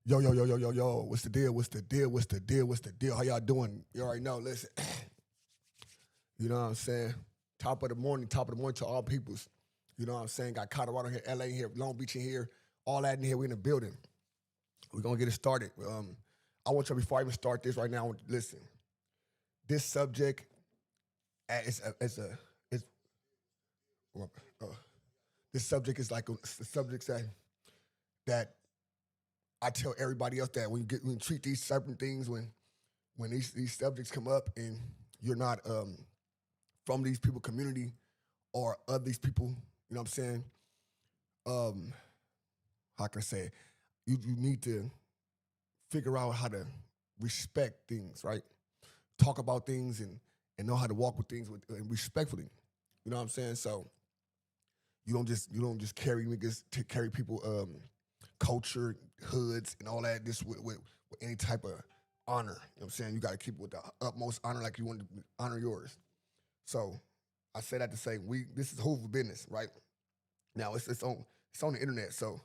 Yo, yo, yo, yo, yo, yo. What's the deal? What's the deal? What's the deal? What's the deal? How y'all doing? You already know. Listen, you know what I'm saying? Top of the morning to all peoples. You know what I'm saying? Got Colorado here, LA here, Long Beach in here, all that in here. We in the building. We're going to get it started. I want you, before I even start this right now, listen. This subject, it's this subject is like a subject that I tell everybody else that when you treat these certain things, when these subjects come up and you're not from these people community or of these people, you know what I'm saying? How can I say it? You need to figure out how to respect things, right? Talk about things and know how to walk with things and respectfully. You know what I'm saying? So you don't just carry niggas to carry people culture, hoods, and all that just with any type of honor. You know what I'm saying? You got to keep it with the utmost honor like you want to honor yours. So I say that to say this is Hoover business, right? Now it's on the internet, so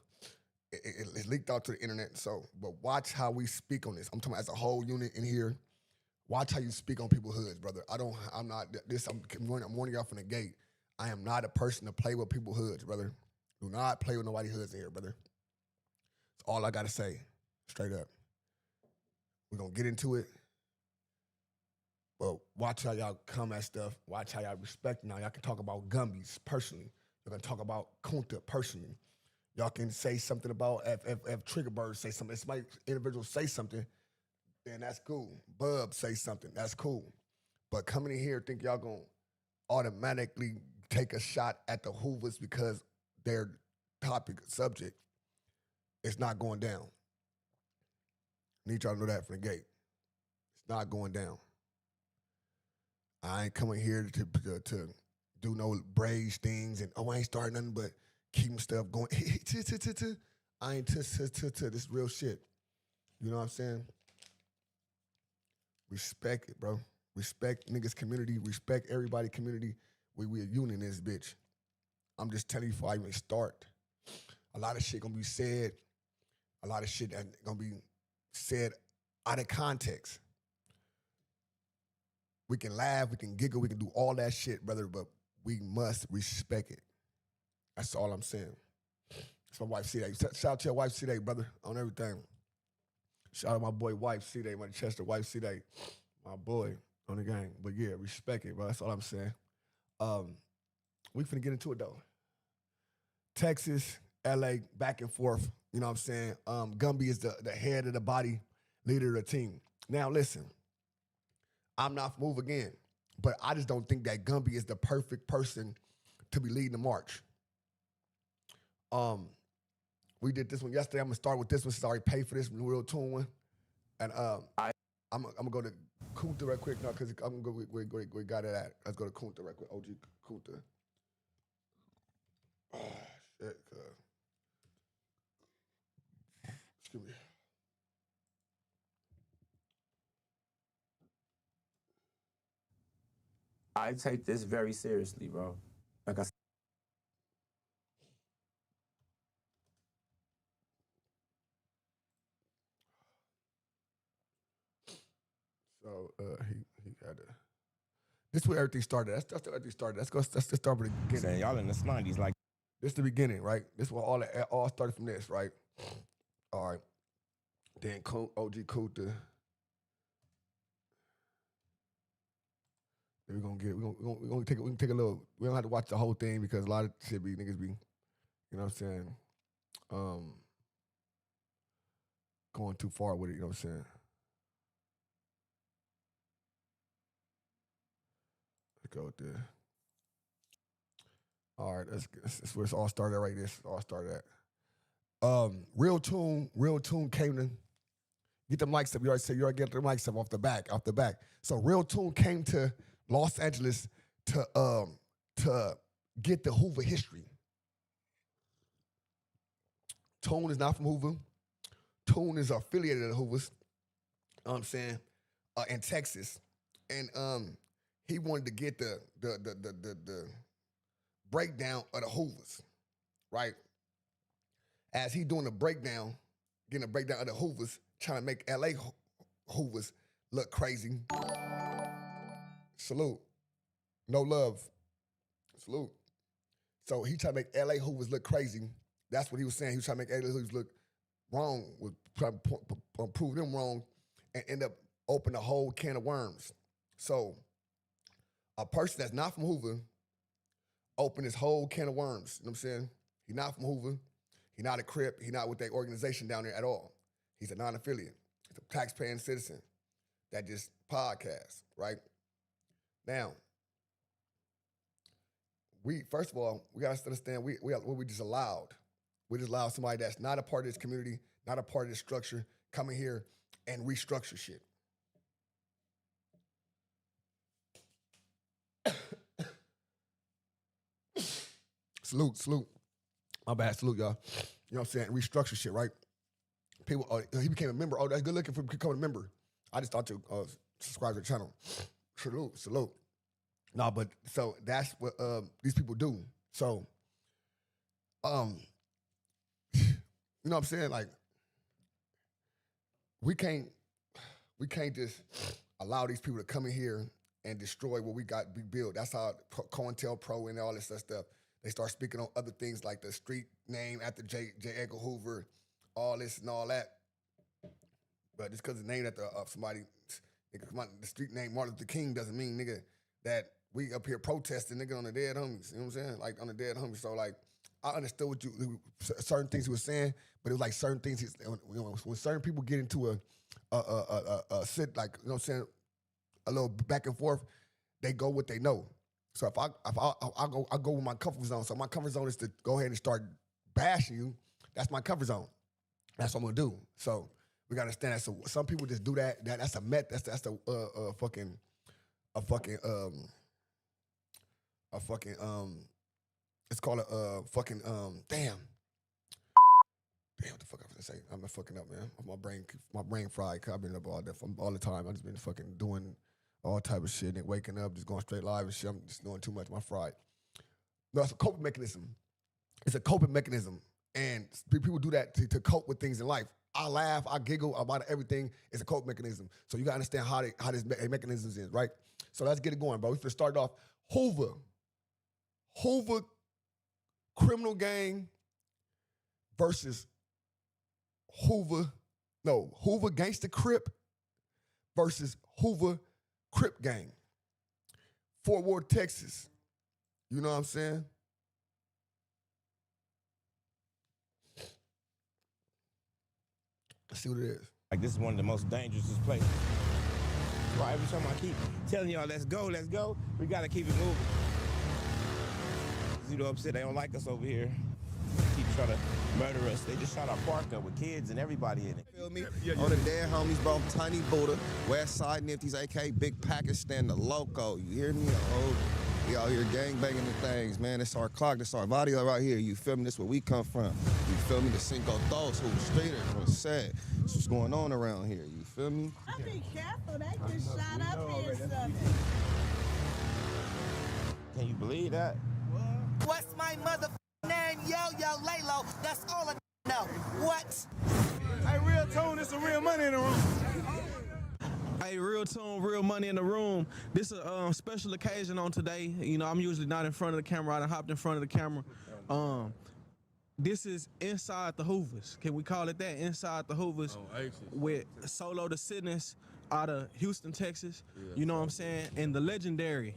it's leaked out to the internet. So, but watch how we speak on this. I'm talking about as a whole unit in here. Watch how you speak on people's hoods, brother. I'm warning y'all from the gate. I am not a person to play with people's hoods, brother. Do not play with nobody's hoods in here, brother. That's all I gotta say, straight up. We're gonna get into it. But watch how y'all come at stuff. Watch how y'all respect. Now y'all can talk about Gumbies personally. You're gonna talk about Kunta personally. Y'all can say something about if Triggerbird say something. If somebody individual say something, then that's cool. Bub say something, that's cool. But coming in here think y'all gonna automatically take a shot at the Hoovers because their topic subject is not going down. Need y'all to know that from the gate. It's not going down. I ain't coming here to do no braids things and I ain't starting nothing but keeping stuff going. I ain't this real shit. You know what I'm saying? Respect it, bro. Respect niggas community. Respect everybody community. We a unit in this bitch. I'm just telling you before I even start. A lot of shit gonna be said. A lot of shit that gonna be said out of context. We can laugh, we can giggle, we can do all that shit, brother, but we must respect it. That's all I'm saying. That's my wife, C-Day. Shout out to your wife, C-Day, brother, on everything. Shout out to my boy, wife, C-Day, my Chester, wife, C-Day, my boy on the gang. But yeah, respect it, bro. That's all I'm saying. We finna get into it, though. Texas, LA, back and forth. You know what I'm saying? Gumby is the head of the body, leader of the team. Now, listen. I'm not from Move Again, but I just don't think that Gumby is the perfect person to be leading the march. We did this one yesterday. I'm gonna start with this one since I already paid for this real tune one, and I'm gonna go to Kunta real quick now because I'm gonna go. We got it at. Let's go to Kunta real quick. OG Kunta. Oh, shit, excuse me. I take this very seriously, bro. Like I said. So he had to. This is where everything started. That's where everything started. Let's just start with the beginning. Saying y'all in the 90s, like This is the beginning, right? This is where all started from this, right? All right. Then OG Kunta. Then we're gonna take a little. We don't have to watch the whole thing because a lot of shit niggas be, you know what I'm saying, going too far with it. You know what I'm saying. Let's go with this. All right, that's where it's all started right there. It's all started at. Real tune came to get the mics up. You already said you already get the mics up off the back. So Real Tune came to Los Angeles to get the Hoover history. Tune is not from Hoover. Tune is affiliated to Hoovers. You know what I'm saying? In Texas. And he wanted to get the breakdown of the Hoovers, right? As he doing the breakdown, getting a breakdown of the Hoovers, trying to make LA Hoovers look crazy. Salute. No love. Salute. So he tried to make LA Hoovers look crazy. That's what he was saying. He was trying to make LA Hoovers look wrong, was trying to prove them wrong and end up opening a whole can of worms. So a person that's not from Hoover opened this whole can of worms. You know what I'm saying? He's not from Hoover. He's not a Crip. He's not with their organization down there at all. He's a non-affiliate. He's a taxpaying citizen that just podcasts, right? Now, first of all, we got to understand what we just allowed. We just allowed somebody that's not a part of this community, not a part of this structure, come in here and restructure shit. Salute. My bad, salute, y'all. You know what I'm saying? Restructure shit, right? People, he became a member. Oh, that's good looking for becoming a member. I just thought to subscribe to the channel. Salute. No, but so that's what these people do. So, you know what I'm saying? Like, we can't just allow these people to come in here and destroy what we built. That's how COINTELPRO and all this stuff. They start speaking on other things like the street name after J. Edgar Hoover, all this and all that. But just because it's named after somebody, nigga, the street name Martin Luther King doesn't mean, nigga, that we up here protesting, nigga, on the dead homies. You know what I'm saying? Like, on the dead homies. So, like, I understood what certain things he was saying, but it was like certain things, when certain people get into a sit, like, you know what I'm saying, a little back and forth, they go what they know. So if I go with my comfort zone. So my comfort zone is to go ahead and start bashing you. That's my comfort zone. That's what I'm gonna do. So we gotta understand that. So some people just do that. That's a it's called a fucking damn. What the fuck I was gonna say? I'm not fucking up, man. My brain fried. Cause I've been up all the time. I just been fucking doing all type of shit and waking up, just going straight live and shit. I'm just doing too much. My fried. No, it's a coping mechanism. It's a coping mechanism. And people do that to cope with things in life. I laugh, I giggle about everything. It's a coping mechanism. So you gotta understand how this mechanism is, right? So let's get it going, bro. We first start off Hoover criminal gang versus Hoover Gangsta Crip versus Hoover Crip gang. Fort Worth, Texas. You know what I'm saying? Let's see what it is. Like, this is one of the most dangerous places. Right, every time I keep telling y'all, let's go, we gotta keep it moving. You know what I'm saying? They don't like us over here. Keep trying to murder us. They just shot our park up with kids and everybody in it. Feel me? On the dead homies, bro. Tiny Buddha, West Side Nifties, AK Big Pakistan, the Loco. You hear me? We out here gang banging the things, man. It's our clock, it's our body right here. You feel me? This where we come from. You feel me? The Cinco Dos, who was streeters, from the set. This what's going on around here. You feel me? I'll be careful. They just shot up here something. Can you believe that? What's my motherfucking name? Yo, Lalo. That's all I know. What? Hey, real tone, it's a real money in the room. Hey, real tone, real money in the room. This is a special occasion on today. You know, I'm usually not in front of the camera. I done hopped in front of the camera. This is Inside the Hoovers. Can we call it that? Inside the Hoovers with Solo the Sickness out of Houston, Texas. You know what I'm saying? And the legendary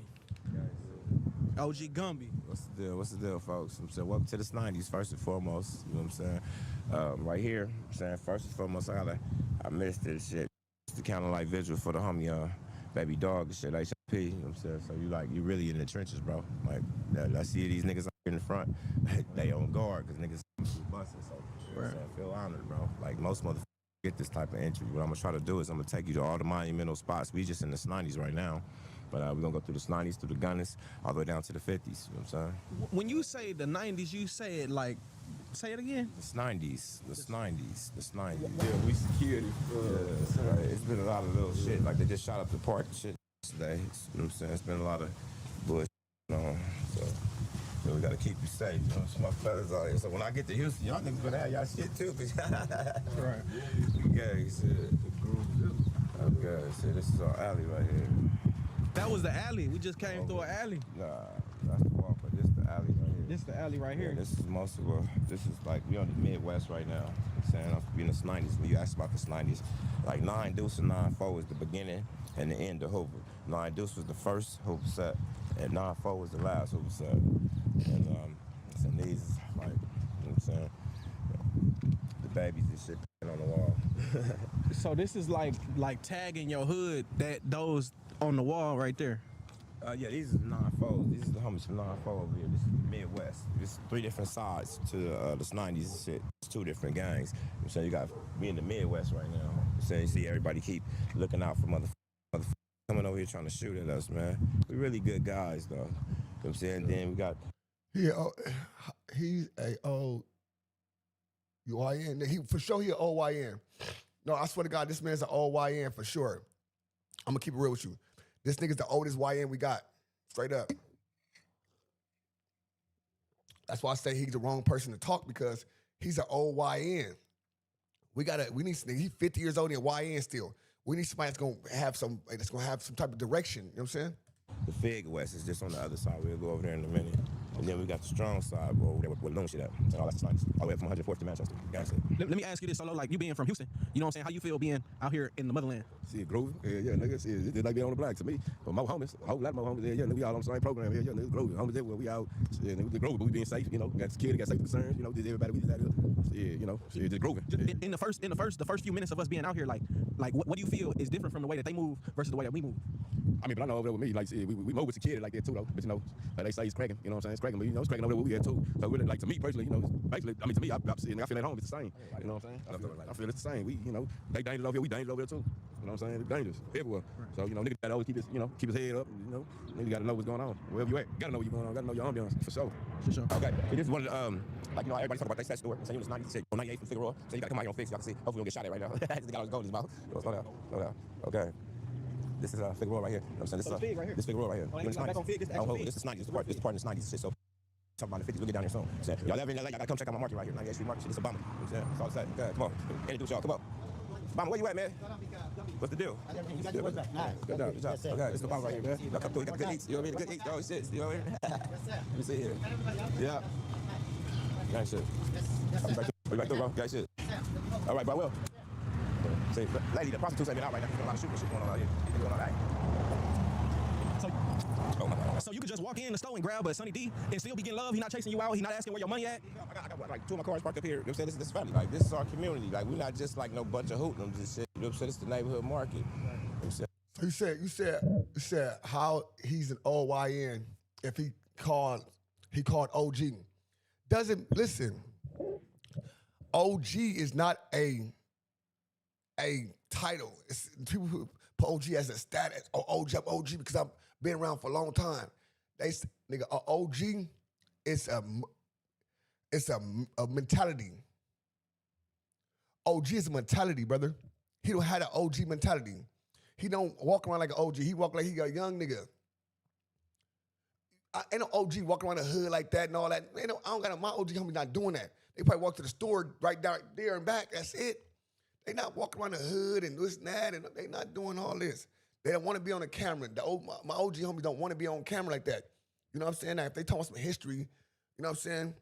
OG Gumby. What's the deal, folks? I'm saying, welcome to this 90s, first and foremost. You know what I'm saying? Right here, I'm saying, first and foremost, I missed this shit. It's the kind of like vigil for the homie, baby dog and shit, HP, you know what I'm saying? So you really in the trenches, bro. Like, I see these niggas out here in the front, they on guard, because niggas busting, so, you know what I'm saying? I feel honored, bro. Like, most motherfuckers get this type of entry. What I'm gonna try to do is I'm gonna take you to all the monumental spots. We just in the 90s right now. But we're going to go through the 90s, through the Gunners, all the way down to the 50s, you know what I'm saying? When you say the 90s, you say it like, say it again? The 90s. Yeah, we security. Right. It's been a lot of little shit. Like, they just shot up the park and shit today. You know what I'm saying? It's been a lot of bullshit going on. So, we gotta keep you safe. You know, it's my fellas out here. So when I get to Houston, y'all niggas gonna have y'all shit too. Right. Okay, he said the group. Okay, so this is our alley right here. That was the alley. We just came through an alley. Nah, that's the walk, but this is the alley right here. This is the alley right Yeah, here. this is most of this is like, we on the Midwest right now. I'm saying, I'm in the 90s. When you ask about the 90s, like 9 Deuce and 9-4 was the beginning and the end of Hoover. 9 Deuce was the first Hoover set, and 9-4 was the last Hoover set. And so these, like, you know what I'm saying? The babies and shit on the wall. So this is like tagging your hood, that those on the wall right there. Yeah, these are 9-4s. These are the homies from 9-4 over here. This is the Midwest. There's 3 different sides to this 90s shit. It's 2 different gangs. I'm saying you got me in the Midwest right now. I'm saying you see everybody keep looking out for motherfuckers coming over here trying to shoot at us, man. We really good guys, though. You know what I'm saying? Then we got... He's a OYN. He for sure he an OYN. No, I swear to God, this man's an OYN for sure. I'm gonna keep it real with you. This nigga's the oldest YN we got. Straight up. That's why I say he's the wrong person to talk, because he's an old YN. We need he's 50 years old and YN still. We need somebody that's gonna have some type of direction. You know what I'm saying? The Fig West is just on the other side. We'll go over there in a minute. And then we got the strong side, bro, over there with loan shit at. So all that's nice. All the way from 104th to Manchester. Let me ask you this, Solo, like you being from Houston, you know what I'm saying? How you feel being out here in the motherland? See it groovy. Yeah, nigga. It's just like being on the block to me. But my homies, a whole lot of my homies, nigga, we all on the same program here. Nigga, groovy. Homies everywhere. We out. Shit, nigga, we groovy, but we being safe, you know. Got security, got safety concerns, you know, just everybody we just out here. Yeah, you know, shit, just groovy. In the first few minutes of us being out here, like what do you feel is different from the way that they move versus the way that we move? I mean, but I know over there with me, like, see, we move with security like that too, though. But, you know, like they say it's cracking, you know what I'm saying? It's cracking, but, you know, it's cracking over there where we at too. So, really, like, to me personally, you know, basically, I mean, to me, I feel at home, it's the same. You know what I'm saying? I feel it's the same. We, you know, they dangerous over here, we dangerous over there too. You know what I'm saying? It's dangerous everywhere. So, you know, nigga gotta always keep his head up, you know. Nigga gotta know what's going on. Wherever you at, gotta know what's going on, gotta know your ambiance, for sure. For sure. Okay, so this is one of the, like, you know, everybody talk about they set store. So you was 96 on 98 from Figueroa. So you gotta come out here on fix. Y'all can see. Hopefully we don't get shot at right now. This guy was gold in his mouth. Slow down. Okay. This is Figueroa right here. You know what I'm saying? Fig right here. This Figueroa right here. Oh, ain't back on Fig, this actual Fig. This is 90s. This is part of this 90s shit. So talk about the 50s. We'll get down here soon. So, y'all ever in LA, y'all come check out my market right here. 98th Street Market. Shit, it's a bomber. You know what I'm saying? That's all it's at. Come on. Introduce y'all. Come on. Bomber, where you at, man? What's the deal? Good job. Okay, this is the bomber right here, man. Y'all come through. We got the good eats. You know what I mean? The good eats. Oh, shit. You know what I mean? Let me see here. Yeah. Nice shit. Be back through, bro. Nice shit. All right, bro. Well. See, lady, the prostitutes ain't been out right now. There's a lot of shooting shit going on out here. It's going on out here. Oh my God. So you could just walk in the store and grab a Sunny D and still be getting love. He not chasing you out. He not asking where your money at. I got like 2 of my cars parked up here. You know what I'm saying? This is family. Like, this is our community. Like, we're not just like no bunch of hoodlums and shit. You know what I'm saying? It's the neighborhood market. You know what I'm saying? So you said how he's an OYN if he called OG. Listen, OG is not a title. It's people who put OG as a status. Or OG because I've been around for a long time. Nigga, OG is a mentality. OG is a mentality, brother. He don't have an OG mentality. He don't walk around like an OG. He walk like he a young nigga. Ain't no OG walking around the hood like that and all that. I don't got my OG homie not doing that. They probably walk to the store right down there and back. That's it. They not walking around the hood and this and that, and they not doing all this. They don't want to be on the camera. My OG homies don't want to be on camera like that. You know what I'm saying? Now, if they talk some history, you know what I'm saying?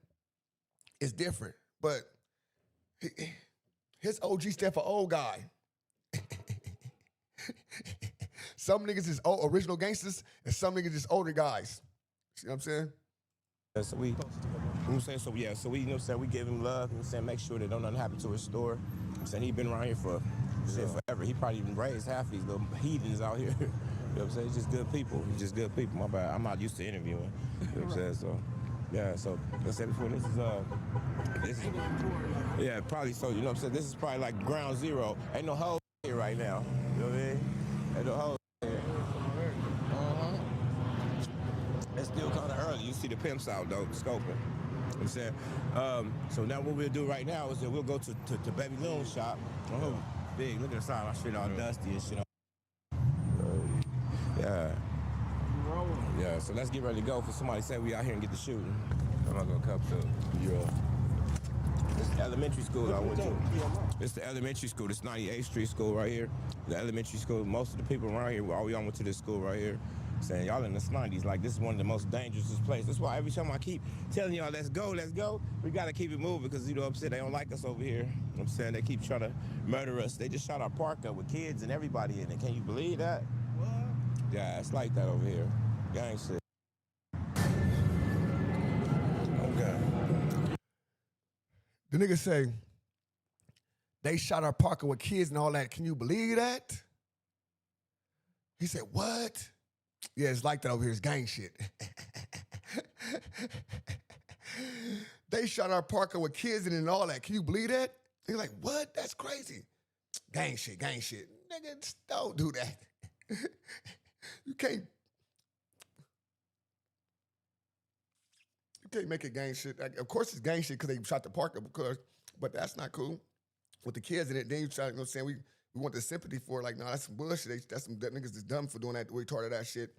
It's different. But his OG stand for old guy. Some niggas is original gangsters, and some niggas is older guys. See what I'm saying? So we, you know what I'm saying? So yeah, so we, you know what I'm saying? We give him love, you know what I'm saying? Make sure that don't nothing happen to his store. You know what I'm saying? He been around here for shit forever. He probably even raised half these little heathens out here. You know what I'm saying? It's just good people. It's just good people. My bad. I'm not used to interviewing. You know what I'm saying? So yeah, so like I said before, this is yeah, probably so, you know what I'm saying? This is probably like ground zero. Ain't no hoes here right now. You know what I mean? Ain't no hoes here. It's still kind of early. You see the pimps out though, scoping. You know what I'm saying? So now what we'll do right now is that we'll go to Baby Loon's shop. Oh, big. Look at the side. My shit all dusty and shit. Yeah. Yeah, So let's get ready to go for somebody say we out here and get the shooting. I'm not gonna come to. Yeah. It's the elementary school I went to. It's the elementary school. This 98th Street school right here. The elementary school. Most of the people around here, all we all went to this school right here. Saying y'all in the 90s, like this is one of the most dangerous places. That's why every time I keep telling y'all, let's go, we gotta keep it moving because you know what I'm saying, they don't like us over here. You know what I'm saying, they keep trying to murder us. They just shot our park up with kids and everybody in it. Can you believe that? What? Yeah, it's like that over here. Gang shit. Okay. The nigga say, they shot our park up with kids and all that. Can you believe that? He said, what? Yeah, it's like that over here. It's gang shit. They shot our park up with kids and all that. Can you believe that? He's like, what? That's crazy. Gang shit. Nigga, just don't do that. You can't make it gang shit. Like, of course it's gang shit because they shot the park up, but that's not cool. With the kids in it, then you try, you know what I'm saying, we want the sympathy for it. Like, no, that's some bullshit. That niggas is dumb for doing that, retarded that shit.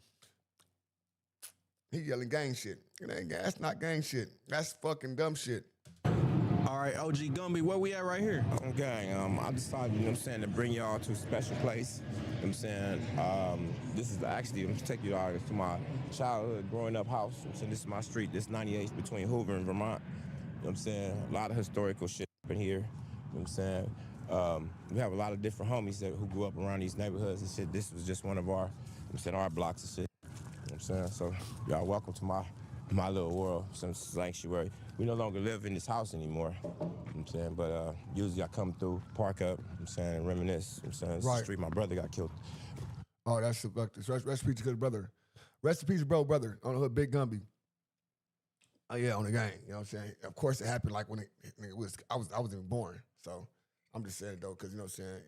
He yelling gang shit. It ain't gang. That's not gang shit. That's fucking dumb shit. All right, OG Gumby, where we at right here? Okay, I decided, you know what I'm saying, to bring y'all to a special place. You know what I'm saying, this is actually, I'm gonna take you all to my childhood growing up house. You know what I'm saying, this is my street, this 98 between Hoover and Vermont. You know what I'm saying, a lot of historical shit up in here. You know what I'm saying, we have a lot of different homies who grew up around these neighborhoods and shit. This was just one of our, you know what I'm saying, our blocks and shit. You know what I'm saying, so y'all welcome to my little world, some sanctuary. We no longer live in this house anymore, you know what I'm saying, but usually I come through, park up, you know what I'm saying, and reminisce, you know what I'm saying, it's the street my brother got killed. Oh, that's rest in peace to good brother. Rest in peace, brother, on the hood, Big Gumby. Oh yeah, on the gang, you know what I'm saying? Of course it happened like when it was, I wasn't even born, so I'm just saying it though, because you know what I'm saying,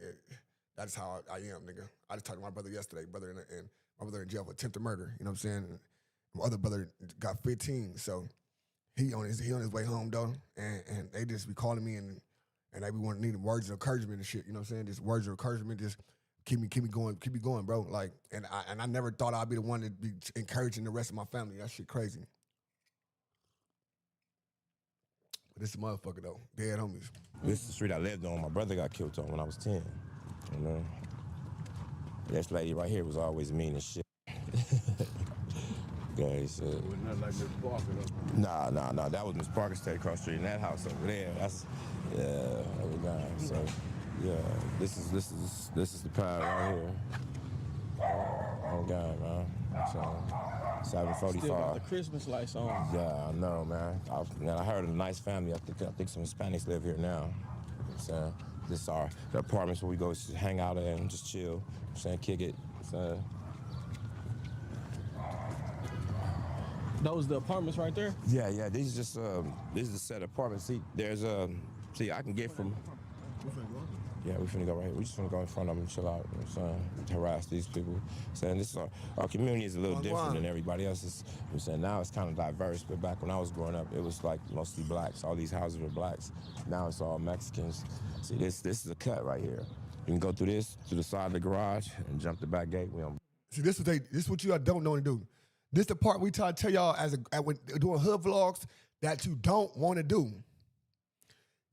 that's how I am, nigga. I just talked to my brother yesterday, and my brother in jail for attempted murder, you know what I'm saying? And my other brother got 15, so he on his way home though, and they just be calling me and they be needing words of encouragement and shit. You know what I'm saying? Just words of encouragement, just keep me going, bro. Like, and I never thought I'd be the one to be encouraging the rest of my family. That shit crazy. But this motherfucker though, dead homies. This is the street I lived on. My brother got killed on when I was 10. You know, this lady right here was always mean as shit. Yeah, he said. Wasn't nothing like Miss Parker, though. Nah. That was Miss Parker stayed across the street in that house over there. That's every guy. So yeah, this is the pad right here. Oh God, man. So 745. Still got the Christmas lights on. Yeah, I know, man. I heard of a nice family. I think some Hispanics live here now. So this is the apartments where we go to hang out at and just chill. Saying kick it. So. Those the apartments right there? Yeah. These is just this is a set of apartments. See, there's see, I can get from. Yeah, we finna go right here. We just finna go in front of them and chill out. You know what I'm saying? Harass these people. Saying this our community is a little different than everybody else's. You know what I'm saying? Now it's kind of diverse, but back when I was growing up, it was like mostly blacks. All these houses were blacks. Now it's all Mexicans. See, this is a cut right here. You can go through the side of the garage and jump the back gate. See, this is what you don't know to do. This the part we try to tell y'all when doing hood vlogs that you don't want to do.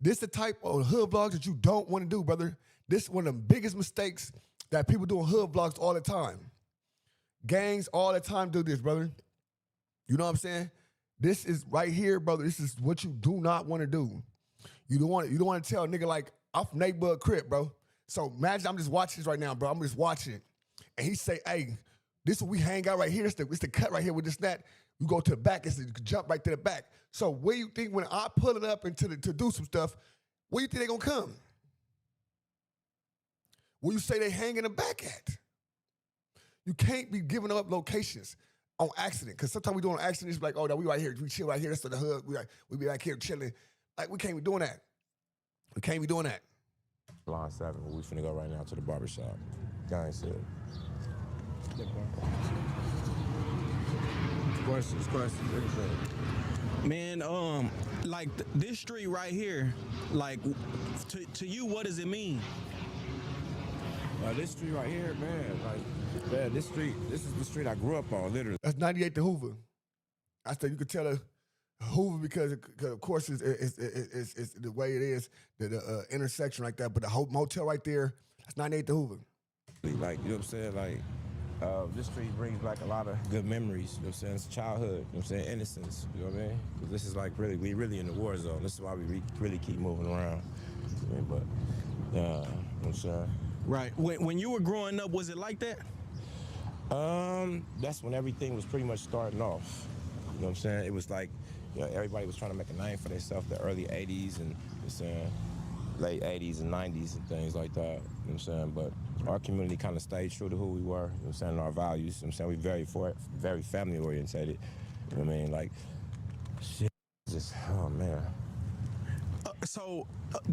This the type of hood vlogs that you don't want to do, brother. This is one of the biggest mistakes that people doing hood vlogs all the time. Gangs all the time do this, brother. You know what I'm saying? This is right here, brother. This is what you do not want to do. You don't want to tell a nigga like, I'm from neighborhood crib, bro. So imagine I'm just watching this right now, bro. I'm just watching it. And he say, hey, this is where we hang out right here. It's the cut right here with this, that. You go to the back, it's the jump right to the back. So where you think when I pull it up to do some stuff, where you think they gonna come? Where you say they hang in the back at? You can't be giving up locations on accident. Because sometimes we do on accident, it's like, oh, no, we right here, we chill right here, that's the hood, we be back here chilling. Like, we can't be doing that. We can't be doing that. Line 7, we finna go right now to the barbershop. Gang said. Questions. Man, like this street right here, like to you, what does it mean? This street right here, man, this is the street I grew up on, literally. That's 98 to Hoover. I said you could tell Hoover because of course it's the way it is, the intersection like that. But the whole motel right there, that's 98 to Hoover. Like, you know what I'm saying? Like, this street brings back a lot of good memories, you know what I'm saying? It's childhood, you know what I'm saying? Innocence, you know what I mean? Because this is like we really in the war zone. This is why we really keep moving around. You know what I mean? But, you know what I'm saying? Right. When you were growing up, was it like that? That's when everything was pretty much starting off. You know what I'm saying? It was like, you know, everybody was trying to make a name for themselves, the early 80s and, you know what I'm saying, late 80s and 90s and things like that, you know what I'm saying? But our community kind of stayed true to who we were, you know what I'm saying, and our values, you know what I'm saying? We very family orientated, you know what I mean? Like, shit, just, oh man.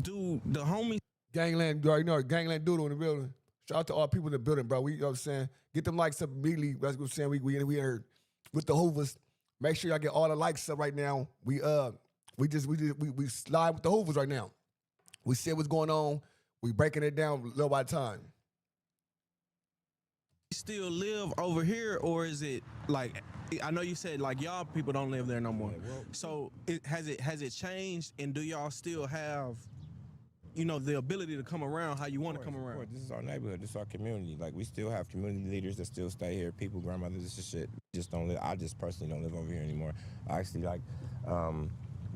Do the homies... Gangland, you already know, Gangland Doodle in the building. Shout out to all people in the building, bro. We, you know what I'm saying? Get them likes up immediately. That's what I'm saying. We heard with the Hoovers. Make sure y'all get all the likes up right now. We slide with the Hoovers right now. We see what's going on. We breaking it down little by time. Still live over here, or is it like, I know you said like y'all people don't live there no more. So has it changed, and do y'all still have, you know, the ability to come around how you want to come around? Of course, this is our neighborhood. This is our community. Like, we still have community leaders that still stay here. People, grandmothers, this is shit. Just don't live. I just personally don't live over here anymore. I actually like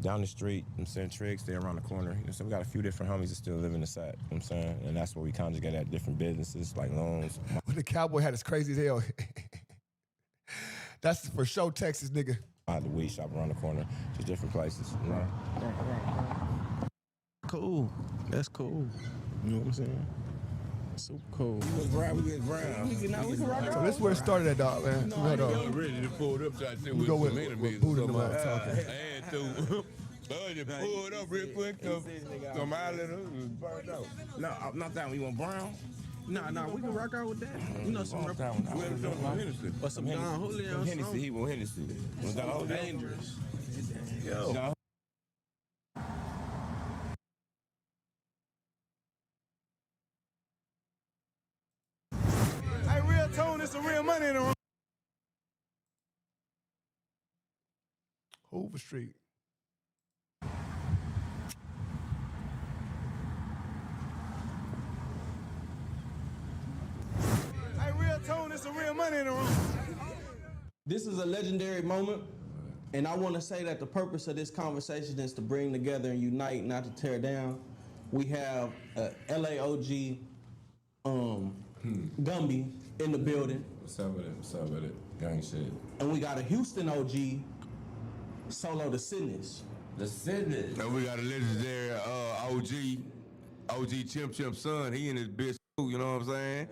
down the street, I'm saying Triggs, stay around the corner. You know, so we got a few different homies that still live in the set. You know what I'm saying? And that's where we conjugate at different businesses like loans. When the Cowboy had us crazy as hell. That's for sure Texas, nigga. I had the weed shop around the corner. Just different places, you know? Cool. That's cool. You know what I'm saying? Super cool. We was brown. We can rock So this is where it started at, dog, man. I'm ready to pull it up so I see We go what with some enemies Buddha or and them something. talking. And to just pull it up real quick. Come out and burn out. No, I'm not that one. You want brown? Nah, we can rock out with that. You know, some rap. Or some Don Julio or Hennessy, something. he want Hennessy. Was that all Dangerous. Yo. Hey, real tone, it's some real money in the room. Hoover Street. Hey, real tone, it's some real money in the room. This is a legendary moment, and I want to say that the purpose of this conversation is to bring together and unite, not to tear down. We have LAOG Gumby in the building, What's up with it? What's up with it? Gang shit. and we got a Houston OG, Solo the Sidness. The Sidness. Now we got a legendary OG Chimp son. He in his bitch too, you know what I'm saying?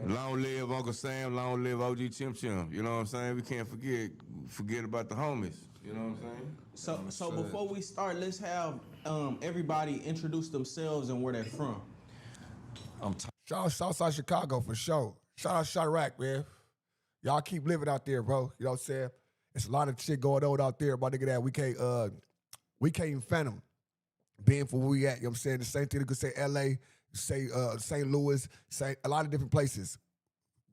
Long live Uncle Sam, long live OG Chimp. You know what I'm saying? We can't forget about the homies. You know what I'm saying? So before we start, let's have everybody introduce themselves and where they're from. Shout out Southside Chicago for sure. Shout out Chirac, man. Y'all keep living out there, bro. You know what I'm saying? It's a lot of shit going on out there, my nigga, that we can't even fathom being for where we at. You know what I'm saying? The same thing you could say LA, say St. Louis, say a lot of different places.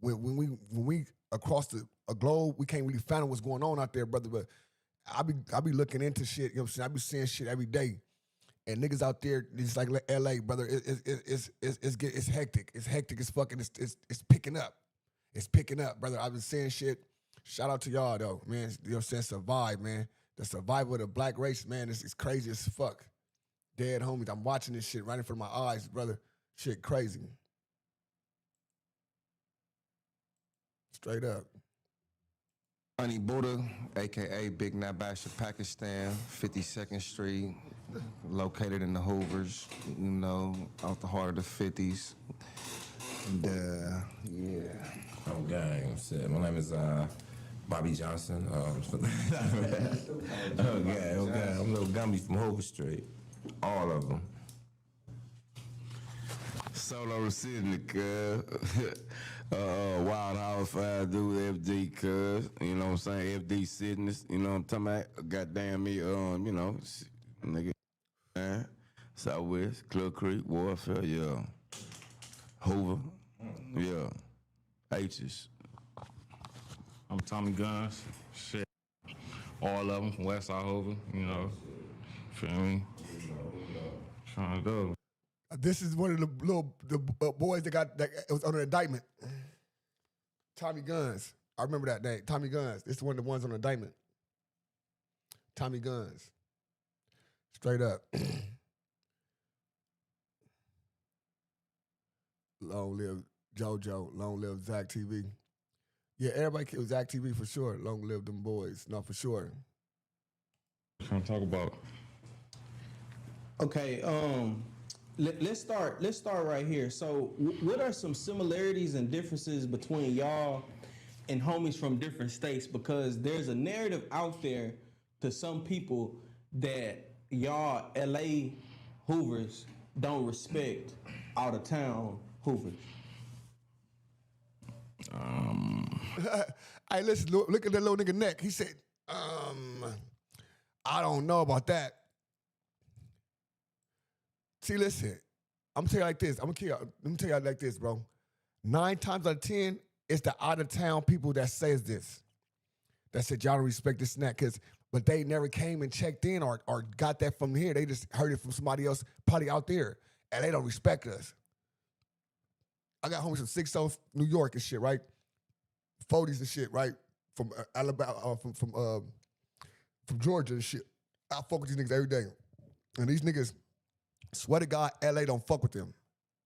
When we across the globe, we can't really fathom what's going on out there, brother. But I be looking into shit, you know what I'm saying? I be seeing shit every day. And niggas out there, it's like LA, brother, it's hectic. It's hectic as fucking, it's picking up. It's picking up, brother. I've been seeing shit. Shout out to y'all, though, man. You know what I'm saying? Survive, man. The survival of the black race, man, it's crazy as fuck. Dead homies. I'm watching this shit right in front of my eyes, brother. Shit crazy. Straight up. Honey Buddha, a.k.a. Big Nabasha, Pakistan, 52nd Street, located in the Hoovers, you know, out the heart of the 50s. And, yeah. Oh, gang. Shit. My name is Bobby Johnson. Okay. I'm little Gumby from Hoover Street. All of them. Solo Sidney, cuz. Wild House 5 dude, FD, cuz. You know what I'm saying? FD Sidness. You know what I'm talking about? Goddamn me, you know, nigga. Man. Southwest, Club Creek, Warfare, yeah. Hoover. Yeah. H's. I'm Tommy Guns. Shit. All of them from Westside Hoover, you know. Feel me? Trying to go. This is one of the little boys that was on an indictment. Tommy Guns. I remember that name. Tommy Guns. This is one of the ones on the indictment. Tommy Guns. Straight up. Long live JoJo. Long live Zach TV. Yeah, everybody killed Zach TV for sure. Long live them boys. No, for sure. Trying to talk about. Okay, let's start right here. So, what are some similarities and differences between y'all and homies from different states? Because there's a narrative out there to some people that y'all LA Hoovers don't respect out of town Hoovers. Hey, listen, look at that little nigga neck. He said, I don't know about that. See, listen, I'm gonna tell you like this. Let me tell you like this, bro. 9 times out of 10, it's the out-of-town people that says this. That said, y'all don't respect this snack, but they never came and checked in or got that from here. They just heard it from somebody else, probably out there, and they don't respect us. I got homies from 60, New York and shit, right? 40s and shit, right? From Alabama, from Georgia and shit. I fuck with these niggas every day. And these niggas, swear to God, LA don't fuck with them.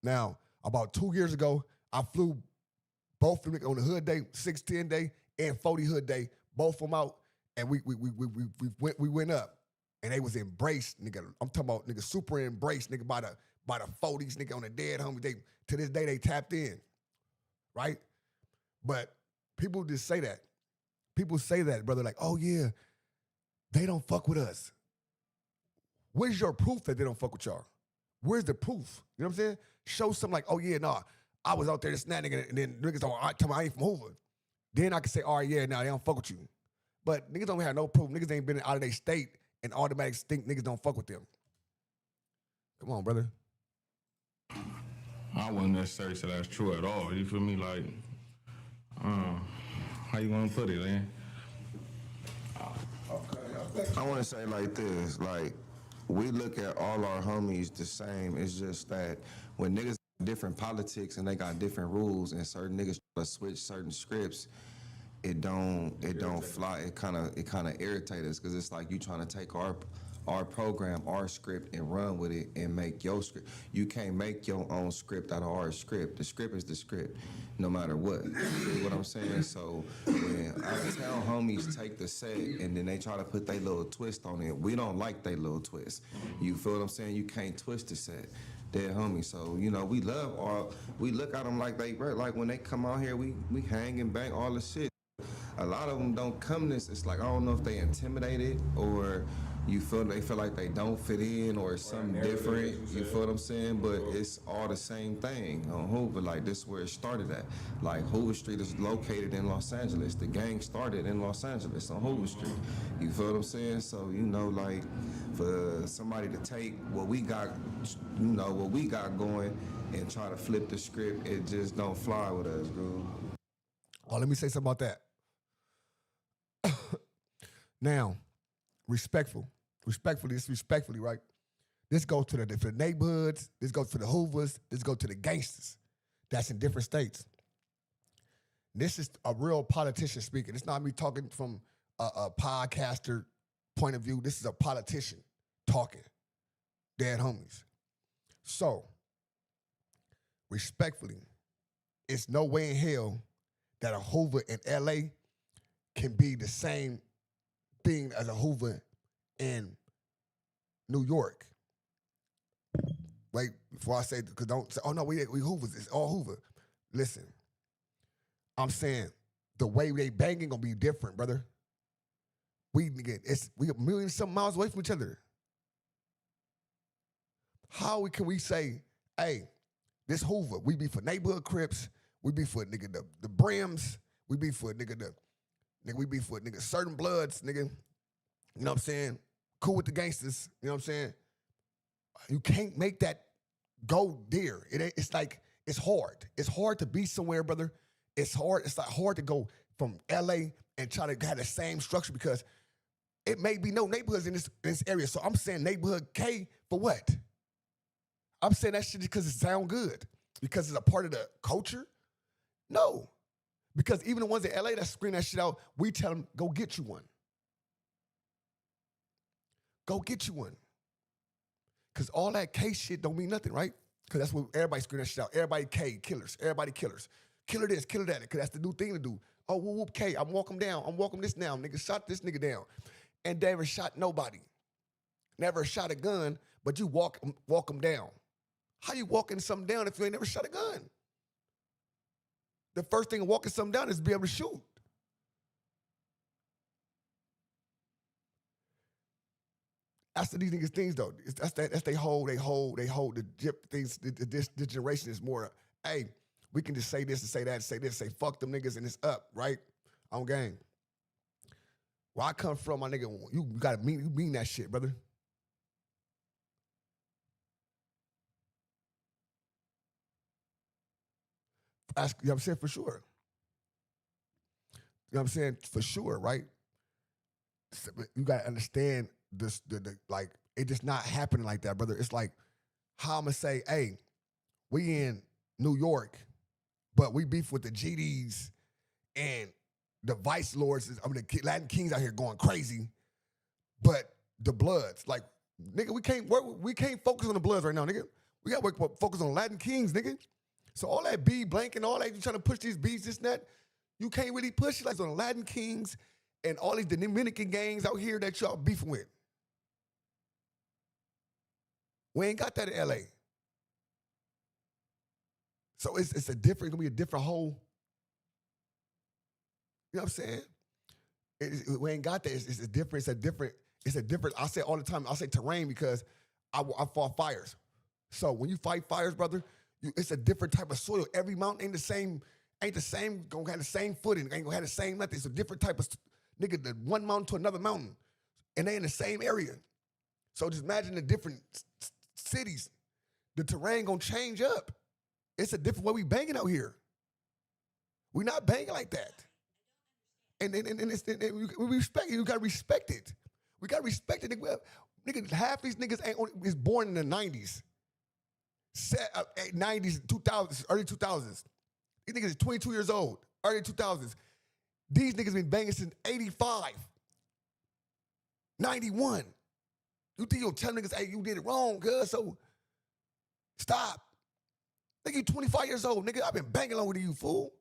Now, about 2 years ago, I flew both of them on the hood day, 610 day, and 40 hood day, both of them out, and we went up. And they was embraced, nigga. I'm talking about nigga super embraced, nigga, by the 40s, nigga, on the dead homies. They to this day they tapped in. Right? But people just say that. People say that, brother, like, oh yeah, they don't fuck with us. Where's your proof that they don't fuck with y'all? Where's the proof? You know what I'm saying? Show something like, oh yeah, nah, I was out there this and that nigga, and then niggas don't tell me I ain't from Hoover. Then I can say, all right, yeah, nah, they don't fuck with you. But niggas don't have no proof. Niggas ain't been out of their state and automatically think niggas don't fuck with them. Come on, brother. I wouldn't necessarily say that's true at all. You feel me? Like, how you want to put it, man? I want to say like this, like, we look at all our homies the same. It's just that when niggas different politics and they got different rules and certain niggas try to switch certain scripts, it don't fly. It kind of irritates us because it's like you trying to take our program, our script, and run with it and make your script. You can't make your own script out of our script. The script is the script, no matter what. You see what I'm saying? So when out-of-town homies take the set and then they try to put their little twist on it, we don't like their little twist. You feel what I'm saying? You can't twist the set. Dead homie. So, you know, we look at them like they, like when they come out here, we hang and bang all the shit. A lot of them don't come this. It's like, I don't know if they intimidated or they feel like they don't fit in or something different. You feel what I'm saying? But it's all the same thing on Hoover. Like, this is where it started at. Like, Hoover Street is located in Los Angeles. The gang started in Los Angeles on Hoover Street. You feel what I'm saying? So, you know, like, for somebody to take what we got, you know, what we got going and try to flip the script, it just don't fly with us, bro. Oh, let me say something about that. Now, respectfully, right? This goes to the different neighborhoods. This goes to the Hoovers. This goes to the gangsters that's in different states. This is a real politician speaking. It's not me talking from a podcaster point of view. This is a politician talking. Dead homies. So, respectfully, it's no way in hell that a Hoover in LA can be the same thing as a Hoover in New York. Wait, before I say, because don't say, oh no, we Hoovers, it's all Hoover. Listen, I'm saying the way they banging gonna be different, brother. We a million some miles away from each other. How can we say, hey, this Hoover, we be for neighborhood Crips, we be for nigga the Brims, we be for nigga we be for nigga certain bloods, nigga. You know what I'm saying? Cool with the gangsters, you know what I'm saying? You can't make that go there. It's like It's hard. It's hard to be somewhere, brother. It's hard. It's like hard to go from LA and try to have the same structure because it may be no neighborhoods in this area. So I'm saying neighborhood K for what? I'm saying that shit because it sound good. Because it's a part of the culture? No. Because even the ones in LA that scream that shit out, we tell them, go get you one. Go get you one. Because all that K shit don't mean nothing, right? Because that's what everybody scream that shit out. Everybody K, killers. Everybody killers. Killer this, killer that. Because that's the new thing to do. Oh, whoop, whoop, K. I'm walking down. I'm walking this now. Nigga shot this nigga down. And they never shot nobody. Never shot a gun, but you walk them down. How you walking something down if you ain't never shot a gun? The first thing walking something down is to be able to shoot. That's these niggas things though. That's they hold the things. This generation is more. Hey, we can just say this and say that and say this, say fuck them niggas and it's up, right? On game. Where I come from, my nigga, you gotta mean that shit, brother. You know what I'm saying? For sure. You know what I'm saying? For sure, right? You gotta understand this, like, it just not happening like that, brother. It's like, how I'm gonna say, hey, we in New York, but we beef with the GDs and the Vice Lords, the Latin Kings out here going crazy, but the Bloods, like, nigga, we can't focus on the Bloods right now, nigga. We gotta focus on Latin Kings, nigga. So all that B blank and all that, you trying to push these beats, this and that, you can't really push it like on Latin Kings and all these Dominican gangs out here that y'all beefing with. We ain't got that in LA. So it's gonna be a different whole. You know what I'm saying? We ain't got that. It's a different. I say all the time, I say terrain because I fought fires. So when you fight fires, brother, it's a different type of soil. Every mountain ain't the same, gonna have the same footing, ain't gonna have the same nothing. It's a different type of, nigga, the one mountain to another mountain. And they in the same area. So just imagine the different cities. The terrain gonna change up. It's a different way we banging out here. We not banging like that. And we respect it. You gotta respect it. We gotta respect it. Nigga, half these niggas is born in the 90s. 90s, 2000s, early 2000s. These niggas is 22 years old, early 2000s. These niggas been banging since 85, 91. You think you'll tell niggas, hey, you did it wrong, cuz, so stop. Nigga, you 25 years old, nigga. I've been banging longer than you, fool.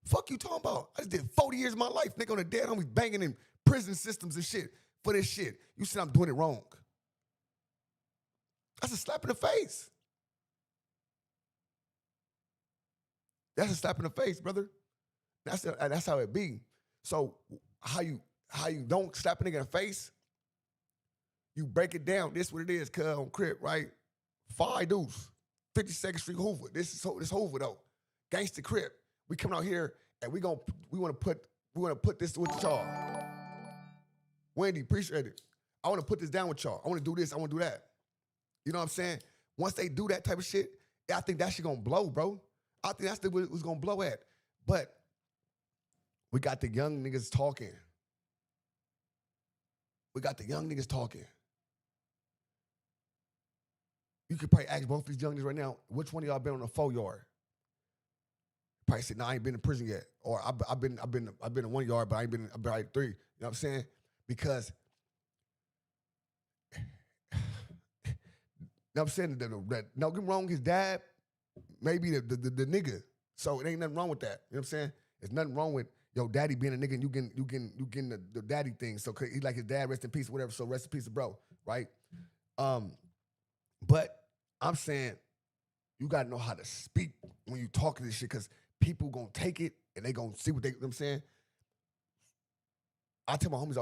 Fuck you talking about? I just did 40 years of my life, nigga, on the dead homies banging in prison systems and shit for this shit. You said I'm doing it wrong. That's a slap in the face. That's a slap in the face, brother. That's how it be. So how you don't slap a nigga in the face, you break it down. This what it is, cuz, on Crip, right? 5 Deuce, 52nd Street, Hoover. This Hoover though. Gangsta Crip. We coming out here and we wanna put this with y'all. Wendy, appreciate it. I wanna put this down with y'all. I wanna do this, I wanna do that. You know what I'm saying? Once they do that type of shit, I think that shit gonna blow, bro. I think that's what it was gonna blow at. But we got the young niggas talking. You could probably ask both these young niggas right now, which one of y'all been on a 4-yard? Probably said, nah, I ain't been in prison yet. Or I've been in 1 yard, but I've been like 3. You know what I'm saying? Because you know what I'm saying? Don't get me wrong, his dad, maybe the nigga. So it ain't nothing wrong with that. You know what I'm saying? There's nothing wrong with your daddy being a nigga and you getting the daddy thing. So he like his dad, rest in peace, whatever. So rest in peace, bro, right? But I'm saying you gotta know how to speak when you talking this shit, because people gonna take it and they gonna see what they, you know what I'm saying? I tell my homies,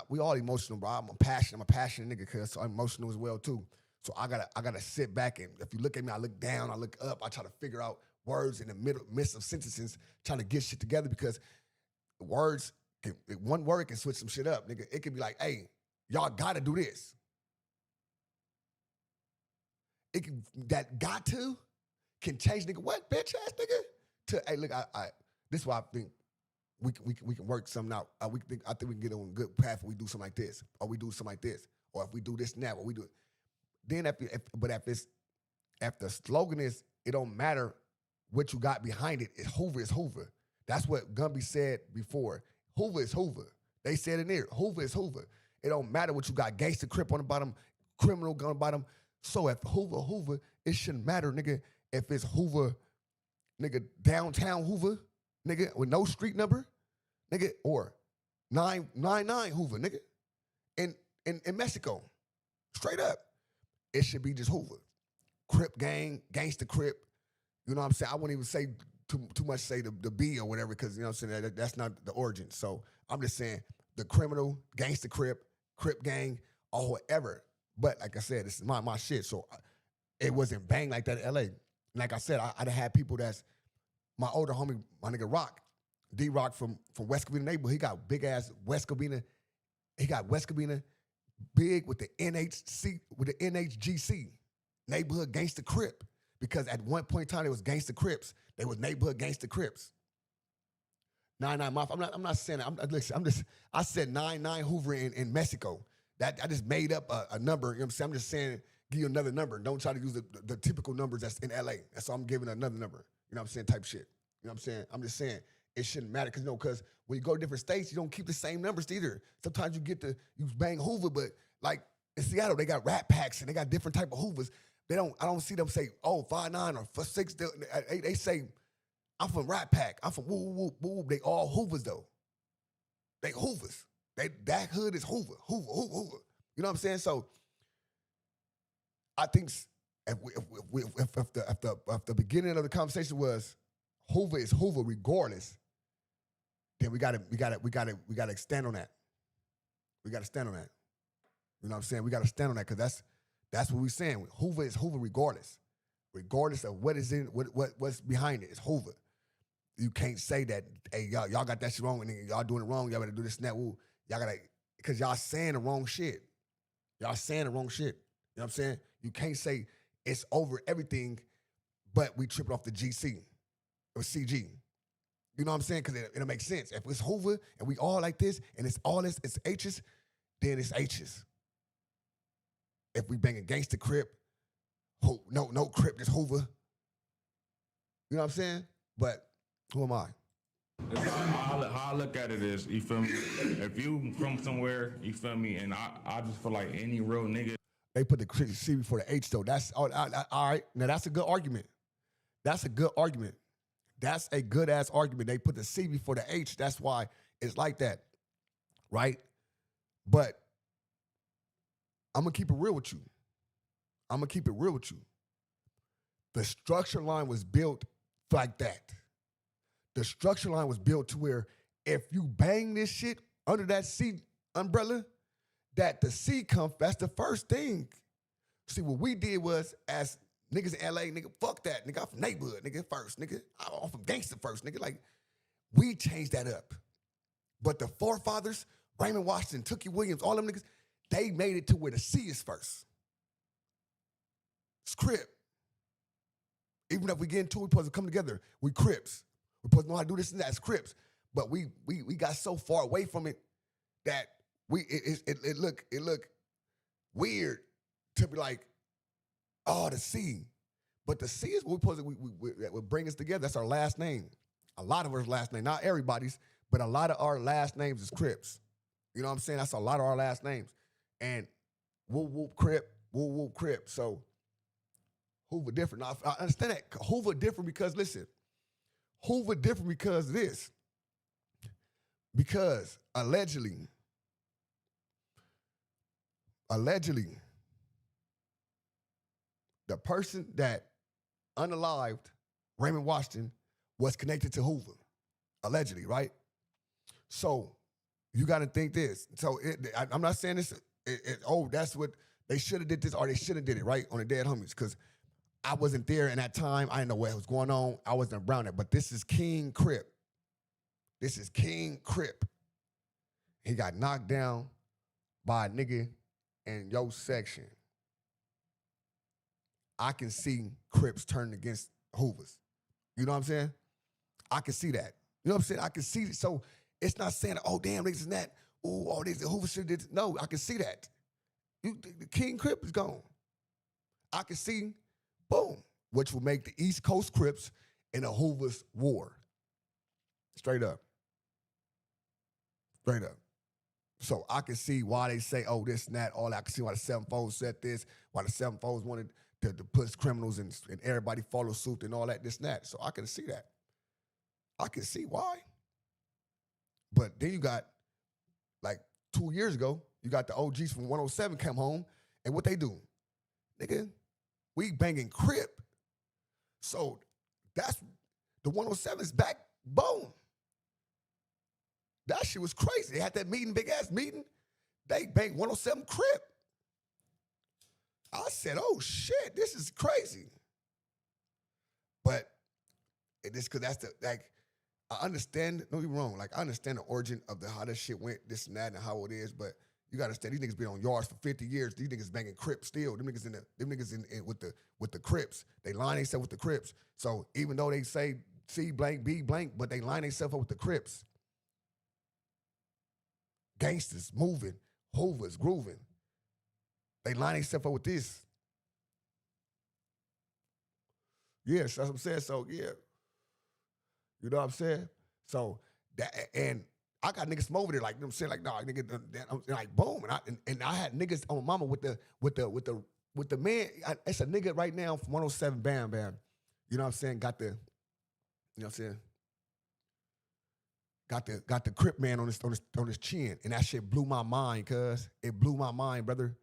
we all emotional, bro. I'm a passionate nigga, cuz, so I'm emotional as well too. So I gotta sit back, and if you look at me, I look down, I look up, I try to figure out words in the midst of sentences, trying to get shit together, because one word can switch some shit up, nigga. It could be like, hey, y'all gotta do this. That got to can change nigga, what, bitch ass nigga? To, hey, look, this is why I think we can work something out. I think we can get on a good path if we do something like this, or we do something like this, or if we do this now, or we do it. Then if the slogan is, it don't matter what you got behind it, it's Hoover is Hoover. That's what Gumby said before. Hoover is Hoover. They said in there, Hoover is Hoover. It don't matter what you got, gangster crip on the bottom, criminal gun on the bottom. So if Hoover, it shouldn't matter, nigga, if it's Hoover, nigga, downtown Hoover, nigga, with no street number, nigga, or 999 Hoover, nigga, in Mexico. Straight up. It should be just Hoover. Crip gang, gangster crip. You know what I'm saying? I wouldn't even say too much say the B or whatever, because, you know what I'm saying, that's not the origin. So I'm just saying the criminal, gangster crip gang, or whatever. But like I said, this is my shit. So it wasn't bang like that in LA. Like I said, I'd have had people that's my older homie, my nigga Rock, D-Rock from West Covina neighborhood. He got big ass West Covina. He got West Covina big with the NHGC, neighborhood gangster crip. Because at one point in time, it was gangster crips. They was neighborhood gangster crips. 99 Mafia. I'm not saying that. Listen, I said 99 Hoover in Mexico. That I just made up a number. You know what I'm saying? I'm just saying, give you another number. Don't try to use the typical numbers that's in LA. That's all I'm giving another number. You know what I'm saying? Type shit. You know what I'm saying? I'm just saying it shouldn't matter, because when you go to different states, you don't keep the same numbers either. Sometimes you bang Hoover, but like in Seattle, they got Rat Packs and they got different type of Hoovers. I don't see them say, 5'9" or 6. They say, I'm from Rat Pack. I'm from woo, woo, woo. They all Hoovers though. They Hoovers. That hood is Hoover. You know what I'm saying? So I think if the beginning of the conversation was Hoover is Hoover regardless, then we gotta stand on that. We gotta stand on that. You know what I'm saying? We gotta stand on that, because that's what we're saying. Hoover is Hoover regardless. Regardless of what is in what's behind it. It's Hoover. You can't say that, hey, y'all got that shit wrong, and y'all doing it wrong, y'all better do this and that. Woo. Y'all gotta, because y'all saying the wrong shit. Y'all saying the wrong shit. You know what I'm saying? You can't say it's over everything, but we tripping off the GC or CG. You know what I'm saying? Because it'll make sense. If it's Hoover and we all like this, and it's all this, it's H's, then it's H's. If we bang a gangster crip, no crip, just Hoover. You know what I'm saying? But who am I? How I look at it is, you feel me? If you from somewhere, you feel me, and I just feel like any real nigga. They put the C before the H though. That's all right. Now that's a good argument. That's a good argument. That's a good ass argument. They put the C before the H. That's why it's like that, right? But I'm gonna keep it real with you. The structure line was built like that. The structure line was built to where if you bang this shit under that C umbrella, that the C comes, that's the first thing. See, what we did was, as niggas in LA, nigga, fuck that. Nigga, I'm from neighborhood, nigga, first, nigga. I'm from gangster first, nigga. Like, we changed that up. But the forefathers, Raymond Washington, Tookie Williams, all them niggas, they made it to where the C is first. It's Crip. Even if we get into it, we're supposed to come together. We Crips. We're supposed to know how to do this and that. It's Crips. But we got so far away from it that it look weird to be like, oh, the C. But the C is what we're supposed to, that would bring us together. That's our last name. A lot of our last name, not everybody's, but a lot of our last names is Crips. You know what I'm saying? That's a lot of our last names. And whoop, whoop, Crip, whoop, whoop, Crip. So Hoover different. Now, I understand that. Hoover different because, listen, Hoover different because of this. Because allegedly, the person that unalived Raymond Washington was connected to Hoover. Allegedly, right? So you got to think this. So I'm not saying this, that's what, they should have did this or they should have did it, right? On the Dead Homies, because I wasn't there in that time. I didn't know what was going on. I wasn't around it. But this is King Crip. This is King Crip. He got knocked down by a nigga in your section. I can see Crips turning against Hoovers. You know what I'm saying? I can see that. You know what I'm saying? I can see it. So it's not saying, oh, damn, niggas and that. Ooh, all these Hoovers shit did. No, I can see that. The King Crip is gone. I can see, boom, which will make the East Coast Crips and the Hoovers war. Straight up. Straight up. So I can see why they say, oh, this and that, all that. I can see why the Sevenfolds said this, why the Sevenfolds wanted to put criminals and everybody follow suit and all that, this and that. So I can see that. I can see why. But then you got, like 2 years ago, you got the OGs from 107 come home, and what they do? Nigga, we banging Crip. So that's, the 107's backbone. That shit was crazy. They had that meeting, big ass meeting. They banged 107 Crip. I said, oh shit, this is crazy. But it's because that's the, like, I understand, don't get me wrong, like I understand the origin of how this shit went, this and that, and how it is, but you gotta understand, these niggas been on yards for 50 years. These niggas banging Crips still. Them niggas in with the Crips. They line themselves with the Crips. So even though they say C blank, B blank, but they line themselves up with the Crips. Gangsters moving, Hoovers grooving. They line themselves up with this. Yes, that's what I'm saying. So yeah. You know what I'm saying? So that, and I got niggas from over there, like, you know what I'm saying, like, nah, nigga, I'm like, boom, and I had niggas on mama with the man. It's a nigga right now from 107 Bam Bam. You know what I'm saying? Got the, you know what I'm saying? Got the Crip man on his chin, and that shit blew my mind, cuz it blew my mind, brother.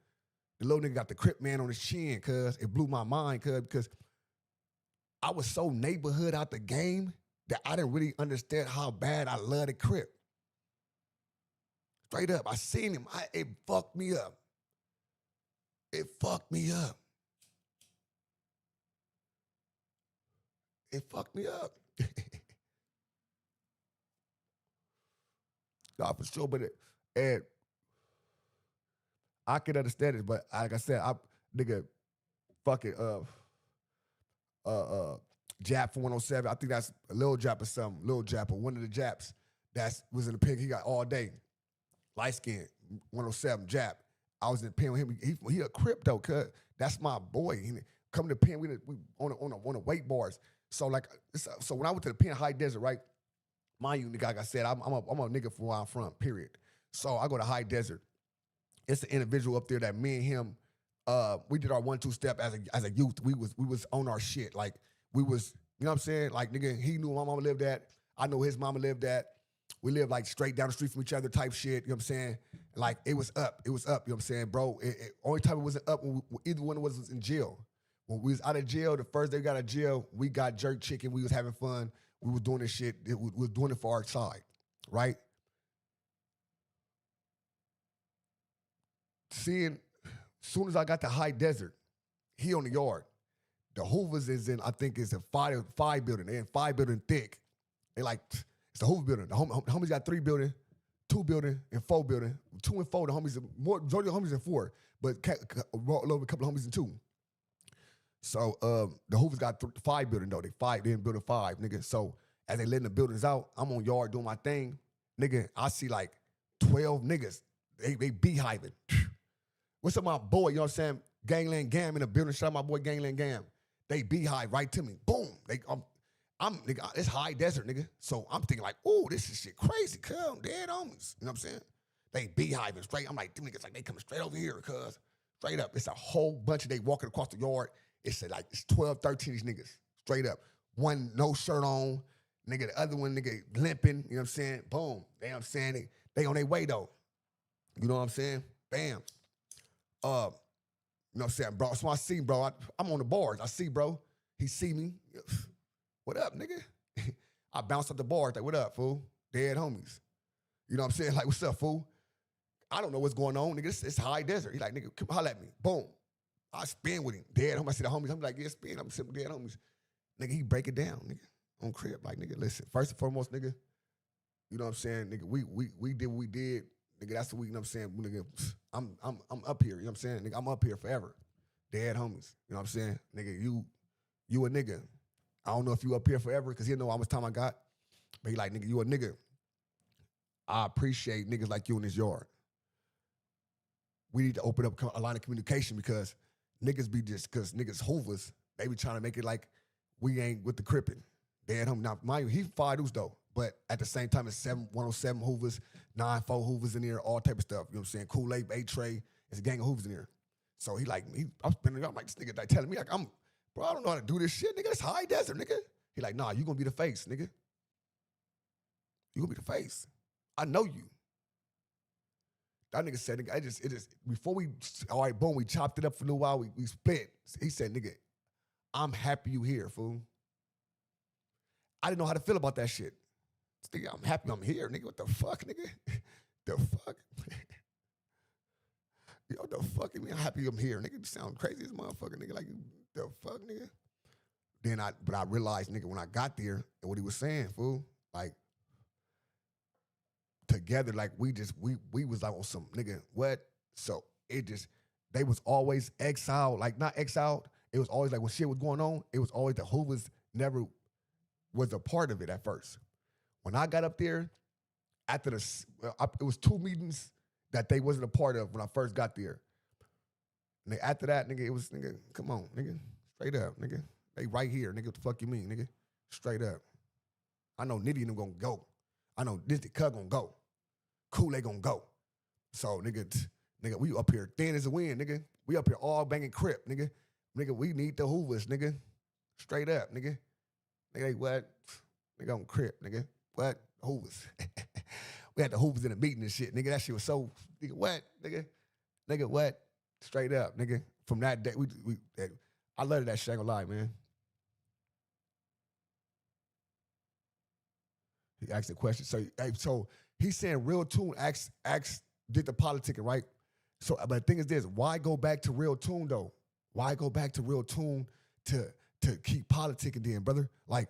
The little nigga got the Crip man on his chin, cuz it blew my mind, cuz because I was so neighborhood out the game that I didn't really understand how bad I love the Crip. Straight up, I seen him. It fucked me up. It fucked me up. It fucked me up. Nah, for sure, but and I can understand it, but like I said, nigga, fucking Jap from 107. I think that's a Lil Jap or something. Lil Jap or one of the Japs that was in the pen. He got all day. Light skin, 107, Jap. I was in the pen with him. He a Crip though, cuz that's my boy. He come to the pen, we on the weight bars. So like, so when I went to the pen, High Desert, right? Mind you, nigga, like I said, I'm a nigga from where I'm from, period. So I go to High Desert. It's the individual up there that me and him, we did our 1-2 step as a youth. We was on our shit. Like we was, you know what I'm saying? Like nigga, he knew my mama lived at. I know his mama lived at. We lived like straight down the street from each other type shit, you know what I'm saying? Like it was up, you know what I'm saying, bro? Only time it wasn't up when either one of us was in jail. When we was out of jail, the first day we got out of jail, we got jerk chicken, we was having fun. We was doing this shit, we was doing it for our side, right? Seeing, as soon as I got to High Desert, he on the yard. The Hoovers is in, I think it's a five building. They in 5 building thick. They like, it's the Hoover building. The homies got 3 building, 2 building, and 4 building. 2 and 4, the homies, majority of the homies in 4, but roll over a couple of homies in 2. So the Hoovers got 5 building though. They in building 5, nigga. So as they letting the buildings out, I'm on yard doing my thing. Nigga, I see like 12 niggas. They beehiving. What's up, my boy? You know what I'm saying? Gangland Gam in the building. Shout out my boy Gangland Gam. They beehive right to me. Boom. Nigga, it's High Desert, nigga. So I'm thinking like, ooh, this is shit crazy, cuz. Dead homies. You know what I'm saying? They beehiving straight. I'm like, them niggas like they coming straight over here, cuz. Straight up. It's a whole bunch of they walking across the yard. It's 12, 13 these niggas. Straight up. One no shirt on. Nigga, the other one, nigga, limping. You know what I'm saying? Boom. You know what I'm saying? They on their way, though. You know what I'm saying? Bam. You know what I'm saying, bro? So I see, bro. I'm on the bars. I see, bro. He see me. What up, nigga? I bounce up the bars. Like, what up, fool? Dead homies. You know what I'm saying? Like, what's up, fool? I don't know what's going on, nigga. It's High Desert. He like, nigga, come holler at me. Boom. I spin with him. Dead homies. I see the homies. I'm like, yeah, spin. I'm sitting with dead homies. Nigga, he break it down, nigga. On crib. Like, nigga, listen. First and foremost, nigga, you know what I'm saying? Nigga, we did what we did. Nigga, that's the week, you know what I'm saying? Nigga, I'm up here, you know what I'm saying? Nigga, I'm up here forever. Dead homies. You know what I'm saying? Nigga, you a nigga. I don't know if you up here forever because he didn't know how much time I got. But he like, nigga, you a nigga. I appreciate niggas like you in this yard. We need to open up a line of communication because niggas be just, because niggas Hoovers, they be trying to make it like we ain't with the crippin'. They at home. Now, mind you, he 5 deuce though. But at the same time, it's 107 Hoovers, 94 Hoovers in there, all type of stuff. You know what I'm saying? Kool-Aid, A-Tray, it's a gang of Hoovers in there. So he like, I'm spending, I'm like, this nigga like telling me, like, bro, I don't know how to do this shit, nigga. It's high desert, nigga. He like, nah, you gonna be the face, nigga. You gonna be the face. I know you. That nigga said, nigga, it just, before we, all right, boom, we chopped it up for a little while, we split. He said, nigga, I'm happy you here, fool. I didn't know how to feel about that shit. Nigga, I'm happy I'm here, nigga. What the fuck, nigga? The fuck? Yo, what the fuck? I'm happy I'm here, nigga. You sound crazy as a motherfucker, nigga. Like, the fuck, nigga? But I realized, nigga, when I got there, and what he was saying, fool, like, together, like, we was like on some, nigga, what? So, they was always exiled, like, not exiled. It was always like, when shit was going on, it was always the Hoovers never was a part of it at first. When I got up there, after it was 2 meetings that they wasn't a part of when I first got there. And after that, nigga, it was, nigga, come on, nigga, straight up, nigga. They right here, nigga, what the fuck you mean, nigga? Straight up. I know Nitty and them gonna go. I know Disney Cub gonna go. Kool-Aid gonna go. So, nigga, we up here thin as a wind, nigga. We up here all banging Crip, nigga. Nigga, we need the Hoovers, nigga. Straight up, nigga. Nigga, what? Nigga on Crip, nigga. What? Hoovers. We had the Hoovers in a meeting and shit, nigga. That shit was so, nigga, what? Nigga, what? Straight up, nigga. From that day, I love that shit, I ain't gonna lie, man. He asked a question. So he's saying Real Tune did the politicking, right? So, but the thing is this, why go back to Real Tune, though? Why go back to Real Tune to keep politicking then, brother? Like,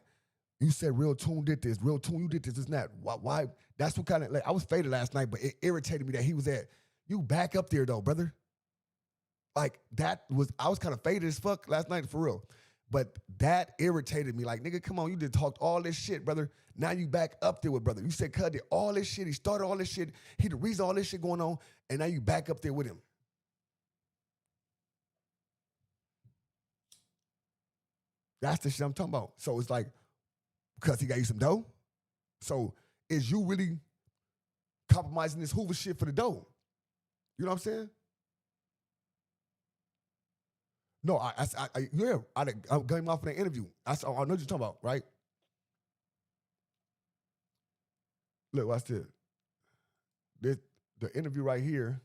you said Real Tune did this, Real Tune, you did this and that. Why? That's what kind of, like, I was faded last night, but it irritated me that he was you back up there, though, brother. Like, I was kind of faded as fuck last night, for real. But that irritated me. Like, nigga, come on, you just talked all this shit, brother. Now you back up there with brother. You said Cud did all this shit. He started all this shit. He the reason all this shit going on, and now you back up there with him. That's the shit I'm talking about. So it's like, because he got you some dough? So is you really compromising this Hoover shit for the dough? You know what I'm saying? No, I got him off in that interview. I know what you're talking about, right? Look, watch this. The interview right here,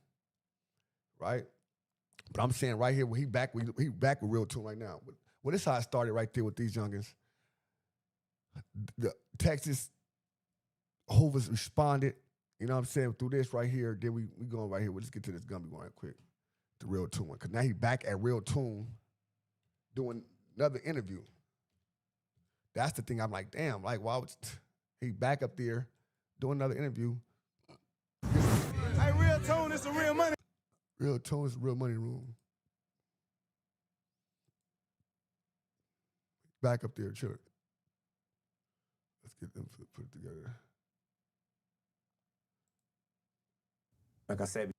right? But I'm saying right here, when he back with Real Tune right now. Well, this is how it started right there with these youngins. The Texas Hoovers responded, you know what I'm saying, through this right here. Then we going right here. We'll just get to this Gumby one right quick. The Real Tune one. Because now he back at Real Tune doing another interview. That's the thing. I'm like, damn, like, why would he back up there doing another interview? Hey, Real Tune, it's the real money. Real Tune is the real money room. Back up there, chill. Let's get them put it together. Like I said.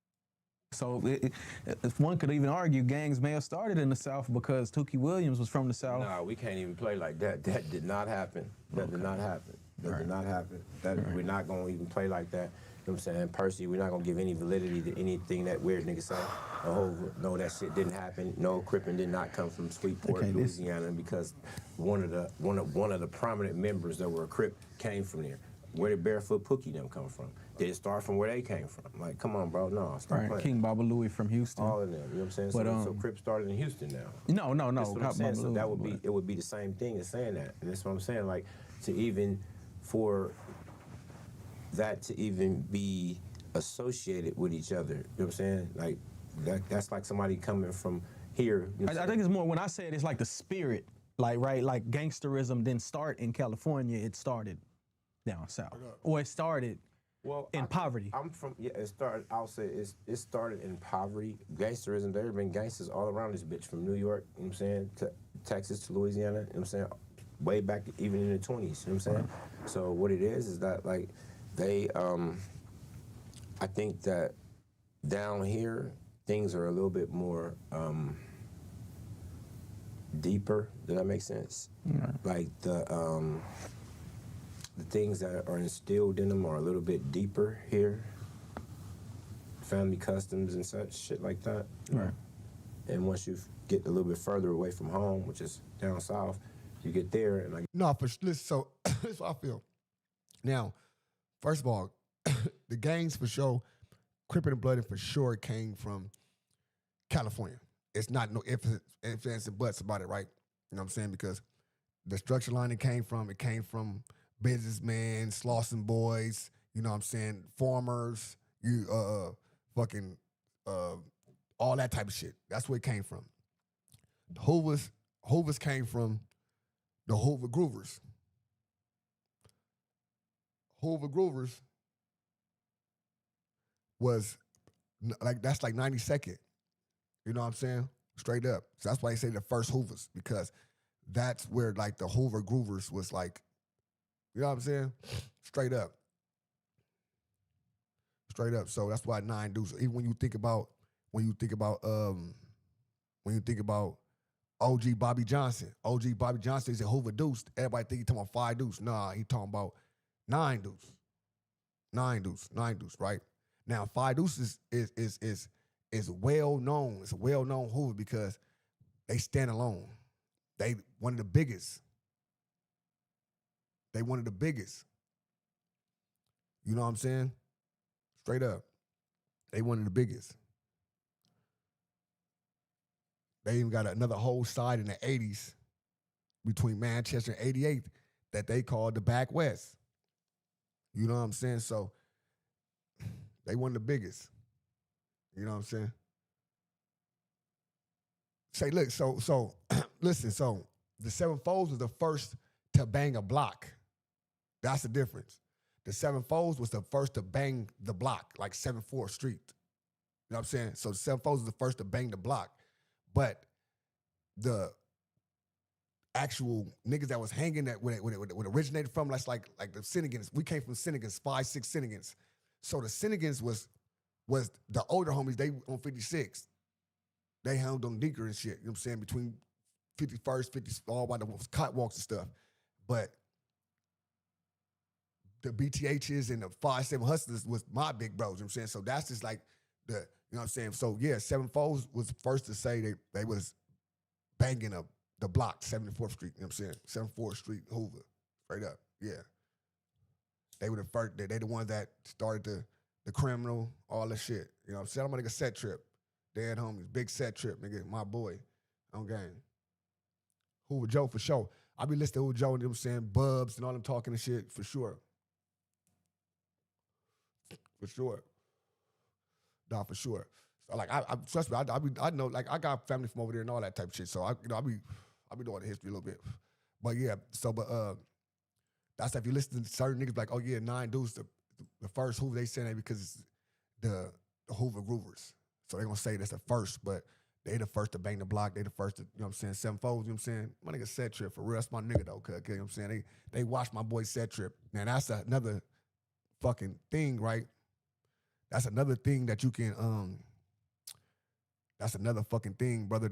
So if one could even argue gangs may have started in the South because Tookie Williams was from the South. No, we can't even play like that. That did not happen. That did not happen. That did not happen. We're not going to even play like that. You know what I'm saying? Personally, we're not going to give any validity to anything that weird nigga say. No, that shit didn't happen. No, Crippin did not come from Sweetport, Louisiana, because one of the prominent members that were a Crip came from there. Where did Barefoot Pookie them come from? Did it start from where they came from? Like, come on, bro. No, stop playing. King Baba Louie from Houston. All of them. You know what I'm saying? But, so Crip started in Houston now. No. That's what I'm saying. So that would be, it would be the same thing as saying that. And that's what I'm saying. Like, for that to even be associated with each other. You know what I'm saying? Like, that's like somebody coming from here. You know I think it's more, when I say it, it's like the spirit. Like, right, like gangsterism didn't start in California, it started down south. Or it started in poverty. I'm from, it started, I'll say it started in poverty. Gangsterism, there have been gangsters all around this bitch, from New York, you know what I'm saying, to Texas, to Louisiana, you know what I'm saying? way back even in the 20s, you know what I'm saying? So what it is that like they, I think that down here, things are a little bit more deeper. Does that make sense? Like the things that are instilled in them are a little bit deeper here. Family customs and such, shit like that. Right. And once you get a little bit further away from home, which is down south, you get there and like. No, listen, so that's what I feel. Now, first of all, the gangs for sure, Crippin' and Blooded for sure came from California. It's not no ifs and buts about it, right? You know what I'm saying? Because the structure line it came from businessmen, Slauson boys, you know what I'm saying, farmers, fucking all that type of shit. That's where it came from. The Hoovers came from the Hoover Groovers. Hoover Groovers was that's like 92nd. You know what I'm saying? Straight up. So that's why they say the first Hoovers, because that's where like the Hoover Groovers was like, you know what I'm saying? Straight up. Straight up. So that's why 9 Deuce. Even when you think about OG Bobby Johnson is a Hoover Deuce. Everybody think he talking about 5 Deuce. Nah, he talking about 9 Deuce. 9 Deuce, right? Now 5 Deuce is well known. It's a well known Hoover because they stand alone. They one of the biggest. They one of the biggest. You know what I'm saying? Straight up. They one of the biggest. They even got another whole side in the 80s between Manchester and 88 that they called the Back West. You know what I'm saying? So they one of the biggest. You know what I'm saying? Say, look, so listen, so the Seven Foes was the first to bang a block. That's the difference. The Seven Foes was the first to bang the block, like 7th Street. You know what I'm saying? So the Seven Foes was the first to bang the block. But the actual niggas that was hanging that when it originated from, that's like the Senegans. We came from Senegans, 5-6 Senegans. So the Senegans was the older homies, they on 56. They hung on Deeker and shit, you know what I'm saying, between 51st, 50, all by the catwalks and stuff. But the BTHs and the 5-7 Hustlers was my big bros, you know what I'm saying? So that's just like you know what I'm saying? So yeah, 7 Foes was the first to say they was banging up the block, 74th Street, you know what I'm saying? 74th Street, Hoover, straight up, yeah. They were the first, they the ones that started the criminal, all that shit. You know what I'm saying? I'm a nigga Set Trip. Dead homies, big Set Trip, nigga, my boy, on game. Hoover Joe for sure. I be listening to Hoover Joe, you know what I'm saying? Bubs and all them talking and shit, for sure. For sure. Nah, for sure. So like, I trust me, I know, like, I got family from over there and all that type of shit. So I be knowing the history a little bit. But yeah, so that's if you listen to certain niggas like, oh yeah, 9 Deuce, the first Hoover, they saying that because it's the Hoover Groovers. So they gonna say that's the first, but they the first to bang the block. They the first to, you know what I'm saying, 7 Foes, you know what I'm saying? My nigga Set Trip, for real, that's my nigga though, cuz, you know what I'm saying? They watch my boy Set Trip. Now that's another fucking thing, right? That's another thing that you can, that's another fucking thing, brother,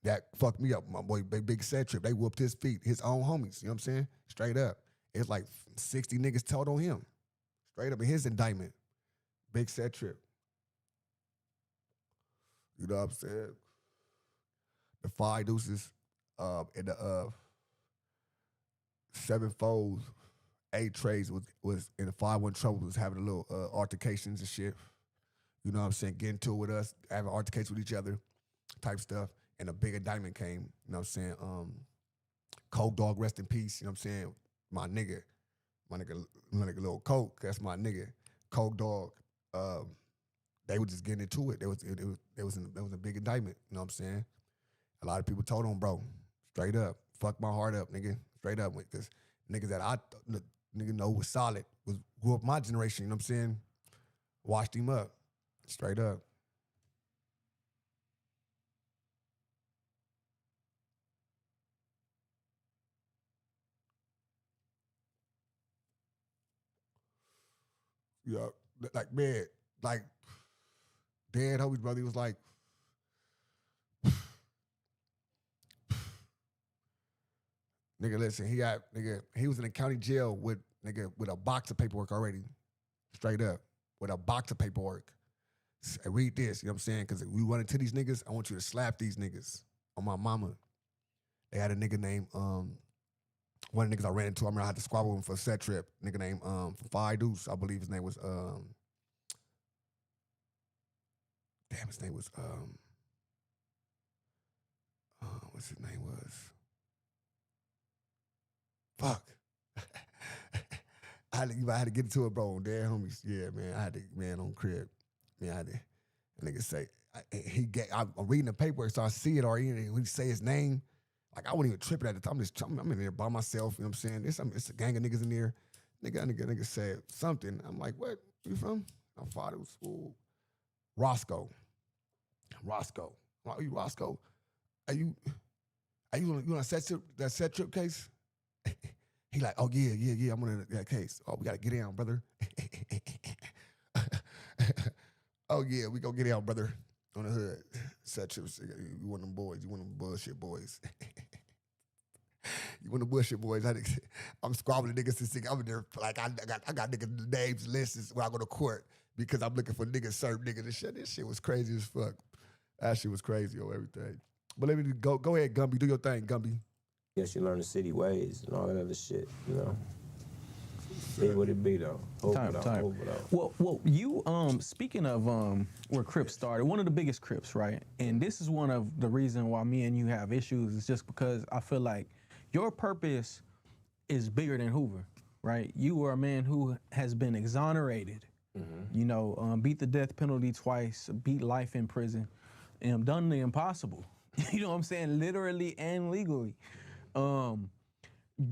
that fucked me up. My boy Big Set Trip, they whooped his feet, his own homies, you know what I'm saying? Straight up. It's like 60 niggas told on him. Straight up in his indictment. Big Set Trip. You know what I'm saying? The 5 Deuces and the 7 Foes, 8 Trades was in the 5-1 Trouble, was having a little altercations and shit. You know what I'm saying? Getting to it with us, having altercations with each other, type stuff. And a big indictment came, you know what I'm saying? Coke Dog, rest in peace, you know what I'm saying? My nigga Lil Coke, that's my nigga. Coke Dog, they were just getting into it. It was a big indictment, you know what I'm saying? A lot of people told on, bro, straight up, fuck my heart up, nigga, straight up, because niggas that I know was solid, grew up my generation, you know what I'm saying? Washed him up, straight up. You know, like man, like Dan Hobie's brother, he was like, nigga, listen, he was in the county jail with a box of paperwork already, straight up, with a box of paperwork. Read this, you know what I'm saying? Because if we run into these niggas, I want you to slap these niggas on my mama. They had a nigga named, one of the niggas I ran into, I remember I had to squabble with him for a set trip. Nigga named Five Deuce, I believe his name was, his name was, what's his name was? Fuck. I had to get into it, bro. Damn, homies. Yeah, man. I had to, man, on crib. Man, I had to, nigga say, I'm reading the paperwork, so I see it already. And when he say his name, like, I wasn't even tripping at the time. I'm in there by myself, you know what I'm saying? It's a gang of niggas in there. Nigga said something. I'm like, what? Where you from? My father was school. Roscoe. Are you Roscoe? Are you on that set trip case? He like, oh yeah, I'm on that case. Oh, we gotta get down, brother. Oh yeah, we gonna get down, brother. On the hood. Set trips. You one of them boys. You one of them bullshit boys. You one of the bullshit boys. I'm squabbling niggas to see. I'm in there like I got niggas names lists when I go to court because I'm looking for niggas, certain niggas and shit. This shit was crazy as fuck. That shit was crazy on everything. But let me go ahead, Gumby. Do your thing, Gumby. Yes, you learn the city ways and all that other shit, you know. Be what it be though. Time. Well, you speaking of where Crips started, one of the biggest Crips, right? And this is one of the reasons why me and you have issues is just because I feel like your purpose is bigger than Hoover, right? You are a man who has been exonerated, you know, beat the death penalty twice, beat life in prison, and done the impossible. You know what I'm saying? Literally and legally.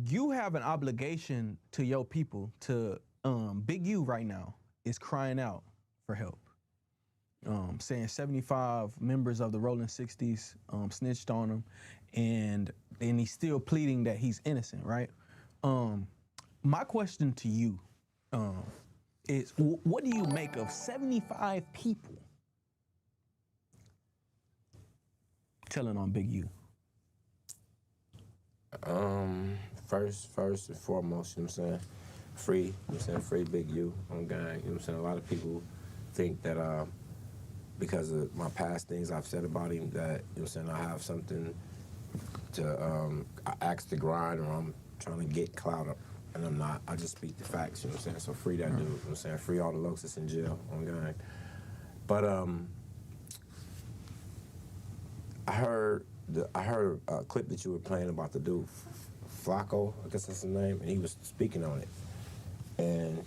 You have an obligation to your people to, Big U right now is crying out for help. Saying 75 members of the Rolling 60s snitched on him, and he's still pleading that he's innocent, right? My question to you is, what do you make of 75 people telling on Big U? First and foremost, you know what I'm saying? Free, you know what I'm saying? Free Big U on gang, you know what I'm saying? A lot of people think that because of my past things I've said about him that, you know what I'm saying, I have something to axe to grind or I'm trying to get clout up, and I'm not. I just speak the facts, you know what I'm saying? So free that dude, you know what I'm saying? Free all the lokes that's in jail on gang. But I heard a clip that you were playing about the dude, Flacco, I guess that's his name, and he was speaking on it. And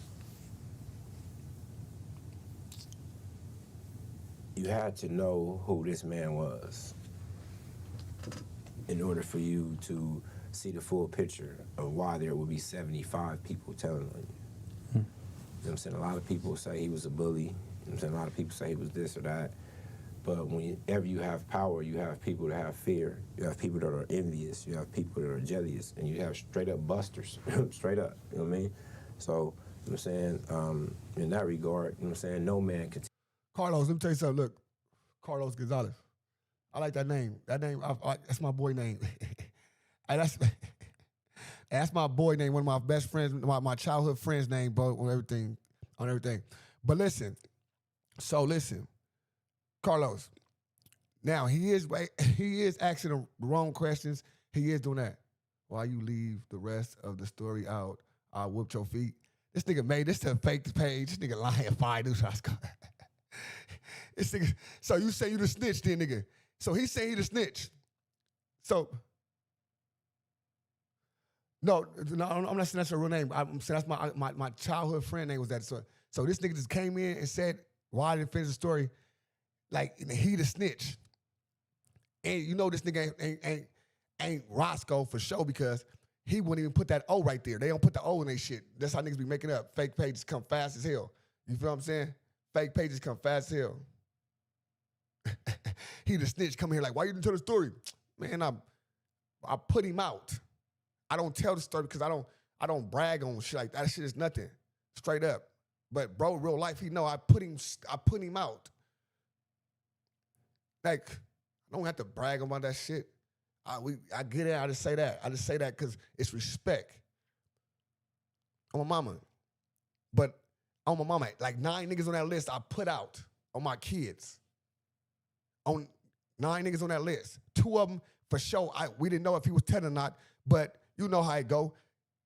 you had to know who this man was in order for you to see the full picture of why there would be 75 people telling on you. You know what I'm saying? A lot of people say he was a bully. You know what I'm saying? A lot of people say he was this or that. But whenever you have power, you have people that have fear. You have people that are envious. You have people that are jealous. And you have straight-up busters, straight up, you know what I mean? So, you know what I'm saying, in that regard, you know what I'm saying, no man can... Carlos, let me tell you something. Look, Carlos Gonzalez. I like that name. That name, that's my boy name. That's my boy name, one of my best friends, my childhood friend's name, bro, on everything. But listen, Carlos, now he is asking the wrong questions. He is doing that. While you leave the rest of the story out, I whooped your feet. This nigga made this to a fake page. This nigga lying 5 news. This nigga, so you say you the snitch then, nigga. So he saying he the snitch. So, no, I'm not saying that's her real name. I'm saying that's my childhood friend name was that. So this nigga just came in and said, why I didn't finish the story? Like, he the snitch. And you know this nigga ain't Roscoe for sure because he wouldn't even put that O right there. They don't put the O in their shit. That's how niggas be making up. Fake pages come fast as hell. You feel what I'm saying? Fake pages come fast as hell. He the snitch come here like, why you didn't tell the story? Man, I put him out. I don't tell the story because I don't brag on shit like that. That shit is nothing. Straight up. But bro, real life, he know I put him out. Like, I don't have to brag about that shit. I get it. I just say that. I just say that because it's respect. On my mama. But on my mama, like 9 niggas on that list I put out on my kids. On 9 niggas on that list. 2 of them, for sure, we didn't know if he was 10 or not, but you know how it go.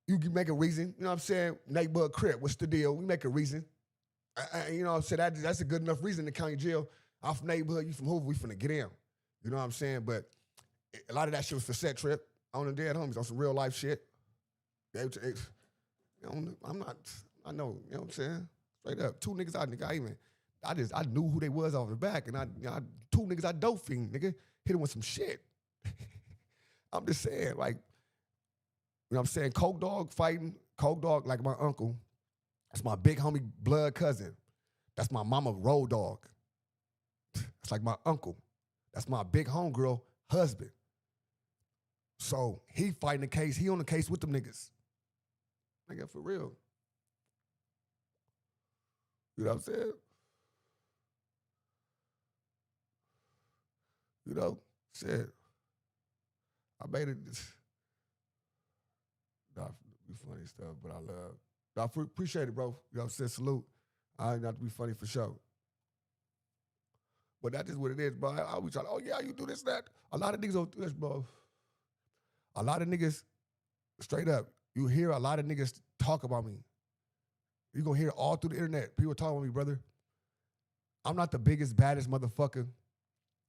You can make a reason. You know what I'm saying? Neighborhood crib, what's the deal? We make a reason. You know what I'm saying? That's a good enough reason to county jail. I'm from neighborhood, you from Hoover, we finna get in. You know what I'm saying? But a lot of that shit was for set trip on the dead homies, on some real life shit. I'm not, I know, you know what I'm saying? Straight up. 2 niggas I knew who they was off the back, and 2 niggas I dope fiend, nigga. Hit him with some shit. I'm just saying, like, you know what I'm saying? Coke Dog fighting, Coke Dog like my uncle. That's my big homie blood cousin. That's my mama road dog. That's like my uncle. That's my big homegirl husband. So he fighting the case. He on the case with them niggas. Nigga, for real. You know what I'm saying? You know, shit. I made it. Nah, be funny stuff, but I love. I appreciate it, bro. You know what I'm saying? Salute. I ain't got to be funny for sure. But that's just what it is, bro. I always try, oh yeah, you do this, that. A lot of niggas don't do this, bro. A lot of niggas, straight up, you hear a lot of niggas talk about me. You're going to hear it all through the internet. People talking about me, brother. I'm not the biggest, baddest motherfucker,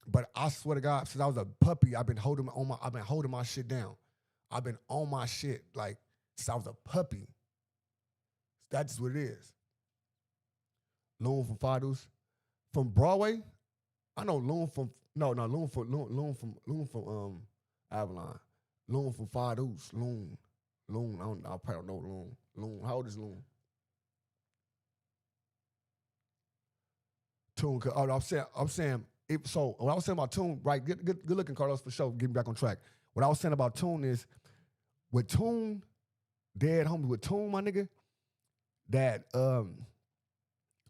but I swear to God, since I was a puppy, I've been holding my shit down. I've been on my shit, like, since I was a puppy. That's just what it is. Loon from Fados. From Broadway, I know Loon from Avalon. Loon from Fados. Loon. I probably don't know Loon. Loon, how old is Loon? Tune, I'm saying, so what I was saying about Tune, right, good looking, Carlos, for sure, getting back on track. What I was saying about Tune is, with Tune, dead homie, with Tune, my nigga, that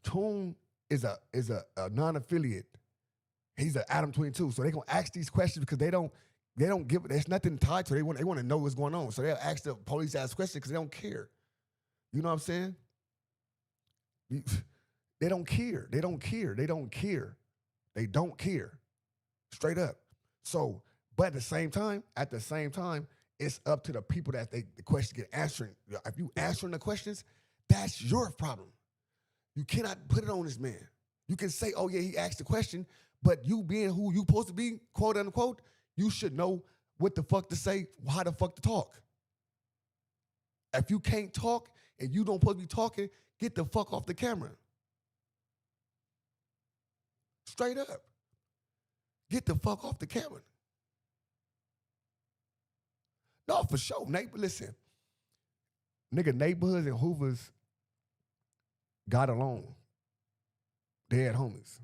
Tune is a non-affiliate. He's an Adam 22, so they gonna ask these questions because they don't give, there's nothing tied to it. They want to know what's going on, so they'll ask the police ask questions because they don't care. You know what I'm saying? They don't care. They don't care. They don't care. They don't care. Straight up. So, but at the same time, it's up to the people that the questions get answering. If you answering the questions, that's your problem. You cannot put it on this man. You can say, oh yeah, he asked the question, but you being who you supposed to be, quote unquote, you should know what the fuck to say, how the fuck to talk. If you can't talk and you don't supposed to be talking, get the fuck off the camera. Straight up. Get the fuck off the camera. No, for sure. Listen. Nigga, neighborhoods and Hoovers got along. They had homies.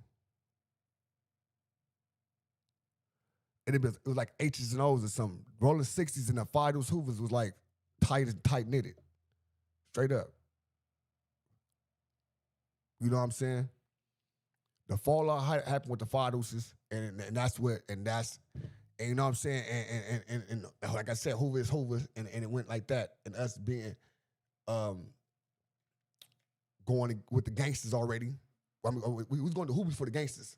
And it was like H's and O's or something. Rolling 60s and the Fados Hoovers was like tight knitted. Straight up. You know what I'm saying? The fallout happened with the Fadoses, and that's you know what I'm saying? And like I said, Hoover is Hoover, and it went like that. And us being going with the gangsters already. I mean, we was going to Hoovers for the gangsters.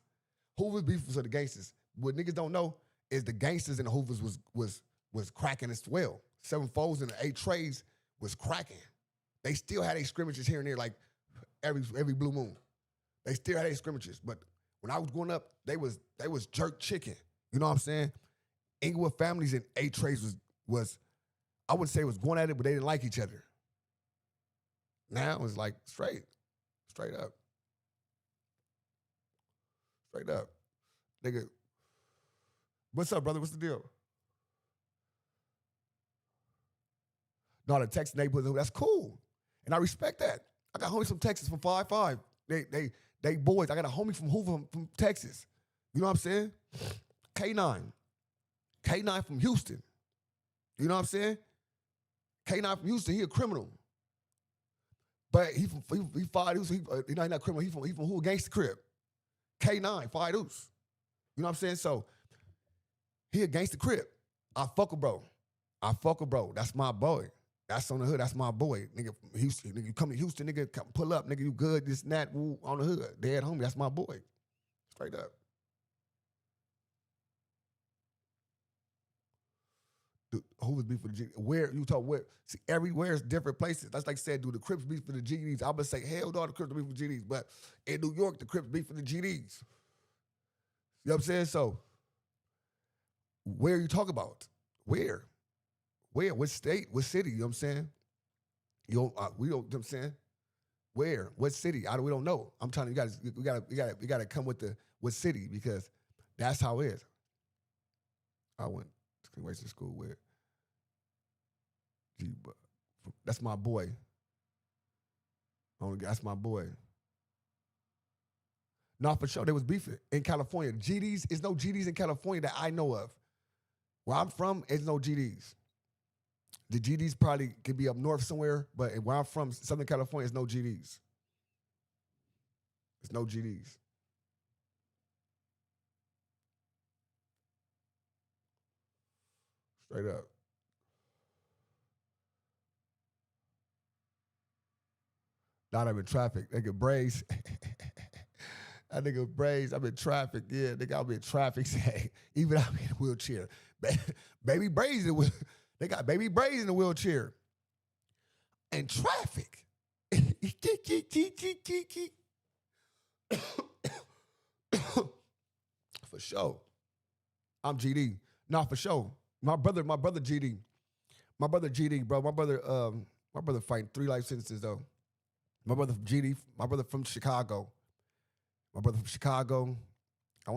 Hoover's beef was for the gangsters. What niggas don't know is the gangsters and the Hoovers was cracking as well. 7 foes and the 8 trays was cracking. They still had their scrimmages here and there, like every blue moon. They still had their scrimmages, but when I was growing up, they was jerk chicken. You know what I'm saying? Inglewood families and 8 trays was I wouldn't say it was going at it, but they didn't like each other. Now it was like straight up. Straight up. Nigga, what's up, brother? What's the deal? No, the Texas neighborhood, that's cool. And I respect that. I got homies from Texas from 5'5". They boys. I got a homie from Hoover from Texas. You know what I'm saying? K9 from Houston. You know what I'm saying? K9 from Houston, he a criminal. But he five deuce. He not criminal. He from who against the crib? K9, five deuce. You know what I'm saying? So he against the crib. I fuck with bro. That's my boy. That's on the hood. That's my boy. Nigga, Houston. Nigga, you come to Houston, nigga, come pull up. Nigga, you good, this and that, woo, on the hood. Dead homie, that's my boy. Straight up. Hoovers beef for the G. Where you talk where? See, everywhere is different places. That's like I said, do the Crips beef for the GDs? I would say hell no, the Crips beef for the GDs. But in New York, the Crips beef for the GDs. You know what I'm saying? So, where you talk about? Where? What state? What city? You know what I'm saying? We don't. You know what I'm saying? Where? What city? We don't know. I'm telling you guys, we gotta come with what city, because that's how it is. I went to school with. But that's my boy. That's my boy. No, for sure, they was beefing in California. GDs, is no GDs in California that I know of. Where I'm from, there's no GDs. The GDs probably could be up north somewhere, but where I'm from, Southern California, there's no GDs. There's no GDs. Straight up. Not I'm in traffic. Nigga Braze. That nigga Braze, I'm in traffic. Yeah, nigga, I'm in traffic. Even I'm in a wheelchair. Baby Braze, they got Baby Braze in the wheelchair. In traffic. For sure. I'm GD. Nah, for sure. My brother GD. My brother GD, bro. My brother fighting 3 life sentences though. My brother from GD, my brother from Chicago. I want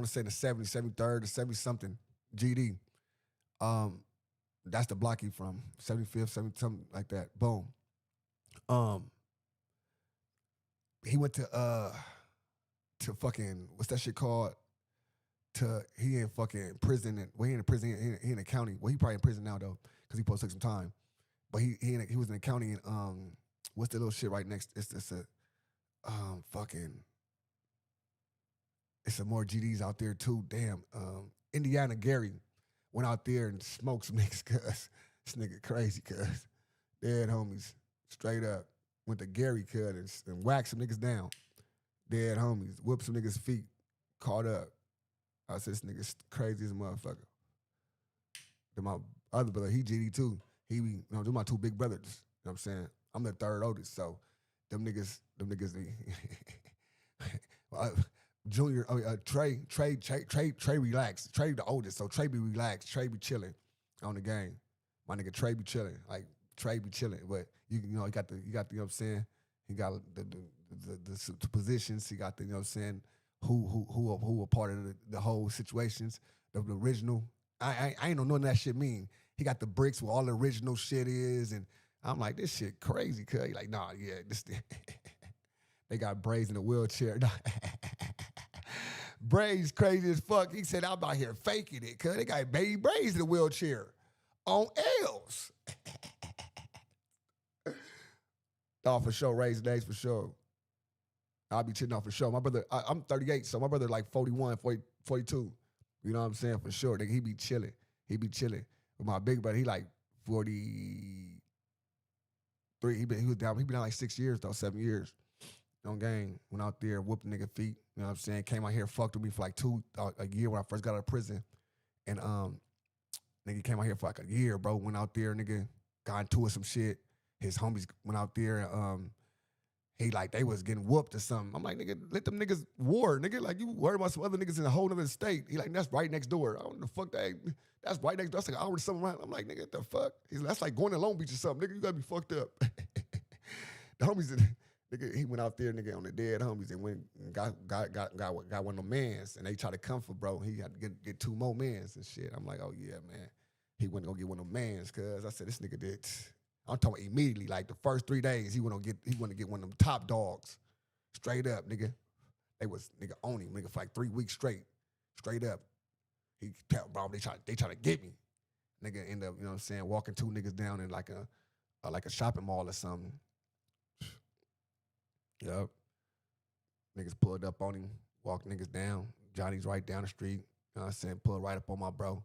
to say the 73rd, the 70-something, GD. That's the block he from, 75th, 70, something like that. Boom. He went to fucking, what's that shit called? He in fucking prison. He in prison, he in the county. Well, he probably in prison now though, because he supposed to take some time. But he was in the county and what's the little shit right next? It's a it's some more GDs out there too. Damn. Indiana Gary went out there and smoked some niggas, cuz this nigga crazy, cuz dead homies, straight up. Went to Gary, cuz, and whacked some niggas down. Dead homies, whipped some niggas' feet, caught up. I said, this nigga's crazy as a motherfucker. Then my other brother, he GD too. They're my 2 big brothers. You know what I'm saying? I'm the 3rd oldest, so them niggas, Junior, Trey relaxed. Trey the oldest, so Trey be relaxed. Trey be chilling on the game. My nigga Trey be chilling. Like Trey be chilling, but you got the you know what I'm saying? He got the positions. He got the, you know what I'm saying, who are part of the whole situations, the original. I ain't know none of that shit mean. He got the bricks where all the original shit is, and I'm like, this shit crazy, cuz. He like, nah, yeah, this they got Braze in a wheelchair. Braze crazy as fuck. He said, I'm out here faking it, cuz. They got Baby Braze in a wheelchair on L's. Oh, for sure, raising days for sure. I'll be chilling out for sure. My brother, I'm 38, so my brother like 41, 40, 42. You know what I'm saying? For sure. He be chilling. But my big brother, he like 43. He been down like 6 years though, 7 years. On gang, went out there, whooped nigga feet. You know what I'm saying? Came out here, fucked with me for like a year when I first got out of prison. And nigga came out here for like a year, bro. Went out there, nigga, got into it some shit. His homies went out there and he like, they was getting whooped or something. I'm like, nigga, let them niggas war, nigga. Like, you worried about some other niggas in a whole other state. He like, that's right next door. I don't know the fuck that's right next door. That's like an hour or something around. I'm like, nigga, what the fuck? That's like going to Long Beach or something. Nigga, you gotta be fucked up. The homies, nigga, he went out there, nigga, on the dead homies and went and got one of them mans. And they tried to come for bro. He had to get 2 more mans and shit. I'm like, oh yeah, man. He went to go get one of them mans, cuz I said, this nigga did. I'm talking immediately, like the first 3 days, he went to get one of them top dogs. Straight up, nigga. They was, nigga, on him, nigga, for like 3 weeks straight. Straight up. He kept, bro, they try to get me. Nigga end up, you know what I'm saying, walking 2 niggas down in like a shopping mall or something. Yup. Niggas pulled up on him, walked niggas down. Johnny's right down the street. You know what I'm saying? Pulled right up on my bro.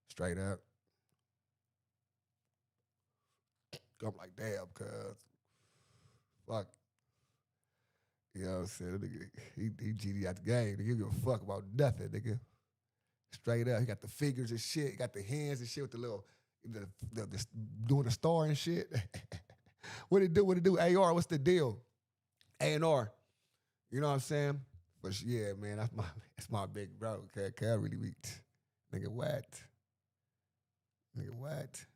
Straight up. I'm like, damn, cuz. Fuck. You know what I'm saying? Nigga, he GD out the game. Nigga, give a fuck about nothing, nigga. Straight up. He got the figures and shit. He got the hands and shit with the little, doing the star and shit. What it do? AR, what's the deal? A&R. You know what I'm saying? But yeah, man, that's my big bro. Cuz I really weak. Nigga, what? Nigga, what?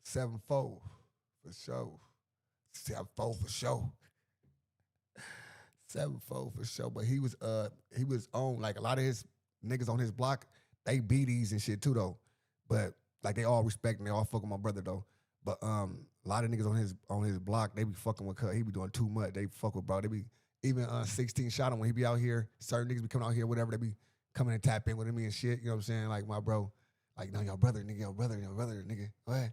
Sevenfold. For sure. Sevenfold for sure. Sevenfold for sure. But he was on, like, a lot of his niggas on his block, they BDs and shit too though. But like they all respect and they all fuck with my brother though. But a lot of niggas on his block, they be fucking with cuz. He be doing too much. They fuck with bro. They be even 16 shot him when he be out here. Certain niggas be coming out here, whatever, they be coming and tap in with me and shit. You know what I'm saying? Like my bro, like, no, your brother, nigga, nigga. What?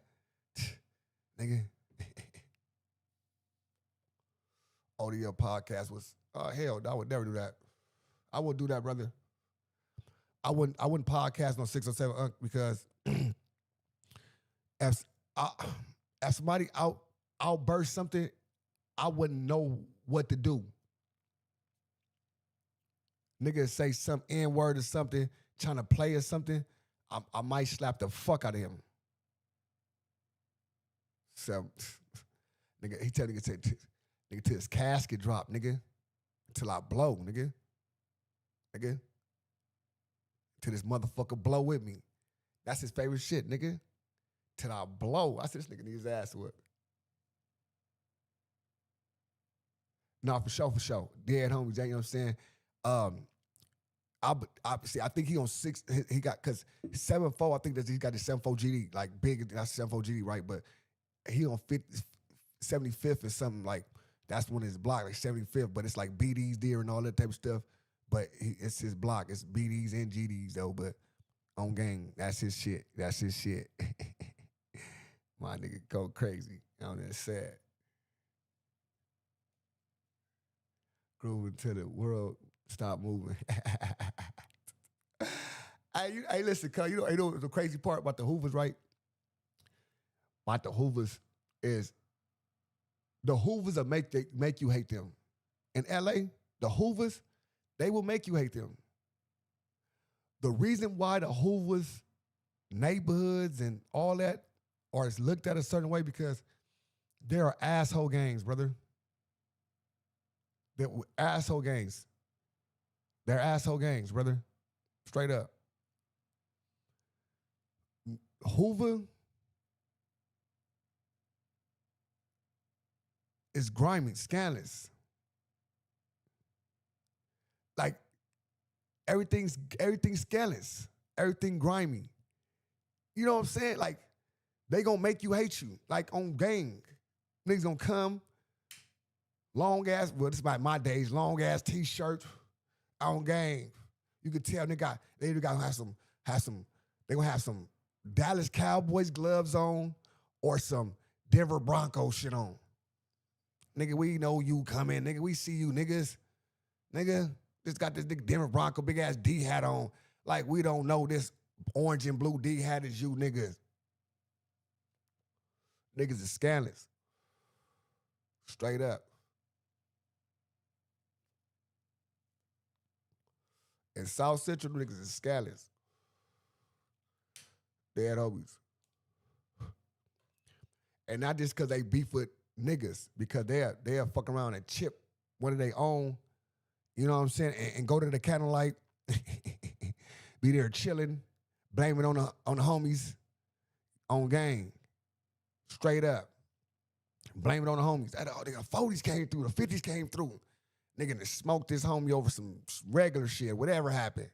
Nigga. ODM podcast was, hell, I would never do that. I wouldn't do that, brother. I wouldn't podcast on 607 because if somebody outburst something, I wouldn't know what to do. Nigga say some N-word or something, trying to play or something, I might slap the fuck out of him. So, nigga, he tell nigga till his casket drop, nigga. Till I blow, nigga. Nigga. Till this motherfucker blow with me. That's his favorite shit, nigga. Till I blow. I said, this nigga need his ass whipped. No, for sure. Dead homies, you know what I'm saying? I think he on 6, he got, because 7-4, I think that he's got the 7-4 GD, like big, that's 7-4 GD, right? But he on 75th or something, like, that's when it's block, like 75th, but it's like BDs there and all that type of stuff. But it's his block. It's BDs and GDs though, but on gang, that's his shit. That's his shit. My nigga go crazy. On that sad. Groove until the world stop moving. Hey, listen, cuz, you know the crazy part about the Hoovers, right? About the Hoovers is the Hoovers will make you hate them. In LA, the Hoovers, they will make you hate them. The reason why the Hoovers, neighborhoods, and all that are looked at a certain way because there are asshole gangs, brother. They're asshole gangs. They're asshole gangs, brother. Straight up. Hoover is grimy, scandalous. Like, everything's scandalous. Everything grimy. You know what I'm saying? Like, they gonna make you hate you. Like, on gang. Niggas gonna come, long ass, well, this is about my days, long ass t-shirt on gang. You could tell they gonna have some Dallas Cowboys gloves on or some Denver Broncos shit on. Nigga, we know you coming. Nigga, we see you, niggas. Nigga, just got this nigga Denver Bronco big ass D hat on. Like, we don't know this orange and blue D hat is you, niggas. Niggas is scandalous. Straight up. In South Central, niggas is scandalous. Dead homies. And not just because they beef with niggas, because they'll fuck around and chip one of their own, you know what I'm saying, and go to the candlelight, be there chilling, blame it on the homies, on gang. Straight up. Blame it on the homies. Oh, the 40s came through, the 50s came through. Nigga done smoked this homie over some regular shit, whatever happened.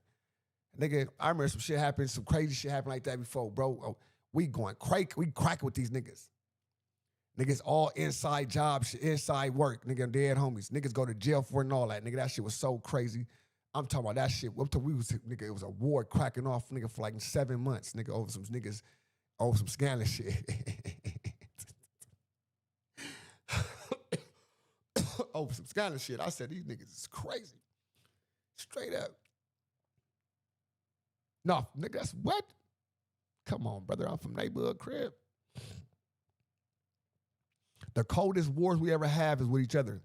Nigga, I remember some shit happened, some crazy shit happened like that before, bro. Oh, we crack with these niggas. Niggas all inside jobs, inside work, nigga, dead homies. Niggas go to jail for it and all that. Nigga, that shit was so crazy. I'm talking about that shit. Up till we was, nigga, it was a war cracking off, nigga, for like 7 months, nigga, over some niggas, over some scandalous shit. Over some scandalous shit. I said, these niggas is crazy. Straight up. No, nigga, that's what? Come on, brother. I'm from neighborhood crib. The coldest wars we ever have is with each other.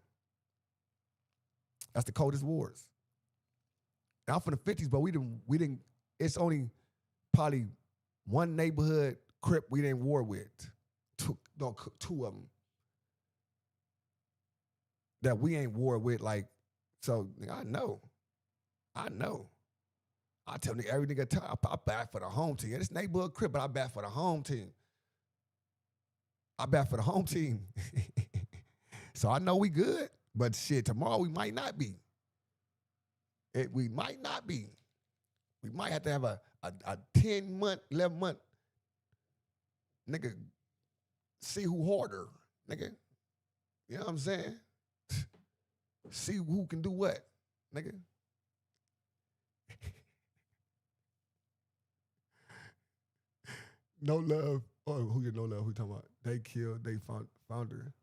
That's the coldest wars. And I'm from the 50s, but we didn't, it's only probably one neighborhood crip we didn't war with. Two of them. That we ain't war with, like, so I know. I tell nigga every nigga time, I bat for the home team. It's neighborhood crib, but I bat for the home team. So I know we good, but shit, tomorrow we might not be. We might not be. We might have to have a 10-month, 11-month, nigga, see who harder, nigga. You know what I'm saying? See who can do what, nigga. No love. Oh, who get no love? Who you talking about? They killed they founder.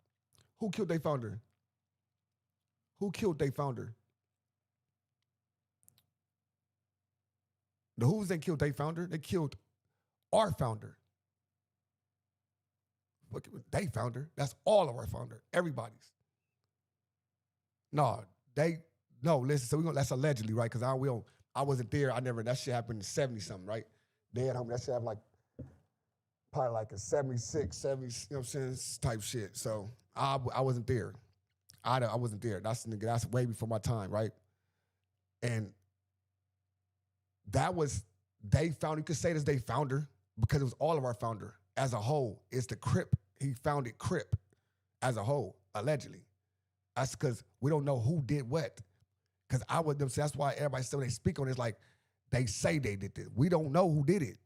Who killed they founder? Who killed they founder? The Hoovers ain't killed they founder. They killed our founder. Look at they founder. That's all of our founder. Everybody's. No, listen, so that's allegedly, right? Because I wasn't there. That shit happened in 70-something, right? They had that shit happened like, probably like a 76, 70, you know what I'm saying, type shit. So I wasn't there. I wasn't there. That's way before my time, right? And that was, you could say this, they founder, because it was all of our founder as a whole. It's the Crip. He founded Crip as a whole, allegedly. That's because we don't know who did what. Because that's why everybody still, they speak on it, like, they say they did this. We don't know who did it.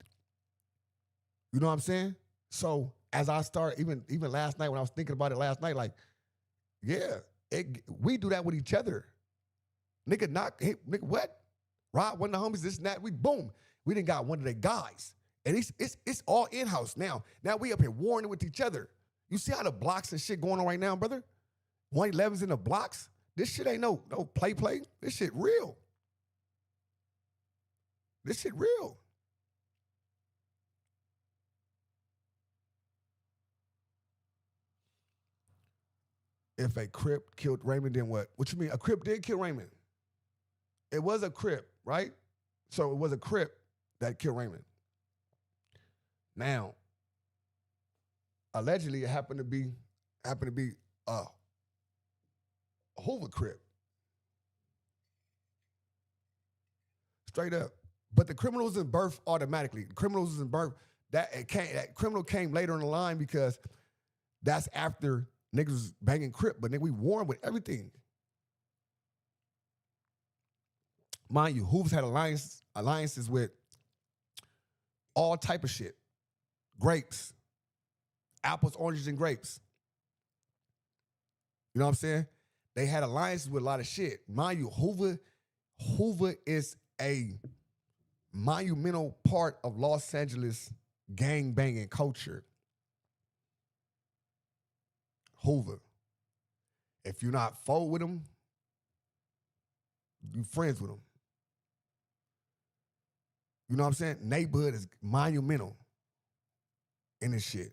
You know what I'm saying? So as I start, even last night when I was thinking about it last night, like, yeah, we do that with each other. Nigga, nigga, what? Rob, one of the homies, this and that, we done got one of the guys. And it's all in-house now. Now we up here warring with each other. You see how the blocks and shit going on right now, brother? 111's in the blocks. This shit ain't no play. This shit real. If a Crip killed Raymond, then what? What you mean? A Crip did kill Raymond. It was a Crip, right? So it was a Crip that killed Raymond. Now, allegedly, it happened to be a Hoover Crip. Straight up. But the criminal was in birth automatically. The criminal was in birth. That criminal came later in the line because that's after niggas was banging Crip, but nigga, we warned with everything. Mind you, Hoovers had alliances with all type of shit. Grapes. Apples, oranges, and grapes. You know what I'm saying? They had alliances with a lot of shit. Mind you, Hoover is a monumental part of Los Angeles gang banging culture. Hoover. If you're not foe with them, you friends with them. You know what I'm saying? Neighborhood is monumental in this shit.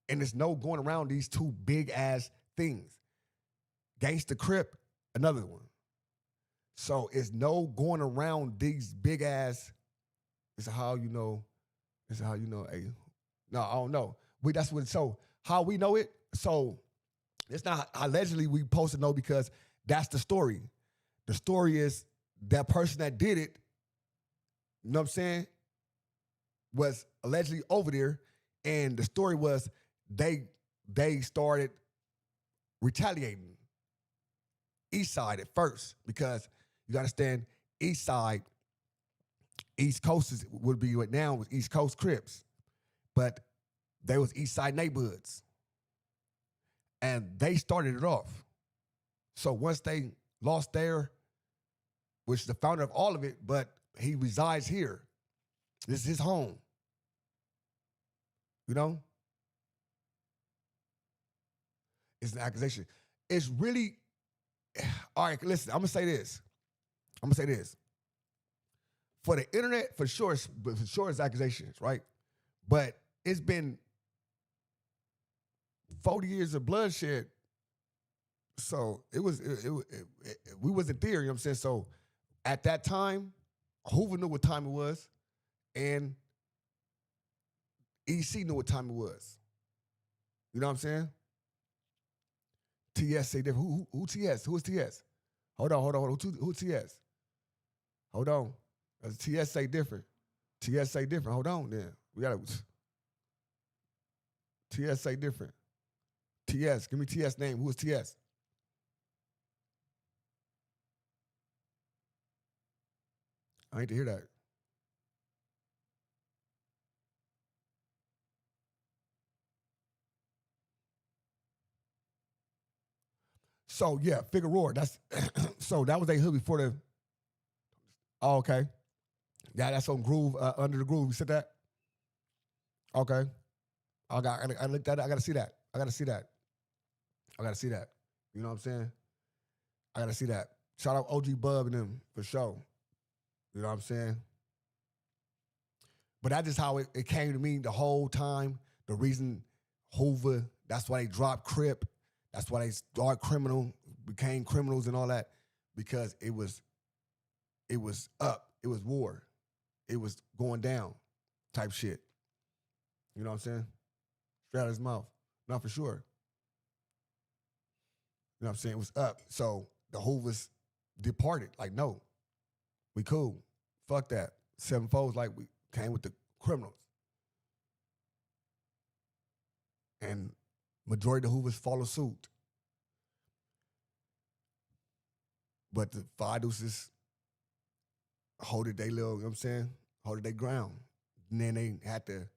And there's no going around these two big ass things. Gangsta Crip, another one. So it's no going around these big ass. It's how you know. Hey, no, I don't know. So how we know it? So it's not allegedly we supposed to know because that's the story. The story is that person that did it, you know what I'm saying, was allegedly over there, and the story was they started retaliating East Side at first because you got to understand East Side, East Coast would be what now was East Coast Crips, but they was East Side neighborhoods, and they started it off. So once they lost their which is the founder of all of it, but he resides here. This is his home. You know? It's an accusation. It's really, all right, listen, I'm gonna say this. For the internet, for sure it's accusations, right? But it's been 40 years of bloodshed. So we was in theory, you know what I'm saying? So at that time, Hoover knew what time it was, and EC knew what time it was. You know what I'm saying? TS say different. Who TS? Who is TS? Hold on. Who TS? Hold on. TS say different. TS say different. Hold on then. We gotta TS say different. TS, give me TS name. Who is TS? I need to hear that. So yeah, Figueroa. That's so that was a hood before the. Oh, okay. Yeah, that's on Groove, Under the Groove. You said that? Okay. I looked at it. I gotta see that. You know what I'm saying? I gotta see that. Shout out OG Bub and them for sure. You know what I'm saying? But that's just how it came to me the whole time. The reason Hoover, that's why they dropped Crip. That's why they started became criminals and all that. Because it was up. It was war. It was going down type shit. You know what I'm saying? Straight out of his mouth. Not for sure. You know what I'm saying? It was up. So the Hoovers departed. Like, no, we cool. Fuck that. 7-4's like we came with the criminals. And majority of the Hoovers follow suit. But the Five Deuces hold it they little, you know what I'm saying? Hold it they ground. And then they had to,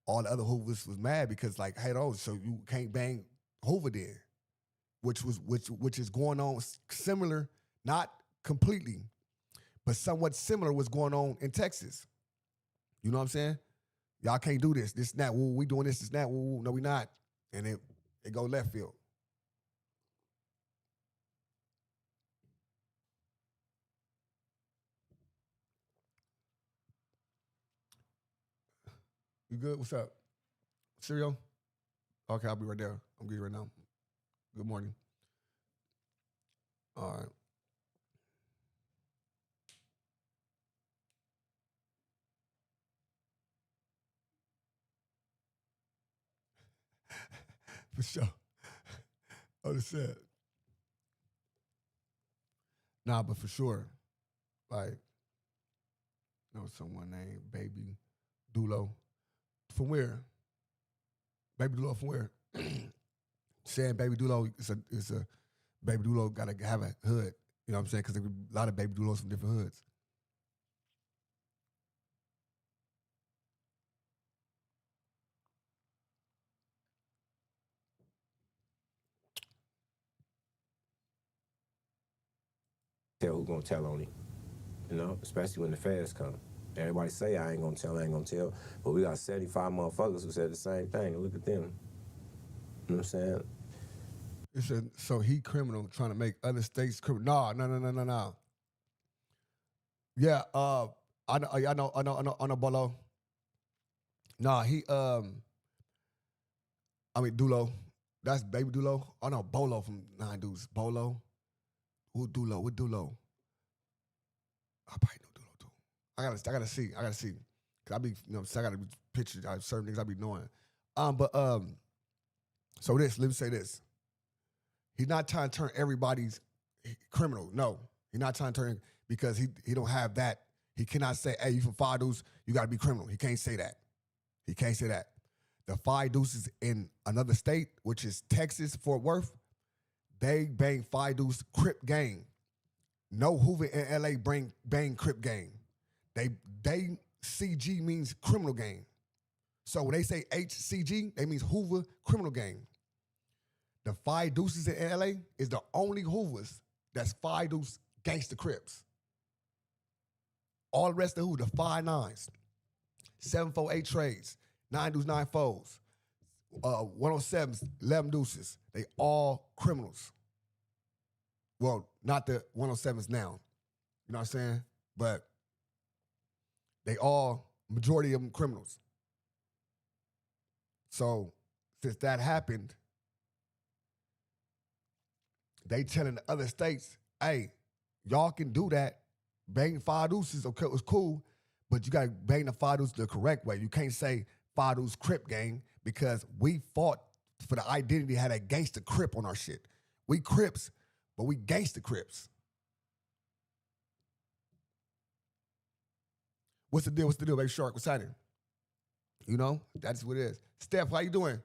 all the other Hoovers was mad because like, hey, so you can't bang Hoover then. Which is going on similar, not completely, but somewhat similar was going on in Texas. You know what I'm saying? Y'all can't do this. This, that. Woo, we doing this, that. Woo, no, we not. And it go left field. You good? What's up? Cereal? Okay, I'll be right there. I'm good right now. Good morning. All right. For sure. Oh, that's sad. Nah, but for sure, like, there was someone named Baby Dulo. From where? Baby Dulo from where? Saying Baby Dulo is a Baby Dulo gotta have a hood. You know what I'm saying? Because there a lot of Baby Dulos from different hoods. Tell who gonna tell on him, you know, especially when the feds come. Everybody say I ain't gonna tell, but we got 75 motherfuckers who said the same thing. Look at them. You know what I'm saying? It said, so he criminal trying to make other states criminal. No. Yeah, I know Bolo. Nah, Dulo. That's Baby Dulo. I know Bolo from Nine Dudes. Bolo. Who Dulo? What Dulo? I probably know Dulo too. I gotta see. Cause I be, I gotta be pictures. Certain things I be knowing. So let me say this. He's not trying to turn everybody's criminal. No, he's not trying to turn because he don't have that. He cannot say, hey, you from Five Deuces, you gotta be criminal. He can't say that. The Five Deuces in another state, which is Texas, Fort Worth, they bang Five Deuce Crip gang. No Hoover in LA bang Crip gang. They CG means criminal gang. So when they say HCG, they means Hoover criminal gang. The Five Deuces in LA is the only Hoovers that's Five Deuce Gangsta Crips. All the rest of who? The 5'9s, 748 trades, 9 dudes, 9 foes, 107s, 11 deuces. They all criminals. Well, not the 107s now. You know what I'm saying? But they all, majority of them criminals. So since that happened, they telling the other states, hey, y'all can do that. Bang 5 deuces, okay, it was cool, but you got to bang the 5 deuces the correct way. You can't say 5 deuces Crip gang because we fought for the identity, had a gangster Crip on our shit. We Crips, but we gangster Crips. What's the deal? What's the deal, baby shark? What's happening? You know, that's what it is. Steph, how you doing?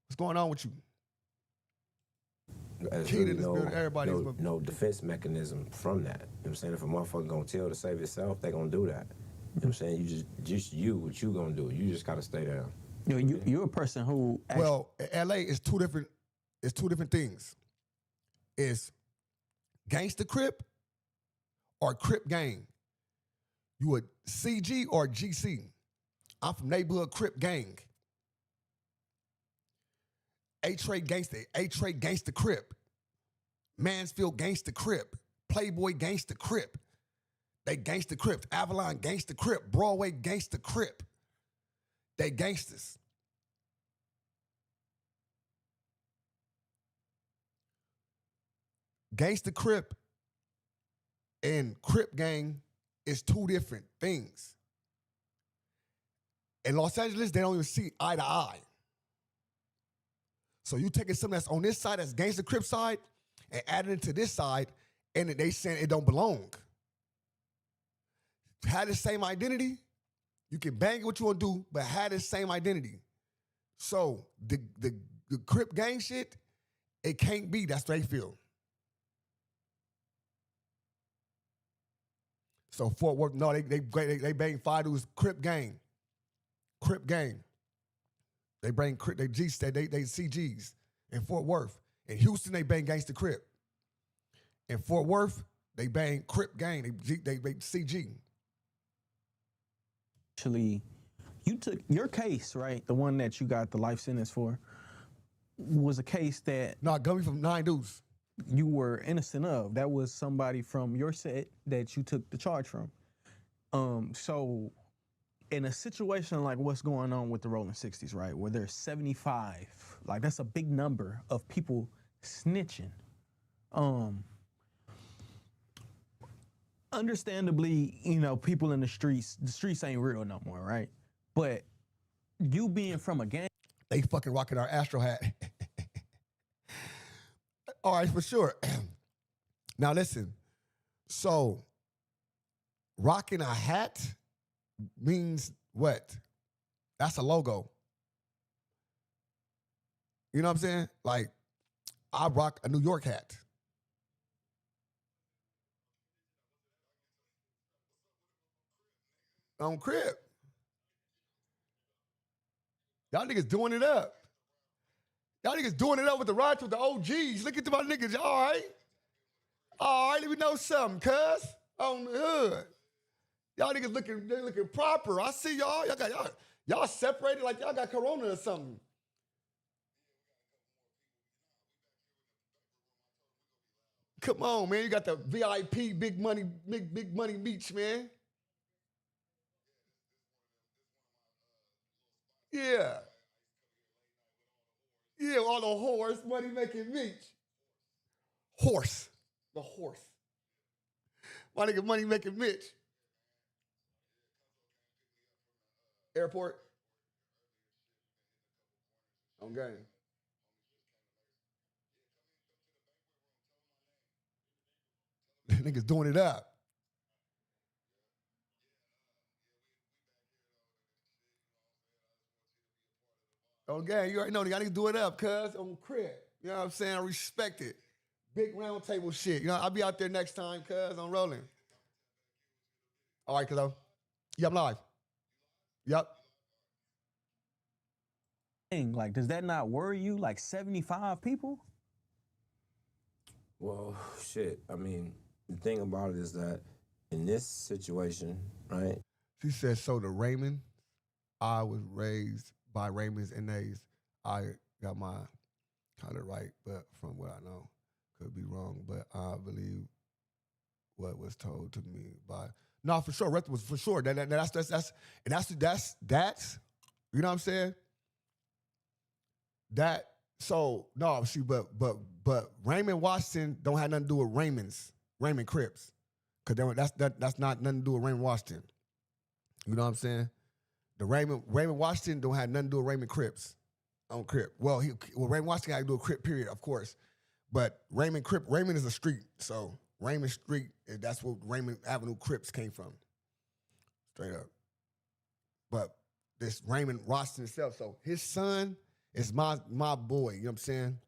What's going on with you? There's really no defense mechanism from that. You know what I'm saying? If a motherfucker gonna tell to save itself, they gonna do that. You know what I'm saying? You just what you gonna do. You just gotta stay down. You're a person who well, LA is two different things. It's gangster Crip or Crip gang. You a CG or GC? I'm from neighborhood Crip gang. A-Trade gangster Crip. Mansfield gangster Crip. Playboy gangster Crip. They gangster Crips. Avalon gangster Crip. Broadway gangster Crip. They gangsters. Gangster Crip and Crip gang is two different things. In Los Angeles, they don't even see eye to eye. So you taking something that's on this side, that's gangster Crip side, and adding it to this side, and they saying it don't belong. Have the same identity, you can bang it what you want to do, but have the same identity. So the Crip gang shit, it can't be. That's what they feel. So Fort Worth, no, they bang 5 dudes, Crip gang. Crip gang. They bring they CGs in Fort Worth. In Houston, they bang gangster Crip. In Fort Worth, they bang Crip gang. They CG. Actually, you took your case, right? The one that you got the life sentence for was a case that got me from 9 dudes. You were innocent of. That was somebody from your set that you took the charge from. So in a situation like what's going on with the Rolling 60s, right, where there's 75, like that's a big number of people snitching. Understandably, you know, people in the streets ain't real no more, right? But you being from a gang, they fucking rocking our Astro hat. All right, for sure. Now listen, so rocking a hat means what? That's a logo. You know what I'm saying? Like, I rock a New York hat. On Crip. Y'all niggas doing it up. Y'all niggas doing it up with the riots with the OGs. Look at my niggas. All right. All right, let me know something, cuz. On the hood. Y'all niggas looking proper. I see y'all. Y'all separated like y'all got corona or something. Come on, man. You got the VIP big money beach, man. Yeah. Yeah, all the horse money making beach. Horse. The horse. My nigga money making Mitch. Airport. On game. Niggas doing it up. On game, you already know, y'all niggas do it up, cuz, on Crib. You know what I'm saying? I respect it. Big round table shit. You know, I'll be out there next time, cuz, I'm rolling. All right, cuz. Yeah, I'm live. Yep. like, does that not worry you? Like 75 people? Well, shit. I mean, the thing about it is that in this situation, right? She said, so the Raymond, I was raised by Raymonds and A's. I got my kind of right, but from what I know, could be wrong, but I believe what was told to me by. No, for sure, Rector was for sure. That's you know what I'm saying? That so no, see, but Raymond Washington don't have nothing to do with Raymond Crips, because that's not nothing to do with Raymond Washington. You know what I'm saying? The Raymond Washington don't have nothing to do with Raymond Crips. On Crip. Well, Raymond Washington had to do a Crip period, of course. But Raymond is a street. So Raymond Street, that's where Raymond Avenue Crips came from. Straight up. But this Raymond Washington himself, so his son is my boy, you know what I'm saying?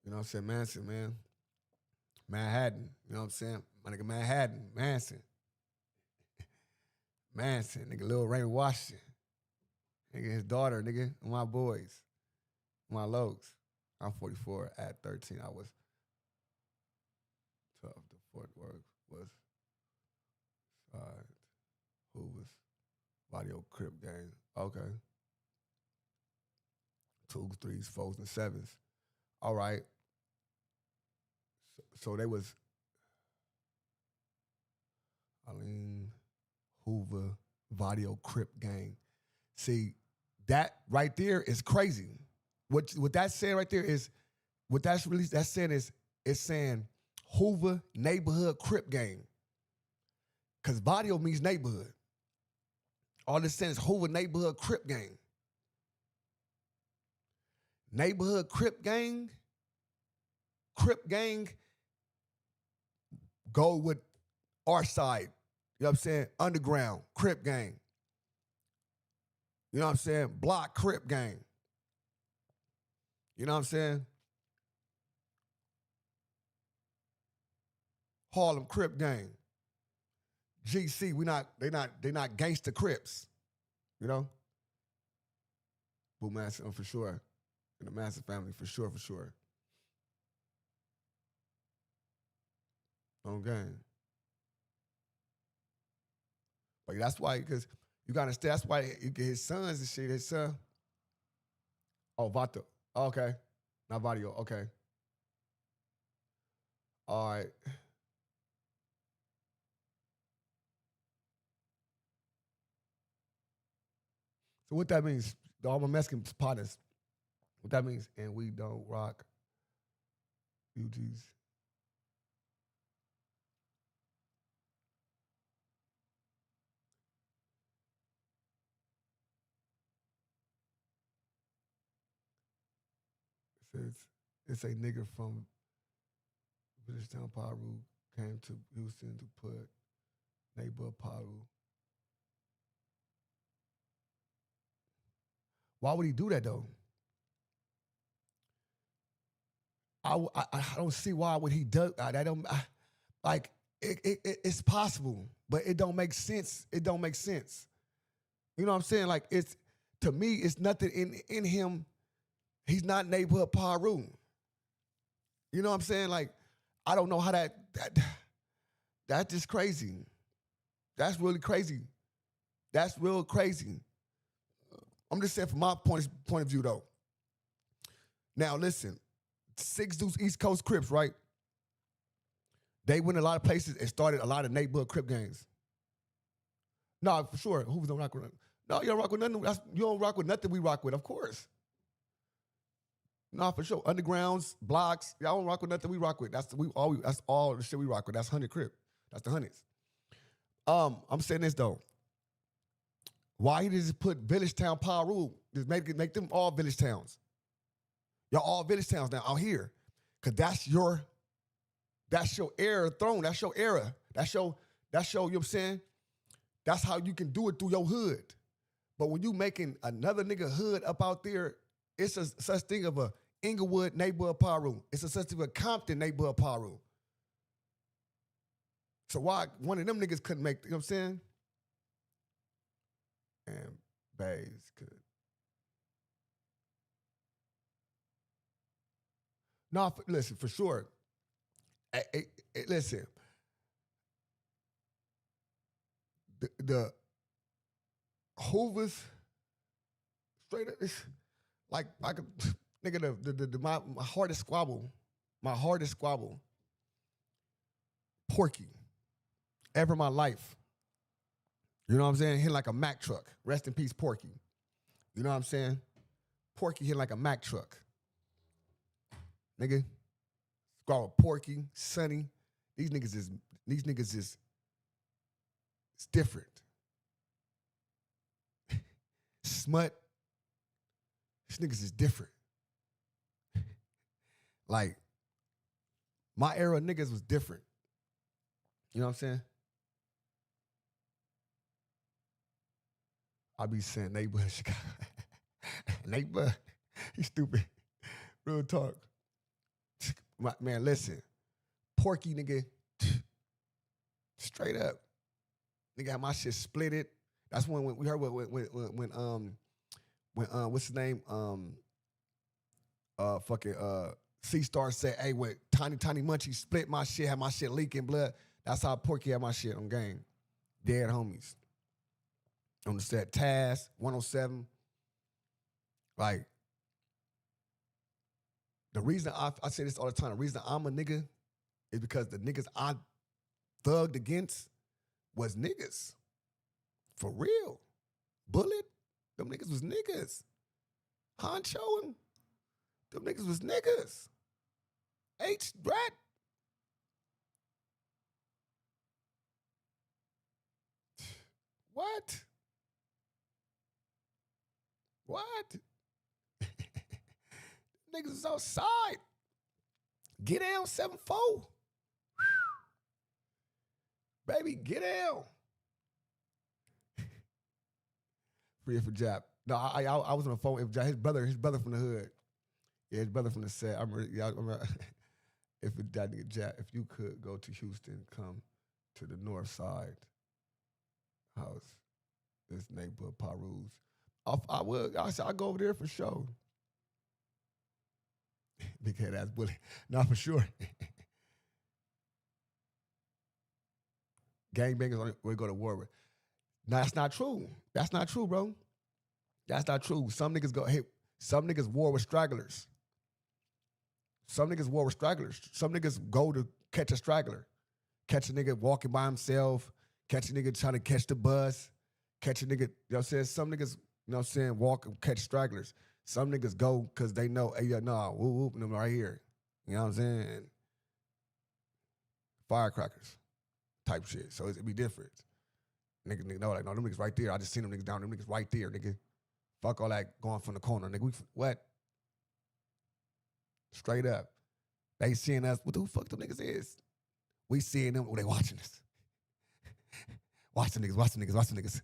You know what I'm saying? Manson, man. Manhattan, you know what I'm saying? My nigga Manhattan, Manson, nigga, Lil Raymond Washington. Nigga, his daughter, nigga, my boys, my lows. I'm 44. At 13, I was 12. The Fort Worth was Hoovers, Audio Crip gang. Okay. 2s, 3s, 4s, and 7s. All right. So they was Arlene, Hoover, Vadio Crip gang. See, that right there is crazy. What that's saying right there is, what that's saying is, it's saying Hoover neighborhood Crip gang. Because Vadio means neighborhood. All this saying is Hoover neighborhood Crip gang. Neighborhood Crip gang go with our side. You know what I'm saying? Underground, Crip gang. You know what I'm saying? Block, Crip gang. You know what I'm saying? Harlem, Crip gang. GC, they not gangster Crips. You know? Boo Manson for sure. In the Manson family, for sure. On game. But that's why, because you gotta understand, that's why you get his sons and shit, his son. Oh, Vato. Okay. Not Vadio, okay. All right. So what that means, all my Mexican partners, what that means, and we don't rock UGs. It says, it's a nigga from Villagetown, Paru, came to Houston to put neighbor Paru. Why would he do that though? I don't see why would he do that. It's possible, but it don't make sense. It don't make sense. You know what I'm saying? Like, it's, to me, it's nothing in him. He's not neighborhood Paru. You know what I'm saying? Like, I don't know how that's just crazy. That's really crazy. That's real crazy. I'm just saying from my point of view though. Now listen, 6 Deuce East Coast Crips, right? They went a lot of places and started a lot of neighborhood Crip gangs. No, for sure. Hoovers don't rock with nothing. No, you don't rock with nothing. You don't rock with nothing we rock with, of course. No, for sure. Undergrounds, blocks, y'all don't rock with nothing we rock with. That's all the shit we rock with. That's 100 Crip. That's the hundreds. I'm saying this though. Why he just put Village Town Paru? Just make them all village towns. Y'all all village towns now out here. Cause that's your era throne. That's your era. That's your, you know what I'm saying? That's how you can do it through your hood. But when you making another nigga hood up out there, it's a such thing of a Inglewood neighborhood Paru. It's a such thing of a Compton neighborhood Paru. So why one of them niggas couldn't make, you know what I'm saying? And Bays could. No, listen, for sure. Listen, the Hoovers, straight up, it's like I could, nigga, my hardest squabble, Porky, ever in my life. You know what I'm saying? Hit like a Mack truck. Rest in peace, Porky. You know what I'm saying? Porky hit like a Mack truck. Nigga. Squabble Porky, Sonny. These niggas is it's different. Smut. These niggas is different. Like, my era of niggas was different. You know what I'm saying? I be saying neighborhood Chicago. Neighborhood. He's stupid. Real talk. Man, listen. Porky, nigga. Straight up. Nigga had my shit splitted. That's when we heard when what's his name? C-Star said, hey, when Tiny Munchie split my shit, had my shit leaking blood. That's how Porky had my shit on game. Dead homies. On the set, Taz, 107. Like, the reason I say this all the time, the reason I'm a nigga is because the niggas I thugged against was niggas. For real. Bullet, them niggas was niggas. Honcho, them niggas was niggas. H. Brat. What? What? Niggas is outside. Get down 7-4. Baby, get down. Free for Jap. No, I was on the phone with Jap. His brother from the hood. Yeah, his brother from the set. I remember if that nigga Jap, if you could go to Houston, come to the north side house. This neighborhood Parus. I would. I said I'd go over there for sure. Big head ass bully. Not for sure. Gangbangers only we go to war with. No, that's not true. That's not true, bro. That's not true. Some niggas war with stragglers. Some niggas go to catch a straggler. Catch a nigga walking by himself. Catch a nigga trying to catch the bus. Catch a nigga, you know what I'm saying? Some niggas, you know what I'm saying, walk and catch stragglers. Some niggas go because they know, hey, whoop, whoop, them right here. You know what I'm saying? Firecrackers type shit. So it'd be different. Nigga know, like, no, them niggas right there. I just seen them niggas down, them niggas right there, nigga. Fuck all that going from the corner, nigga. What? Straight up. They seeing us, what the fuck them niggas is? We seeing them, they watching us. Watch them niggas.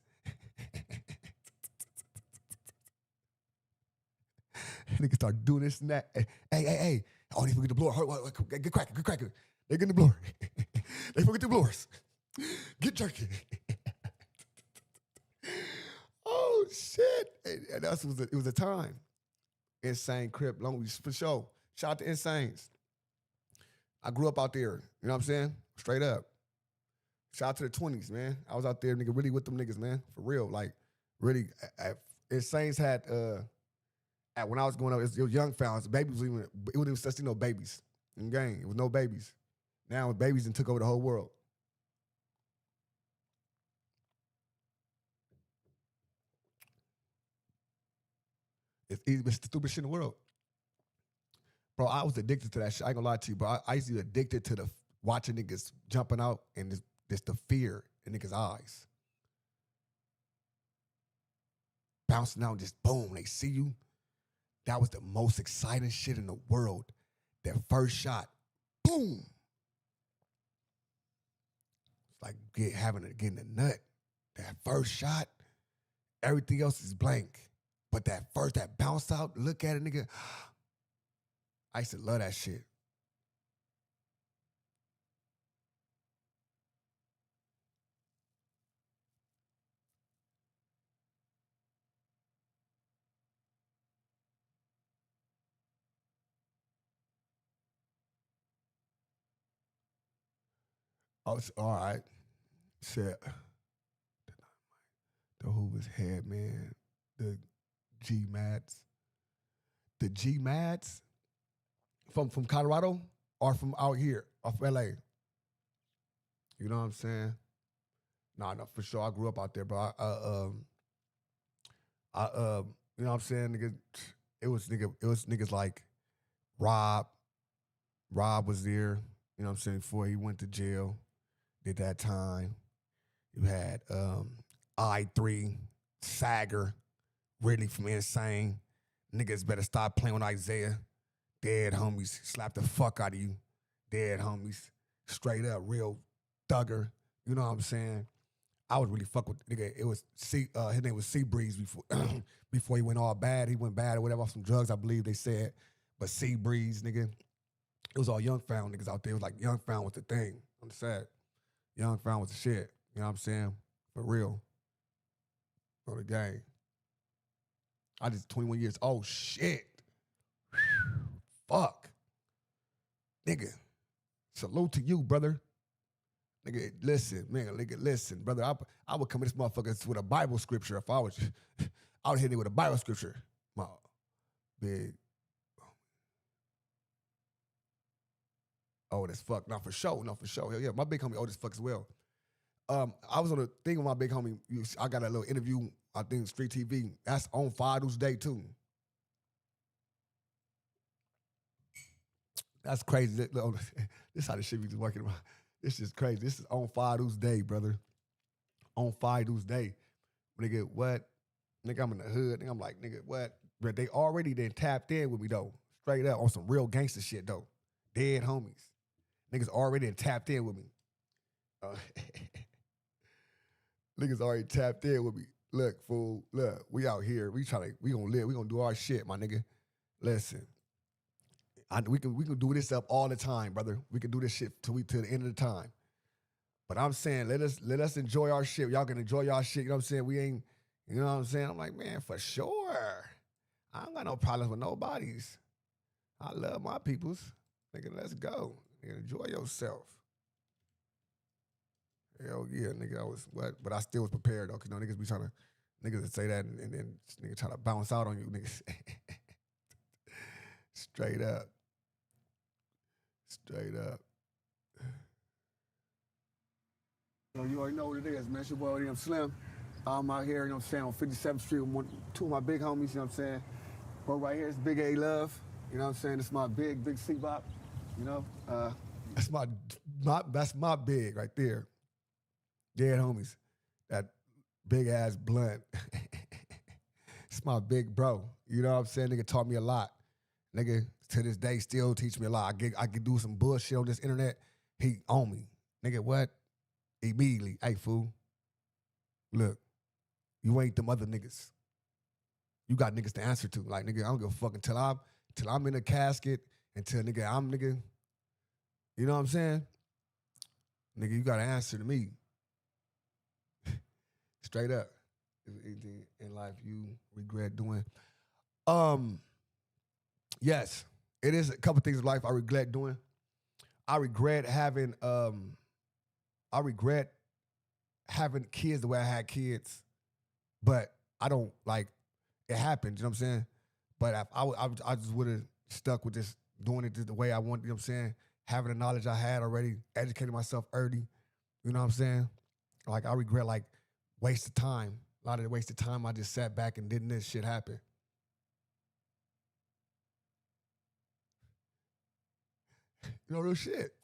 Niggas start doing this and that. Hey. Oh, they forget the blower. Get cracking. They get in the blower. They forget the blowers. Get jerky. Oh, shit. And it was a time. Insane Crip, Long Beach, for sure. Shout out to Insanes. I grew up out there. You know what I'm saying? Straight up. Shout out to the 20s, man. I was out there, nigga, really with them niggas, man. For real. Like, really. Insanes had... when I was growing up, it was young founds. Babies it wasn't even such thing, no babies in the game. It was no babies. Now babies and took over the whole world. It's the stupidest shit in the world. Bro, I was addicted to that shit. I ain't gonna lie to you, bro. I used to be addicted to the watching niggas jumping out and just the fear in niggas' eyes. Bouncing out, just boom, they see you. That was the most exciting shit in the world. That first shot, boom. It's like getting a nut. That first shot, everything else is blank. But that bounce out, look at it, nigga. I used to love that shit. was all right. Shit. The Hoovers head, man. The G-Mads. The G-Mads from Colorado or from out here, off LA. You know what I'm saying? Nah, no, for sure. I grew up out there, bro. You know what I'm saying? Nigga, it was niggas like Rob. Rob was there, you know what I'm saying, before he went to jail, did that time. You had I3, Sager, Ridley from Insane. Niggas better stop playing with Isaiah. Dead homies, slap the fuck out of you. Dead homies, straight up, real thugger. You know what I'm saying? I was really fuck with nigga. It was his name was Seabreeze before before he went all bad. He went bad or whatever off some drugs, I believe they said. But Seabreeze, nigga, it was all Young Found niggas out there. It was like Young Found was the thing. I'm sad. Young Found was the shit. You know what I'm saying? For real. For the game. I just 21 years. Oh shit. Fuck. Nigga. Salute to you, brother. Nigga, listen, man, nigga, listen, brother. I would come in this motherfucker with a Bible scripture if I was out here with a Bible scripture. My big. Old as fuck. No, for sure. No, for sure. Hell yeah. My big homie old as fuck as well. I was on a thing with my big homie. I got a little interview, I think, Street TV. That's on Father's Day, too. That's crazy. This is how this shit be working about. This is crazy. This is on Father's Day, brother. On Father's Day. Nigga, what? Nigga, I'm in the hood. Nigga, I'm like, nigga, what? But they already then tapped in with me, though. Straight up on some real gangster shit, though. Dead homies. Niggas already then tapped in with me. Niggas already tapped in with me. Look, fool. Look, we out here. We gonna live. We gonna do our shit, my nigga. Listen. We can do this up all the time, brother. We can do this shit till the end of the time. But I'm saying, let us enjoy our shit. Y'all can enjoy y'all shit. You know what I'm saying? We ain't, you know what I'm saying? I'm like, man, for sure. I ain't got no problems with nobody's. I love my peoples. Nigga, let's go. Nigga, enjoy yourself. Hell yeah, nigga, I was what? But I still was prepared though, cause you know niggas be trying to niggas say that and then nigga try to bounce out on you, niggas. Straight up. Straight up. You already know what it is, man. It's your boy ODM Slim. I'm out here, you know what I'm saying, on 57th Street with two of my big homies, you know what I'm saying. Bro, right here is Big A Love. You know what I'm saying? It's my big C-Bop, you know. That's my big right there. Dead homies. That big ass blunt. It's my big bro. You know what I'm saying? Nigga taught me a lot. Nigga, to this day, still teach me a lot. I could do some bullshit on this internet. He on me. Nigga, what? Immediately. Hey, fool. Look, you ain't them other niggas. You got niggas to answer to. Like, nigga, I don't give a fuck until I'm in a casket, until, nigga, I'm, nigga. You know what I'm saying? Nigga, you got to answer to me. Straight up. Is there anything in life you regret doing? Yes, it is a couple things in life I regret doing. I regret having kids the way I had kids, but I don't like it happened. You know what I'm saying? But I just would have stuck with just doing it the way I wanted. You know what I'm saying? Having the knowledge I had already, educating myself early. You know what I'm saying? Like I regret like wasted time. A lot of the wasted time I just sat back and didn't this shit happen. You know, real shit.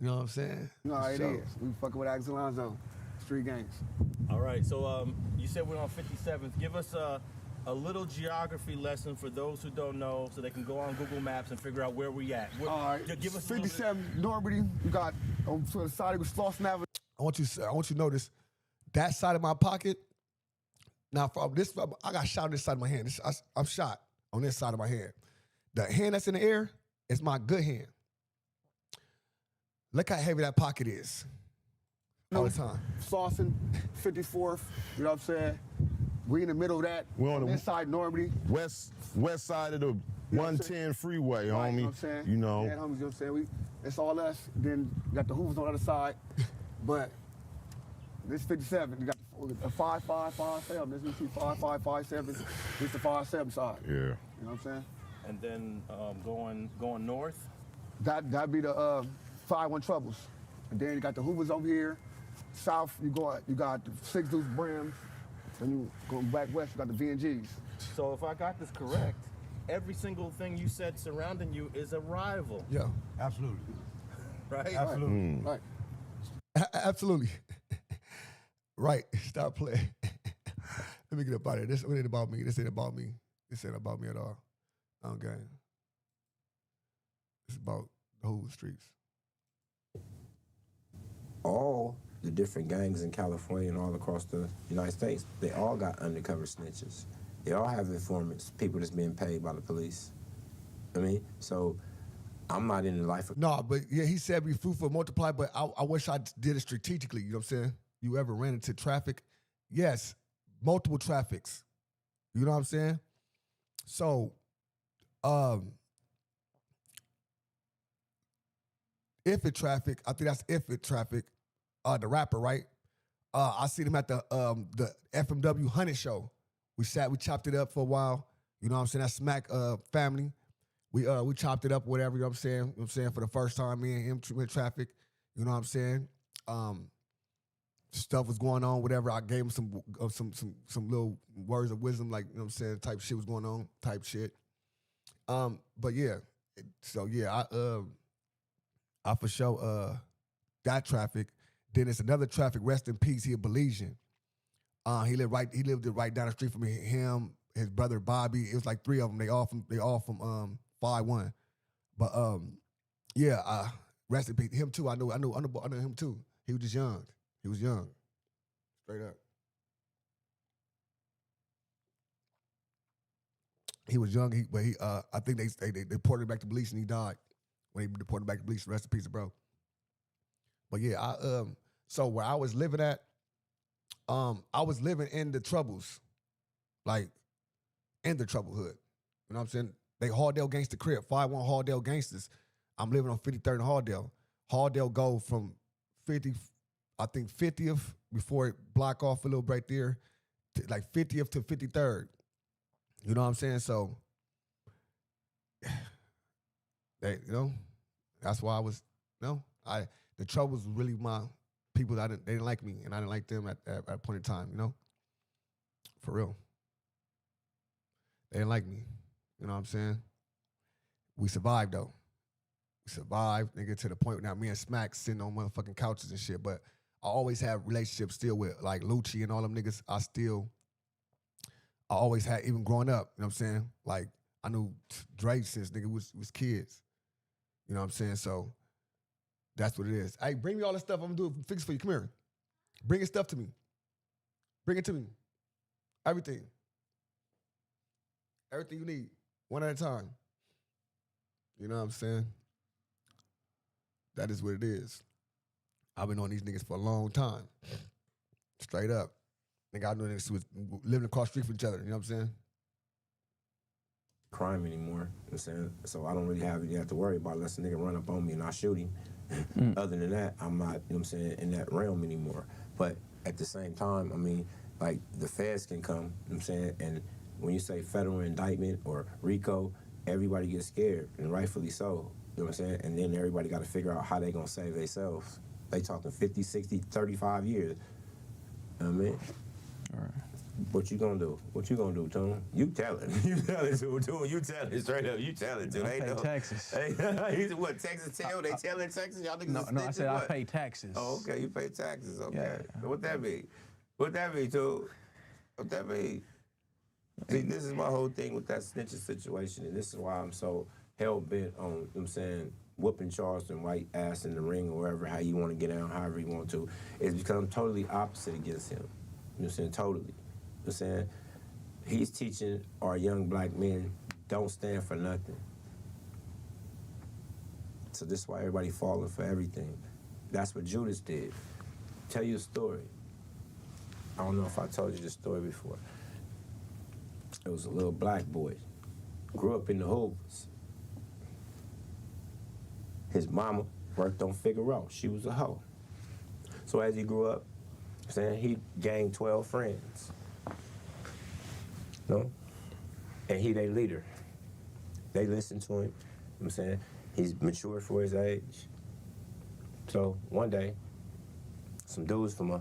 You know what I'm saying? No, it is. We fucking with Alex Alonzo. Street gangs. All right, so you said we're on 57th. Give us a little geography lesson for those who don't know so they can go on Google Maps and figure out where we at. All right, give us 57 Normandy. You got on the side of Slauson Avenue. I want you to notice that side of my pocket. Now, I got shot on this side of my hand. I'm shot on this side of my hand. The hand that's in the air is my good hand. Look how heavy that pocket is. All the time. Slauson, 54th, you know what I'm saying? We in the middle of that. We're on the inside Normandy. west side of 110 freeway, Right, homie. you know what I'm saying? You know. Yeah, homies, you know what I'm saying? It's all us. Then you got the Hoovers on the other side. But this 57, you got the 5557. This is 5557. This is the 57 side. Yeah. You know what I'm saying? And then going north. That'd be the 51 Troubles. And then you got the Hoovers over here. South, you got the 6 Deuce Brims. Then you going back west, you got the V&Gs. So if I got this correct, every single thing you said surrounding you is a rival. Yeah. Absolutely. Right? Absolutely. Right. Absolutely. Right. Stop playing. Let me get up out of here. This ain't about me. This ain't about me. This ain't about me at all. Okay. It's about the whole streets. All the different gangs in California and all across the United States, they all got undercover snitches. They all have informants, people that's being paid by the police. I mean, so I'm not in the life of... No, but yeah, he said be fruitful, multiply, but I wish I did it strategically, you know what I'm saying? You ever ran into traffic? Yes, multiple traffics. You know what I'm saying? So, If It Traffic, I think that's If It Traffic, the rapper, right? I seen him at the FMW 100 show. We chopped it up for a while. You know what I'm saying? That's Smack family. We chopped it up, whatever, you know what I'm saying? You know what I'm saying? For the first time, me and him with traffic. You know what I'm saying? Stuff was going on, whatever. I gave him some little words of wisdom, like, you know what I'm saying, type shit was going on, type shit. But yeah, so yeah, I for sure that traffic. Then it's another traffic, rest in peace, he a Belizean. He lived right down the street from me. Him, his brother Bobby. It was like 3 of them. They all from 5-1. But yeah, rest in peace. Him too. I know him too. He was just young. He was young. Straight up. He was young. I think they deported him back to Belize and he died when they deported him back to Belize. Rest in peace, bro. But yeah, so where I was living at, I was living in the troubles, like in the trouble hood. You know what I'm saying? They Halldale Gangster Crib, 5-1 Halldale Gangsters. I'm living on 53rd and Halldale. Halldale go from 50th before it block off a little right there, to like 50th to 53rd. You know what I'm saying? So, they, that's why I was, the troubles was really my people that they didn't like me, and I didn't like them at a point in time, For real. They didn't like me. You know what I'm saying? We survived, though. We survived, nigga, to the point now me and Smack sitting on motherfucking couches and shit, but I always have relationships still with, like, Lucci and all them niggas. I always had, even growing up, you know what I'm saying? Like, I knew Dre since nigga was kids. You know what I'm saying? So, that's what it is. Hey, bring me all the stuff I'm gonna do, fix for you. Come here. Bring your stuff to me. Bring it to me. Everything. Everything you need. One at a time. You know what I'm saying? That is what it is. I've been on these niggas for a long time. Straight up. Nigga, I knew niggas was living across the street from each other. You know what I'm saying? Crime anymore, you know what I'm saying? So I don't really have to worry about unless a nigga run up on me and I shoot him. Other than that, I'm not, you know what I'm saying, in that realm anymore. But at the same time, I mean, like, the feds can come, you know what I'm saying, and when you say federal indictment or RICO, everybody gets scared, and rightfully so, you know what I'm saying? And then everybody got to figure out how they gonna save themselves. They talking 50, 60, 35 years. You know what I mean? All right. What you gonna do? What you gonna do, Tone? You tell it. You tell it, Tone. You tell it straight up. You tell it, dude. I pay taxes. Hey, what, Texas tell? They tell in Texas? Y'all niggas No, I said what? I pay taxes. Oh, okay. You pay taxes. Okay. Yeah. So what that mean? What that mean, Tone? What that mean? See, this is my whole thing with that snitching situation, and this is why I'm so hell-bent on, you know what I'm saying, whooping Charleston White ass in the ring or wherever, how you want to get down, however you want to. It's become totally opposite against him. You know what I'm saying? Totally. You know what I'm saying? He's teaching our young black men, don't stand for nothing. So this is why everybody falling for everything. That's what Judas did. Tell you a story. I don't know if I told you this story before. It was a little black boy. grew up in the Hoovers. His mama worked on Figueroa. She was a hoe. So as he grew up, saying he gained 12 friends. No? And he their leader. They listen to him. You know what I'm saying? He's mature for his age. So one day, some dudes from a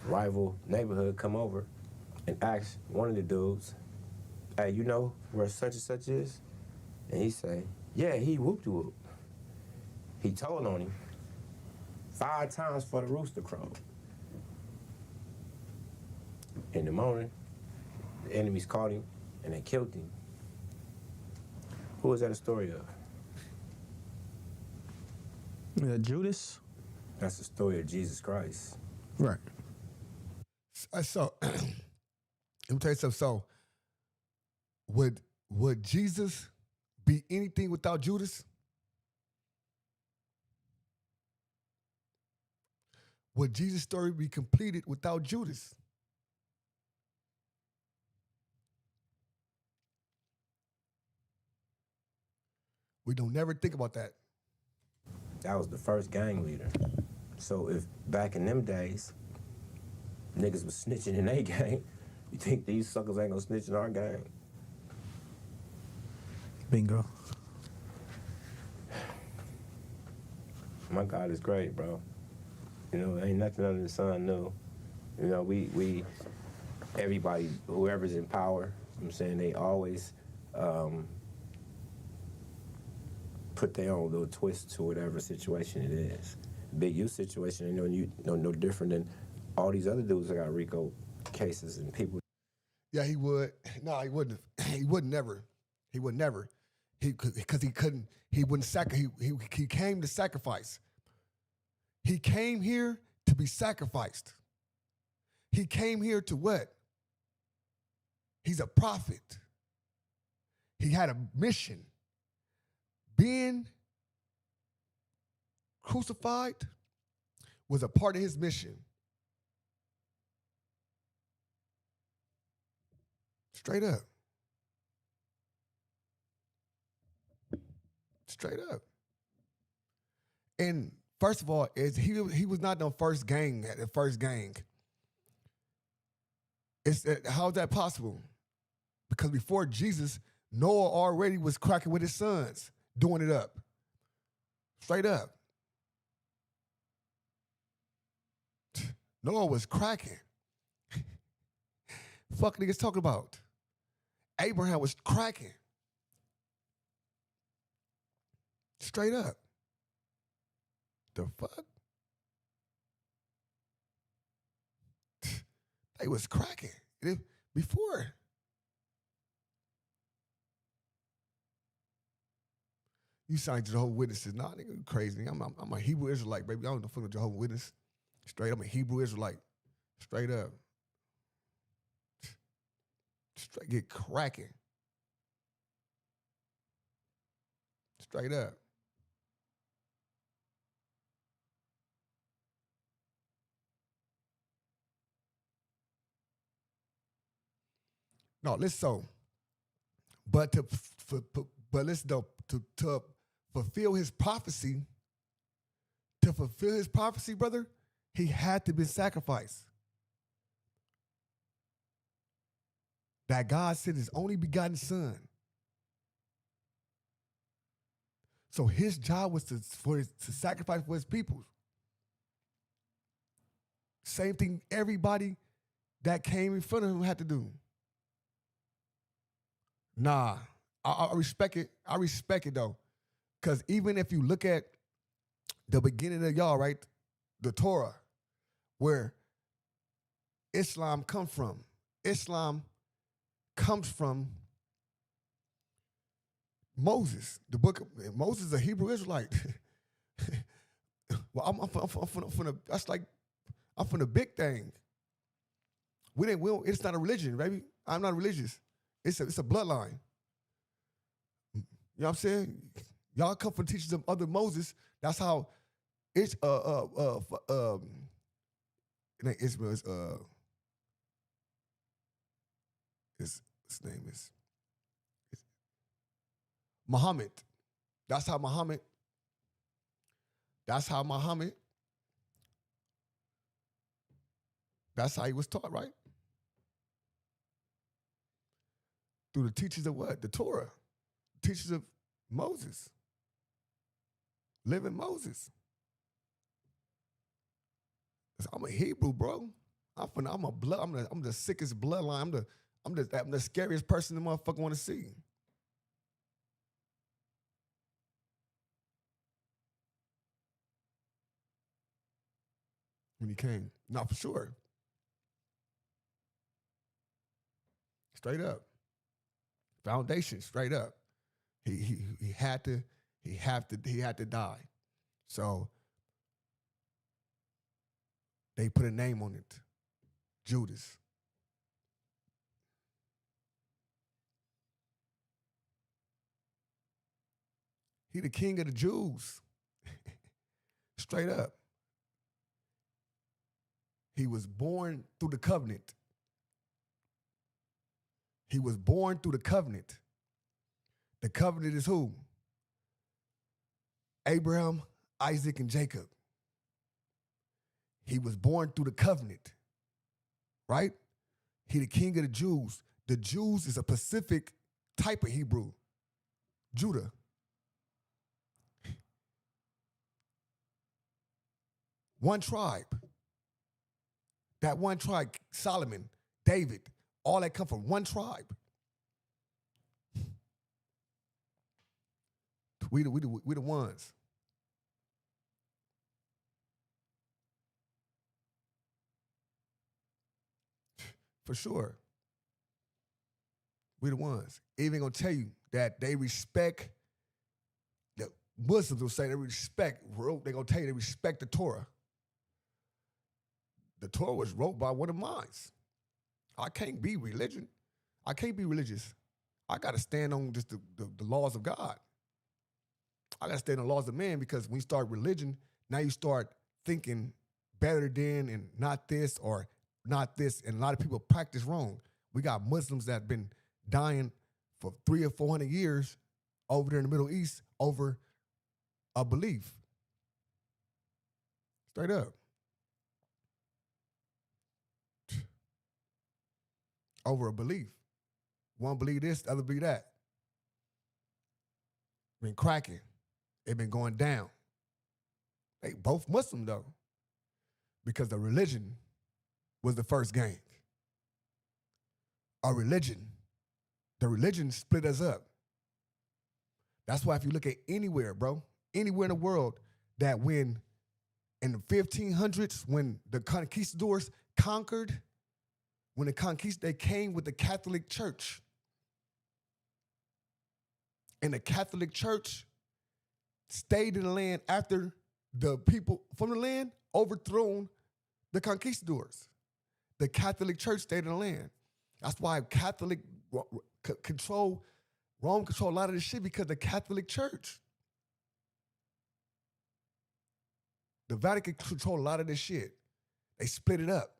rival neighborhood come over and ask one of the dudes, hey, you know where such and such is? And he say, yeah, he whoop-de-whoop. He told on him 5 times for the rooster crowed. In the morning, the enemies caught him and they killed him. Who is that a story of? Judas? That's the story of Jesus Christ. Right. So, let me tell you something. So, would Jesus be anything without Judas? Would Jesus' story be completed without Judas? We don't never think about that. That was the first gang leader. So if back in them days, niggas was snitching in their gang, you think these suckers ain't gonna snitch in our gang? Bingo. My God is great, bro. You know, ain't nothing under the sun new. You know, we everybody, whoever's in power, you know what I'm saying, they always put their own little twist to whatever situation it is. Big U situation ain't no different than all these other dudes that got RICO cases and people. Yeah, he would. No, he wouldn't. He would never. He would never. Because he couldn't. He wouldn't he came to sacrifice. He came here to be sacrificed. He came here to what? He's a prophet. He had a mission. Being crucified was a part of his mission. Straight up. Straight up. And first of all, he was not the first gang. How is that possible? Because before Jesus, Noah already was cracking with his sons, doing it up. Straight up. Noah was cracking. Fuck niggas talking about. Abraham was cracking. Straight up. The fuck? They was cracking before. You signed Jehovah's Witnesses. Nah, nigga, you crazy. I'm a Hebrew Israelite, baby. I don't know fucking Jehovah's Witness. Straight, I'm a Hebrew Israelite. Straight up. Straight get cracking. Straight up. No, listen. So, but listen though, to fulfill his prophecy, brother, he had to be sacrificed. That God sent his only begotten son. So his job was to sacrifice for his people. Same thing everybody that came in front of him had to do. Nah, I respect it. I respect it though. Because even if you look at the beginning of y'all, right? The Torah, where Islam comes from. Islam comes from Moses. The book of Moses is a Hebrew Israelite. Well, I'm from the big thing. It's not a religion, baby. I'm not religious. It's a bloodline. You know what I'm saying? Y'all come from teachers of other Moses. That's how it's Ishmael is his name is Muhammad. That's how Muhammad that's how he was taught, right? Through the teachers of what? The Torah. Teachers of Moses. Living Moses. I'm a Hebrew, bro. I'm the sickest bloodline. I'm the scariest person the motherfucker want to see. When he came. Not for sure. Straight up. Foundation, straight up. He had to die. So they put a name on it. Judas. He the king of the Jews. Straight up. He was born through the covenant. He was born through the covenant. The covenant is who? Abraham, Isaac, and Jacob. He was born through the covenant, right? He the king of the Jews. The Jews is a specific type of Hebrew. Judah. One tribe. That one tribe, Solomon, David, all that come from one tribe. We the ones. For sure. We the ones. Even gonna tell you that they respect, the Muslims will say they respect, they're gonna tell you they respect the Torah. The Torah was wrote by one of mine. I can't be religion. I can't be religious. I got to stand on just the laws of God. I got to stand on the laws of man, because when you start religion, now you start thinking better than and not this or not this. And a lot of people practice wrong. We got Muslims that have been dying for 300 or 400 years over there in the Middle East over a belief. Straight up. Over a belief. One believe this, the other believe that. Been cracking. It been going down. They both Muslim though, because the religion was the first gang. The religion split us up. That's why if you look at anywhere, bro, anywhere in the world, that when in the 1500s, when the conquistadors conquered, when they came with the Catholic Church. And the Catholic Church stayed in the land after the people from the land overthrown the conquistadors. The Catholic Church stayed in the land. That's why Catholic Rome control a lot of this shit, because the Catholic Church. The Vatican control a lot of this shit. They split it up.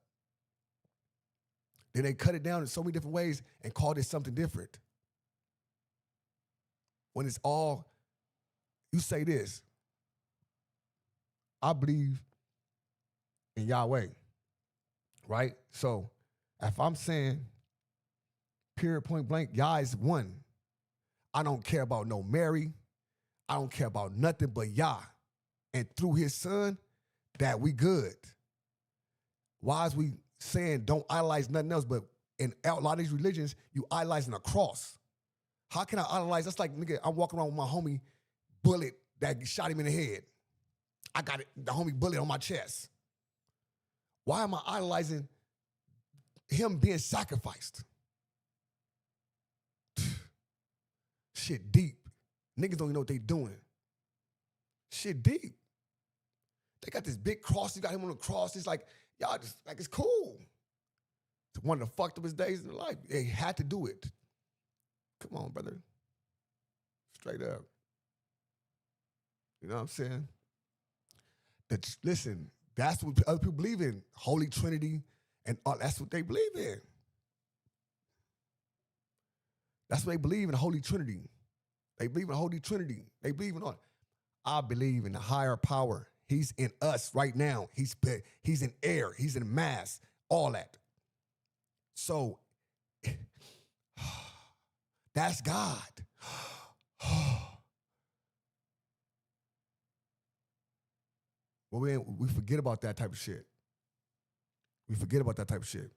Then they cut it down in so many different ways and called it something different. When it's all, you say this, I believe in Yahweh, right? So if I'm saying, period, point blank, Yah is one. I don't care about no Mary. I don't care about nothing but Yah. And through his son, that we good. Why is we saying don't idolize nothing else, but in a lot of these religions, you idolizing a cross. How can I idolize? That's like, nigga, I'm walking around with my homie bullet that shot him in the head. I got the homie bullet on my chest. Why am I idolizing him being sacrificed? Shit deep. Niggas don't even know what they doing. Shit deep. They got this big cross. You got him on the cross. It's like, y'all just, like, it's cool. It's one of the fucked up days in their life. They had to do it. Come on, brother. Straight up. You know what I'm saying? Listen, that's what other people believe in. Holy Trinity, and that's what they believe in. That's what they believe in, Holy Trinity. They believe in the Holy Trinity. They believe in all. I believe in the higher power. He's in us right now. He's in air. He's in mass. All that. So that's God. Well, we forget about that type of shit. We forget about that type of shit.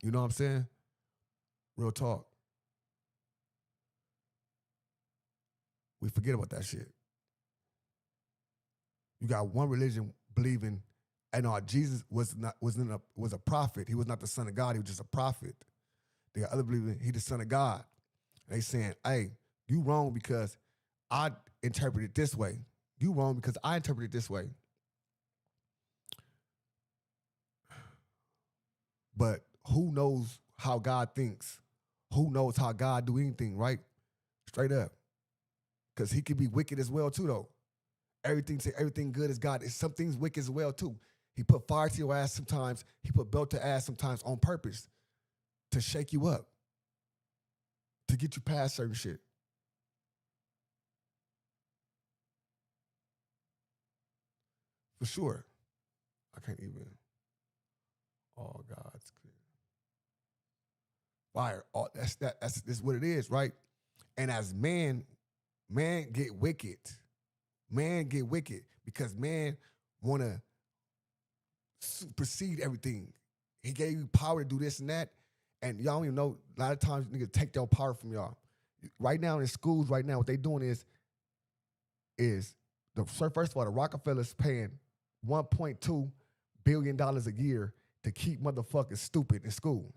You know what I'm saying? Real talk. We forget about that shit. You got one religion believing, and Jesus was a prophet. He was not the son of God. He was just a prophet. They got other believing he the son of God. And they saying, hey, you wrong because I interpret it this way. You wrong because I interpret it this way. But who knows how God thinks? Who knows how God do anything, right? Straight up. Because he can be wicked as well, too, though. Everything good is God. Some things wicked as well, too. He put fire to your ass sometimes. He put belt to ass sometimes on purpose to shake you up, to get you past certain shit. For sure. I can't even. All God's clear. Fire. That's what it is, right? And as man get wicked. Man get wicked because man want to supersede everything. He gave you power to do this and that, and y'all don't even know, a lot of times niggas take their power from y'all. Right now in schools, right now, what they doing is first of all, the Rockefellers paying $1.2 billion a year to keep motherfuckers stupid in school,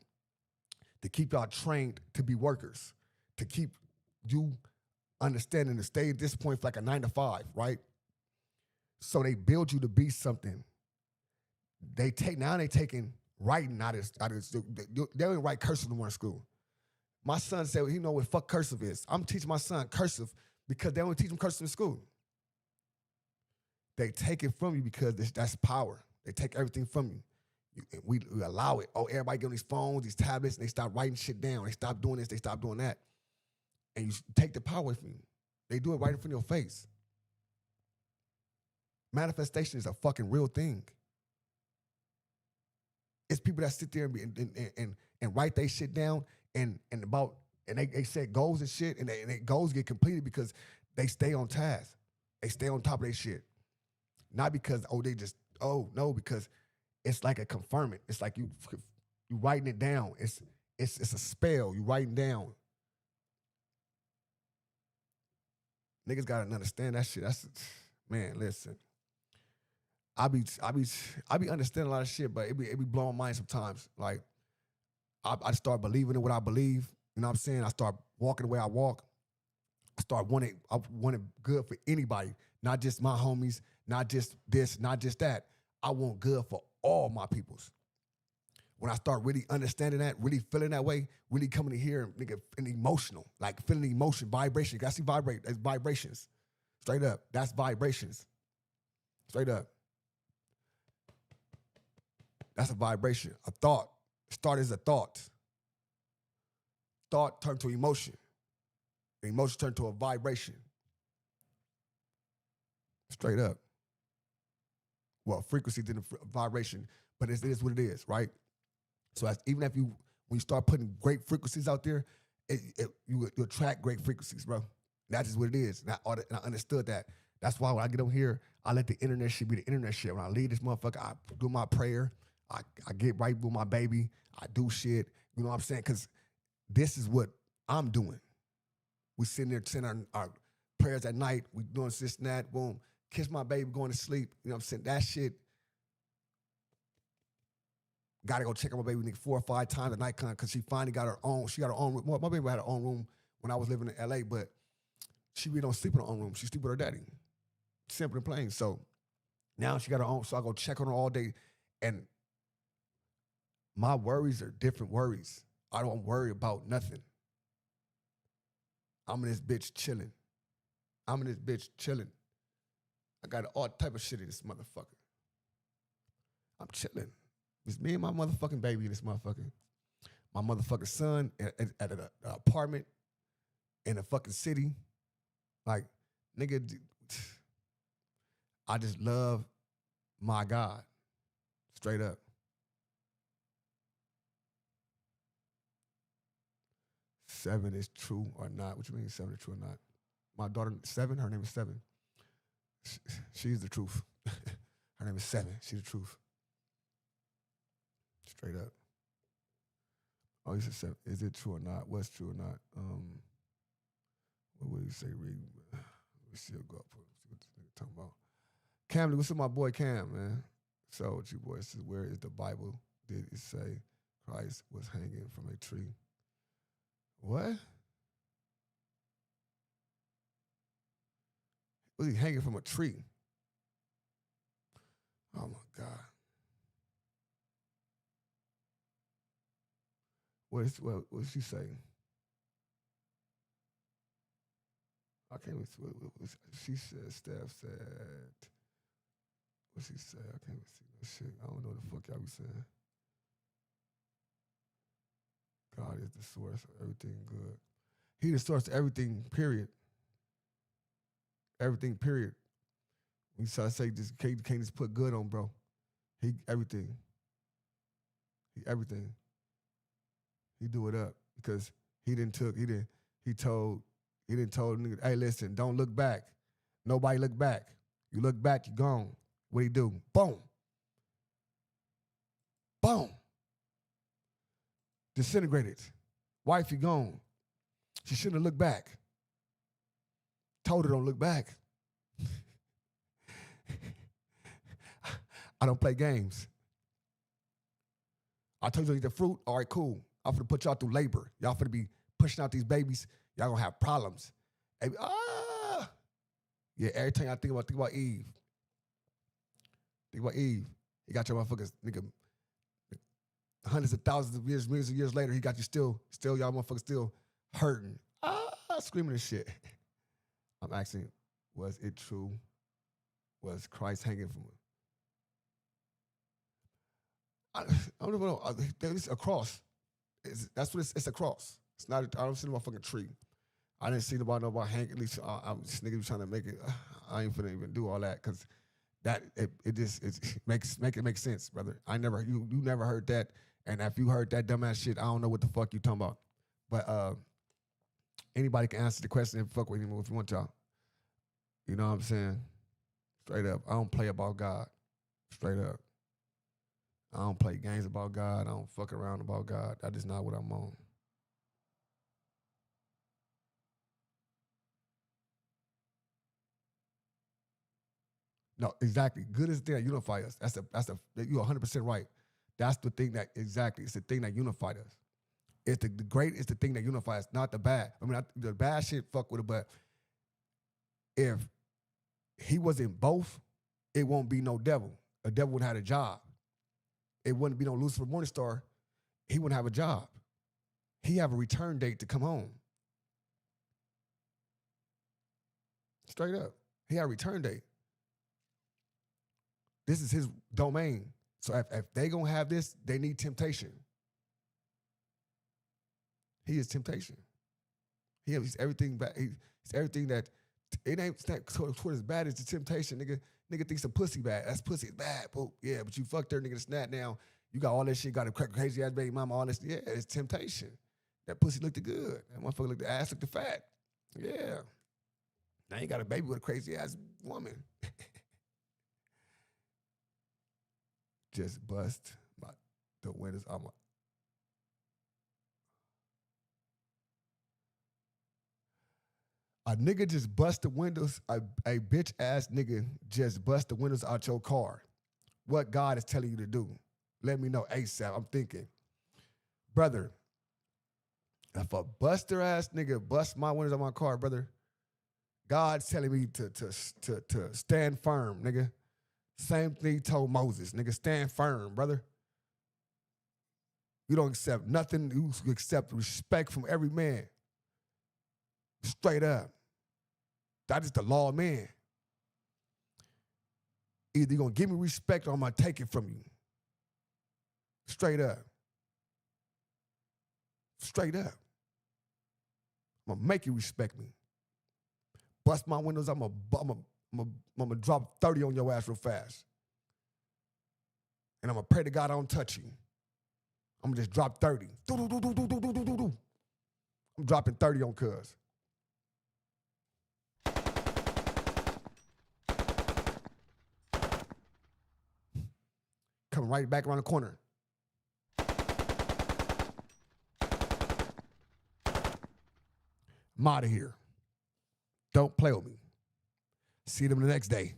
to keep y'all trained to be workers, to keep you understanding to stay at this point for like a 9 to 5, right? So they build you to be something. They taking writing out of they don't write cursive no more in school. My son said, well, he know what fuck cursive is. I'm teaching my son cursive because they don't teach him cursive in school. They take it from you because that's power. They take everything from you. We allow it. Oh, everybody get on these phones, these tablets, and they stop writing shit down. They stop doing this, they stop doing that. And you take the power away from you. They do it right in front of your face. Manifestation is a fucking real thing. It's people that sit there and write their shit down and they set goals and shit, and they goals get completed because they stay on task. They stay on top of their shit. Not because, because it's like a confirmant. It's like you writing it down. It's a spell. You writing down. Niggas gotta understand that shit. Man, listen. I be understanding a lot of shit, but it be blowing my mind sometimes. Like, I start believing in what I believe. You know what I'm saying? I start walking the way I walk. I want good for anybody, not just my homies, not just this, not just that. I want good for all my peoples. When I start really understanding that, really feeling that way, really coming to here and emotional, like feeling the emotion, vibration. You gotta see vibrate. That's vibrations. Straight up. That's vibrations. Straight up. That's a vibration. A thought. Start as a thought. Thought turned to emotion. The emotion turned to a vibration. Straight up. Well, frequency didn't vibration, but it is what it is, right? So even if when you start putting great frequencies out there, you attract great frequencies, bro. That's just what it is. And I understood that. That's why when I get on here, I let the internet shit be the internet shit. When I leave this motherfucker, I do my prayer. I get right with my baby. I do shit. You know what I'm saying? Because this is what I'm doing. We sitting there saying our prayers at night. We doing this and that. Boom. Kiss my baby going to sleep. You know what I'm saying? That shit. Gotta go check on my baby 4 or 5 times a night because she finally got her own. She got her own room. Well, my baby had her own room when I was living in LA, but she really don't sleep in her own room. She sleep with her daddy. Simple and plain. So now she got her own. So I go check on her all day. And my worries are different worries. I don't worry about nothing. I'm in this bitch chilling. I got all type of shit in this motherfucker. I'm chilling. It's me and my motherfucking baby in this motherfucker. My motherfucking son at an apartment in a fucking city. Like, nigga, I just love my God. Straight up. Seven is true or not? What you mean 7 is true or not? My daughter, 7, her name is 7. She's the truth. Her name is 7. She's the truth. Straight up. Oh, you said 7. Is it true or not? What's true or not? What would you say, Reed? Let me see her go up. See what this nigga talking about. Camly, what's up, my boy Cam, man? So, what you boys says, where is the Bible? Did it say Christ was hanging from a tree? What? Was he hanging from a tree? Oh, my God. What did she say? I can't even see what she said. Steph said, what she said? I can't even see that shit. I don't know what the fuck y'all be saying. God is the source of everything good. He the source of everything, period. Everything, period. We try to say just can't just put good on, bro. He everything. He everything. He do it up because he told nigga, hey, listen, don't look back. Nobody look back. You look back, you gone. What he do? Boom. Boom. Disintegrated. Wife, you gone. She shouldn't have looked back. Told her don't look back. I don't play games. I told you to eat the fruit. All right, cool. I'm finna put y'all through labor. Y'all finna be pushing out these babies. Y'all gonna have problems. Hey, yeah, every time I think about Eve. Think about Eve. He got your motherfuckers, nigga, hundreds of thousands of years, millions of years later, he got you still y'all motherfuckers still hurting. Screaming and shit. I'm asking, was it true? Was Christ hanging from him? I don't even know. It's a cross. That's what it's a cross. It's not. I don't see no motherfucking tree. I didn't see nobody hanging. At least this nigga was trying to make it. I ain't finna even do all that because that it just make it make sense, brother. You never heard that, and if you heard that dumbass shit, I don't know what the fuck you talking about. But anybody can answer the question and fuck with him if you want y'all. You know what I'm saying? Straight up. I don't play about God. Straight up. I don't play games about God. I don't fuck around about God. That is not what I'm on. No, exactly. Good is the thing that unify us. You're 100% right. That's the thing that, exactly, it's the thing that unified us. It's the great, it's the thing that unifies us, not the bad. I mean, the bad shit, fuck with it, but if he wasn't both, it won't be no devil. A devil would have had a job. It wouldn't be no Lucifer Morningstar. He wouldn't have a job. He have a return date to come home. Straight up. He had a return date. This is his domain. So if they gonna have this, they need temptation. He is temptation. He's everything bad. He's everything that it ain't toward as bad as the temptation, nigga. Nigga thinks the pussy bad. That's pussy is bad. Boop. Yeah, but you fucked her, nigga, to snap now. You got all that shit, got a crazy ass baby mama, all this. Yeah, it's temptation. That pussy looked good. That motherfucker looked, the ass looked fat. Yeah. Now you got a baby with a crazy ass woman. Just bust the windows. A nigga just bust the windows, a bitch ass nigga just bust the windows out your car. What God is telling you to do? Let me know ASAP. I'm thinking, brother, if a buster ass nigga bust my windows on my car, brother, God's telling me to stand firm, nigga. Same thing he told Moses, nigga, stand firm, brother. You don't accept nothing. You accept respect from every man. Straight up. That is the law of man. Either you're going to give me respect or I'm going to take it from you. Straight up. Straight up. I'm gonna make you respect me. Bust my windows, I'm gonna drop 30 on your ass real fast. And I'm gonna pray to God I don't touch you. I'm gonna just drop 30. I'm dropping 30 on cuz. Coming right back around the corner. I'm out of here. Don't play with me. See them the next day.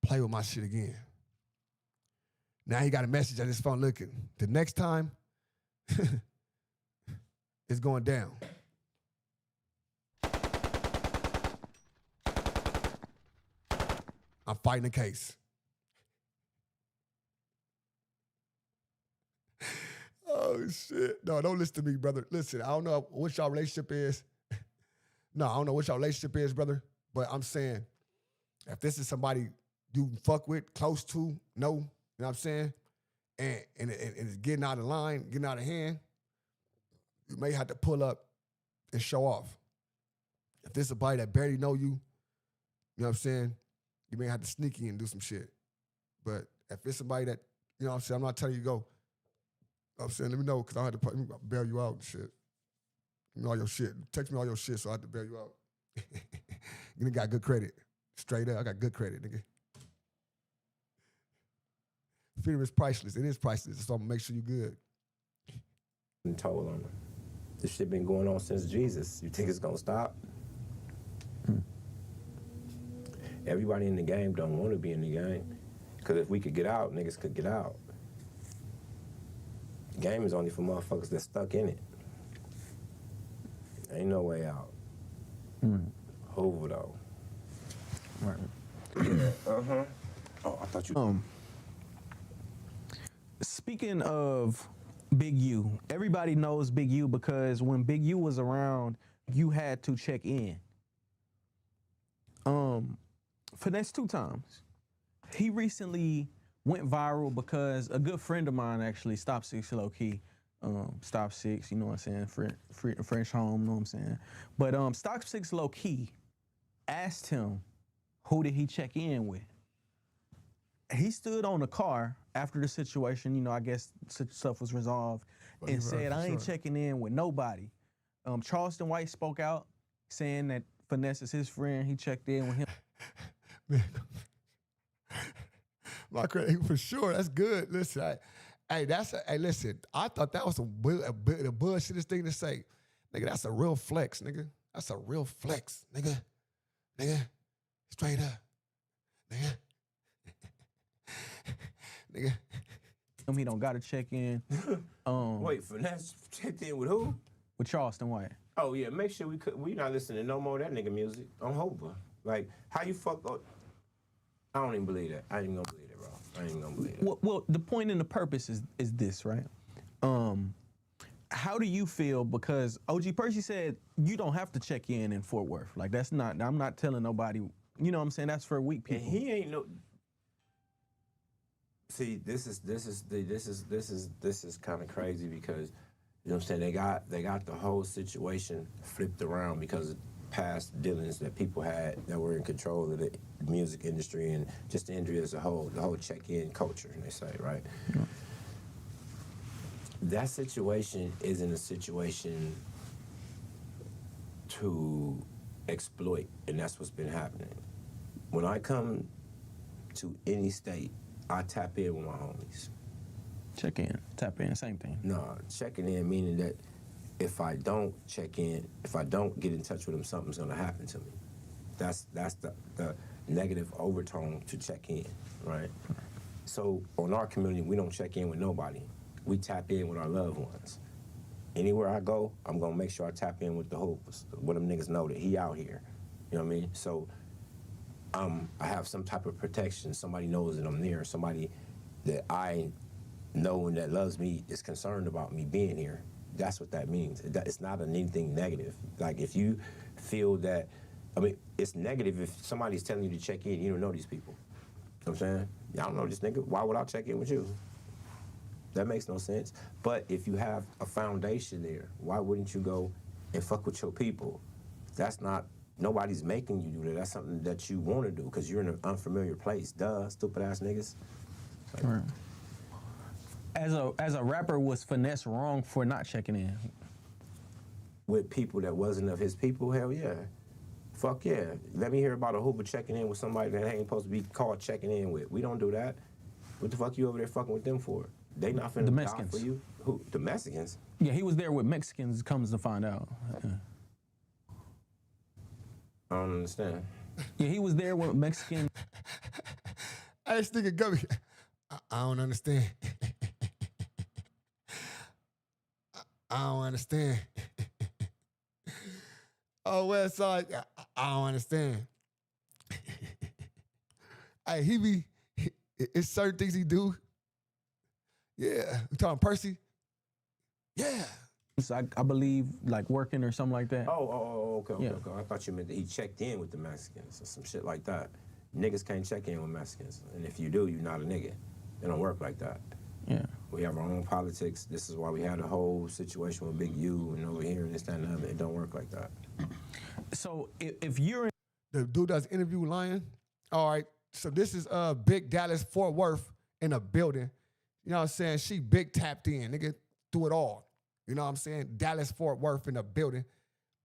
Play with my shit again. Now he got a message on his phone looking. The next time, it's going down. I'm fighting the case. Oh, shit. No, don't listen to me, brother. Listen, I don't know what y'all relationship is. No, I don't know what y'all relationship is, brother. But I'm saying, if this is somebody you fuck with, close to, know, you know what I'm saying? And it's getting out of line, getting out of hand, you may have to pull up and show off. If this is somebody that barely know you, you know what I'm saying? You may have to sneak in and do some shit. But if it's somebody that, you know what I'm saying, I'm not telling you to go. I'm saying, let me know, because I had to bail you out and shit. You know all your shit. Text me all your shit so I had to bail you out. You got good credit. Straight up, I got good credit, nigga. Freedom is priceless. It is priceless. So I'm gonna make sure you good. And told on them. This shit been going on since Jesus. You think it's gonna stop? Everybody in the game don't want to be in the game. Because if we could get out, niggas could get out. The game is only for motherfuckers that's stuck in it. Ain't no way out. Hoover though. Right. Yeah. Oh, I thought you. Speaking of Big U, everybody knows Big U because when Big U was around, you had to check in. Finesse 2 times. He recently went viral because a good friend of mine actually, Stop 6 low key, Stop 6, you know what I'm saying, French home, you know what I'm saying. But Stop 6 low key asked him, who did he check in with? He stood on the car after the situation, you know, I guess stuff was resolved, and said, I ain't checking in with nobody. Charleston White spoke out saying that Finesse is his friend. He checked in with him. Man, my credit for sure. That's good. Listen, listen. I thought that was the bullshitest thing to say, nigga. That's a real flex, nigga. That's a real flex, nigga. Straight up, nigga. Nigga. He don't gotta check in. Wait, Finesse checked in with who? With Charleston White. Oh yeah, make sure we not listening to no more of that nigga music on Hoover. Like, how you fuck up? I don't even believe that. I ain't even gonna believe that, bro. I ain't even gonna believe that. Well, the point and the purpose is this, right? How do you feel? Because OG Percy said you don't have to check in Fort Worth. Like, that's not. I'm not telling nobody. You know what I'm saying? That's for weak people. And he ain't no. See, this is kind of crazy because, you know what I'm saying, they got the whole situation flipped around because of past dealings that people had that were in control of the music industry and just the industry as a whole, the whole check-in culture, they say, right? Yeah. That situation isn't a situation to exploit, and that's what's been happening. When I come to any state, I tap in with my homies. Check in, tap in, same thing. No, checking in meaning that if I don't check in, if I don't get in touch with them, something's gonna happen to me. That's the negative overtone to check in, right? So on our community, we don't check in with nobody. We tap in with our loved ones. Anywhere I go, I'm gonna make sure I tap in with the Hoovers, let them niggas know that he out here. You know what I mean? So I have some type of protection. Somebody knows that I'm there. Somebody that I know and that loves me is concerned about me being here. That's what that means. It's not anything negative. Like, if you feel that, I mean, it's negative if somebody's telling you to check in, you don't know these people. You know what I'm saying? I don't know this nigga. Why would I check in with you? That makes no sense. But if you have a foundation there, why wouldn't you go and fuck with your people? That's not, nobody's making you do that. That's something that you want to do because you're in an unfamiliar place. Duh, stupid ass niggas. Like, Right. As a rapper, was Finesse wrong for not checking in? with people that wasn't of his people, hell yeah. Fuck yeah. Let me hear about a Hoover checking in with somebody that ain't supposed to be called checking in with. We don't do that. What the fuck you over there fucking with them for? They not finna The die Mexicans. for you. Who? The Mexicans? Yeah, he was there with Mexicans, comes to find out. Yeah. I don't understand. Yeah, he was there with Mexican. Hey, this nigga Gummy. I don't understand. I don't understand. Oh, West Side, I don't understand. Hey, it's certain things he do. Yeah, we talking Percy? Yeah. I believe, like working or something like that. Okay. Yeah. I thought you meant that he checked in with the Mexicans or some shit like that. Niggas can't check in with Mexicans. And if you do, you're not a nigga. It don't work like that. Yeah. We have our own politics. This is why we had a whole situation with Big U and over here and this, that, and the other. It don't work like that. So if you're in The dude does interview Lion. All right. So this is Big Dallas Fort Worth in a building. You know what I'm saying? She big tapped in, nigga, through it all. You know what I'm saying? Dallas Fort Worth in a building.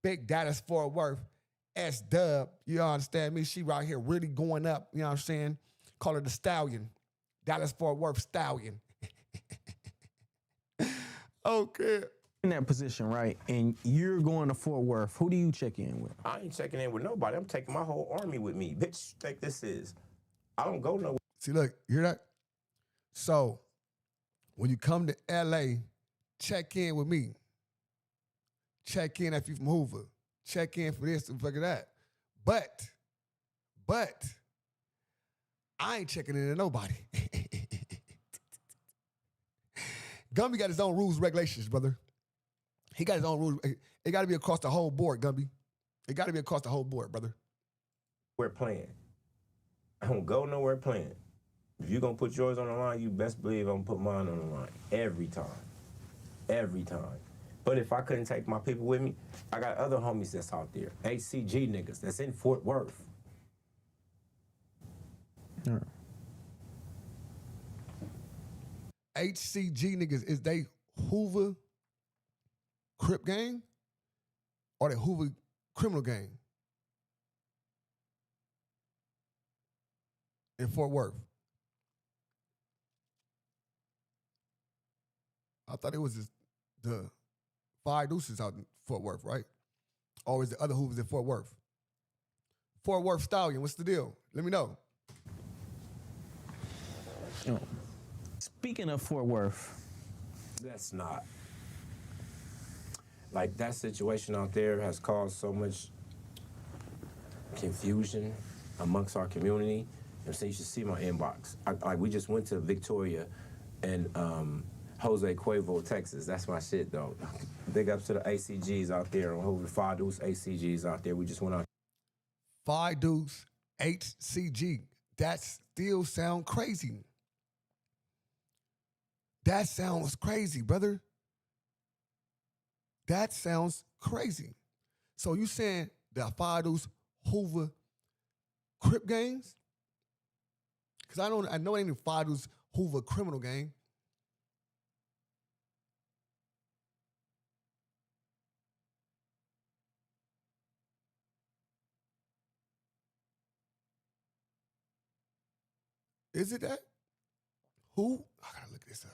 Big Dallas Fort Worth. S-Dub. You understand me? She right here really going up. You know what I'm saying? Call her the Stallion. Dallas Fort Worth Stallion. Okay. in that position, right, and you're going to Fort Worth, who do you check in with? I ain't checking in with nobody. I'm taking my whole army with me. Bitch, think this is. I don't go nowhere. See, look, you hear that? So, when you come to LA, check in with me. Check in if you from Hoover. Check in for this and fuck that. But, I ain't checking in to nobody. Gumby got his own rules and regulations, brother. He got his own rules. It got to be across the whole board, Gumby. It got to be across the whole board, brother. We're playing. I don't go nowhere playing. If you're going to put yours on the line, you best believe I'm going to put mine on the line. Every time. Every time. But if I couldn't take my people with me, I got other homies that's out there. HCG niggas that's in Fort Worth. All right. HCG niggas, is they Hoover Crip gang or they Hoover criminal gang in Fort Worth? I thought it was just the Five Deuces out in Fort Worth, right? Or is the other Hoovers in Fort Worth? Fort Worth Stallion, what's the deal? Let me know. Oh. Speaking of Fort Worth, That's not. Like, that situation out there has caused so much confusion amongst our community. And so you should see my inbox. We just went to Victoria and Jose Cuervo, Texas. That's my shit, though. Big ups to the ACGs out there, on over 5 Deuce ACGs out there. We just went out. 5 Deuce HCG. That still sound crazy. That sounds crazy, brother. That sounds crazy. So you saying the 5 Deuce Hoover Crip gangs? Because I know it ain't the 5 Deuce Hoover criminal gang. Is it that? Who? I gotta look this up.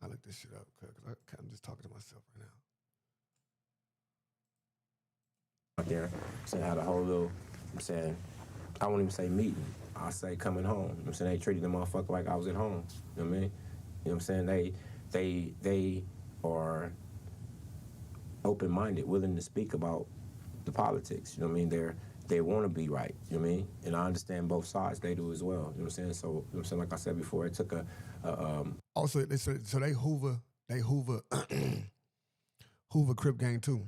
I look this shit up because I'm just talking to myself right now. Out there, so I had a whole little, I'm saying, I won't even say meeting. I say coming home. I'm saying they treated the motherfucker like I was at home. You know what I mean? You know what I'm saying? They are open-minded, willing to speak about the politics. You know what I mean? They want to be right. You know what I mean? And I understand both sides. They do as well. You know what I'm saying? So, you know what I'm saying? Like I said before, it took Also, so they Hoover Hoover Crip gang too,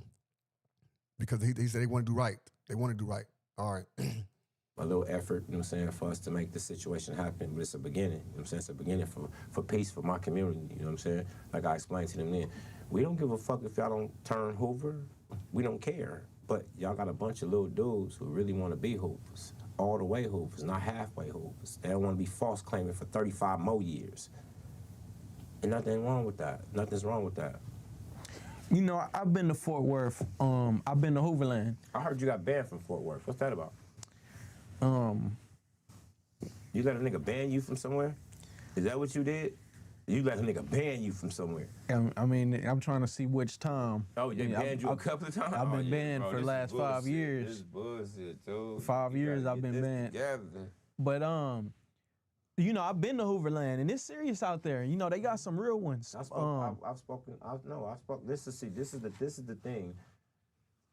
because he said they want to do right. They want to do right. All right. a little effort, you know what I'm saying, for us to make this situation happen. But it's a beginning, you know what I'm saying? It's a beginning for peace for my community, you know what I'm saying? Like I explained to them then. We don't give a fuck if y'all don't turn Hoover. We don't care. But y'all got a bunch of little dudes who really want to be Hoovers. All the way Hoovers, not halfway Hoovers. They don't want to be false claiming for 35 more years. And nothing wrong with that. Nothing's wrong with that. You know, I've been to Fort Worth. I've been to Hooverland. I heard you got banned from Fort Worth. What's that about? You let a nigga ban you from somewhere? Is that what you did? You let a nigga ban you from somewhere? I mean, I'm trying to see which time. Oh, they banned you a couple of times? I've been banned for the last 5 years. This is bullshit, dude. 5 years I've been banned. But you know, I've been to Hooverland, and it's serious out there. You know, they got some real ones. I've spoken. This is the thing.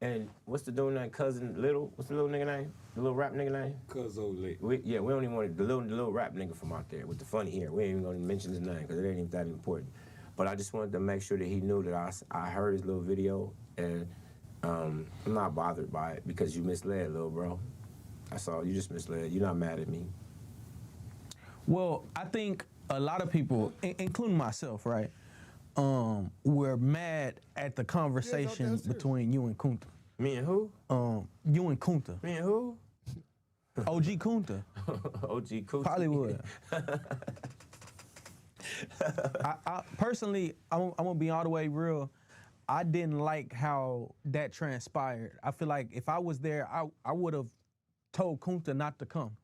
And what's the dude name? Cousin Little? What's the little nigga name? The little rap nigga name? Cousin Lit. We don't even want the little rap nigga from out there with the funny hair. We ain't even gonna mention his name because it ain't even that important. But I just wanted to make sure that he knew that I heard his little video, and I'm not bothered by it because you misled, little bro. That's all. You just misled. You're not mad at me. Well, I think a lot of people, including myself, right, were mad at the conversation between you and Kunta. Me and who? You and Kunta. Me and who? OG Kunta. OG Kunta. Hollywood. I personally, I'm gonna be all the way real. I didn't like how that transpired. I feel like if I was there, I would have told Kunta not to come,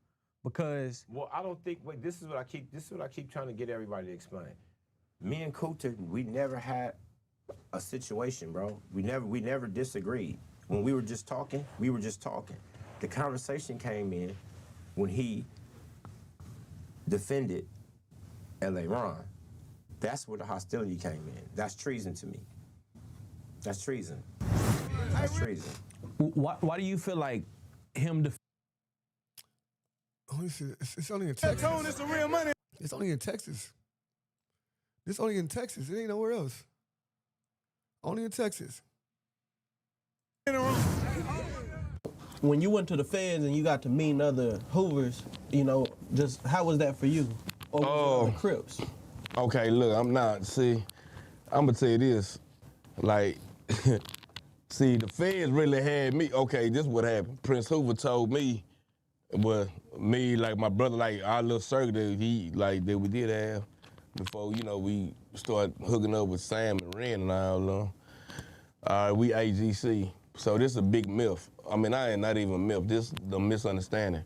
because. Well, I don't think. Wait, this is what I keep trying to get everybody to explain. Me and Kunta, we never had a situation, bro. We never disagreed. When we were just talking, we were just talking. The conversation came in when he defended L.A. Ron. That's where the hostility came in. That's treason to me. That's treason. That's treason. Why do you feel like him It's only in Texas. Tone is the real money. It's only in Texas. It's only in Texas. It ain't nowhere else. Only in Texas. When you went to the feds and you got to meet other Hoovers, you know, just how was that for you? Or was it the Crips? Okay, look, I'm gonna tell you this. Like, see, the feds really had me. Okay, this is what happened. Prince Hoover told me, well, me, like my brother, like our little circle that we did have before, you know, we started hooking up with Sam and Ren and all of them. We AGC. So this is a big myth. I mean, I ain't not even a myth. This is the misunderstanding.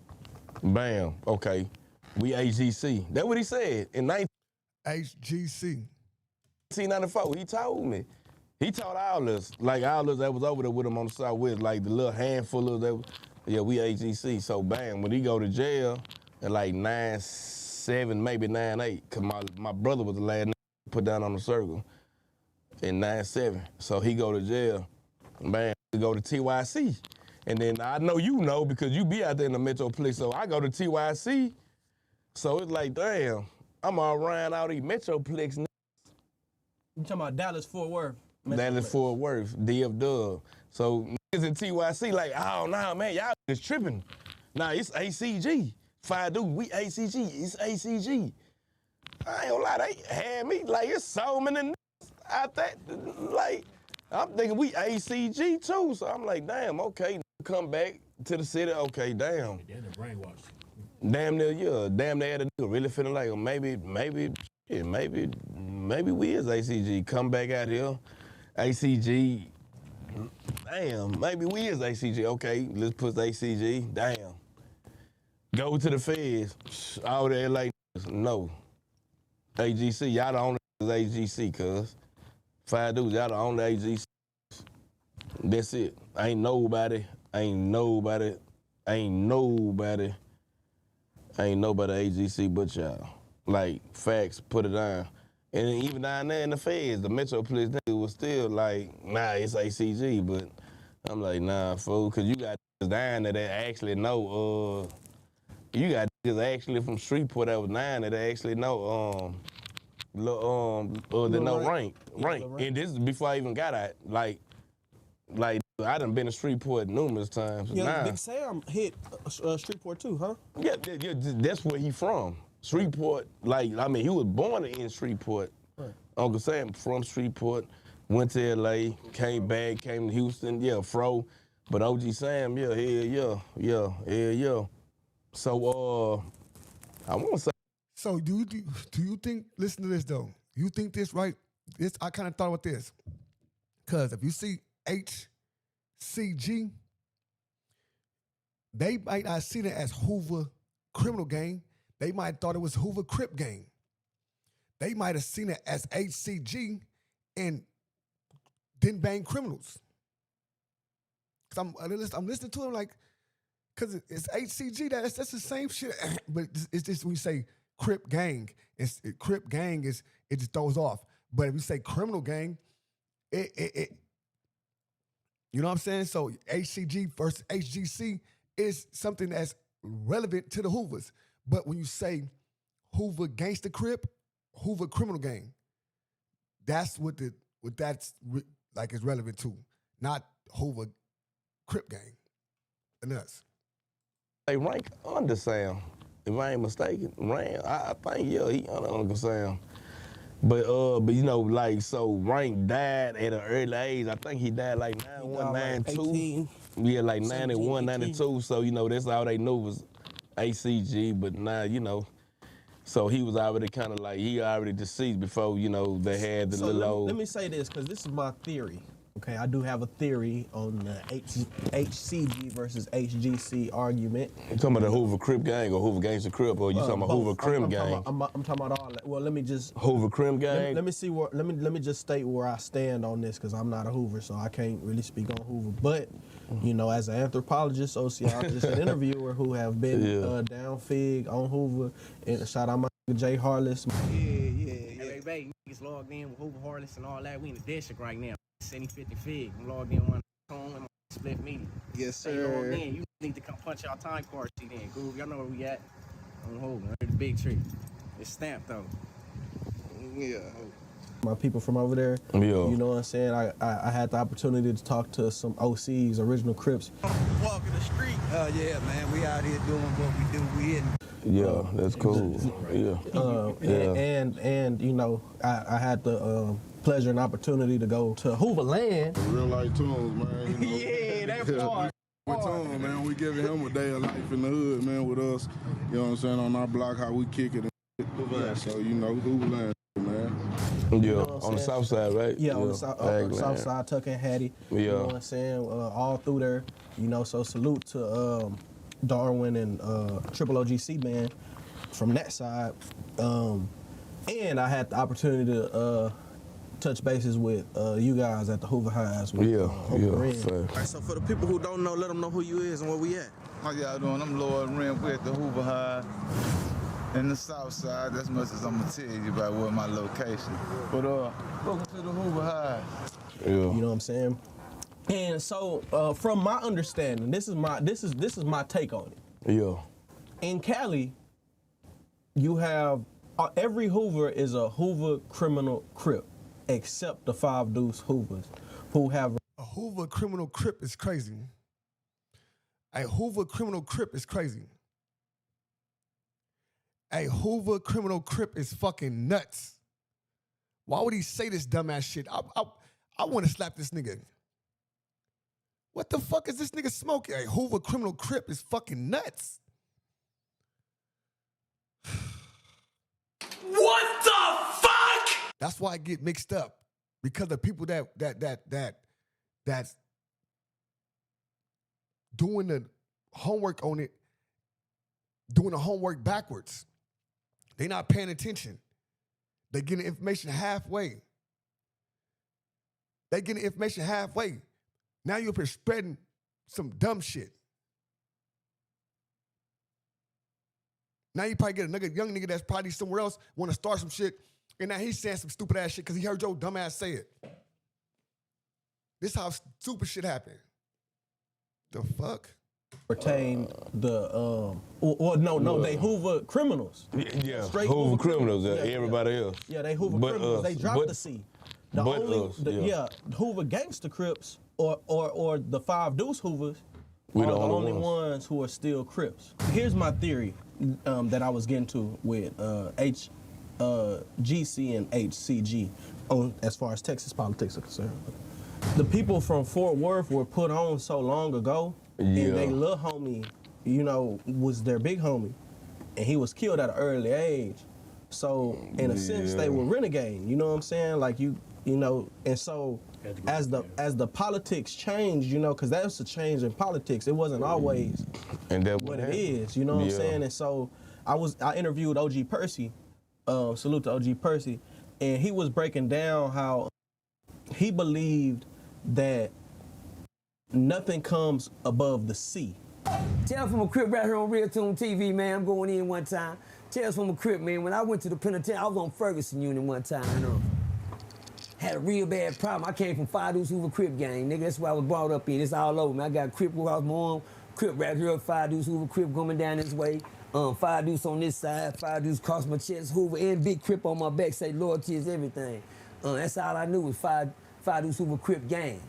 Bam. Okay. We AGC. That's what he said in HGC. 1994. He told me. He told all us, like all us that was over there with him on the Southwest, like the little handful of that. Yeah, we AGC. So bam, when he go to jail at like 9-7, maybe 9-8, cause my brother was the last put down on the circle in 9-7. So he go to jail. Bam, we go to TYC. And then I know you know because you be out there in the Metroplex. So I go to TYC. So it's like, damn, I'm all around all these Metroplex. You talking about Dallas Fort Worth? Dallas Fort Worth, DF Dub. So niggas in TYC like, oh no, man, y'all is tripping. Nah, it's ACG. Five dudes, we ACG, it's ACG. I ain't gonna lie, they had me like it's so many niggas out there. Like, I'm thinking we ACG too. So I'm like, damn, okay, come back to the city, okay, damn. Damn near brainwashed. Damn near, yeah, damn near the nigga really feeling like, maybe we is ACG. Come back out here, ACG. Damn, maybe we is ACG. Okay, let's put ACG. Damn. Go to the feds. All there like, no. AGC, y'all the only AGC, cuz. Five dudes, y'all the only AGC. That's it. Ain't nobody AGC but y'all. Like, facts, put it down. And even down there in the feds, the Metroplex nigga was still like, nah, it's ACG, but I'm like, nah, fool, cause you got niggas down there that actually know, you got niggas actually from Shreveport that was down there that actually know, they know rank. And this is before I even got out. Like I done been to Shreveport numerous times. Yeah, Nah. Big Sam hit Shreveport too, huh? Yeah, that's where he from. Shreveport, like, I mean, he was born in Shreveport. Right. Uncle Sam from Shreveport, went to LA, came back, came to Houston, yeah, fro. But OG Sam, yeah. So, I want to say. So do you think, listen to this though, you think this right? This, I kind of thought about this. Because if you see HCG, they might not see it as Hoover criminal gang. They might have thought it was Hoover Crip gang. They might have seen it as HCG and didn't bang criminals. Cause I'm listening to him like, cause it's HCG, that's the same shit. But it's just when you say Crip gang, Crip gang it just throws off. But if you say criminal gang, it you know what I'm saying? So HCG versus HGC is something that's relevant to the Hoovers. But when you say Hoover Gangsta Crip, Hoover Criminal Gang, that's what that's is relevant to, not Hoover Crip Gang and us. They rank under Sam, if I ain't mistaken. I think, yeah, he under Uncle Sam. But you know, like, so Rank died at an early age. I think he died like 91, 92. Yeah, like 91, 92. So, you know, that's all they knew was ACG. But now, you know, so he was already kind of like, he already deceased before, you know, they had the So little old. Let me say this, because this is my theory. Okay, I do have a theory on the HCG versus HGC argument. You talking about the Hoover Crip Gang or Hoover Gangsta Crip, or you talking about Hoover Crim Gang? I'm talking about all that. Well, let me just Hoover Crim Gang. Let me see where. Let me just state where I stand on this, because I'm not a Hoover, so I can't really speak on Hoover. But you know, as an anthropologist, sociologist, and interviewer who have been down Fig on Hoover, and shout out my Jay Harless. Hey, baby, niggas logged in with Hoover Harless and all that. We in the district right now. 50 Fig. I'm logged in one home and my split meeting. Yes, Stay sir. logged in. You need to come punch our time card sheet in. Groove, y'all know where we at. On Hoover, under the big tree. It's stamped though. Yeah. My people from over there, you know what I'm saying? I had the opportunity to talk to some OCs, original Crips. Walking the street. Yeah, man. We out here doing what we do. We in. Yeah, that's cool. And you know, I had the pleasure and opportunity to go to Hoover Land. Real life tunes, man. You know? Yeah, that part. With Tune, man, we giving him a day of life in the hood, man, with us. You know what I'm saying? On our block, how we kick it. And so, you know, Hoover Land, man. Yeah, You know what on I'm the saying? south side, right? Yeah, on the south side, Tuck and Hattie. You know what I'm saying? All through there. You know, so salute to Darwin and Triple OGC band from that side. And I had the opportunity to touch bases with you guys at the Hoover Highs. With, fair. All right, so for the people who don't know, let them know who you is and where we at. How y'all doing? I'm Lord Rim. We're at the Hoover High in the south side. That's much as I'm going to tell you about where my location. But welcome to the Hoover High. You know what I'm saying? And so from my understanding, this is my take on it. Yeah. In Cali, you have every Hoover is a Hoover criminal Crip, except the 5 Deuce Hoovers, who have a Hoover criminal Crip is crazy. A Hoover criminal Crip is crazy. A Hoover criminal Crip is fucking nuts. Why would he say this dumbass shit? I want to slap this nigga. What the fuck is this nigga smoking? A Hoover criminal Crip is fucking nuts. What the fuck? That's why I get mixed up, because the people that's doing the homework on it, doing the homework backwards. They not paying attention. They getting information halfway. They getting information halfway. Now you're up here spreading some dumb shit. Now you probably get another young nigga that's probably somewhere else, want to start some shit, and now he's saying some stupid ass shit because he heard your dumb ass say it. This how stupid shit happen. The fuck? Pertain the they Hoover criminals. Yeah, Straight Hoover criminals. Everybody else. Yeah, they Hoover criminals. They dropped the C. The But only, us, the, yeah. Hoover Gangster Crips or the 5 Deuce Hoovers We are the the only only ones who are still Crips. Here's my theory that I was getting to with GC and HCG on as far as Texas politics are concerned. The people from Fort Worth were put on so long ago, and they little homie, you know, was their big homie, and he was killed at an early age. So in a sense, they were renegade. You know what I'm saying? Like you know, and so as the politics changed, you know, because that's a change in politics. It wasn't always what it is. You know what I'm saying? And so I interviewed OG Percy. Salute to OG Percy, and he was breaking down how he believed that nothing comes above the sea. Tell from a Crip right here on Real Tune TV, man. I'm going in one time. Tell from a Crip, man. When I went to the penitentiary, I was on Ferguson Unit one time, you know. Had a real bad problem. I came from 5 Deuce Hoover Crip gang, nigga. That's where I was brought up in. It's all over, man. I got Crip where I was born, Crip right here, 5 Deuce Hoover Crip coming down this way. 5 Deuce on this side, 5 Deuce cross my chest, Hoover, and big Crip on my back, say loyalty is everything. That's all I knew was 5 Deuce Hoover Crip gang.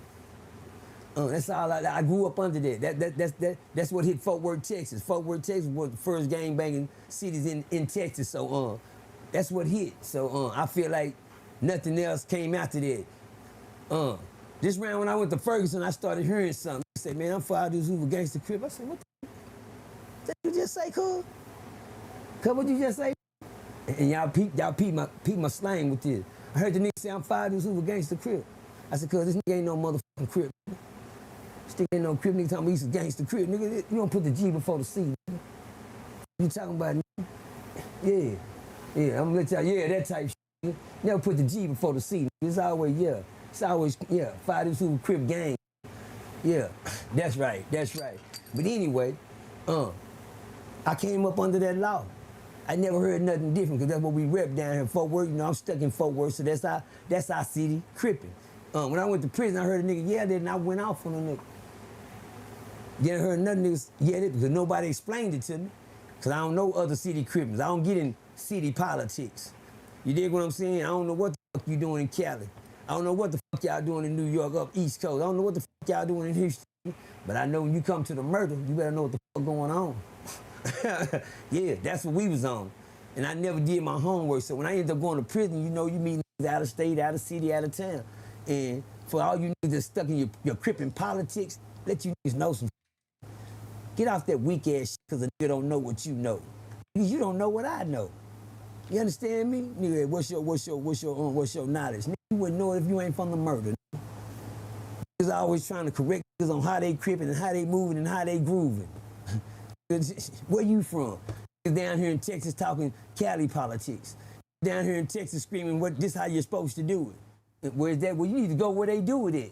That's all I grew up under that. That's what hit Fort Worth, Texas. Fort Worth, Texas was the first gang banging cities in Texas. So that's what hit. So I feel like nothing else came after that. This round when I went to Ferguson, I started hearing something. I said, man, I'm 5 Deuce Hoover Gangster Crip. I said, what the you just say, cuz? Cuz, what you just say? And y'all peep my slang with this. I heard the nigga say I'm 5 Deuce Hoover Gangster Crip. I said, cuz, this nigga ain't no motherfucking Crip. This nigga ain't no Crip. Nigga talking about he's a gangster Crip. Nigga, you don't put the G before the C. Nigga. You talking about, nigga? Yeah, I'm gonna let y'all, that type shit. Never put the G before the C. It's always, It's always, 5 Deuce Hoover Crip gang. Yeah, that's right. But anyway, I came up under that law. I never heard nothing different because that's what we rep down here in Fort Worth. You know, I'm stuck in Fort Worth, so that's our city, Crippin'. When I went to prison, I heard a nigga yell that, and I went off on a nigga. Then I heard another nigga yell it because nobody explained it to me. Because I don't know other city Crippins. I don't get in city politics. You dig what I'm saying? I don't know what the fuck you doing in Cali. I don't know what the fuck y'all doing in New York up East Coast. I don't know what the fuck y'all doing in Houston. But I know when you come to the murder, you better know what the fuck going on. Yeah, that's what we was on. And I never did my homework. So when I ended up going to prison, you know, you meet niggas out of state, out of city, out of town. And for all you niggas that's stuck in your Crippin' politics, let you niggas know some shit. Get off that weak ass shit because a nigga don't know what you know. You don't know what I know. You understand me? Nigga, what's your knowledge? Nigga, you wouldn't know it if you ain't from the murder. Niggas always trying to correct niggas on how they crippin' and how they moving and how they grooving. Where you from? Down here in Texas talking Cali politics. Down here in Texas screaming, this how you're supposed to do it. Where's that? Well, you need to go where they do it at.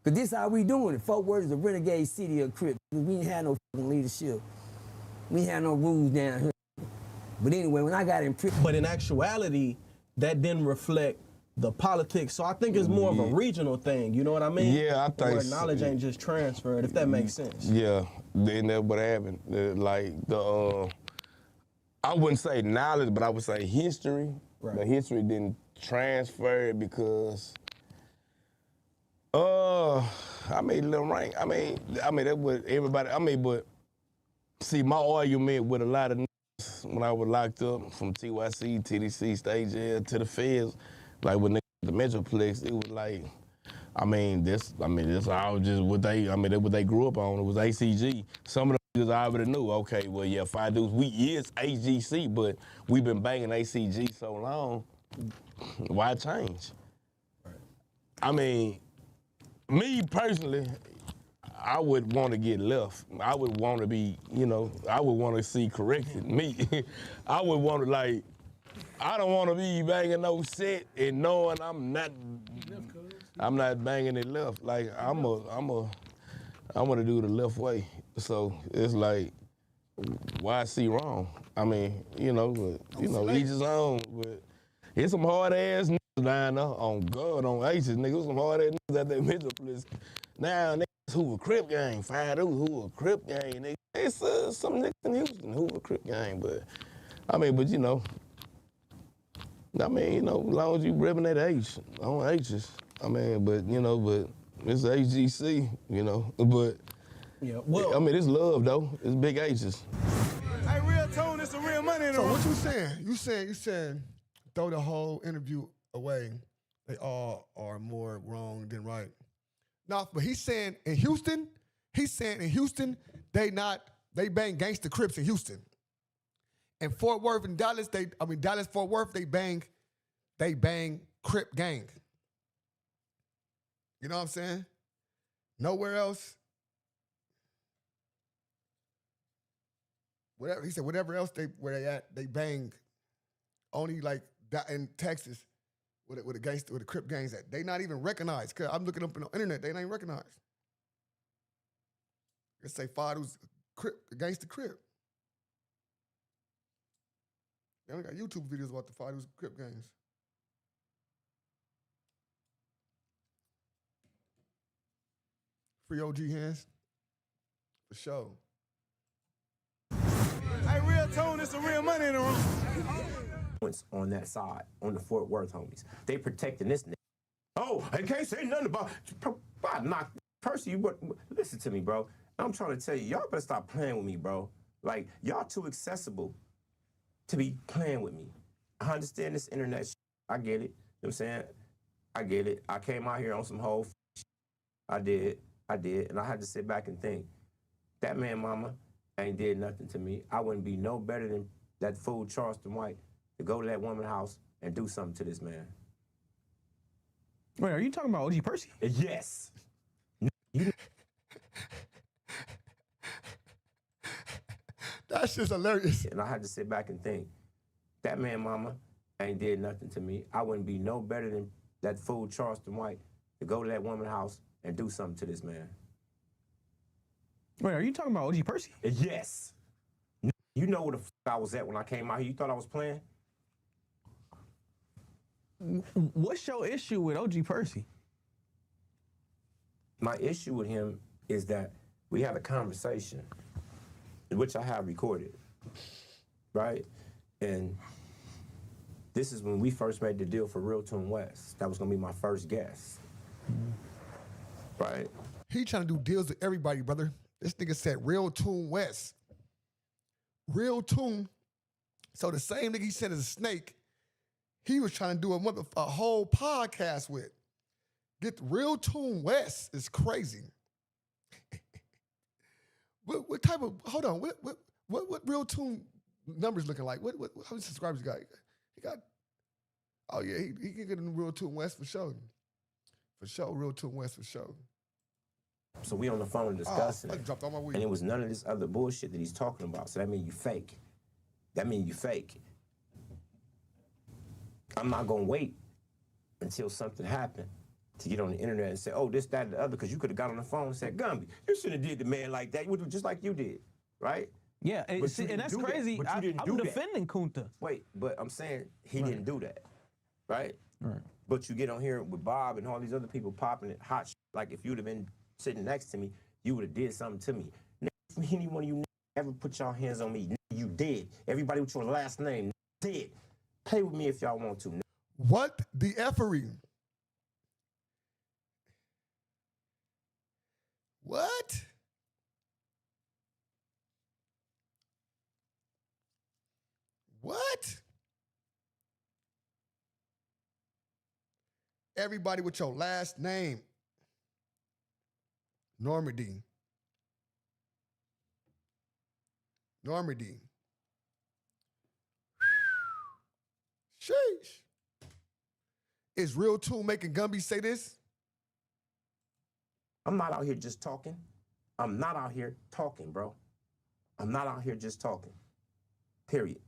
Because this how we doing it. Fort Worth is a renegade city of Crip. We ain't had no fucking leadership. We ain't had no rules down here. But anyway, when I got in prison. But in actuality, that didn't reflect the politics. So I think it's more of a regional thing. You know what I mean? Yeah, I think where knowledge ain't just transferred, if that makes sense. Yeah, then that's what happened. I wouldn't say knowledge, but I would say history. Right. The history didn't transfer because I made a little rank. I mean that's what everybody. But see, my argument with a lot of niggas when I was locked up from TYC, TDC, state jail to the feds, like with niggas at the Metroplex, it was like, this all just what that's what they grew up on. It was ACG. Some of the niggas I already knew. Okay, well, yeah, 5 Deuce, we is AGC, but we've been banging ACG so long. Why change? Right. Me personally, I would want to get left. I would want to be, I would want to see corrected. Me, I would want to I don't want to be banging no set and knowing I'm not banging it left. Like I want to do the left way. So it's like, why see wrong? Each his own. But it's some hard ass niggas down there on God, on Aces, niggas. Some hard ass niggas at that Metroplex. Now niggas who a Crip gang, 5 Deuce who a Crip gang. Nigga. It's some niggas in Houston who a Crip gang, but I mean, you know, as long as you ripping that H, on H's. I mean, but it's HGC, you know. But yeah, well, I mean, it's love though. It's big H's. Hey, real tone, it's the real money in the So room. what you saying? You saying throw the whole interview away. They all are more wrong than right. No, but he's saying in Houston, they bang gangster Crips in Houston. In Fort Worth and Dallas, Dallas, Fort Worth, they bang Crip gang. You know what I'm saying? Nowhere else. Whatever he said, whatever else where they at, they bang. Only like that in Texas, with the Crip gangs at. They not even recognized. Cause I'm looking up on the internet, they ain't even recognized. Let's say Fadu's gangster Crip. They only got YouTube videos about the Fadu's Crip gangs. Free OG hands. For sure. Hey, real tone, it's the real money in the room. On that side, on the Fort Worth homies. They protecting this nigga. Oh, I can't say nothing about knock Percy. Listen to me, bro. I'm trying to tell you, y'all better stop playing with me, bro. Like, y'all too accessible to be playing with me. I understand this internet shit. I get it. You know what I'm saying? I get it. I came out here on some whole shit. I did. And I had to sit back and think, that man mama ain't did nothing to me. I wouldn't be no better than that fool Charleston White to go to that woman's house and do something to this man. Wait, are you talking about OG Percy? Yes. That's just hilarious. And I had to sit back and think, that man mama ain't did nothing to me. I wouldn't be no better than that fool Charleston White to go to that woman's house and do something to this man. Wait, are you talking about OG Percy? Yes. You know where the f I was at when I came out here. You thought I was playing? What's your issue with OG Percy? My issue with him is that we had a conversation, which I have recorded, right? And this is when we first made the deal for Real Tune West. That was gonna be my first guest, right? He trying to do deals with everybody, brother. This nigga said Real Tune West. Real Tune. So the same nigga he said is a snake, he was trying to do a whole podcast with. Get Real Tune West is crazy. What type of, hold on, what Real Tune numbers looking like? How many subscribers he got? He got, oh yeah, he can get in Real Tune West for sure. For sure, Real Tune West for sure. So we on the phone discussing it. Dropped all my weed. And it was none of this other bullshit that he's talking about. So that means you fake. I'm not gonna wait until something happened to get on the internet and say, oh, this, that, and the other, because you could have got on the phone and said, Gumby, you shouldn't have did the man like that. You would have just like you did, right? Yeah, and that's crazy. I'm defending Kunta. Wait, but I'm saying he didn't do that, right? Right. But you get on here with Bob and all these other people popping it hot shit. Like if you'd have been sitting next to me, you would have did something to me. Never, any one of you ever put your hands on me, you did. Everybody with your last name did. Play with me if y'all want to. What the effery? What? What? Everybody with your last name. Normandy. Sheesh. Is Real Tune making Gumby say this? I'm not out here just talking. I'm not out here talking, bro. I'm not out here just talking. Period.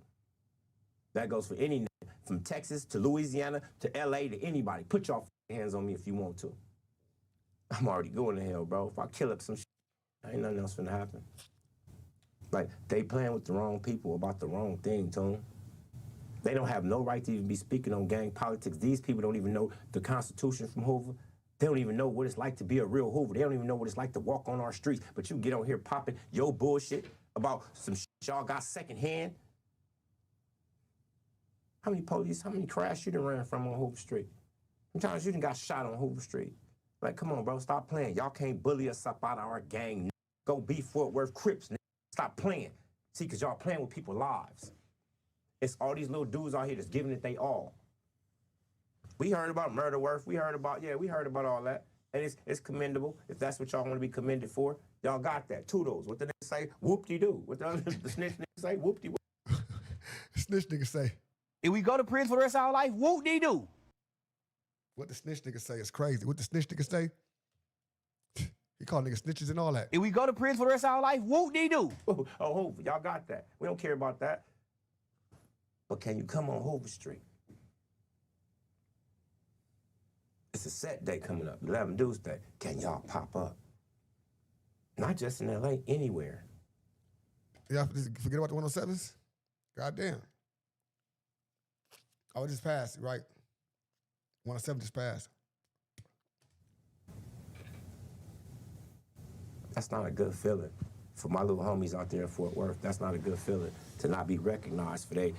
That goes for any nigga, from Texas to Louisiana to LA to anybody. Put your hands on me if you want to. I'm already going to hell, bro. If I kill up some shit, ain't nothing else finna happen. Like, they playing with the wrong people about the wrong thing, Tone. They don't have no right to even be speaking on gang politics. These people don't even know the Constitution from Hoover. They don't even know what it's like to be a real Hoover. They don't even know what it's like to walk on our streets. But you get on here popping your bullshit about some shit y'all got secondhand. How many police, how many crash you done ran from on Hoover Street? How many times you done got shot on Hoover Street? Like, come on, bro, stop playing. Y'all can't bully us up out of our gang. Go be Fort Worth Crips, nigga. Stop playing. See, because y'all playing with people's lives. It's all these little dudes out here that's giving it they all. We heard about murder worth. We heard about all that. And it's commendable. If that's what y'all want to be commended for, y'all got that. Toodles. What the niggas say? Whoop-de-doo. What the snitch niggas say? Whoop-de-whoop. Snitch niggas say. If we go to prison for the rest of our life, whoop-de-doo. What the snitch niggas say is crazy. What the snitch niggas say? He called niggas snitches and all that. If we go to prison for the rest of our life, whoop-de-doo. Oh, Hoover, y'all got that. We don't care about that. But can you come on Hoover Street? It's a set day coming up, 11 Deuce Day. Can y'all pop up? Not just in LA, anywhere. Yeah, forget about the 107s? Goddamn. Oh, it just passed, right? 107 just passed. That's not a good feeling. For my little homies out there in Fort Worth, that's not a good feeling to not be recognized for they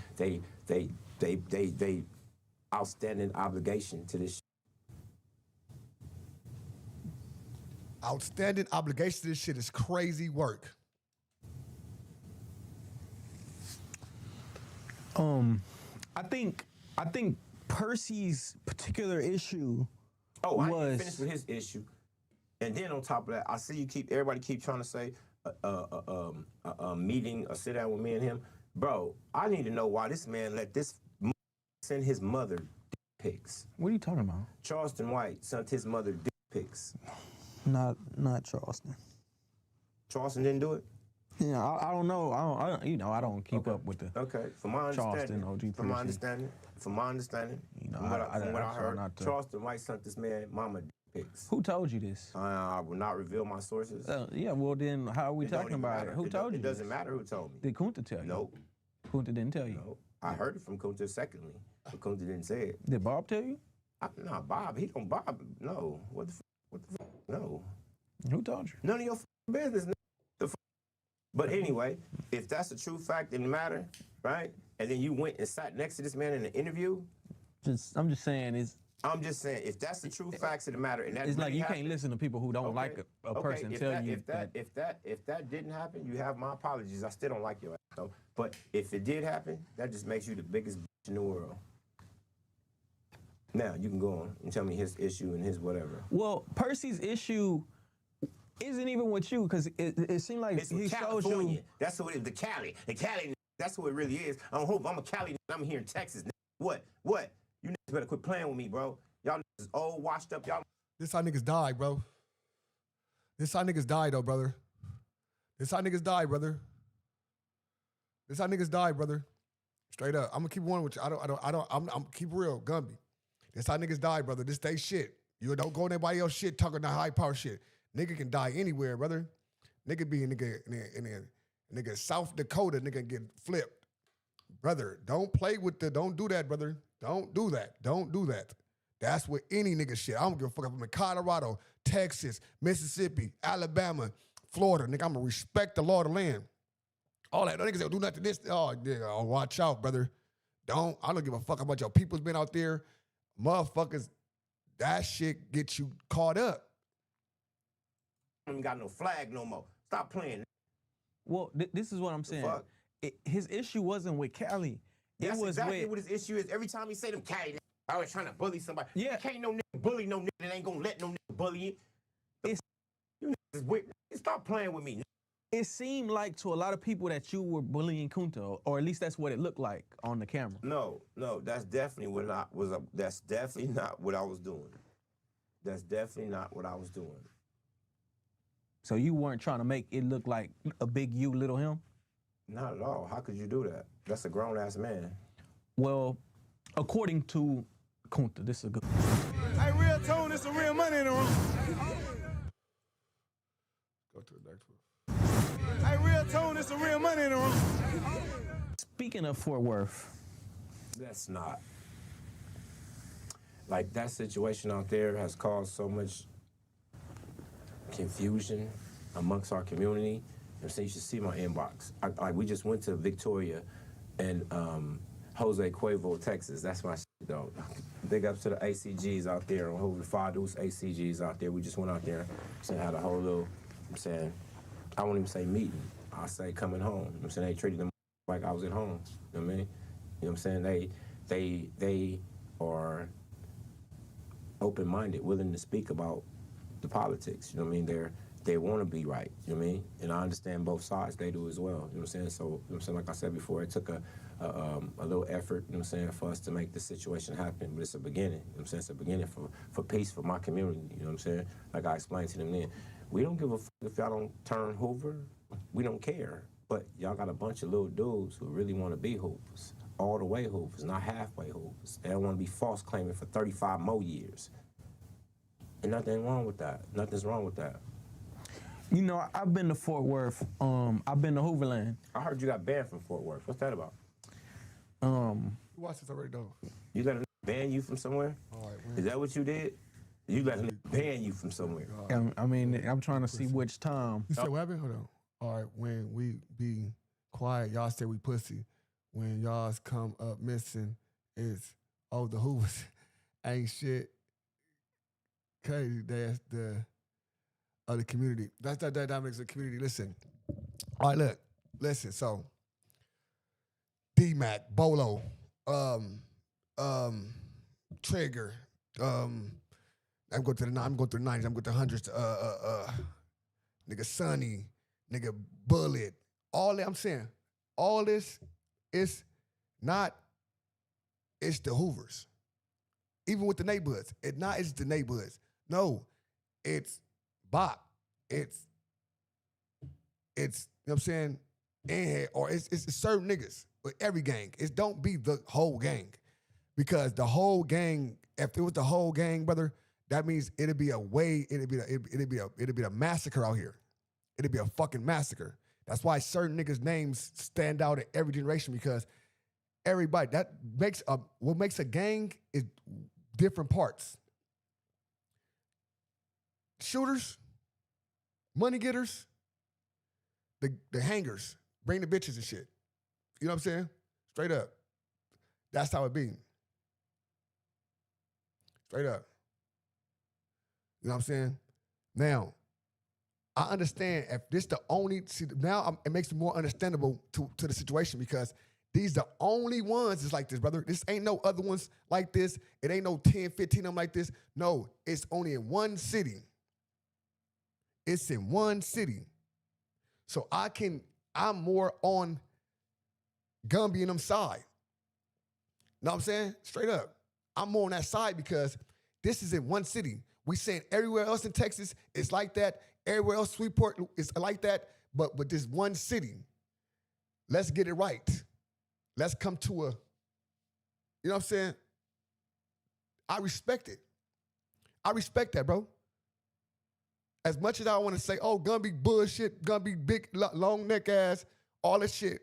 outstanding obligation to this shit. Outstanding obligation to this shit is crazy work. I think Percy's particular issue I ain't finished with his issue. And then on top of that, I see everybody keep trying to say a meeting, a sit down with me and him. Bro, I need to know why this man let this send his mother dick pics. What are you talking about? Charleston White sent his mother dick pics. Not Charleston. Charleston didn't do it? Yeah, I don't know. I don't keep up with the From my understanding, Charleston OG from my understanding, from what I heard, Charleston White sent this man mama dick pics. Who told you this? I will not reveal my sources. Yeah, well then, how are we talking about it? Who told you? It doesn't matter who told me. Did Kunta tell you? Nope. Kunta didn't tell you? No. I heard it from Kunta secondly, but Kunta didn't say it. Did Bob tell you? Nah, Bob, no. What the fuck? No. Who told you? None of your business. But anyway, if that's a true fact in the matter, right? And then you went and sat next to this man in an interview. I'm just saying, if that's the true facts of the matter, and that it's really like you happened, can't listen to people who don't like a person tell you if that didn't happen, you have my apologies. I still don't like your ass, though. But if it did happen, that just makes you the biggest bitch in the world. Now you can go on and tell me his issue and his whatever. Well, Percy's issue isn't even with you, because it seemed like it's he showed you. That's what it is. The Cali. That's what it really is. I'm a Cali. I'm here in Texas. What? You niggas better quit playing with me, bro. Y'all niggas old, washed up. Y'all. This how niggas die, bro. This how niggas die, though, brother. This how niggas die, brother. This how niggas die, brother. Straight up. I'm gonna keep one with you. I'm keep real, Gumby. This how niggas die, brother. This they shit. You don't go on anybody else shit talking that high power shit. Nigga can die anywhere, brother. Nigga be a nigga in South Dakota, nigga get flipped. Brother, don't do that, brother. Don't do that. That's what any nigga shit. I don't give a fuck if I'm in Colorado, Texas, Mississippi, Alabama, Florida. Nigga, I'm gonna respect the law of the land. All that. Niggas don't do nothing this. Oh, nigga, watch out, brother. I don't give a fuck about your people's been out there. Motherfuckers, that shit gets you caught up. I ain't got no flag no more. Stop playing. Well, this is what I'm saying. His issue wasn't with Cali. That's exactly what his issue is. Every time he say them Cali, I was trying to bully somebody. Yeah. Can't no nigga bully no nigga that ain't gonna let no nigga bully you. You niggas weird. Stop playing with me. It seemed like to a lot of people that you were bullying Kunta, or at least that's what it looked like on the camera. No, that's definitely what I was. That's definitely not what I was doing. That's definitely not what I was doing. So you weren't trying to make it look like a big you, little him? Not at all. How could you do that? That's a grown-ass man. Well, according to Kunta, this is a good. Hey, real tone, there's some real money in the room. Go to the next one. Hey, real tone, there's some real money in the room. Speaking of Fort Worth. That's not. Like, that situation out there has caused so much confusion amongst our community. I'm saying you should see my inbox. We just went to Victoria, and Jose Cuervo, Texas. That's my shit, though. Big ups to the ACGs out there on Hoover, Fadoos ACGs out there. We just went out there and had a whole little, I'm saying, I won't even say meeting. I'll say coming home. I'm saying they treated them like I was at home. You know what I mean? You know what I'm saying? They are open-minded, willing to speak about the politics. You know what I mean? They want to be right. You know what I mean? And I understand both sides. They do as well. You know what I'm saying? So, you know what I'm saying? Like I said before, it took a little effort, you know what I'm saying, for us to make this situation happen. But it's a beginning. You know what I'm saying? It's a beginning for peace for my community. You know what I'm saying? Like I explained to them then. We don't give a fuck if y'all don't turn Hoover. We don't care. But y'all got a bunch of little dudes who really want to be Hoovers. All the way Hoovers, not halfway Hoovers. They don't want to be false claiming for 35 more years. And nothing wrong with that. Nothing's wrong with that. You know, I've been to Fort Worth. I've been to Hooverland. I heard you got banned from Fort Worth. What's that about? You watched this already, though. You let a ban you from somewhere? All right, man. Is that what you did? You let a ban you from somewhere? I mean, I'm trying to see which time. You said what happened? Hold on. All right, when we be quiet, y'all say we pussy. When y'all's come up missing, it's, oh, the Hoovers ain't shit. Crazy, that's the other community. That's that dynamics of the community. Listen. All right, look. Listen, so D-Mac, Bolo, Trigger, I'm going through the 90s, I'm going to the hundreds, nigga Sonny, nigga Bullet, all that I'm saying, all this is not, it's the Hoovers. Even with the neighborhoods, it's the neighborhoods. No, it's Bop. It's you know what I'm saying, or it's certain niggas with every gang. It don't be the whole gang. Because the whole gang, if it was the whole gang, brother, that means it'd be a massacre out here. It'd be a fucking massacre. That's why certain niggas' names stand out in every generation, because everybody, that makes what makes a gang is different parts. Shooters, money getters, the hangers, bring the bitches and shit. You know what I'm saying? Straight up. That's how it be. Straight up. You know what I'm saying? Now, I understand if this the only, see, now it makes it more understandable to the situation, because these the only ones that's like this, brother. This ain't no other ones like this. It ain't no 10, 15 of them like this. No, it's only in one city. It's in one city. So I'm more on Gumby and them side. Know what I'm saying? Straight up. I'm more on that side because this is in one city. We saying everywhere else in Texas it's like that. Everywhere else, Sweetport is like that. But with this one city, let's get it right. Let's come to you know what I'm saying? I respect it. I respect that, bro. As much as I want to say, oh, Gumby bullshit, Gumby big, long neck ass, all that shit,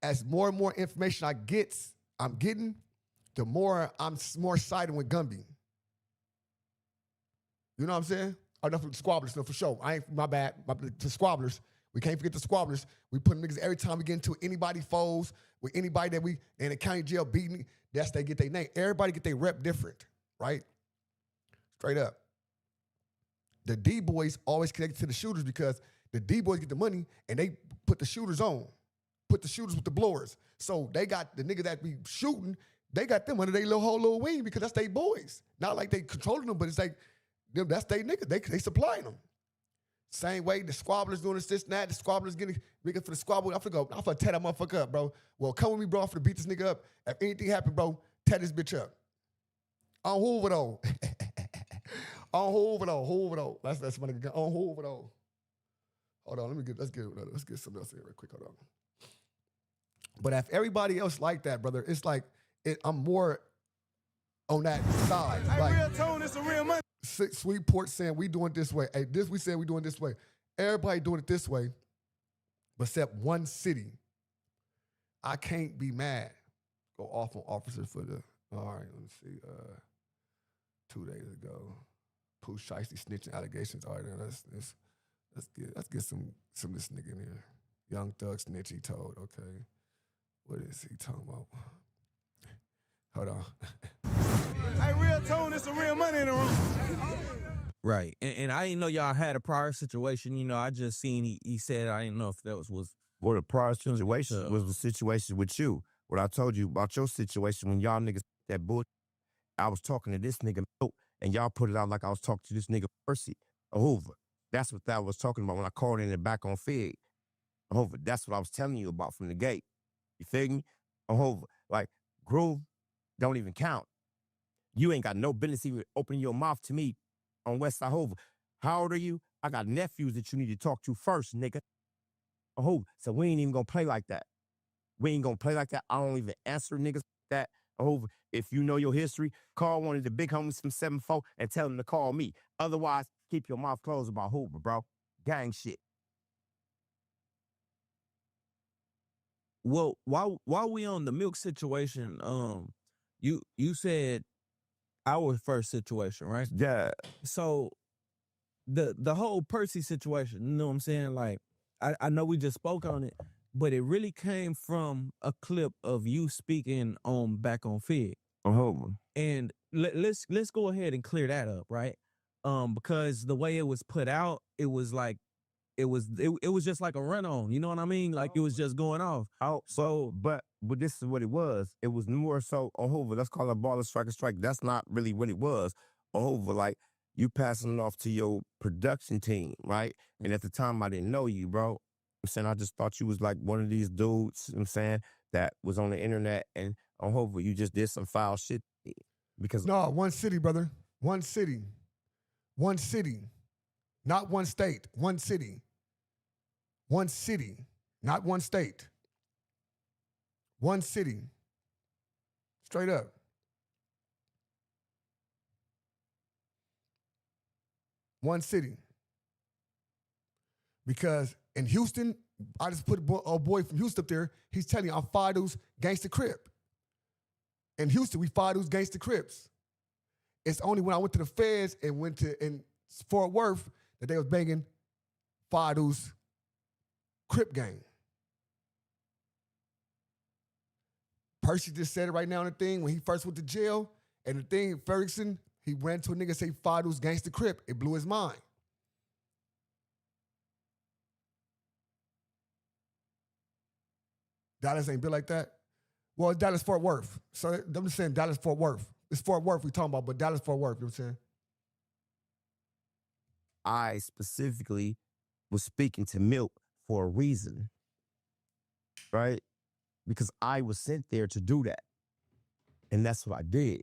as more and more information I'm getting, the more I'm more siding with Gumby. You know what I'm saying? Oh, no, for the squabblers, no, for sure. My bad. The squabblers. We can't forget the squabblers. We put niggas every time we get into anybody foes, with anybody that we in the county jail beating, that's they get their name. Everybody get their rep different, right? Straight up. The D-boys always connected to the shooters because the D-boys get the money and they put the shooters on. Put the shooters with the blowers. So they got the nigga that be shooting, they got them under their whole little wing because that's their boys. Not like they controlling them, but it's like, that's their nigga. They supplying them. Same way the squabblers doing this and that. The squabblers getting nigga for the squabble. I'm finna tear that motherfucker up, bro. Well, come with me, bro. I'm finna beat this nigga up. If anything happen, bro, tear this bitch up. On Hoover though. On Hoover though. That's my nigga. On Hoover though. Hold on, let's get something else here real quick. Hold on. But if everybody else like that, brother, it's like I'm more on that side. Hey, like, real tone, it's a real money. Sweetport saying we doing it this way. Hey, this we saying we doing it this way. Everybody doing it this way, but except one city. I can't be mad. Go off on officers for the. All right, let me see. 2 days ago, Pooh Shiesty snitching allegations. All right, then let's get some of this nigga in here. Young Thug snitch. He told. Okay, what is he talking about? Hold on. Hey, real tone, it's some real money in the room. Right. And I didn't know y'all had a prior situation. You know, I just seen he said, I didn't know if that was Well, the prior situation was the situation with you. What I told you about your situation when y'all niggas that bull, I was talking to this nigga and y'all put it out like I was talking to this nigga Percy, a Hoover. That's what that was talking about when I called in and back on Fig. A Hoover. That's what I was telling you about from the gate. You feel me? A Hoover. Like, Groove don't even count. You ain't got no business even opening your mouth to me on Westside Hoover. How old are you? I got nephews that you need to talk to first, nigga. A Hoover. So we ain't even gonna play like that. We ain't gonna play like that. I don't even answer niggas like that. Over. If you know your history, call one of the big homies from 7-4 and tell them to call me. Otherwise, keep your mouth closed about Hoover, bro. Gang shit. Well, while we on the milk situation, you said our first situation, right? Yeah. So the whole Percy situation, you know what I'm saying? Like, I know we just spoke on it, but it really came from a clip of you speaking on back on Fig. And let's go ahead and clear that up, right? Because the way it was put out, it was like it was just like a run on, you know what I mean? Like it was just going off. But this is what it was. It was more so Hoover. Let's call it baller strike. That's not really what it was. Hoover, like you passing it off to your production team, right? And at the time I didn't know you, bro. I'm saying I just thought you was like one of these dudes, I'm saying, that was on the internet and on Hoover, you just did some foul shit. Because No, one city, brother. One city. One city. Not one state. One city. One city. Not one state. One city. Straight up. One city. Because in Houston, I just put a boy from Houston up there. He's telling you, I'm Fido's Gangsta Crip. In Houston, we Fido's Gangsta Crips. It's only when I went to the feds and went to in Fort Worth that they was banging Fido's Crip gang. Percy just said it right now in the thing when he first went to jail. And the thing, Ferguson, he ran to a nigga and say Fido's Gangsta Crip. It blew his mind. Dallas ain't built like that. Well, it's Dallas Fort Worth. So I'm just saying Dallas Fort Worth. It's Fort Worth we talking about, but Dallas Fort Worth, you know what I'm saying? I specifically was speaking to Milk for a reason, right? Because I was sent there to do that. And that's what I did,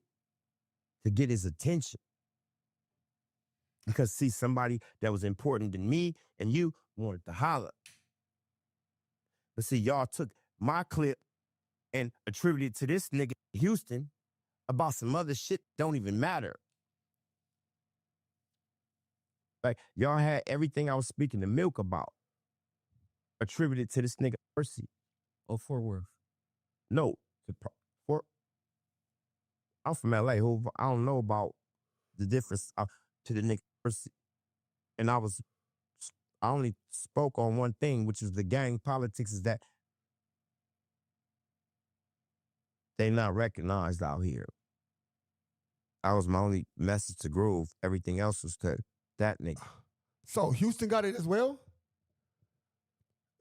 to get his attention. Because, see, somebody that was important than me and you wanted to holler. But see, y'all took my clip and attributed to this nigga in Houston about some other shit don't even matter. Like, y'all had everything I was speaking to Milk about attributed to this nigga Percy. Or Fort Worth. No. I'm from LA. Who I don't know about the difference to the nigga Percy. And I only spoke on one thing, which was the gang politics, is that they not recognized out here. That was my only message to Groove. Everything else was to that nigga. So Houston got it as well?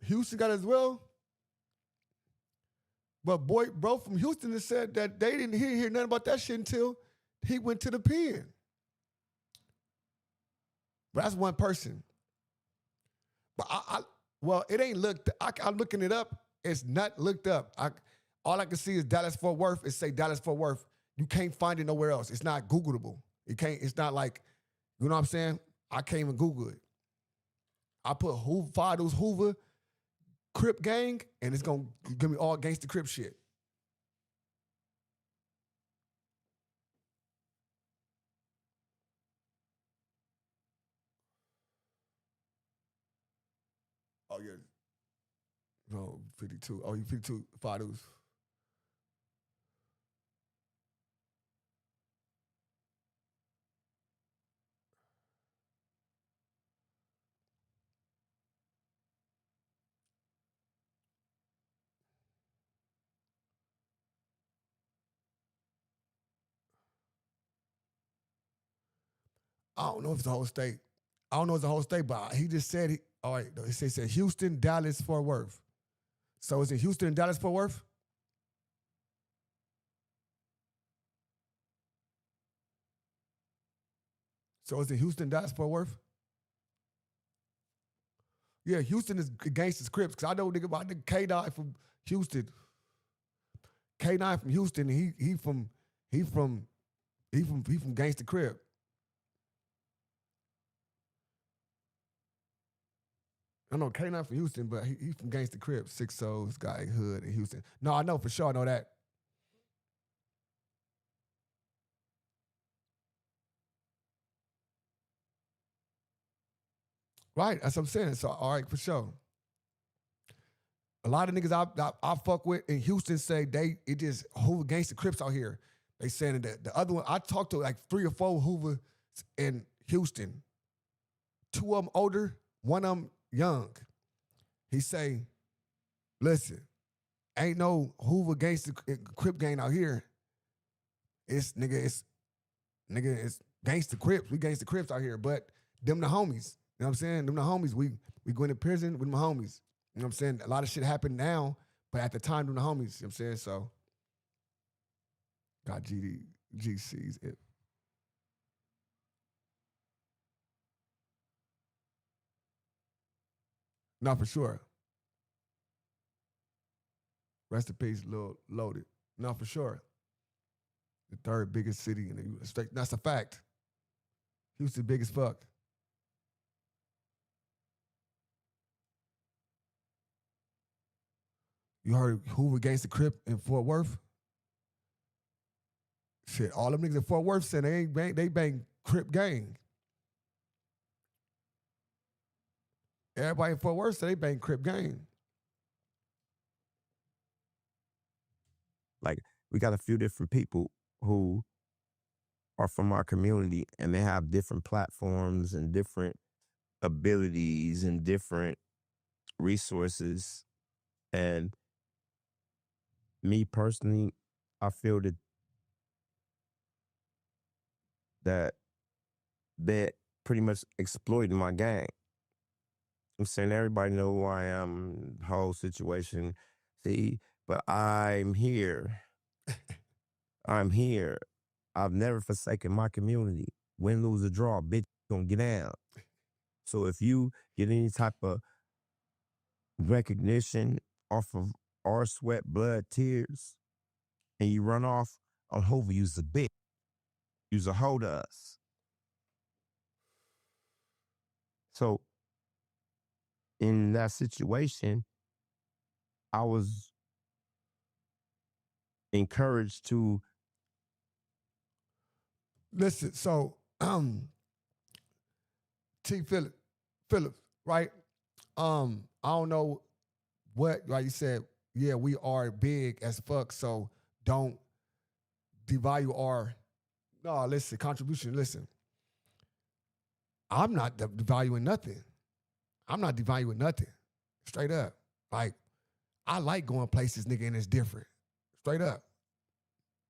Houston got it as well? But bro from Houston has said that they didn't hear nothing about that shit until he went to the pen. But that's one person. But well, it ain't looked. I'm looking it up. It's not looked up. All I can see is Dallas Fort Worth. It say Dallas Fort Worth. You can't find it nowhere else. It's not Googleable. It's not like, you know what I'm saying? I can't even Google it. I put Fido's Hoover Crip gang, and it's gonna give me all gangsta Crip shit. Oh yeah. No, 52. Oh, you 52 Fido's. I don't know if it's the whole state. I don't know if it's the whole state, but he just said, all right, he said Houston, Dallas, Fort Worth. So is it Houston and Dallas, Fort Worth? So is it Houston, Dallas, Fort Worth? Yeah, Houston is Gangsta's Crips, because I know nigga about nigga K9 from Houston. K9 from Houston, and he from Gangsta Crip. I know K9 from Houston, but he from Gangsta Crip, 6 Souls, guy hood in Houston. No, I know for sure, I know that. Right, that's what I'm saying. So, all right, for sure. A lot of niggas I fuck with in Houston say it just Hoover Gangsta Crips out here. They saying that the other one, I talked to like 3 or 4 Hoovers in Houston. 2 of them older, 1 of them young. He say, listen, ain't no Hoover Gangsta Crip gang out here. It's Gangsta Crips. We Gangsta Crips out here, but them the homies. You know what I'm saying? Them the homies. We go into prison with my homies. You know what I'm saying? A lot of shit happened now, but at the time, them the homies. You know what I'm saying? So, got GC's it. No, for sure. Rest in peace, Lil Loaded. No, for sure. The 3rd biggest city in the U.S. That's a fact. Houston big as fuck. You heard Hoover Gangsta Crip in Fort Worth? Shit, all them niggas in Fort Worth said they bang Crip gang. Everybody in Fort Worth said they bang Crip gang. Like, we got a few different people who are from our community, and they have different platforms and different abilities and different resources. And me personally, I feel that they pretty much exploited my gang. I'm saying everybody know who I am, the whole situation. See, but I'm here. I'm here. I've never forsaken my community. Win, lose, or draw, bitch, gonna get down. So if you get any type of recognition off of our sweat, blood, tears, and you run off on Hoover, you's a bitch. You's a hoe to us. So in that situation, I was encouraged to listen. So, T. Phillips, right? I don't know what, like you said, yeah, we are big as fuck, so don't devalue our, no, listen, contribution, listen. I'm not devaluing nothing. I'm not devaluing nothing. Straight up. Like, I like going places, nigga, and it's different. Straight up.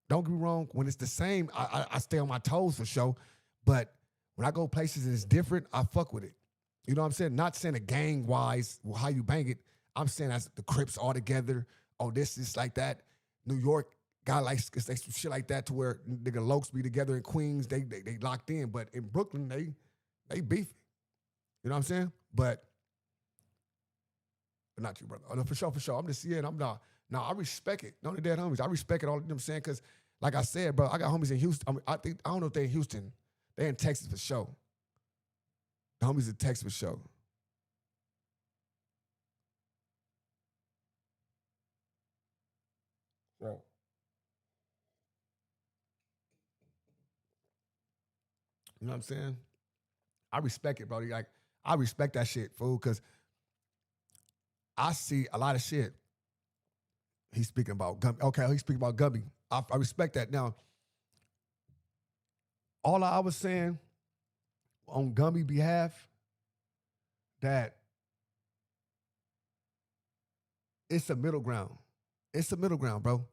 Don't get me wrong, when it's the same, I stay on my toes for sure, but when I go places and it's different, I fuck with it. You know what I'm saying? Not saying a gang-wise, how you bang it. I'm saying as the Crips all together. Oh, this is like that. New York got like some shit like that to where nigga Lokes be together in Queens. They locked in. But in Brooklyn, they beefing. You know what I'm saying? But not you, brother. Oh, no, for sure. I'm just, yeah, I'm not. No, I respect it. No, the dead homies. I respect it all. You know what I'm saying? Because like I said, bro, I got homies in Houston. I don't know if they're in Houston. They're in Texas for sure. The homies in Texas for sure. So, you know what I'm saying? I respect it, bro. Like, I respect that shit, fool, because I see a lot of shit. He's speaking about Gumby. Okay, he's speaking about Gumby. I respect that. Now, all I was saying on Gumby's behalf, that it's a middle ground. It's a middle ground, bro.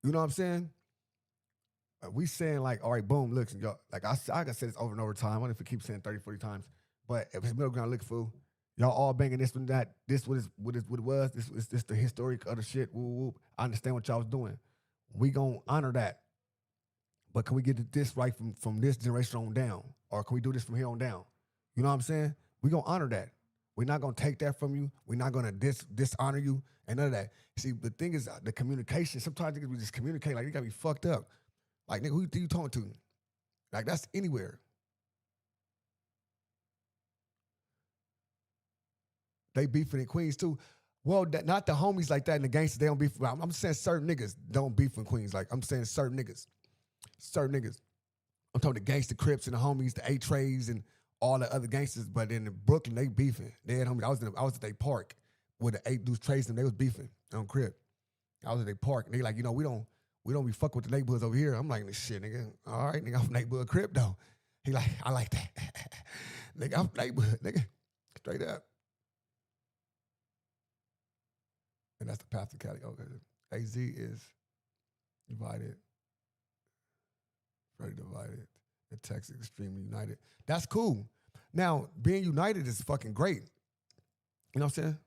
You know what I'm saying? we saying like, all right, boom, look, y'all, like I can say this over and over time. I don't know if I keep saying 30, 40 times, but if it's middle ground, look, fool, y'all all banging this one, that, this what it was, this the historic other shit, woo, woo. I understand what y'all was doing. We gonna honor that. But can we get this right from this generation on down? Or can we do this from here on down? You know what I'm saying? We gonna honor that. We're not gonna take that from you. We're not gonna dishonor you and none of that. See, the thing is the communication. Sometimes niggas we just communicate like you gotta be fucked up. Like, nigga, who you talking to? Like, that's anywhere. They beefing in Queens too. Well, not the homies like that and the gangsters, they don't beef. I'm saying certain niggas don't beef in Queens. Like, I'm saying certain niggas. Certain niggas. I'm talking the gangster Crips and the homies, the A-Trays and all the other gangsters, but in Brooklyn, they beefing. They had homies. I was at their park with the 8 dudes Trays and they was beefing on Crip. I was at their park and they like, you know, we don't be fuck with the neighborhoods over here. I'm like, shit, nigga. All right, nigga, I'm neighborhood Crip though. He like, I like that. Nigga, I'm neighborhood, nigga. Straight up. And that's the path to Cali. Okay. AZ is divided. Very divided. And Texas extremely united. That's cool. Now, being united is fucking great. You know what I'm saying?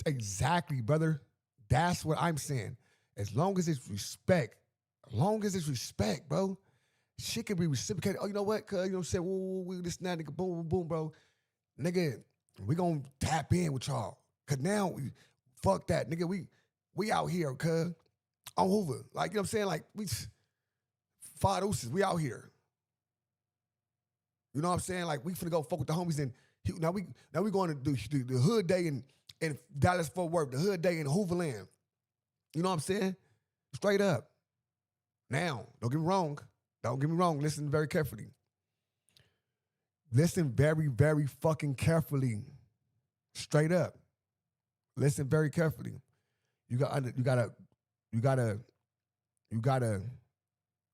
Exactly, brother. That's what I'm saying. As long as it's respect, bro, shit can be reciprocated. Oh, you know what? Cuz, you know what I'm saying? Woo, this and that, nigga, boom, boom, boom, bro. Nigga, we gonna tap in with y'all. Cause now, fuck that, nigga. We out here, cuz, on Hoover. Like, you know what I'm saying? Like, we 5 deuces, we out here. You know what I'm saying? Like, we finna go fuck with the homies and now we going to do the hood day in Dallas Fort Worth, the hood day in Hooverland. You know what I'm saying? Straight up. Now, don't get me wrong. Don't get me wrong. Listen very carefully. Listen very, very fucking carefully. Straight up. Listen very carefully. You gotta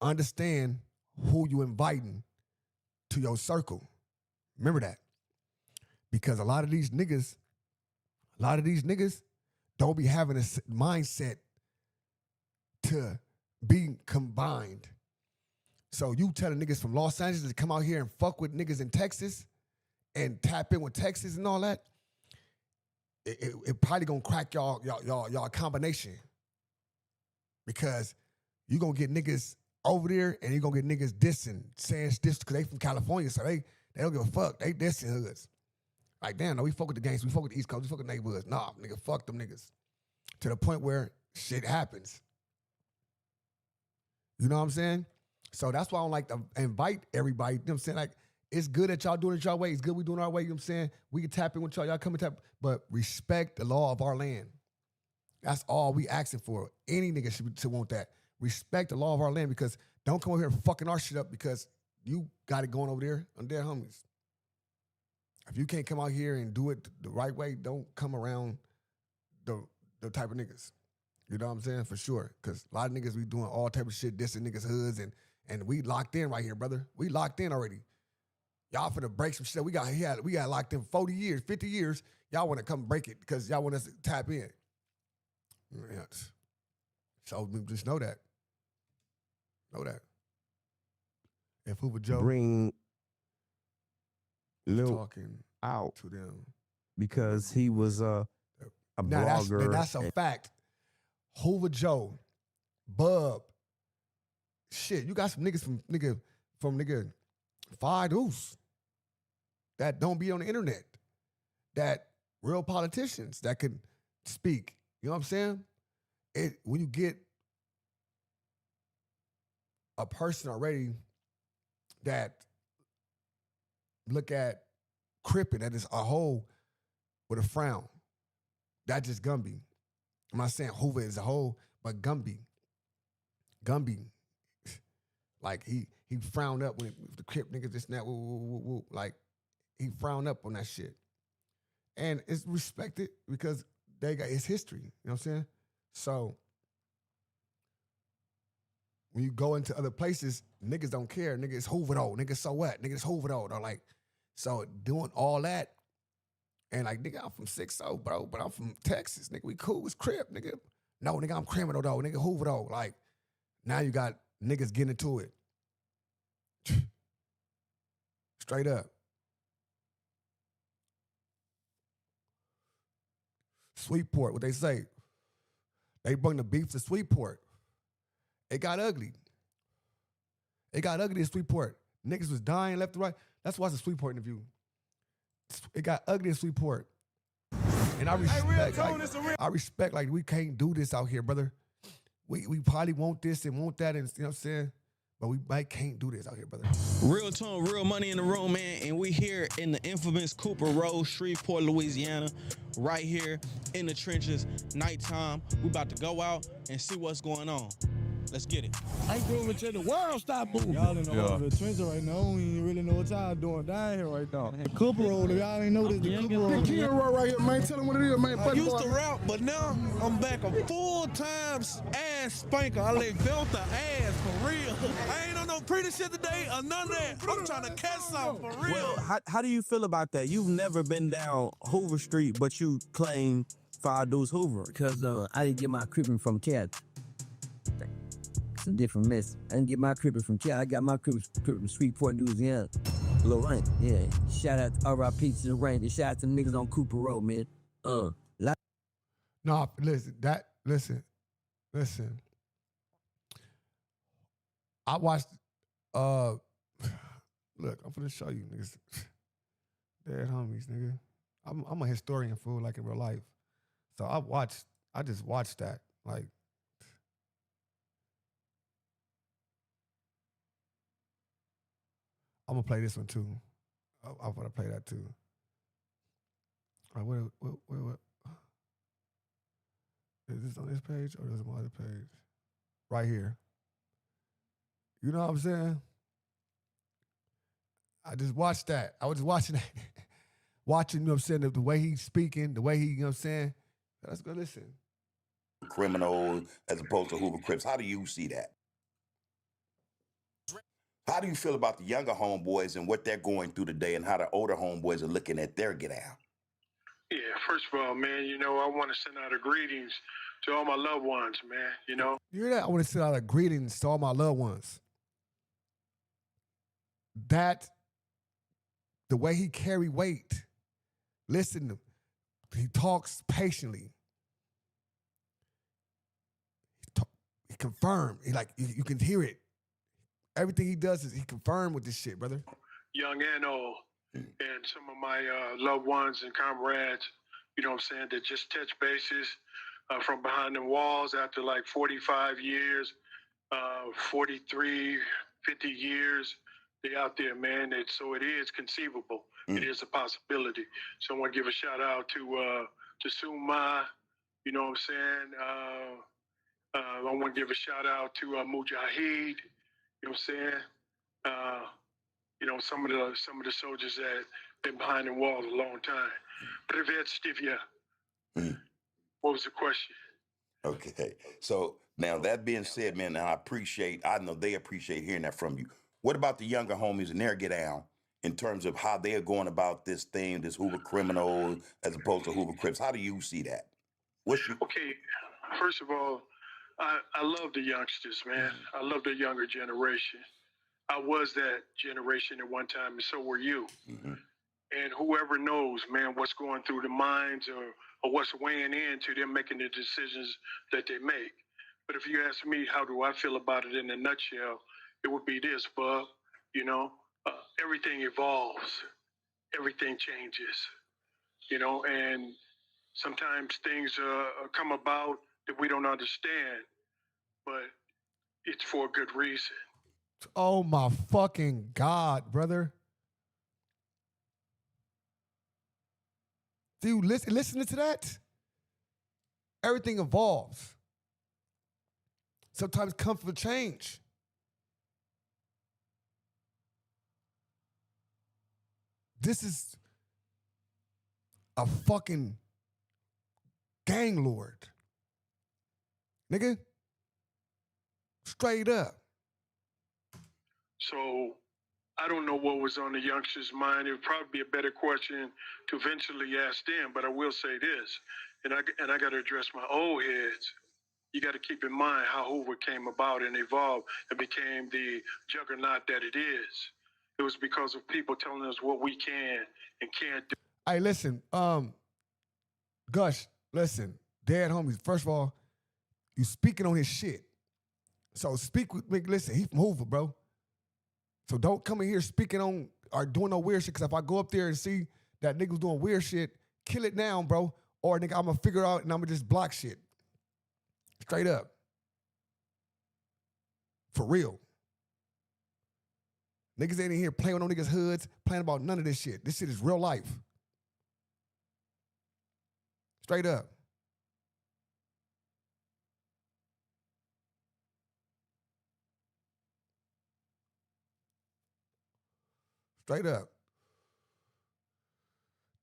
understand who you inviting to your circle. Remember that. Because a lot of these niggas don't be having a mindset to be combined. So you telling niggas from Los Angeles to come out here and fuck with niggas in Texas and tap in with Texas and all that, it probably gonna crack y'all combination. Because you gonna get niggas over there and you gonna get niggas dissing, saying this because they from California, so they don't give a fuck. They dissing hoods. Like, damn, no, we fuck with the gangs, we fuck with the East Coast, we fuck with neighborhoods. Nah, nigga, fuck them niggas. To the point where shit happens. You know what I'm saying? So that's why I don't like to invite everybody. You know what I'm saying? Like, it's good that y'all doing it y'all way. It's good we doing our way. You know what I'm saying? We can tap in with y'all. Y'all come and tap. But respect the law of our land. That's all we asking for. Any nigga should want that. Respect the law of our land, because don't come over here fucking our shit up because you got it going over there on their homies. If you can't come out here and do it the right way, don't come around the type of niggas. You know what I'm saying? For sure. Because a lot of niggas be doing all type of shit, dissing niggas' hoods, and we locked in right here, brother. We locked in already. Y'all finna break some shit. We got locked in 40 years, 50 years. Y'all want to come break it because y'all want us to tap in. Yes. So just know that. Know that. If Hoover Joe Bring Lil talking out to them because he was a blogger. That's a fact. Hoover Joe, Bub, shit. You got some niggas from 5 deuce that don't be on the internet, that real politicians that can speak. You know what I'm saying? When you get a person already that look at Crippin' as a whole with a frown, that just Gumby. I'm not saying Hoover as a whole, but Gumby, like he frowned up when the Crip niggas this and that, woo. Like he frowned up on that shit, and it's respected because it's history. You know what I'm saying? So when you go into other places, niggas don't care. Niggas it's Hoover though. Niggas so what? Niggas Hoover though. They're like, so doing all that, and like, nigga, I'm from 6-0, bro, but I'm from Texas. Nigga, we cool. It's Crip, nigga. No, nigga, I'm criminal though. Nigga, Hoover though. Like, now you got niggas getting into it. Straight up. Sweetport, what they say. They bring the beef to Sweetport. It got ugly. It got ugly in Sweetport. Niggas was dying left and right. Let's watch the Sweetport interview. It got ugly in Sweetport. And I respect, I respect, like, we can't do this out here, brother. We probably want this and want that, and you know what I'm saying? But we can't do this out here, brother. Real tone, real money in the room, man. And we here in the infamous Cooper Road, Shreveport, Louisiana. Right here in the trenches, nighttime. We about to go out and see what's going on. Let's get it. I ain't doing until the world stop moving. Y'all in the trenches right now. I don't even really know what y'all doing down here right now. Cooper Road, y'all ain't know this. The Cooper Road. Kid Road right here, man. Tell them what it is, man. I used to rap, but now I'm back a full-time ass spanker. I lay belt the ass for real. I ain't on no pretty shit today or none of that. I'm trying to catch something for real. Well, how do you feel about that? You've never been down Hoover Street, but you claim Five Deuce Hoover. Because I didn't get my cripping from Cat. It's a different mess. I didn't get my cripping from Cat. I got my cripping from Shreveport, Louisiana. Lorraine, yeah. Shout out to R.I.P. to the rain. Shout out to niggas on Cooper Road, man. No, listen. I watched, look, I'm finna show you niggas. Dead homies, nigga. I'm a historian, fool, like in real life. So I just watched that. Like, I'm gonna play this one too. I'm gonna play that too. All right, what? Is this on this page or is it my other page? Right here. You know what I'm saying? I just watched that. I was just watching that. Watching, you know what I'm saying, the way he's speaking, the way he, you know what I'm saying? Let's go listen. Criminal as opposed to Hoover Crips. How do you see that? How do you feel about the younger homeboys and what they're going through today and how the older homeboys are looking at their get out? Yeah, first of all, man, you know, I want to send out a greetings to all my loved ones, man, you know. You hear that? I want to send out a greetings to all my loved ones. That, the way he carry weight, listen, he talks patiently. He confirmed. He like, you can hear it. Everything he does is he confirmed with this shit, brother. Young and old, and some of my loved ones and comrades, you know what I'm saying, that just touch bases from behind the walls after like 45 years, 43, 50 years. They out there, man. So it is conceivable. It is a possibility. So I want to give a shout out to Suma, you know what I'm saying? I want to give a shout out to Mujahid, you know what I'm saying? You know, some of the soldiers that been behind the walls a long time. Привет, Stevia. What was the question? Okay. So now that being said, man, I know they appreciate hearing that from you. What about the younger homies and their get down in terms of how they are going about this thing, this Hoover criminal as opposed to Hoover Crips? How do you see that? Okay, first of all, I love the youngsters, man. I love the younger generation. I was that generation at one time, and so were you. And whoever knows, man, what's going through the minds or what's weighing into them making the decisions that they make. But if you ask me, how do I feel about it in a nutshell, it would be this, Bub. You know, everything evolves. Everything changes. You know, and sometimes things come about that we don't understand, but it's for a good reason. Oh my fucking God, brother. Dude, listen to that. Everything evolves. Sometimes come for change. This is a fucking gang lord. Nigga. Straight up. So I don't know what was on the youngsters' mind. It would probably be a better question to eventually ask them, but I will say this, and I got to address my old heads. you got to keep in mind how Hoover came about and evolved and became the juggernaut that it is. It was because of people telling us what we can and can't do. Hey, listen, Gush, listen, dead homies. First of all, you speaking on his shit. So speak with me. Listen, he from Hoover, bro. So don't come in here speaking on or doing no weird shit. Cause if I go up there and see that nigga's doing weird shit, kill it now, bro. Or nigga, I'm gonna figure out and I'm gonna just block shit. Straight up. For real. Niggas ain't in here playing on niggas' hoods, playing about none of this shit. This shit is real life. Straight up. Straight up.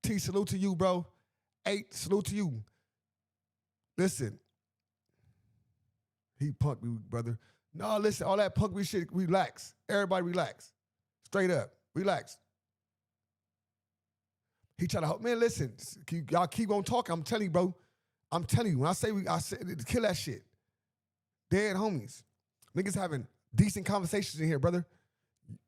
T, salute to you, bro. 8, salute to you. Listen. He punked me, brother. No, listen, all that punk me shit, relax. Everybody relax. Straight up. Relax. He try to help. Man, listen. Y'all keep on talking. I'm telling you, bro. I'm telling you. When I say kill that shit. Dead homies. Niggas having decent conversations in here, brother.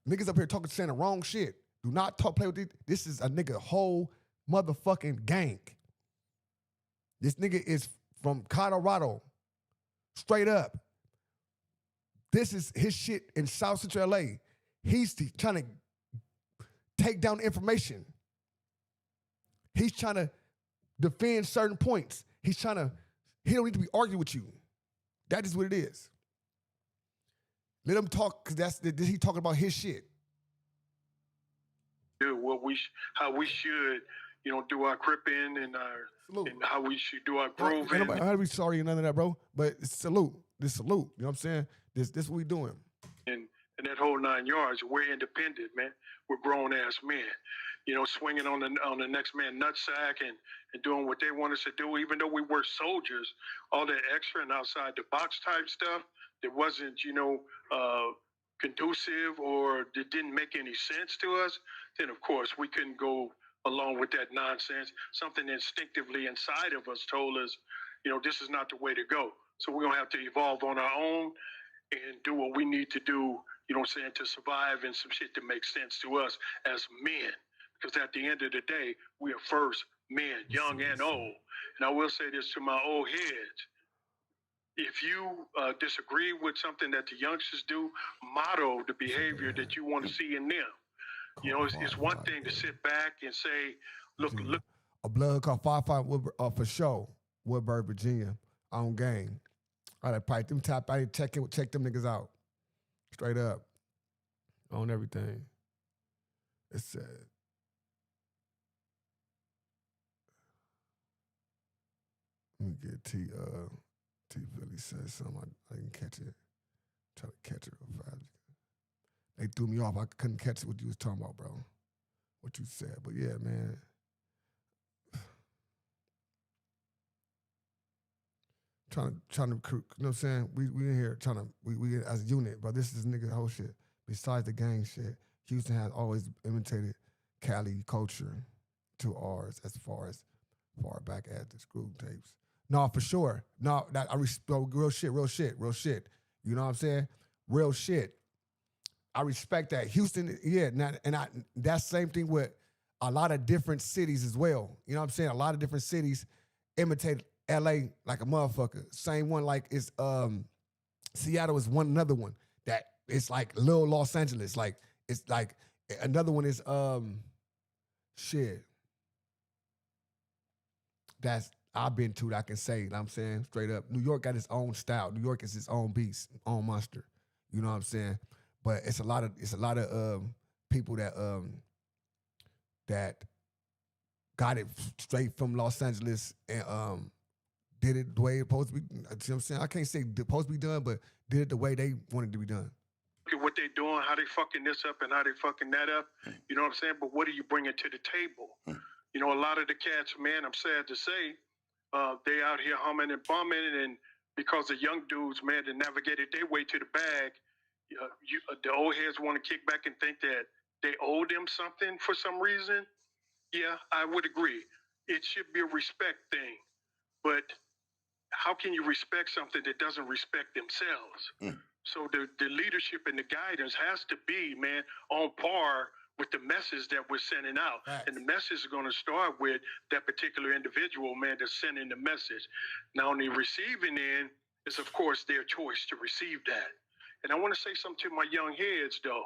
Niggas up here saying the wrong shit. Do not play with this. This is a nigga whole motherfucking gang. This nigga is from Colorado. Straight up. This is his shit in South Central LA. He's trying to take down information. He's trying to defend certain points. He don't need to be arguing with you. That is what it is. Let him talk, because he talking about his shit. Do how we should, do our cripping and how we should do our grooving. I don't be sorry or none of that, bro. But it's salute. This salute. You know what I'm saying? This what we doing. And that whole 9 yards, we're independent, man. We're grown ass men. Swinging on the next man nutsack and doing what they want us to do, even though we were soldiers, all that extra and outside the box type stuff that wasn't, conducive or that didn't make any sense to us, then of course we couldn't go along with that nonsense. Something instinctively inside of us told us, this is not the way to go. So we're gonna have to evolve on our own and do what we need to do, to survive and some shit that makes sense to us as men. Because at the end of the day, we are first men, young and old. And I will say this to my old heads. If you disagree with something that the youngsters do, model the behavior that you want to see in them. It's one thing to sit back and say, look. A blood called 5-5 for sure. Woodburn, Virginia, on game. I had to pipe them top. I didn't check them niggas out. Straight up. On everything. It's sad. Let me get T Philly said something. I didn't catch it. Try to catch it real fast. They threw me off. I couldn't catch what you was talking about, bro. What you said. But yeah, man. Trying to recruit, you know what I'm saying? We in here trying to, we as a unit, bro. This is nigga whole shit. Besides the gang shit, Houston has always imitated Cali culture to ours as far back as the screw tapes. No, for sure. No, that I real shit. You know what I'm saying? Real shit. I respect that. Houston, yeah, that's the same thing with a lot of different cities as well. You know what I'm saying? A lot of different cities imitate LA like a motherfucker. Same one like it's Seattle is another one that it's like little Los Angeles. Like it's like another one is shit. That's I've been to that I can say, you know what I'm saying? Straight up. New York got its own style. New York is its own beast, own monster. You know what I'm saying? But it's a lot of people that that got it straight from Los Angeles and did it the way it's supposed to be. You know what I'm saying? I can't say it's supposed to be done, but did it the way they wanted to be done. Look at what they doing, how they fucking this up and how they fucking that up. You know what I'm saying? But what are you bringing to the table? A lot of the cats, man, I'm sad to say, they out here humming and bumming, and because the young dudes, man, that navigated their way to the bag, the old heads want to kick back and think that they owe them something for some reason. Yeah, I would agree. It should be a respect thing. But how can you respect something that doesn't respect themselves? So the leadership and the guidance has to be, man, on par with the message that we're sending out. And the message is going to start with that particular individual, man, that's sending the message. Now, on the receiving end is, of course, their choice to receive that. And I want to say something to my young heads, though.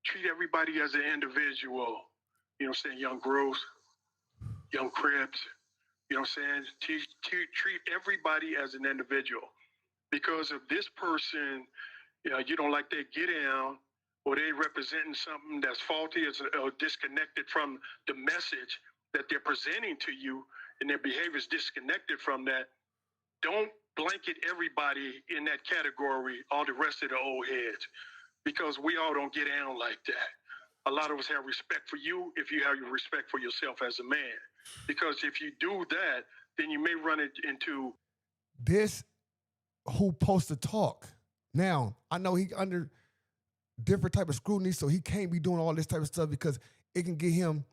Treat everybody as an individual. You know what I'm saying? Young Groves, young Cribs. You know what I'm saying? Treat everybody as an individual. Because if this person, you don't like their get down, or they representing something that's faulty or disconnected from the message that they're presenting to you, and their behavior is disconnected from that, don't blanket everybody in that category, all the rest of the old heads, because we all don't get down like that. A lot of us have respect for you if you have your respect for yourself as a man. Because if you do that, then you may run it into this who supposed to talk. Now, I know he under different type of scrutiny, so he can't be doing all this type of stuff because it can get him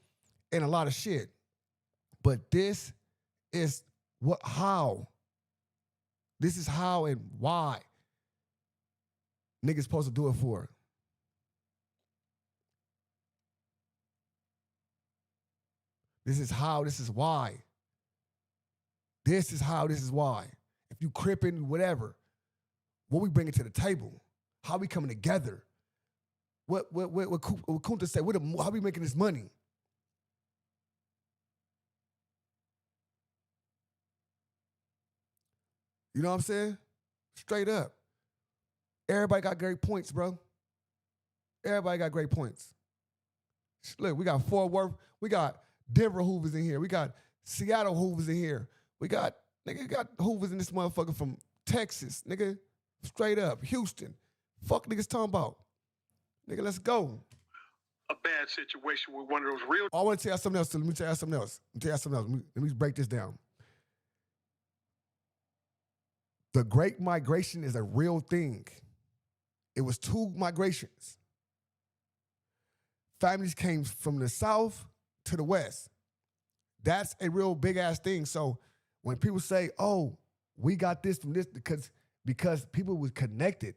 in a lot of shit. But this is how. This is how and why niggas supposed to do it for. This is how, this is why. This is how, this is why. If you crippin', whatever, what we bringing to the table, how we coming together, what Kunta said, how we making this money? You know what I'm saying? Straight up. Everybody got great points, bro. Everybody got great points. Look, we got Fort Worth, we got Denver Hoovers in here, we got Seattle Hoovers in here, we got Hoovers in this motherfucker from Texas, nigga. Straight up, Houston. Fuck niggas talking about. Nigga, let's go. a bad situation with one of those real. I want to tell you something else. Let me tell you something else. Let me break this down. The Great Migration is a real thing. It was 2 migrations. Families came from the South to the West. That's a real big ass thing. So when people say, "Oh, we got this from this," because people was connected.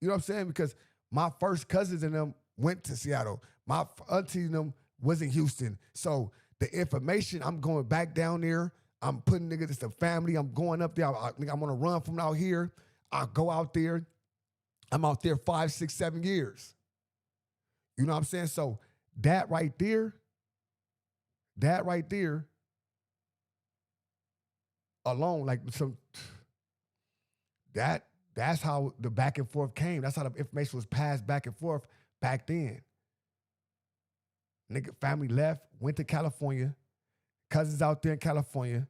You know what I'm saying? Because my first cousins and them went to Seattle. My auntie and them was in Houston. So the information, I'm going back down there. I'm putting niggas, it's a family. I'm going up there. I'm going to run from out here. I go out there. I'm out there 5, 6, 7 years. You know what I'm saying? So that right there alone, like that's how the back and forth came. That's how the information was passed back and forth back then. Nigga, family left, went to California. Cousins out there in California.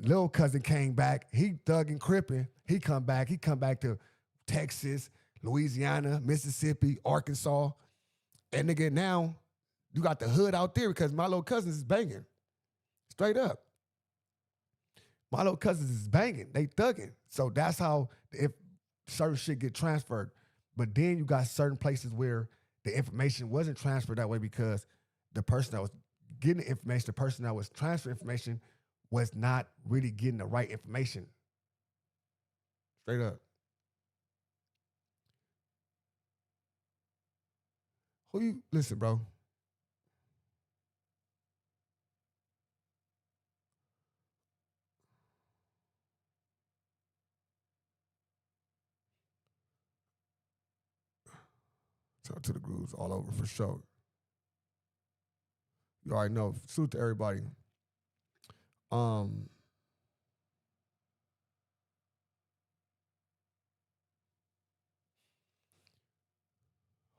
Little cousin came back. He thugging, crippin'. He come back to Texas, Louisiana, Mississippi, Arkansas. And nigga, now you got the hood out there because my little cousins is banging. Straight up. My little cousins is banging. They thugging. So that's how if certain shit get transferred. But then you got certain places where the information wasn't transferred that way because the person that was getting the information, the person that was transferring information was not really getting the right information. Straight up. Listen, bro. Shout to the grooves all over for sure. You already know. Salute to everybody.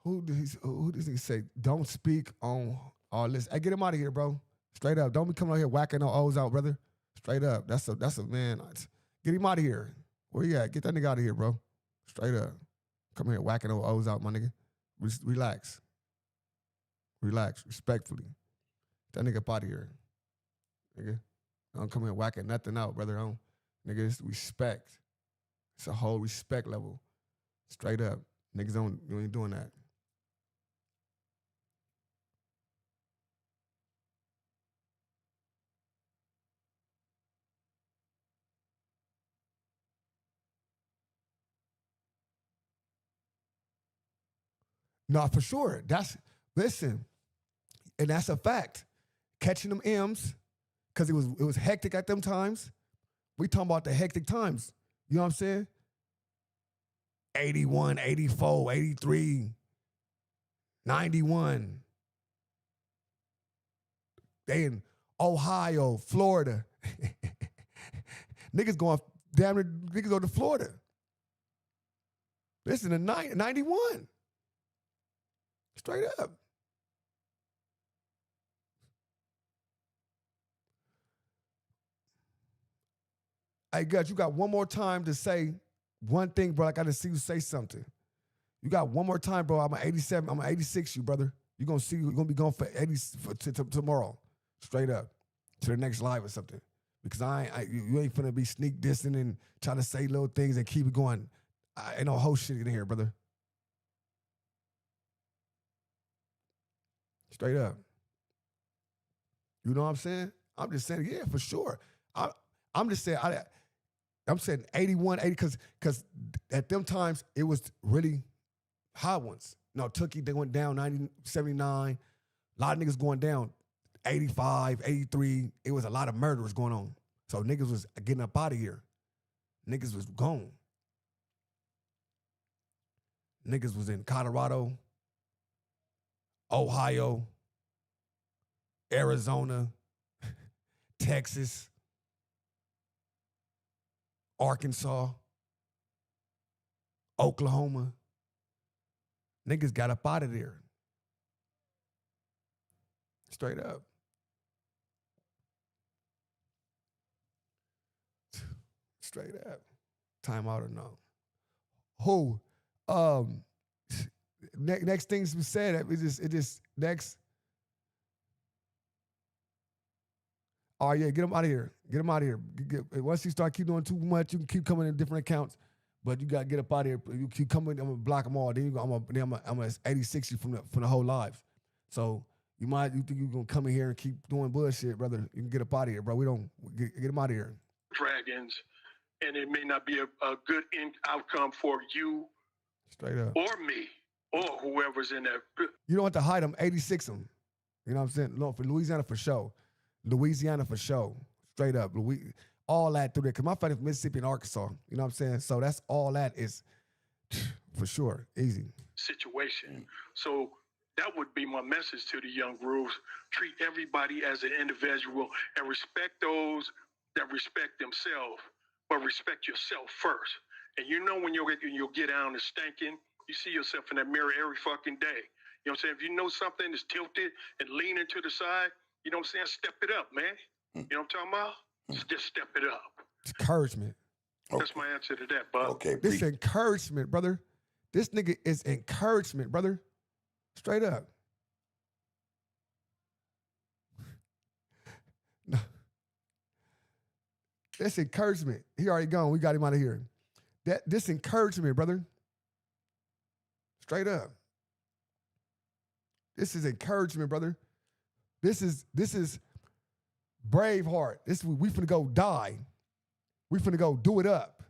Who does he say? Don't speak on all this. Hey, get him out of here, bro. Straight up. Don't be coming out here whacking no O's out, brother. Straight up. That's a man. Get him out of here. Where you at? Get that nigga out of here, bro. Straight up. Come here whacking no O's out, my nigga. Relax. Relax. Respectfully. Get that nigga up out of here. Nigga. Don't come here whacking nothing out, brother. Nigga, it's respect. It's a whole respect level. Straight up. Niggas you ain't doing that. No, for sure. Listen, and that's a fact. Catching them M's, because it was hectic at them times. We talking about the hectic times. You know what I'm saying? 81, 84, 83, 91. They in Ohio, Florida. Niggas going to Florida. This is the 91. Straight up. Hey, Gus, you got one more time to say one thing, bro. I got to see you say something. You got one more time, bro. I'm an 87. I'm an 86, you brother. You're going to see, you're going to be going for 80 tomorrow. Straight up. To the next live or something. Because you ain't finna be sneak dissing and trying to say little things and keep it going. Ain't no whole shit in here, brother. Straight up. You know what I'm saying? I'm just saying, yeah, for sure. I'm just saying, I'm saying 81, 80, because at them times, it was really high ones. No, Tookie, they went down 90, 79. A lot of niggas going down 85, 83. It was a lot of murders going on. So niggas was getting up out of here. Niggas was gone. Niggas was in Colorado, Ohio, Arizona, Texas, Arkansas, Oklahoma. Niggas got up out of there. Straight up. Straight up. Time out or no. Who? Next things we said, it just next. Oh yeah, get them out of here. Get them out of here. Once you start keep doing too much, you can keep coming in different accounts, but you gotta get up out of here. You keep coming, I'm gonna block them all. Then I'm a 86 from the whole lives. So you think you're gonna come in here and keep doing bullshit, brother? You can get up out of here, bro. We don't get them out of here. Dragons, and it may not be a good outcome for you, straight up, or me, or whoever's in there. You don't have to hide them. 86 them. You know what I'm saying? No, for Louisiana for sure. Louisiana for sure. Straight up. All that through there. Because my family from Mississippi and Arkansas. You know what I'm saying? So that's all that is for sure. Easy. Situation. So that would be my message to the young grooves. Treat everybody as an individual and respect those that respect themselves, but respect yourself first. And you know when you'll get down and stinking, you see yourself in that mirror every fucking day. You know what I'm saying? If you know something is tilted and leaning to the side, you know what I'm saying? Step it up, man. You know what I'm talking about? Just step it up. It's encouragement. That's my answer to that, bud. Okay. This encouragement, brother. This nigga is encouragement, brother. Straight up. No. This encouragement. He already gone. We got him out of here. This encouragement, brother. Straight up. This is encouragement, brother. This is Braveheart. We finna go die. We finna go do it up.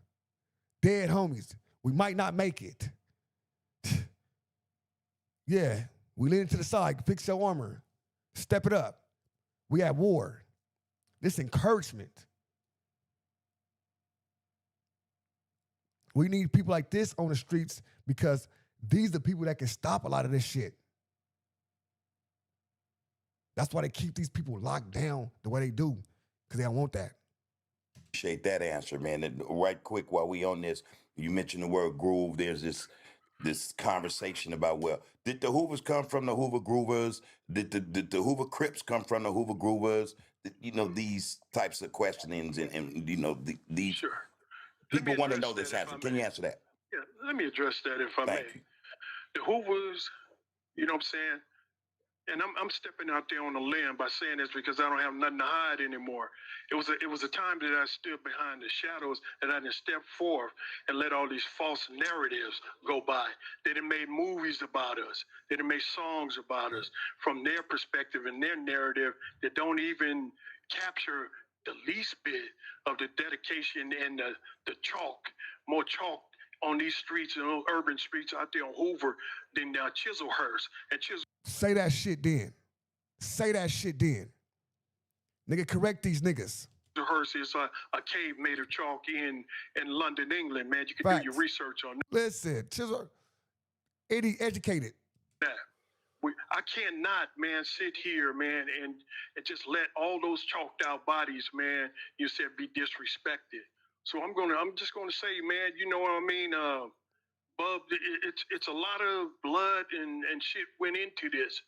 Dead homies. We might not make it. Yeah. We lean to the side. Fix your armor. Step it up. We at war. This encouragement. We need people like this on the streets because these are the people that can stop a lot of this shit. That's why they keep these people locked down the way they do, because they don't want that. Appreciate that answer, man. And right quick, while we on this, you mentioned the word groove. There's this conversation about, well, did the Hoovers come from the Hoover Groovers? Did the Hoover Crips come from the Hoover Groovers? You know, these types of questionings and you know, these sure. People want to know this answer. Can you answer that? Yeah, let me address that if I may. The Hoovers, you know what I'm saying? And I'm stepping out there on a limb by saying this because I don't have nothing to hide anymore. It was a time that I stood behind the shadows and I didn't step forth and let all these false narratives go by. They done made movies about us. They done made songs about us from their perspective and their narrative that don't even capture the least bit of the dedication and the chalk, more chalk on these streets, urban streets out there on Hoover than Chiselhurst. And Say that shit then. Say that shit then. Nigga, correct these niggas. Chiselhurst is a cave made of chalk in London, England, man. You can Facts. do your research on that. Listen, Chisel, educated. I cannot, man, sit here, man, and just let all those chalked out bodies, man, you said be disrespected. So I'm just gonna say, man, you know what I mean? Bub, it's a lot of blood and shit went into this.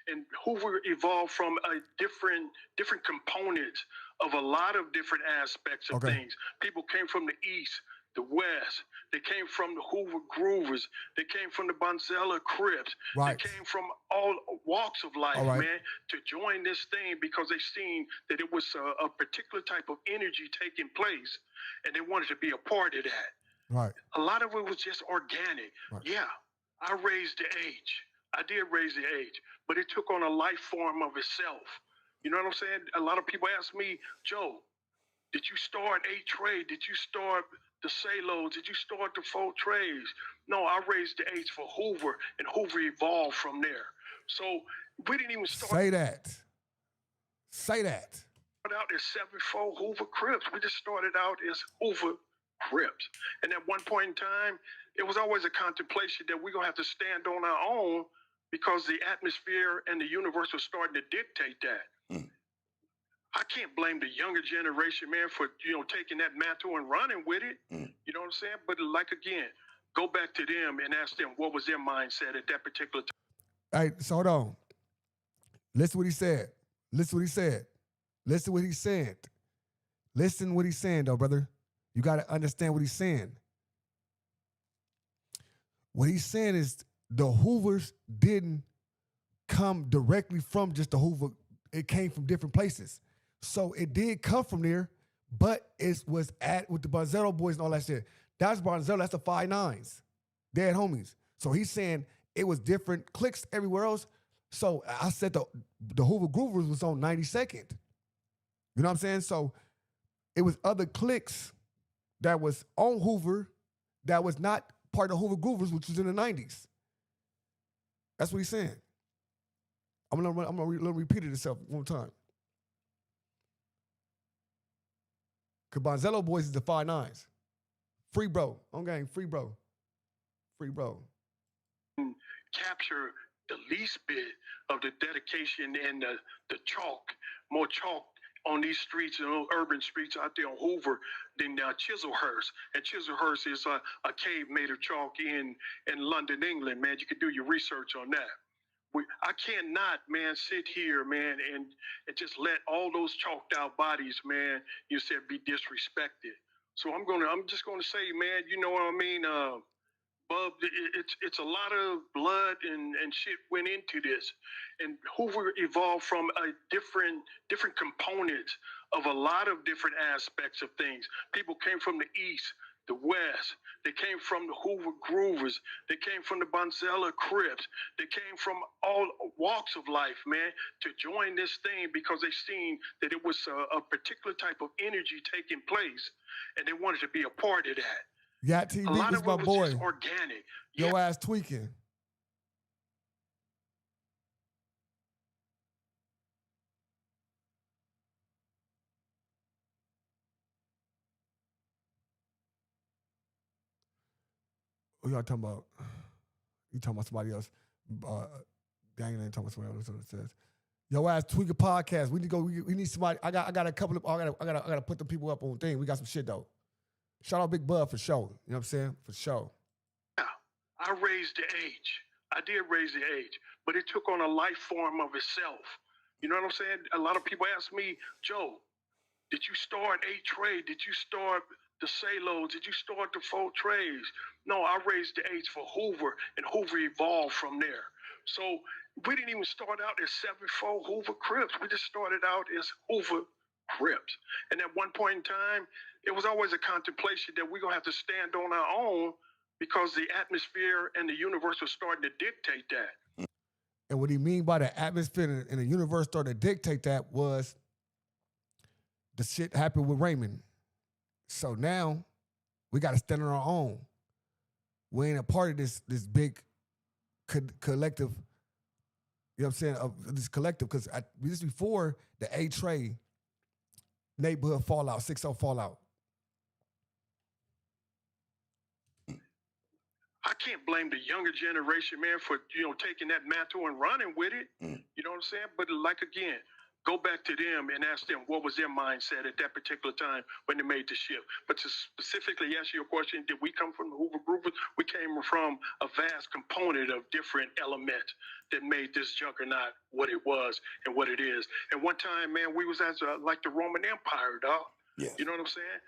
And Hoover evolved from a different components of a lot of different aspects of things. People came from the East, the West. They came from the Hoover Groovers. They came from the Bonzella Crips. Right. They came from all walks of life, All right. man, to join this thing because they seen that it was a particular type of energy taking place, and they wanted to be a part of that. Right. A lot of it was just organic. Right. Yeah, I raised the age. I did raise the age, but it took on a life form of itself. You know what I'm saying? A lot of people ask me, Joe, did you start A-Trade? Did you start the Salos? Did you start the 4 trades? No, I raised the age for Hoover, and Hoover evolved from there. So we didn't even start. Say that. Say that. Out as 74 Hoover Crips. We just started out as Hoover Crips. And at one point in time, it was always a contemplation that we're going to have to stand on our own because the atmosphere and the universe was starting to dictate that. I can't blame the younger generation, man, for, taking that mantle and running with it. You know what I'm saying? But again, go back to them and ask them what was their mindset at that particular time. Hey, so hold on. Listen what he said. Listen what he said. Listen what he said. Listen what he's saying, though, brother. You got to understand what he's saying. What he's saying is the Hoovers didn't come directly from just the Hoover. It came from different places. So it did come from there, but it was with the Bonzello boys and all that shit. That's Bonzello. That's the 5'9s. Dead homies. So he's saying it was different cliques everywhere else. So I said the Hoover Groovers was on 92nd. You know what I'm saying? So it was other cliques that was on Hoover that was not part of Hoover Groovers, which was in the 90s. That's what he's saying. I'm gonna repeat it itself one time. Cause Bonzello boys is the 5'9s. Free bro. On game, free bro. Free bro. Capture the least bit of the dedication and the chalk, more chalk on these streets, urban streets out there on Hoover than Chiselhurst. And Chiselhurst is a cave made of chalk in London, England, man. You can do your research on that. I cannot, man, sit here, man, and just let all those chalked out bodies, man, you said be disrespected. So I'm just gonna say, man, you know what I mean? Bub, it's a lot of blood and shit went into this. And Hoover evolved from a different components of a lot of different aspects of things. People came from the East, the West. They came from the Hoover Groovers. They came from the Bonzella Crips. They came from all walks of life, man, to join this thing because they seen that it was a particular type of energy taking place, and they wanted to be a part of that. Yacht TV, A lot this of my it was boy. just organic. Your ass tweaking. What y'all talking about? You talking about somebody else? Daniel ain't talking about somebody else. That's what it says. Yo ass tweaker podcast. We need to go. We need somebody. I got a couple of. I gotta put the people up on thing. We got some shit though. Shout out Big Bud for show. You know what I'm saying? For show. Yeah, I raised the age. I did raise the age, but it took on a life form of itself. You know what I'm saying? A lot of people ask me, Joe, did you start A-Trade? Did you start the Salos? Did you start the 4 trades? No, I raised the age for Hoover, and Hoover evolved from there. So we didn't even start out as 74 Hoover Crips. We just started out as Hoover Crips. And at one point in time, it was always a contemplation that we're going to have to stand on our own because the atmosphere and the universe was starting to dictate that. And what he mean by the atmosphere and the universe started to dictate that was the shit happened with Raymond. So now we got to stand on our own. we ain't a part of this big collective. You know what I'm saying? Of this collective, because this is before the A-Trey neighborhood fallout, 6-0 fallout. I can't blame the younger generation, man, for taking that mantle and running with it. You know what I'm saying? But like again, go back to them and ask them what was their mindset at that particular time when they made the shift. But to specifically answer your question, did we come from the Hoover group? We came from a vast component of different elements that made this juggernaut what it was and what it is. And one time, man, we was as like the Roman Empire, dog. Yes. You know what I'm saying?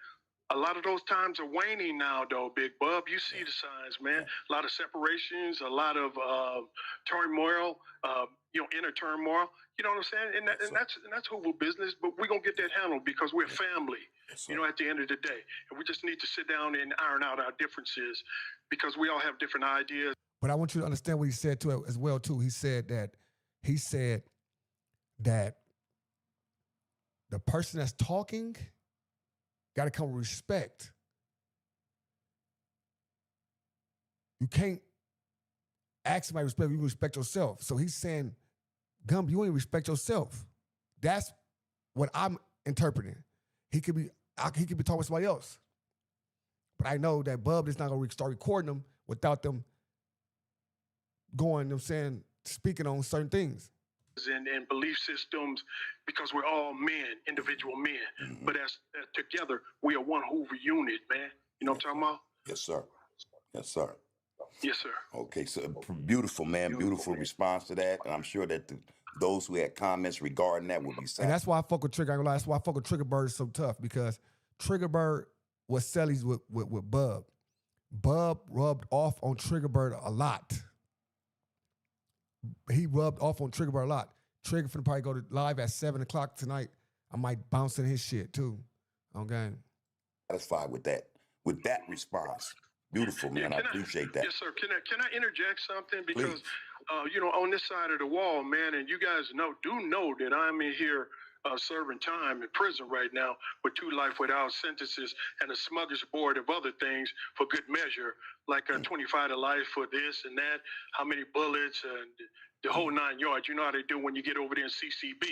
A lot of those times are waning now, though, Big Bub. You see the signs, man. A lot of separations, a lot of turmoil, inner turmoil. You know what I'm saying? And that's Hoover business, but we're going to get that handled because we're family, at the end of the day. And we just need to sit down and iron out our differences because we all have different ideas. But I want you to understand what he said too as well, too. He said that the person that's talking got to come with respect. You can't ask somebody to respect you, respect yourself. So he's saying, Gumby, you ain't respect yourself. That's what I'm interpreting. He could be talking with somebody else. But I know that Bub is not going to start recording them without them going, speaking on certain things. And belief systems, because we're all men, individual men. Mm-hmm. But as together, we are one Hoover unit, man. You know what I'm talking about? Yes, sir. Yes, sir. Yes, sir. Okay, so beautiful, man. Beautiful response to that. And I'm sure that those who had comments regarding that would be sad. And that's why I fuck with Trigger. That's why I fuck with Trigger Bird so tough, because Trigger Bird was sellies with Bub. Bub rubbed off on Trigger Bird a lot. He rubbed off on Trigger Bird a lot. Trigger finna probably go to live at 7 o'clock tonight. I might bounce in his shit too. Okay. Satisfied with that response. Beautiful, man. I appreciate that. Yes, sir. Can I interject something? Because, on this side of the wall, man, and you guys know that I'm in here serving time in prison right now with 2 life without sentences and a smorgasbord of other things for good measure, like 25 to life for this and that, how many bullets and the whole 9 yards. You know how they do when you get over there in CCB.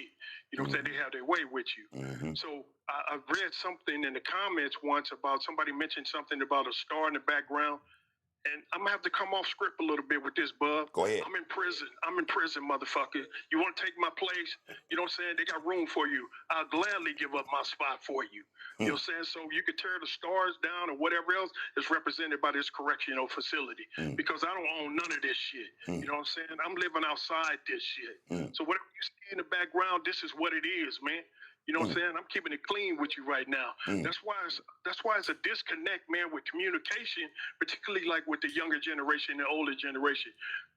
You know what I'm saying? They have their way with you. Mm-hmm. So I've read something in the comments once about somebody mentioned something about a star in the background. And I'm gonna have to come off script a little bit with this, Bub. Go ahead. I'm in prison, motherfucker. You want to take my place? You know what I'm saying? They got room for you. I'll gladly give up my spot for you. You know what I'm saying? So you could tear the stars down or whatever else is represented by this correctional facility. Because I don't own none of this shit. You know what I'm saying? I'm living outside this shit. So whatever you see in the background, this is what it is, man. You know what I'm saying? I'm keeping it clean with you right now. That's why it's a disconnect, man, with communication, particularly like with the younger generation and the older generation.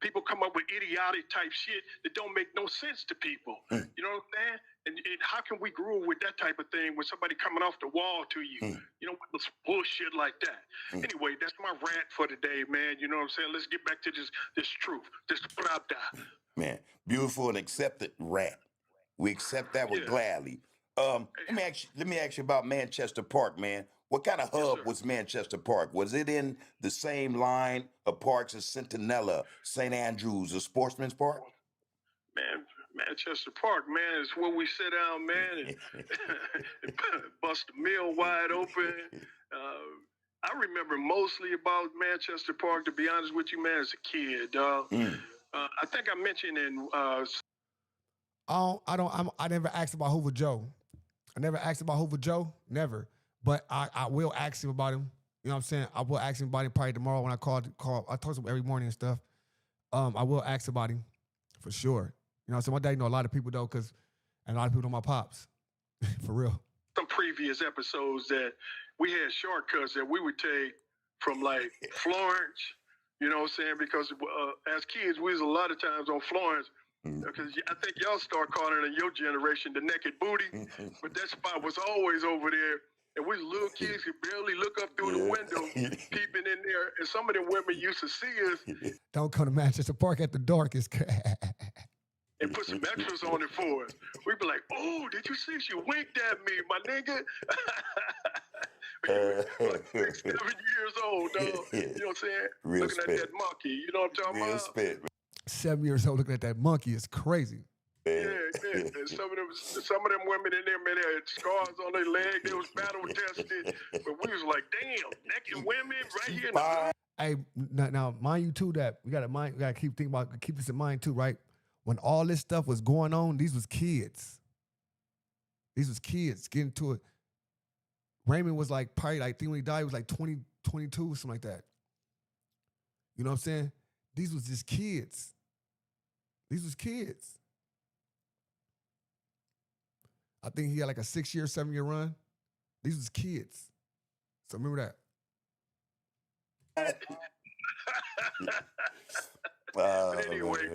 People come up with idiotic type shit that don't make no sense to people. You know what I'm saying? And how can we grow with that type of thing when somebody coming off the wall to you? You know, with bullshit like that. Anyway, that's my rant for today, man. You know what I'm saying? Let's get back to this truth, this pravda. Man, beautiful and accepted rant. We accept that with gladly. Let me ask you about Manchester Park, man. What kind of hub was Manchester Park? Was it in the same line of parks as Centinela, St. Andrews, or Sportsman's Park? Man, Manchester Park, man, is where we sit down, man, and bust the meal wide open. I remember mostly about Manchester Park, to be honest with you, man, as a kid, dog. I think I mentioned in I never asked about Hoover Joe. I never asked about Hoover Joe, never. But I will ask him about him. You know what I'm saying? I will ask him about him probably tomorrow when I call. I talk to him every morning and stuff. I will ask about him for sure. You know, so my dad know a lot of people though, and a lot of people know my pops, for real. Some previous episodes that we had shortcuts that we would take from like Florence. You know what I'm saying? Because as kids, we was a lot of times on Florence. Because I think y'all start calling it in your generation the naked booty, but that spot was always over there. And we little kids could barely look up through the window, peeping in there. And some of them women used to see us. Don't come to Manchester Park at the dark. And put some extras on it for us. We'd be like, oh, did you see she winked at me, my nigga? Like 6, 7 years old, dog. You know what I'm saying? Real Looking spit. at that monkey. You know what I'm talking Real about? spit, man. 7 years old looking at that monkey is crazy. Yeah. And some of them women in there, man, they had scars on their leg. They was battle tested. But we was like, damn, naked women right here in the hood. Hey, now mind you too that we gotta keep this in mind too, right? When all this stuff was going on, these was kids. These was kids getting to it. Raymond was like probably I think when he died, he was like 20, 22 or something like that. You know what I'm saying? These was just kids. These was kids. I think he had like a 6-year, 7-year run. These was kids. So remember that. But anyway,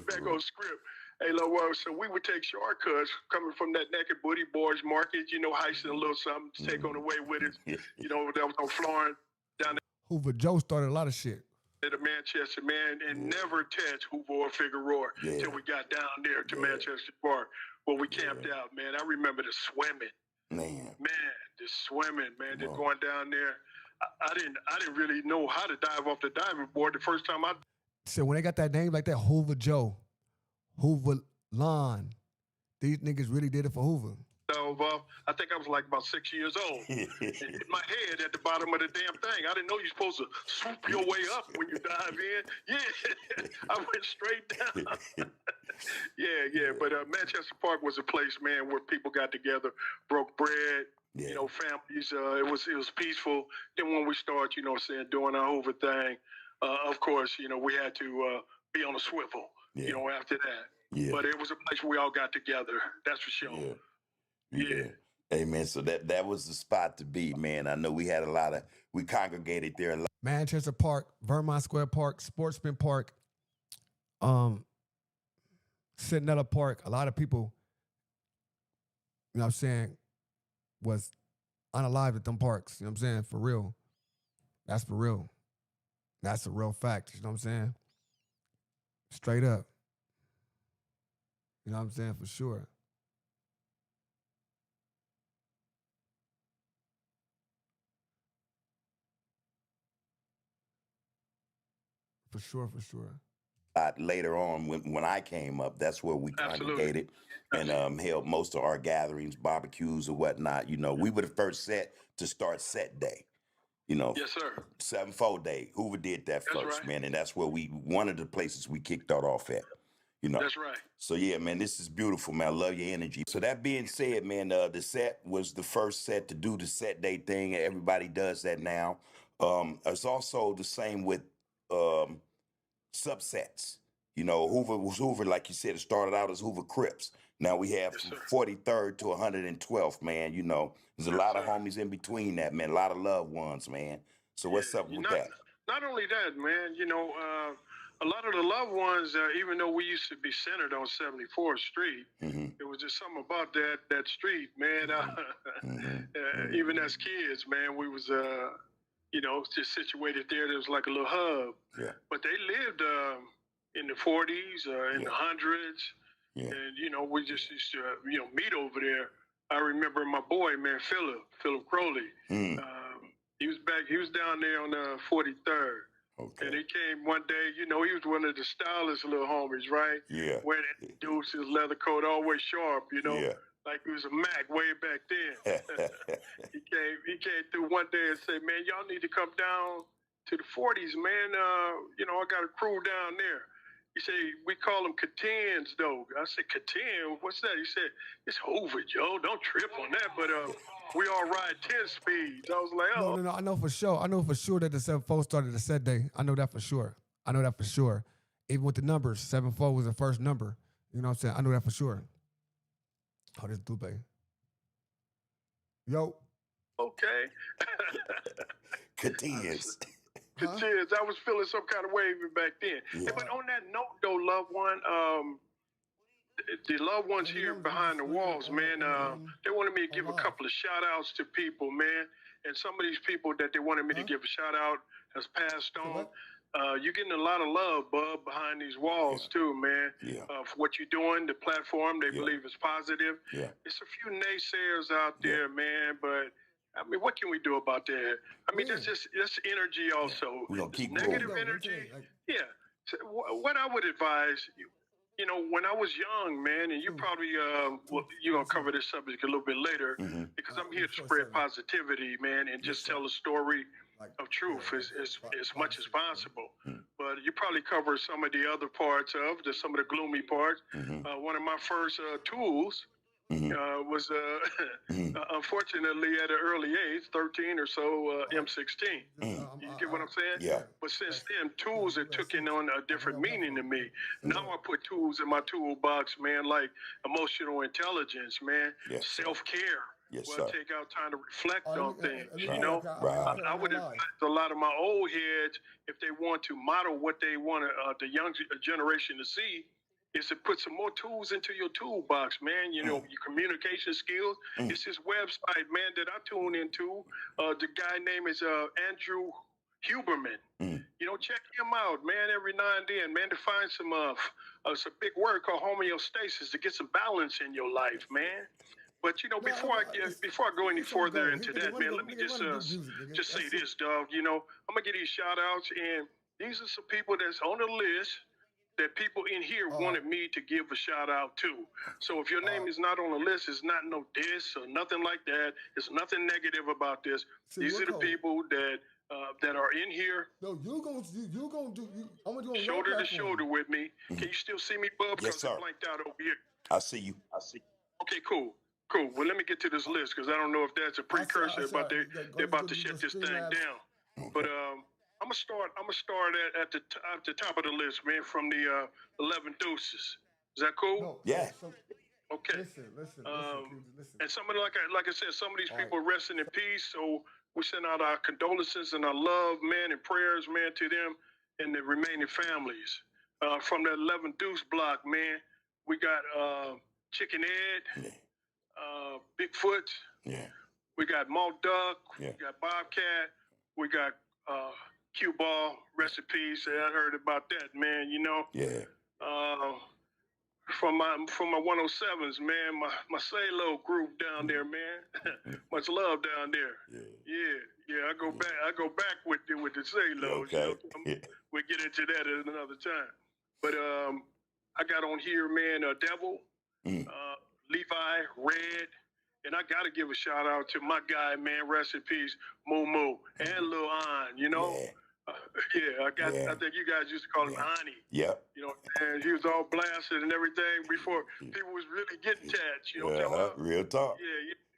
back on script. Hey, so we would take shortcuts coming from that naked booty boys market, you know, heisting a little something to take on the way with it. You know, that was on Florence down Hoover Joe started a lot of shit. there to Manchester, man, and never touched Hoover or Figueroa till we got down there to Manchester Park where we camped out, man. I remember the swimming. Man, the swimming, man, just going down there. I didn't really know how to dive off the diving board the first time I. So when they got that name like that, Hoover Joe, Hoover Lawn, these niggas really did it for Hoover. I think I was like about 6 years old. And hit my head at the bottom of the damn thing. I didn't know you're supposed to swoop your way up when you dive in. Yeah, I went straight down. yeah. But Manchester Park was a place, man, where people got together, broke bread. You know, families. It was peaceful. Then when we started, you know, what I'm saying, doing our Hoover thing, of course, you know, we had to be on a swivel. You know, after that. But it was a place where we all got together. That's for sure. Yeah. Hey, man, so that was the spot to be, man. I know we had we congregated there a lot. Manchester Park, Vermont Square Park, Sportsman Park, Centinela Park. A lot of people, you know what I'm saying, was unalive at them parks. You know what I'm saying? For real. That's for real. That's a real fact. You know what I'm saying? Straight up. You know what I'm saying? For sure. For sure. Later on, when I came up, that's where we congregated and held most of our gatherings, barbecues or whatnot. You know, we were the first set to start set day. You know, yes, sir. 7-4 day. Hoover did that first, right. man, and that's where one of the places we kicked that off at. You know, that's right. So yeah, man, this is beautiful, man. I love your energy. So that being said, man, the set was the first set to do the set day thing. Everybody does that now. It's also the same with subsets. You know, Hoover was Hoover, like you said, it started out as Hoover Crips. Now we have from 43rd to 112th, man. You know, there's a lot of homies in between that, man. A lot of loved ones, man. So what's up with that? Not only that, man, you know, a lot of the loved ones, even though we used to be centered on 74th Street, it was just something about that street, man. Even as kids, man, we was, you know, just situated there. There was like a little hub. But they lived in the 40s, in the 100s. And, you know, we just used to, you know, meet over there. I remember my boy, man, Philip Crowley. He was down there on 43rd. And he came one day, you know, he was one of the stylish little homies, right? Wearing that dude's his leather coat, always sharp, you know, like he was a Mac way back then. He came through one day and said, man, y'all need to come down to the 40s, man. You know, I got a crew down there. He said, we call them Catens, though. I said, Caten? What's that? He said, it's Hoover, Joe. Don't trip on that. But we all ride 10 speeds. I was like, oh. No, I know for sure. I know for sure that the 7-4 started the set day. I know that for sure. Even with the numbers, 7-4 was the first number. You know what I'm saying? I know that for sure. Oh, this Dupe. Yo. Okay. Catens. Cheers. I was feeling some kind of way even back then. But on that note, though, loved one, the loved ones here behind the walls, man, they wanted me to give a couple of shout outs to people, man. And some of these people that they wanted me to give a shout out has passed on. You're getting a lot of love, bub, behind these walls too, man. For what you're doing, the platform, they believe is positive. It's a few naysayers out there, man, but I mean, what can we do about that? I mean, that's energy also. We're gonna It's keep negative moving. energy. Yeah. So what I would advise, you know, when I was young, man, and you probably you're gonna cover this subject a little bit later because I'm here to spread positivity, man, and just tell a story of truth as much as possible. But you probably cover some of the other parts of some of the gloomy parts. One of my first tools was unfortunately at an early age, 13 or so, M16. You get what I'm saying? Yeah. But since then, tools have taken on a different meaning to me. Now I put tools in my toolbox, man, like emotional intelligence, man, self-care. Yes, Well, sir. take out time to reflect on things, you Right. know? Right. I would advise a lot of my old heads, if they want to model what they want the young generation to see, is to put some more tools into your toolbox, man. You know, your communication skills. It's this website, man, that I tune into. The guy name is Andrew Huberman. You know, check him out, man, every now and then, man, to find some big word called homeostasis to get some balance in your life, man. But you know, before I go any further into that, man, let me just say this, dog. You know, I'm gonna give these shout outs, and these are some people that's on the list that people in here wanted me to give a shout out to. So if your name is not on the list, it's not no diss or nothing like that. There's nothing negative about this. These are the people that are in here. No, you gonna do. I'm gonna do shoulder to shoulder with me. Can you still see me, Bub? Yes, Because sir. it blanked out over here. I see you. Okay, cool. Well, let me get to this list because I don't know if that's a precursor about they're about to shut this thing down. But I'm gonna start at the top of the list, man, from the 11 deuces. Is that cool? Yeah. Okay. Listen. And some of like I said, some of these people resting in peace. So we send out our condolences and our love, man, and prayers, man, to them and the remaining families. From that 11 deuce block, man, we got Chicken Ed, Bigfoot. Yeah. We got Malt Duck. We got Bobcat. We got Cue Ball. Rest in peace. I heard about that, man. You know. Yeah. From my 107s, man. My Salo group down there, man. Much love down there. Yeah. I go back with the Salos. Okay. You know? We'll get into that at another time. But I got on here, man. Devil, Levi, Red. And I got to give a shout out to my guy, man, rest in peace, Moo Moo, and Lil An, you know? I think you guys used to call him Ani. Yeah. You know, and he was all blasted and everything before people was really getting touched, you know what I'm talking about? Real talk.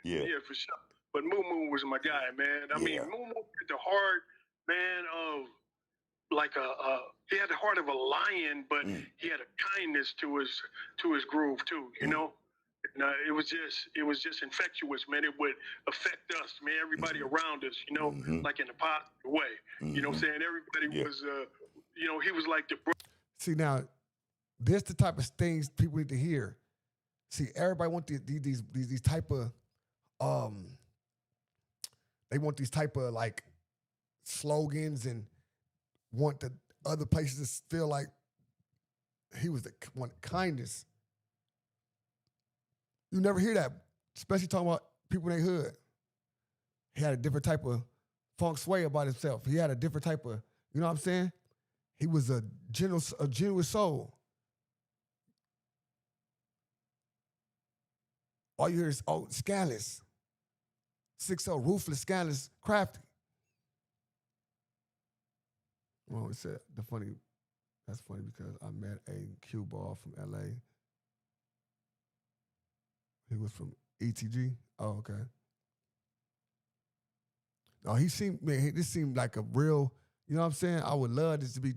Yeah, for sure. But Moo Moo was my guy, man. I mean, Moo Moo had the heart, man, of like he had the heart of a lion, but he had a kindness to his groove too, you know? No, it was just infectious, man. It would affect us, man, everybody around us, you know, like in a positive way. You know what I'm saying? Everybody was, you know, he was like the bro. See, now, this the type of things people need to hear. See, everybody want these type of, they want these type of like slogans and want the other places to feel like he was the one kindness. You never hear that, especially talking about people in their hood. He had a different type of feng shui about himself. He had a different type of, you know what I'm saying? He was a genuine soul. All you hear is, scandalous. 6-0, ruthless, scandalous, crafty. Well, it said, that's funny because I met a cue ball from LA. He was from ETG. Oh, okay. No, he seemed, man, this seemed like a real, you know what I'm saying? I would love this to be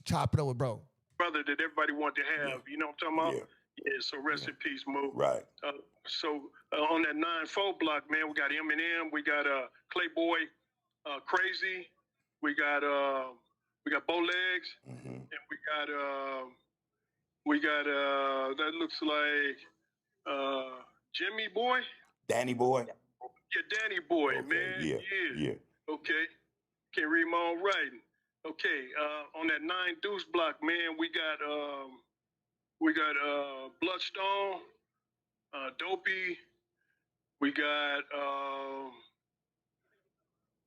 chopping up with bro. Brother that everybody wanted to have, you know what I'm talking about? Yeah, so rest in peace, Mo. Right. So on that 9-4 block, man, we got Eminem, we got Playboy, Crazy, we got Bow Legs, and we got that looks like Jimmy Boy. Danny Boy. Yeah, Danny Boy, man. Yeah. Okay. Can't read my own writing. Okay. On that 9 deuce block, man, we got Bloodstone, Dopey. We got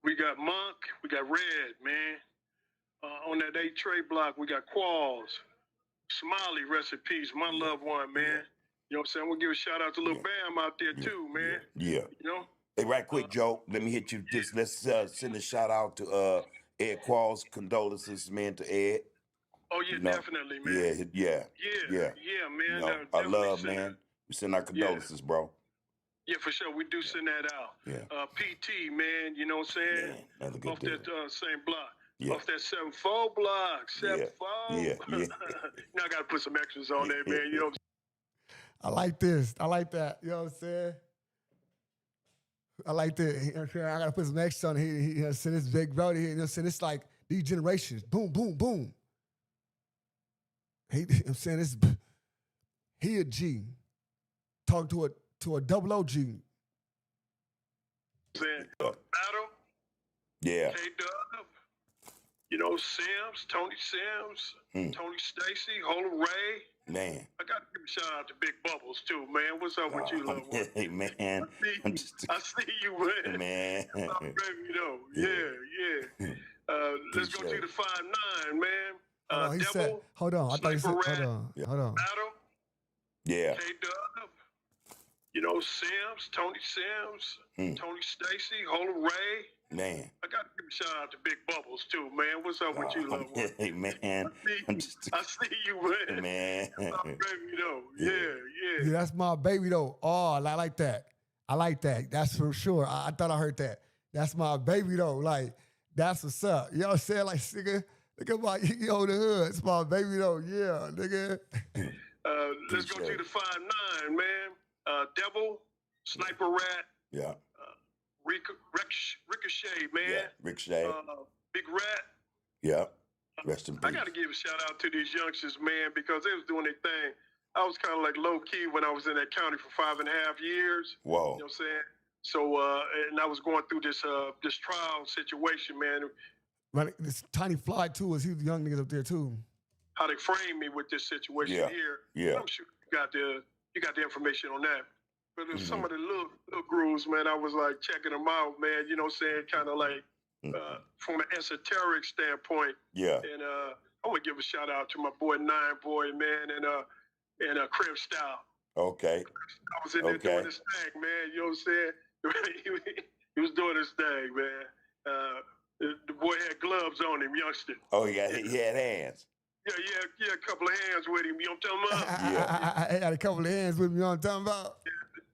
We got Monk. We got Red, man. On that 8 Trey block, we got Qualls. Smiley, rest in peace. My loved one, man. You know what I'm saying? We'll give a shout out to Lil Bam out there, too, man. Yeah. You know? Hey, right quick, Joe. Let me hit you. Just let's send a shout out to Ed Qualls. Condolences, man, to Ed. Oh yeah, You know, definitely, man. Yeah, man. You know, our definitely love, send man. We send our condolences, bro. Yeah, for sure. We do send that out. Yeah. PT, man, you know what I'm saying? Another good Off dude. that same block. Yeah. Off that 7-4 block. 7-4. Yeah. Now I got to put some extras on there, man. You know what I like this. I like that. You know what I'm saying? I like that. You know what I'm saying? I gotta put some extra on here. You know what I'm saying? This big brother here. You know what I'm saying? It's like these generations. Boom, boom, boom. You know what I'm saying? He a G. Talking to a double OG. I'm saying? Battle. Yeah. K-Dub. You know, Sims, Tony Sims, Tony Stacy, Hola Ray. Man. I got to give a shout out to Big Bubbles, too, man. What's up with you, little one? Hey, man. I see you, man. Man. Oh, baby, though. Yeah. Let's go to the 5-9, man. Hold on, he Devil, said, hold on. I thought he said, Sniper hold Rat, on. Hold on. Battle, Yeah. K-Dub. You know, Sims, Tony Sims, Tony Stacy, Hola Ray. Man. I got to give a shout out to Big Bubbles, too, man. What's up with you, little one? Hey, man. I see you, man. Man. Oh, baby, though. Yeah. Yeah, that's my baby though. Oh, I like that. I like that. That's for sure. I thought I heard that. That's my baby though. Like, that's what's up. You know what I'm saying? Like, nigga, look at my, you know, the hood. It's my baby though. Yeah, nigga. Let's go to the 5-9, man. Devil, Sniper Rat, Yeah. Ricochet, man. Yeah. Ricochet. Big Rat. Yeah. Rest in I peace. got to give a shout out to these youngsters, man, because they was doing their thing. I was kind of like low key when I was in that county for 5.5 years. Whoa. You know what I'm saying? So, and I was going through this trial situation, man. Right, this Tiny Fly too. He was young niggas up there too. How they framed me with this situation here. Yeah. I'm sure you got the information on that. But there's some of the little grooves, man, I was like checking them out, man. You know what I'm saying? Kind of like from an esoteric standpoint. Yeah. And I want to give a shout out to my boy Nine Boy, man, and Crib Style. Okay. I was in there doing this thing, man. You know what I'm saying? He was doing this thing, man. The boy had gloves on him, youngster. Oh, he had hands. Yeah, a couple of hands with him. You know what I'm talking about? I had a couple of hands with me. You know what I'm talking about?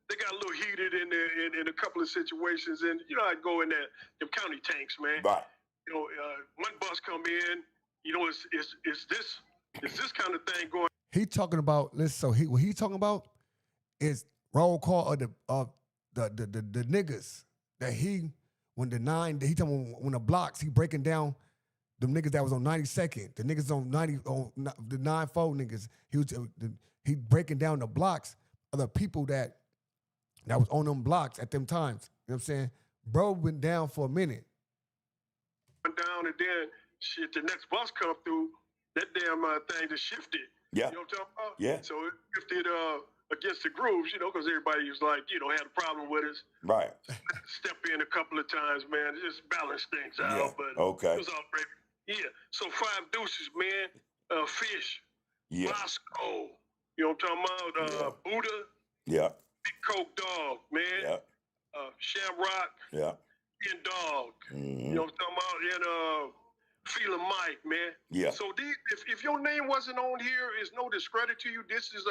They got a little heated in a couple of situations, and you know I go in there, them county tanks, man. Right. You know, one bus come in. You know, it's this kind of thing going. He talking about, listen, so what he talking about is roll call of the niggas that when he talking about when the blocks, he breaking down them niggas that was on 92nd, the niggas on the 9-4 niggas. He breaking down the blocks of the people that was on them blocks at them times. You know what I'm saying? Bro went down for a minute. Went down and then shit, the next bus come through, that damn thing just shifted. Yeah. You know what I'm talking about? Yeah. So it shifted against the grooves, you know, because everybody was like, you know, had a problem with us. Right. Step in a couple of times, man. Just balance things out. Yeah. But Okay. it was all great. Yeah. So 5 deuces, man. Fish. Yeah. Moscow. You know what I'm talking about? Buddha. Yeah. Big Coke Dog, man. Yeah. Shamrock. Yeah. And Dog. Mm-hmm. You know what I'm talking about? And Feeling Mike, man. Yeah. So if your name wasn't on here, it's no discredit to you. This is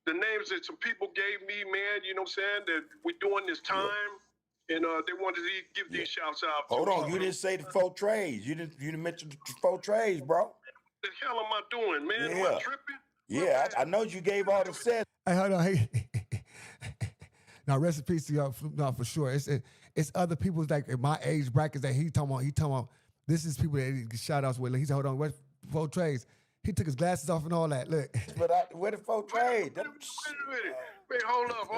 the names that some people gave me, man. You know what I'm saying? That we're doing this time. And they wanted to give these shouts out. Hold on, you didn't say the 4 trays. You didn't mention the 4 trays, bro. What the hell am I doing, man? Am I tripping? Yeah, I know you gave all the sets. Hey, hold on. Hey. Now, rest in peace to y'all. No, for sure. It's other people's like in my age brackets that he talking about. This is people that he get shout outs with. He said, hold on, where's 4 trays? He took his glasses off and all that. Look. But where the 4 trays? Wait a minute. Wait, hold up.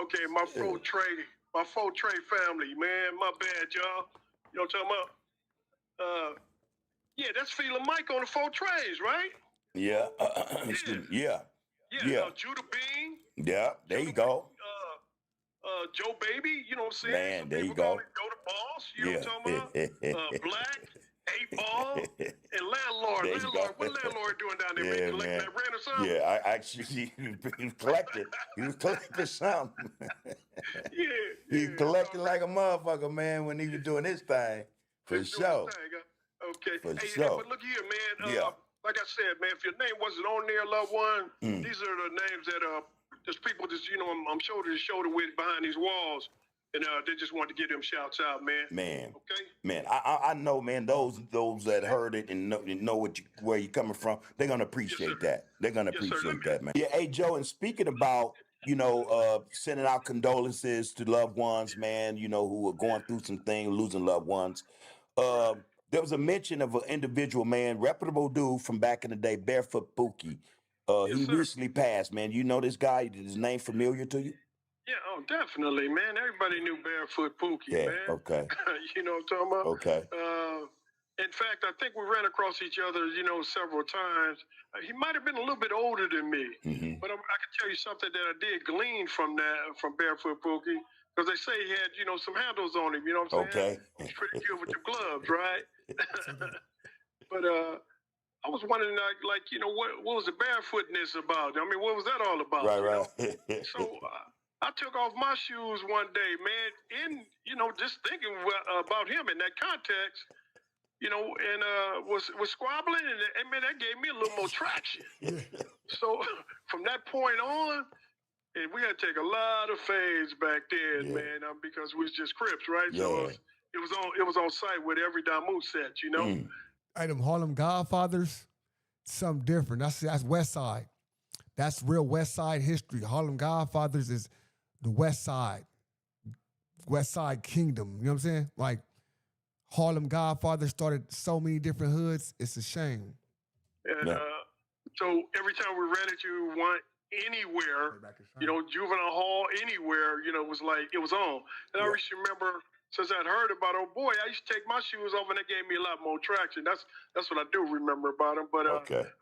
Okay, my 4 tray family, man. My bad, y'all. You know what I'm talking about? Yeah, that's Feeling Mike on the 4 trays, right? Yeah. Yeah. Judah Bean. Yeah, there you go. Joe Baby, you know what I'm saying? Man, there you go. Joe the Boss, you know what I'm talking about? Black, 8 Ball, and Landlord. There you Landlord, go. what Landlord doing down there? Yeah, Man, collecting man. that rent or something? Yeah, I actually he was collecting. He was collecting something. He collecting like a motherfucker, man, when he was doing his thing. For sure. Okay. For Hey, sure. but look here, man. Yeah. Like I said, man, if your name wasn't on there, loved one, Mm. these are the names that there's people that I'm shoulder to shoulder with behind these walls, and they just want to give them shouts out, man. Man, Okay. man, I know, man. Those that heard it and know where you're coming from, they're gonna appreciate that. They're gonna appreciate that, man. Yeah, hey Joe, and speaking about sending out condolences to loved ones, man, who are going through some things, losing loved ones. There was a mention of an individual, man, reputable dude from back in the day, Barefoot Pookie. He recently passed, man. You know this guy? Is his name familiar to you? Yeah, oh, definitely, man. Everybody knew Barefoot Pookie, Yeah, man. okay. You know what I'm talking about? Okay. In fact, I think we ran across each other, several times. He might have been a little bit older than me, Mm-hmm. but I can tell you something that I did glean from Barefoot Pookie, because they say he had, some handles on him. You know what I'm saying? Okay. He's pretty good with the gloves, right? But I was wondering, what was the barefootness about? I mean, what was that all about? Right. So I took off my shoes one day, man, just thinking about him in that context, and was squabbling, and man, that gave me a little more traction. So from that point on, and we had to take a lot of fades back then, man, because we was just Crips, right? So it was on site with every Damu set, Hey, them Harlem Godfathers, something different. That's West Side. That's real West Side history. Harlem Godfathers is the West Side Kingdom. You know what I'm saying? Like Harlem Godfathers started so many different hoods. It's a shame. And so every time we ran into one anywhere, juvenile hall, anywhere, it was like it was on. And I just remember, since I'd heard about, oh boy, I used to take my shoes off, and it gave me a lot more traction. That's what I do remember about him. But I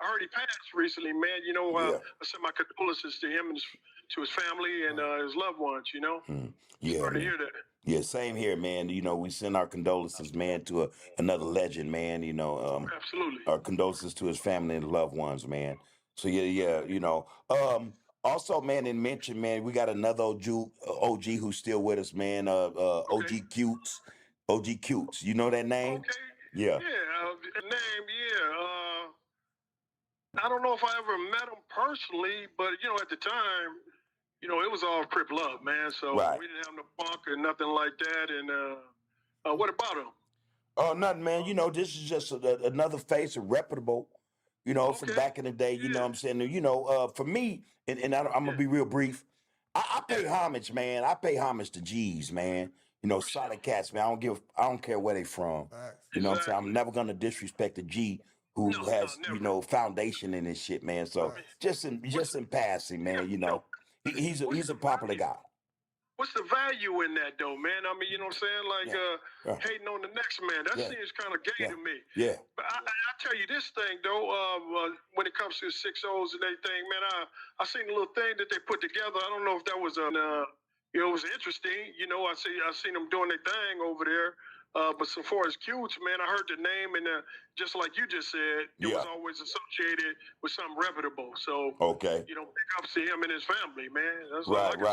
heard he passed recently, man. I sent my condolences to him and to his family and his loved ones. Yeah, Sorry to man. hear that. Yeah, same here, man. We send our condolences, man, to another legend, man. Absolutely. Our condolences to his family and loved ones, man. So yeah. Also, man, and mention, man, we got another OG who's still with us, man. OG Cutes. You know that name? Okay. Yeah. Yeah, name, yeah. I don't know if I ever met him personally, but at the time, it was all Crip love, man. So we didn't have no bunk or nothing like that. And what about him? Oh, nothing, man. This is just another face, a reputable, from back in the day. You know what I'm saying? For me, and I'm gonna be real brief. I pay homage, man. I pay homage to G's, man. Solid cats, man. I don't care where they from. You know what I'm saying? I'm never gonna disrespect a G who has, foundation in this shit, man. So just in passing, man. He's a popular guy. What's the value in that, though, man? I mean, you know what I'm saying? Like, hating on the next man. That seems kind of gay to me. Yeah. But I tell you this thing, though, when it comes to 6-0s and everything, man, I seen a little thing that they put together. I don't know if that was it was interesting. I seen them doing their thing over there. But so far as Cutes, man, I heard the name, and just like you just said, it was always associated with something reputable. So, big ups to him and his family, man. That's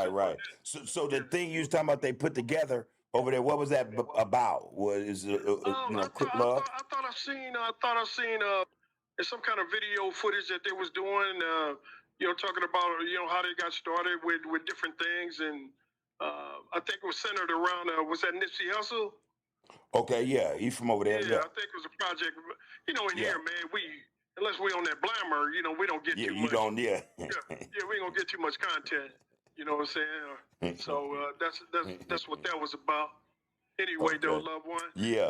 Right. So the thing you was talking about, they put together over there. What was that about? Was it Crip love? I thought I seen some kind of video footage that they was doing. Talking about how they got started with different things, and I think it was centered around was that Nipsey Hussle? Okay, yeah, he's from over there. Yeah, I think it was a project. In here, man, unless we on that blammer, we don't get too much. You don't, we ain't gonna get too much content. You know what I'm saying? So that's what that was about. Anyway, though, loved one. Yeah.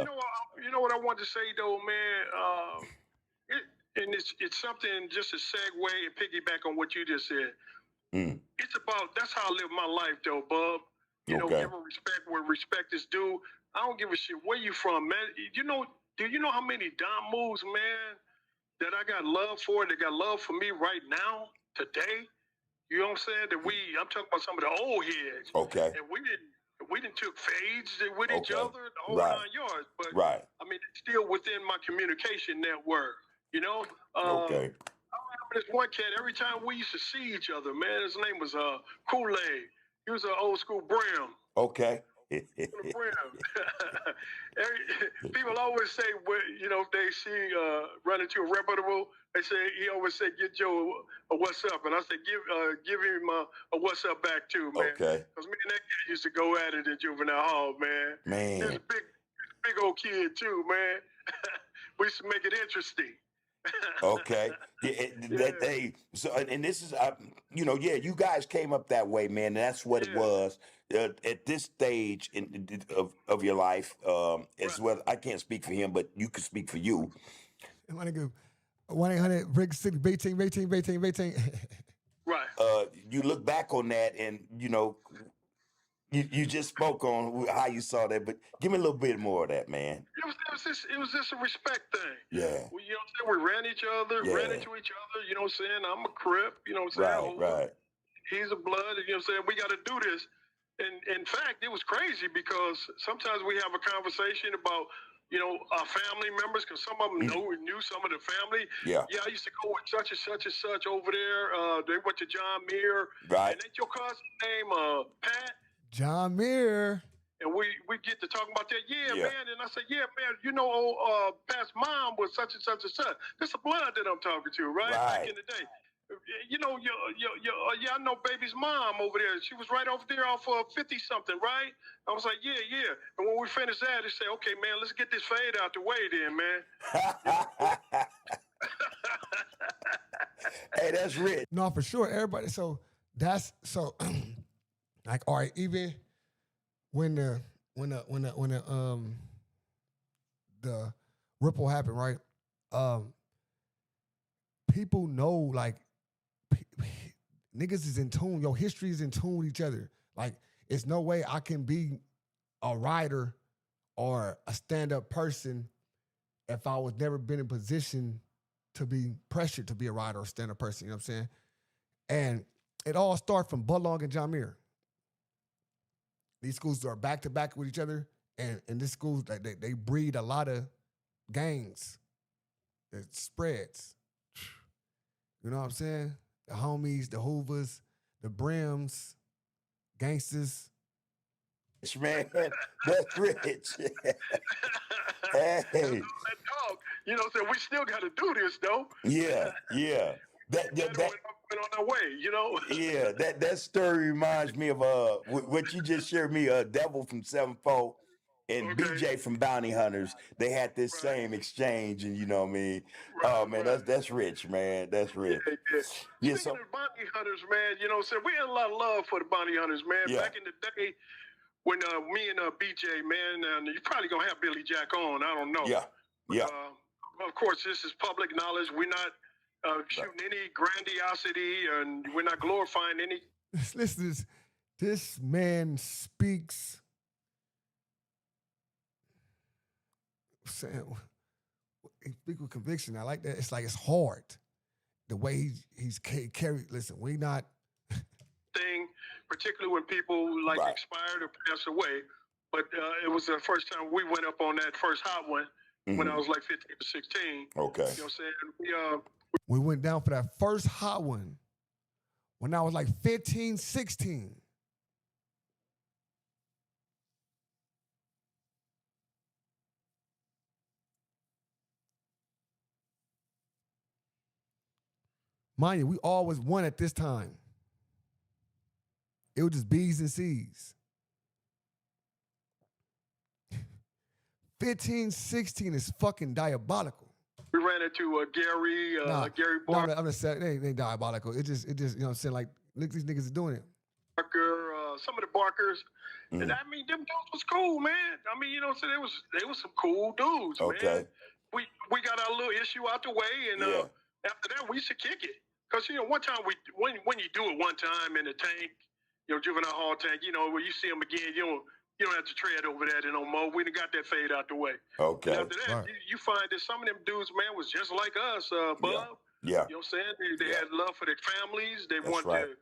You know what I wanted to say though, man. It's something just to segue and piggyback on what you just said. It's about that's how I live my life though, bub. Giving respect where respect is due. I don't give a shit where you from, man. Do you know how many Dom moves, man, that I got love for, that got love for me right now, today? You know what I'm saying? I'm talking about some of the old heads. Okay. And we we done took fades with each Okay. other, the whole Right. 9 yards. But Right. I mean, it's still within my communication network. You know. Okay. I remember this one cat. Every time we used to see each other, man, his name was Kool-Aid. He was an old school Brim. Okay. People always say, you know, if they see run into a reputable, they say he always say, "Get Joe a what's up," and I say, "Give him a what's up back too, man." Okay. Because me and that kid used to go at it in juvenile hall, man. Man. He was a big old kid too, man. We used to make it interesting. Okay. So, and this is, you know, yeah, you guys came up that way, man. And that's what it was at this stage of your life. As well, I can't speak for him, but you can speak for you. And my nigga, 1-800-BRIG-CITY, Beijing. Right. You look back on that, and you know, you just spoke on how you saw that, but give me a little bit more of that, man. It was just a respect thing. Yeah. You know what I'm saying? We ran into each other, you know what I'm saying? I'm a Crip, you know what I'm saying? Right. He's a blood, you know what I'm saying? We got to do this. And in fact, it was crazy because sometimes we have a conversation about, you know, our family members, because some of them knew some of the family. Yeah. Yeah, I used to go with such and such over there. They went to John Muir. Right. And that's your cousin name, Pat. John Muir. And we get to talking about that. Yeah, Yeah. man. And I said, yeah, man, you know, Pat's mom was such and such and such. That's the blood that I'm talking to, right? Back in the day. You know, I know baby's mom over there. She was right over there off of 50-something, right? I was like, yeah. And when we finished that, they said, okay, man, let's get this fade out the way then, man. Hey, that's rich. No, for sure. Everybody. So that's like, all right, even when the ripple happened, right? People know, like, niggas is in tune. Your history is in tune with each other. Like, it's no way I can be a writer or a stand-up person if I was never been in position to be pressured to be a writer or stand-up person, you know what I'm saying? And it all started from Budlong and John Muir. These schools are back-to-back with each other, and this schools, they breed a lot of gangs. It spreads. You know what I'm saying? The homies, the Hoovers, the Brims, gangsters. Man, that's rich. Hey. Dog, you know, so we still got to do this, though. Yeah. That went on our way, you know. Yeah, that story reminds me of what you just shared me. Devil from 7-4 and BJ from Bounty Hunters. They had this same exchange, and you know what I mean. Oh man, that's rich, man. That's rich. Yeah. Speaking of Bounty Hunters, man, you know, so we had a lot of love for the Bounty Hunters, man. Yeah. Back in the day, when me and BJ, man, and you're probably gonna have Billy Jack on. I don't know. Yeah. Of course, this is public knowledge. We're not shooting any grandiosity, and we're not glorifying any. Listen, this man speaks. He speaks with conviction. I like that. It's like it's hard. The way he's carried. Listen, we not. Thing, particularly when people like expired or passed away. But it was the first time we went up on that first hot one when I was like 15 or 16. Okay. You know what I'm saying? We went down for that first hot one when I was like 15, 16. Mind you, we always won at this time. It was just B's and C's. 15, 16 is fucking diabolical. We ran into Gary Barker. No, I'm just saying, they ain't diabolical. It just, you know what I'm saying? Like, look, these niggas is doing it. Some of the Barkers. And I mean, them dudes was cool, man. I mean, you know what I'm saying? They was some cool dudes, man. We got our little issue out the way, and after that, we used to kick it. Because, you know, one time, when you do it one time in the tank, you know, juvenile hall tank, you know, when you see them again, you don't have to tread over that no more. We done got that fade out the way. Okay. And after that, you find that some of them dudes, man, was just like us, Bub. Yeah. You know what I'm saying? They had love for their families. They wanted to,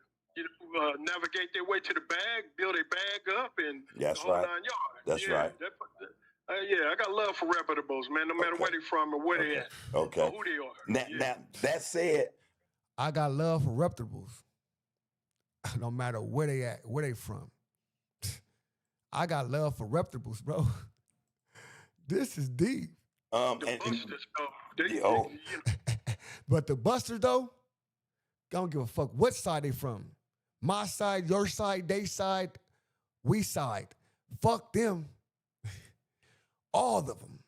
navigate their way to the bag, build a bag up, and That's the whole right. 9 yards. That's yeah, right. I got love for reputables, man, no matter where they from or where they at Okay. or who they are. Now, that said, I got love for reputables. No matter where they at, where they from. I got love for reputables, bro. This is deep. The Busters, But the Busters, though, I don't give a fuck what side they from. My side, your side, they side, we side. Fuck them. All of them.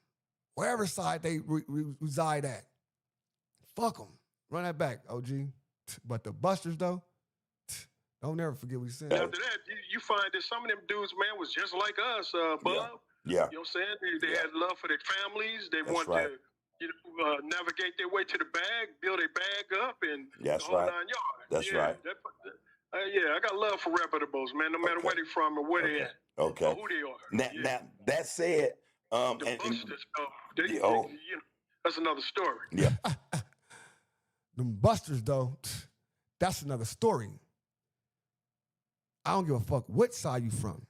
Wherever side they reside at. Fuck them. Run that back, OG. But the Busters, though, don't never forget what you said. After that, you find that some of them dudes, man, was just like us, Bub. Yeah. You know what I'm saying? They had love for their families. They That's wanted right. to, navigate their way to the bag, build a bag up, and That's the whole right. 9 yards. That's yeah, right. I got love for reputables, man, no matter where they from or where they at. Okay. Or who they are. Now, that said, The Busters, that's another story. Yeah. Them Busters, though, that's another story. I don't give a fuck what side you from.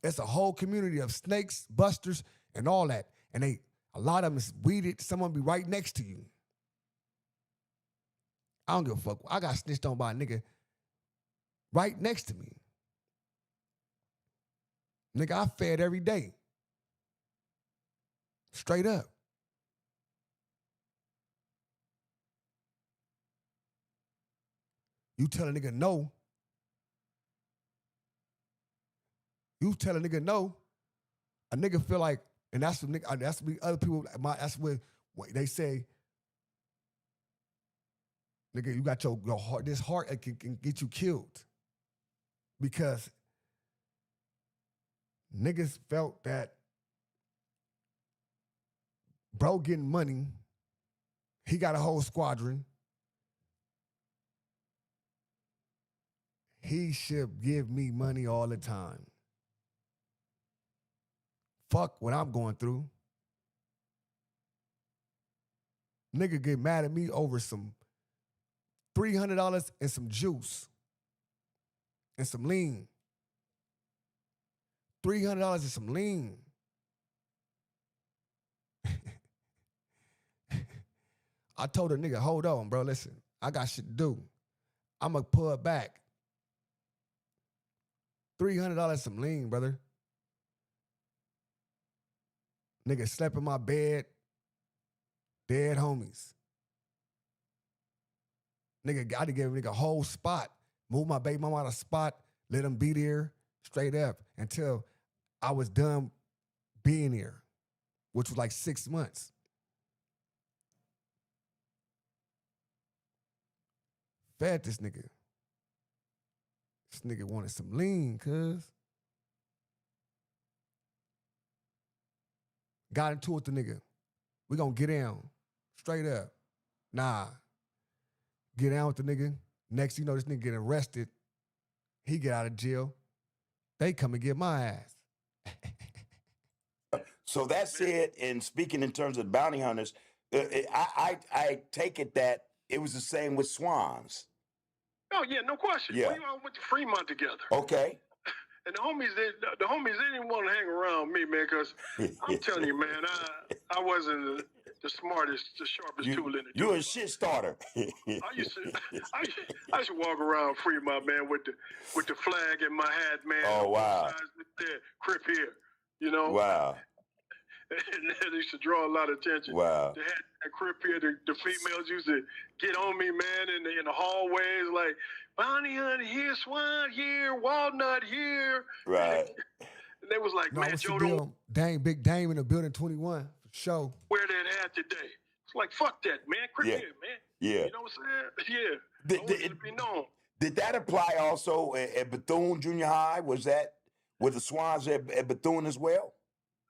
It's a whole community of snakes, busters, and all that. And a lot of them is weeded. Someone be right next to you. I don't give a fuck. I got snitched on by a nigga right next to me. Nigga, I fed every day. Straight up. You tell a nigga no. You tell a nigga no. A nigga feel like, and that's what nigga, that's what other people. That's what they say. Nigga, you got your heart. This heart can get you killed because niggas felt that bro getting money. He got a whole squadron. He should give me money all the time. Fuck what I'm going through. Nigga get mad at me over some $300 and some juice and some lean. $300 and some lean. I told the nigga, hold on, bro, listen, I got shit to do. I'm going to pull it back. $300 some lean, brother. Nigga slept in my bed. Dead homies. Nigga, I done gave a nigga a whole spot. Move my baby mama out of spot. Let him be there straight up until I was done being there, which was like 6 months. Fed this nigga. This nigga wanted some lean, cuz. Got into it with the nigga. We gonna get down. Straight up. Nah. Get down with the nigga. Next you know, this nigga get arrested. He get out of jail. They come and get my ass. So that said, and speaking in terms of bounty hunters, I take it that it was the same with Swans. Oh yeah, no question. Yeah. We all went to Fremont together. Okay. And the homies didn't want to hang around me, man, because I'm telling you, man, I wasn't the smartest, the sharpest tool in the You're a shit starter. I used to walk around Fremont, man, with the flag in my hat, man. Oh, wow. Crip here, you know. Wow. And they used to draw a lot of attention. Wow. They had that crip here. The females used to get on me, man, in the hallways, like, bounty hunter here, Swan here, Walnut here. Right. And they was like, No, man, what's Joe, the don't deal? Dang, Big Dame in the building 21 for sure. wear that hat today. It's like, fuck that, man. Crip Yeah. here, man. Yeah. You know what I'm saying? Yeah. I want you to be known. Did that apply also at Bethune Junior High? Was that with the Swans at Bethune as well?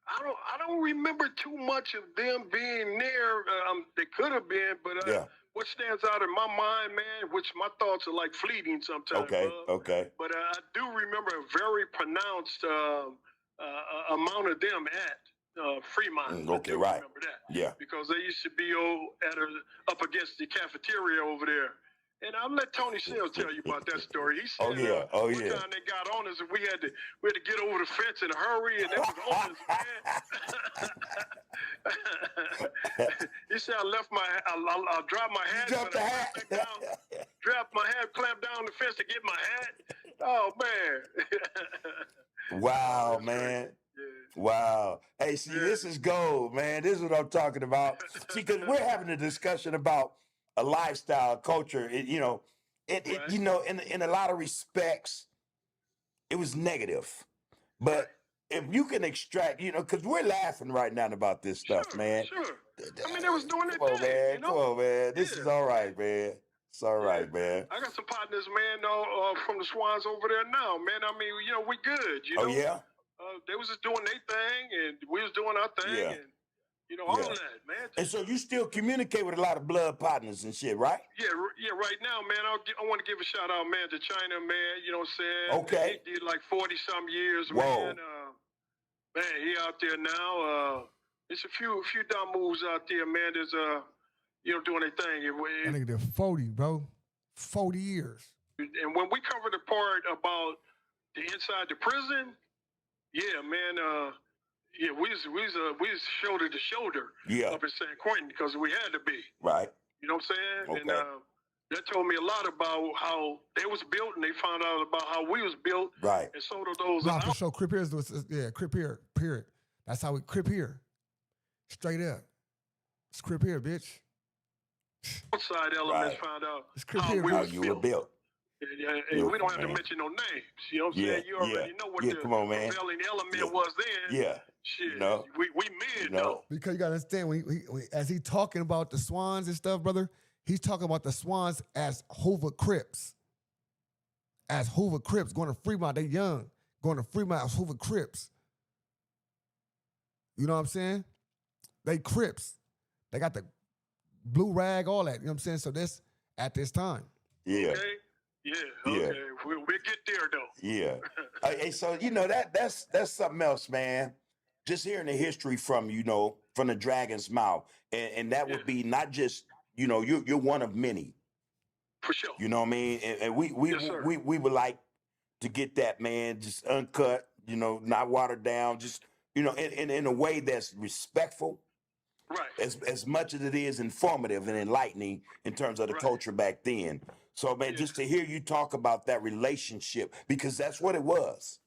I don't remember too much of them being there. They could have been, but Yeah. what stands out in my mind, man, which my thoughts are like fleeting sometimes. Okay, bub, okay. But I do remember a very pronounced amount of them at Fremont. I Okay, do right. remember that. Yeah. Because they used to be up against the cafeteria over there. And I'll let Tony Sales tell you about that story. He said, Oh yeah, one time they got on us and we had to get over the fence in a hurry, and it was on us, man. He said I dropped my hat, dropped the hat. Dropped my hat, clamped down the fence to get my hat. Oh man. Wow, man. Wow. Hey, see, this is gold, man. This is what I'm talking about. See, because we're having a discussion about a lifestyle, culture. You know, in a lot of respects, it was negative. But if you can extract, because we're laughing right now about this stuff, man. Sure. I mean, they was doing their Come on, thing, man. you know? Come on, man. This is all right, man. It's all right, man. I got some partners, man, from the Swans over there now, man. I mean, we good, Oh, yeah? They was just doing their thing, and we was doing our thing, Yeah. and, all that, man. And so you still communicate with a lot of blood partners and shit, right? Yeah, right now, man, I want to give a shout out, man, to China, man, you know what I'm saying? Okay. He did like 40-some years, Whoa. man. Man, he out there now. There's a few dumb moves out there, man, that's, doing their thing. That nigga did 40, bro. 40 years. And when we covered the part about the inside the prison, yeah, man, we was shoulder to shoulder up in San Quentin because we had to be. Right. You know what I'm saying? Okay. And that told me a lot about how they was built, and they found out about how we was built. Right. And so do those. Nah, for sure. Crip here is Crip here, period. That's how we Crip here. Straight up. It's Crip here, bitch. outside elements found out It's Crip how here, we bitch. was You built. were built. And we don't have to mention no names. You know what I'm saying? You already know what the come on, man. prevailing element was then. Yeah. Shit. No. We mid though. Because you gotta understand, as he talking about the Swans and stuff, brother, he's talking about the Swans as Hoover Crips. As Hoover Crips, going to Fremont, they young. Going to Fremont as Hoover Crips. You know what I'm saying? They Crips. They got the blue rag, all that. You know what I'm saying? So this at this time. Yeah. Okay. Yeah. Okay. We'll get there though. Yeah. Hey, so that's something else, man. Just hearing the history from from the dragon's mouth, and that would be not just you're one of many. For sure. You know what I mean? And we would like to get that, man, just uncut, not watered down, just in a way that's respectful. Right. As much as it is informative and enlightening in terms of the culture back then. So, man, just to hear you talk about that relationship, because that's what it was.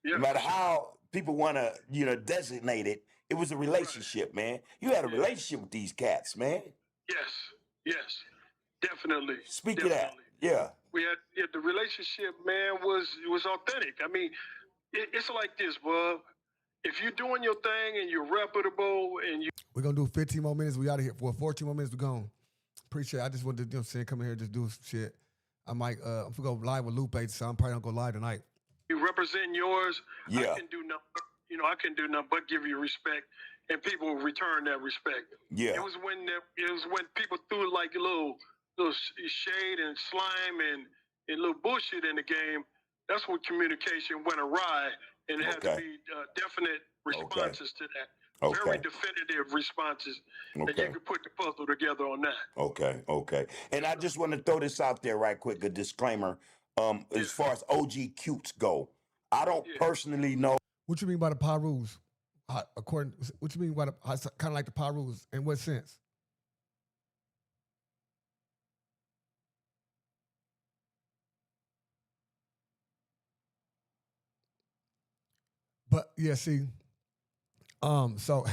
Yeah. No matter how people want to, designate it, it was a relationship, man. You had a relationship with these cats, man. Yes. Definitely. Speak of that. Yeah. We had the relationship, man, was authentic. I mean, it's like this, bub. If you're doing your thing and you're reputable and you We're gonna do 15 more minutes. We out of here. For 14 more minutes, we're gone. Appreciate it. I just wanted to, come in here and just do some shit. I might I'm gonna go live with Lupe, so I'm probably gonna go live tonight. you represent yours, Yeah. I can do nothing. I can do nothing but give you respect, and people will return that respect. Yeah. It was when people threw like a little shade and slime and little bullshit in the game. That's when communication went awry, and it had to be definite responses to that. Okay. Very definitive responses that you could put the puzzle together on that. Okay. And I just want to throw this out there right quick, a disclaimer. As far as OG cutes go, I don't personally know. What you mean by the power rules? What you mean by kind of like the power rules? In what sense? But yeah, see, so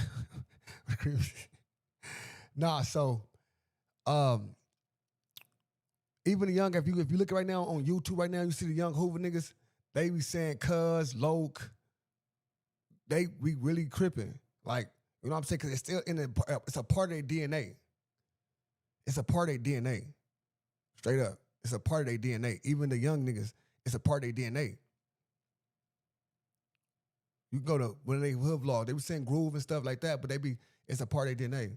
even the young, if you look right now on YouTube right now, you see the young Hoover niggas, they be saying cuz, loke, we really cripping. Like, you know what I'm saying? Because it's still it's a part of their DNA. It's a part of their DNA. Straight up. It's a part of their DNA. Even the young niggas, it's a part of their DNA. You can go to when they hood vlog, they be saying groove and stuff like that, but it's a part of their DNA.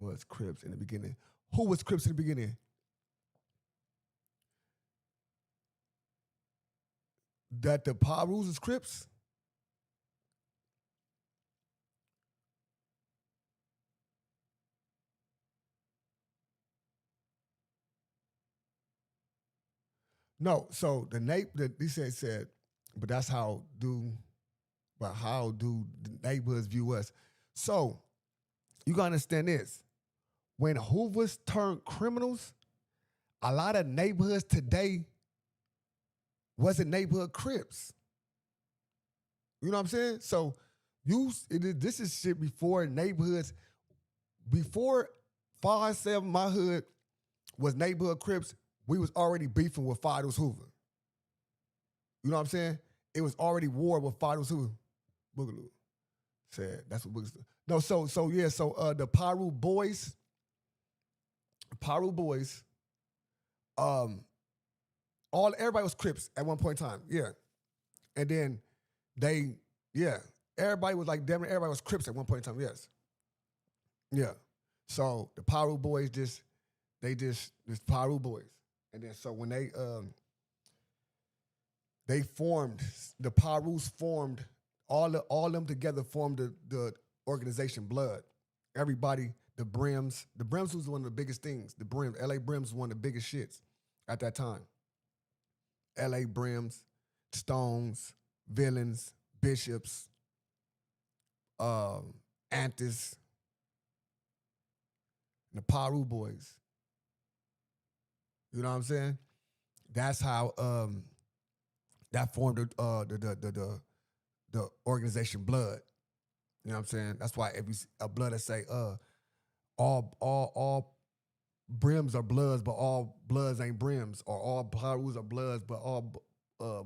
Was Crips in the beginning. Who was Crips in the beginning? That the power rules is Crips? No, so he said, but that's how do the neighborhoods view us? So you gotta understand this. When Hoovers turned criminals, a lot of neighborhoods today wasn't neighborhood Crips. You know what I'm saying? So this is shit before neighborhoods, before 5-7, my hood was neighborhood Crips, we was already beefing with Fido's Hoover. You know what I'm saying? It was already war with Fido's Hoover. Boogaloo said that's what Boogaloo. No, so the Paru boys, everybody was Crips at one point in time, yeah. And then everybody was like, damn it, everybody was Crips at one point in time, yes. Yeah. So the Paru boys just Paru boys. And then so when they formed, the Parus formed, all them together formed the organization Blood. Everybody, the Brims was one of the biggest things. The Brims, LA Brims was one of the biggest shits at that time. LA Brims, Stones, Villains, Bishops, Antis, and the Paru boys. You know what I'm saying? That's how that formed the organization Blood. You know what I'm saying? That's why every Blood that say all Brims are Bloods, but all Bloods ain't Brims, or all Parus are Bloods, but all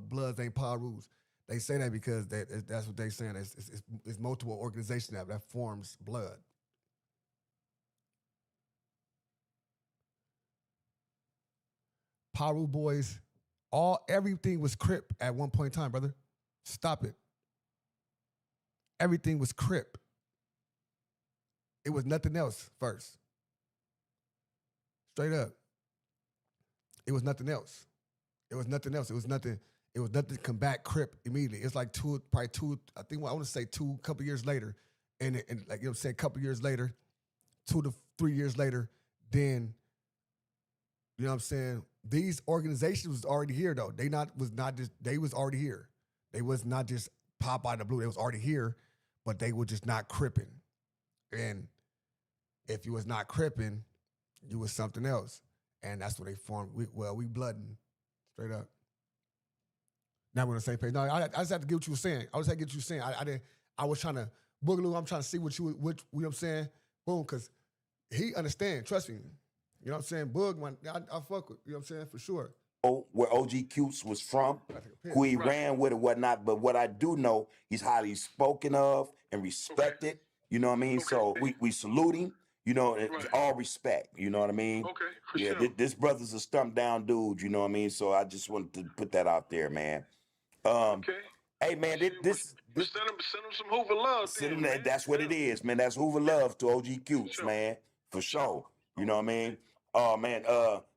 Bloods ain't Parus. They say that because that's what they saying. It's multiple organizations that forms Blood. Paru boys, everything was Crip at one point in time, brother. Stop it. Everything was Crip. It was nothing else first. Straight up. It was nothing else. It was nothing else. It was nothing to combat Crip immediately. It's like I want to say a couple years later, and like, you know what I'm saying, a couple years later, 2 to 3 years later, then, you know what I'm saying, these organizations was already here though. They was already here. They was not just pop out of the blue. They was already here, but they were just not cripping. And if you was not cripping, you was something else. And that's what they formed. We blooding, straight up. Now we're on the same page. No, I just had to get what you were saying. I was trying to, Boogaloo, I'm trying to see what you know what I'm saying? Boom, because he understand, trust me. You know what I'm saying? Boog, I fuck with, you know what I'm saying, for sure. Where OG Cutes was from, who he ran with or whatnot. But what I do know, he's highly spoken of and respected. You know what I mean? So we salute him. You know, all respect. You know what I mean? Okay, for yeah, sure. This brother's a stumped down dude. You know what I mean? So I just wanted to put that out there, man. Hey, man, this send him some Hoover love. That's what it is, man. That's Hoover love to OG Cutes, man, for sure. You know what I mean? Oh man,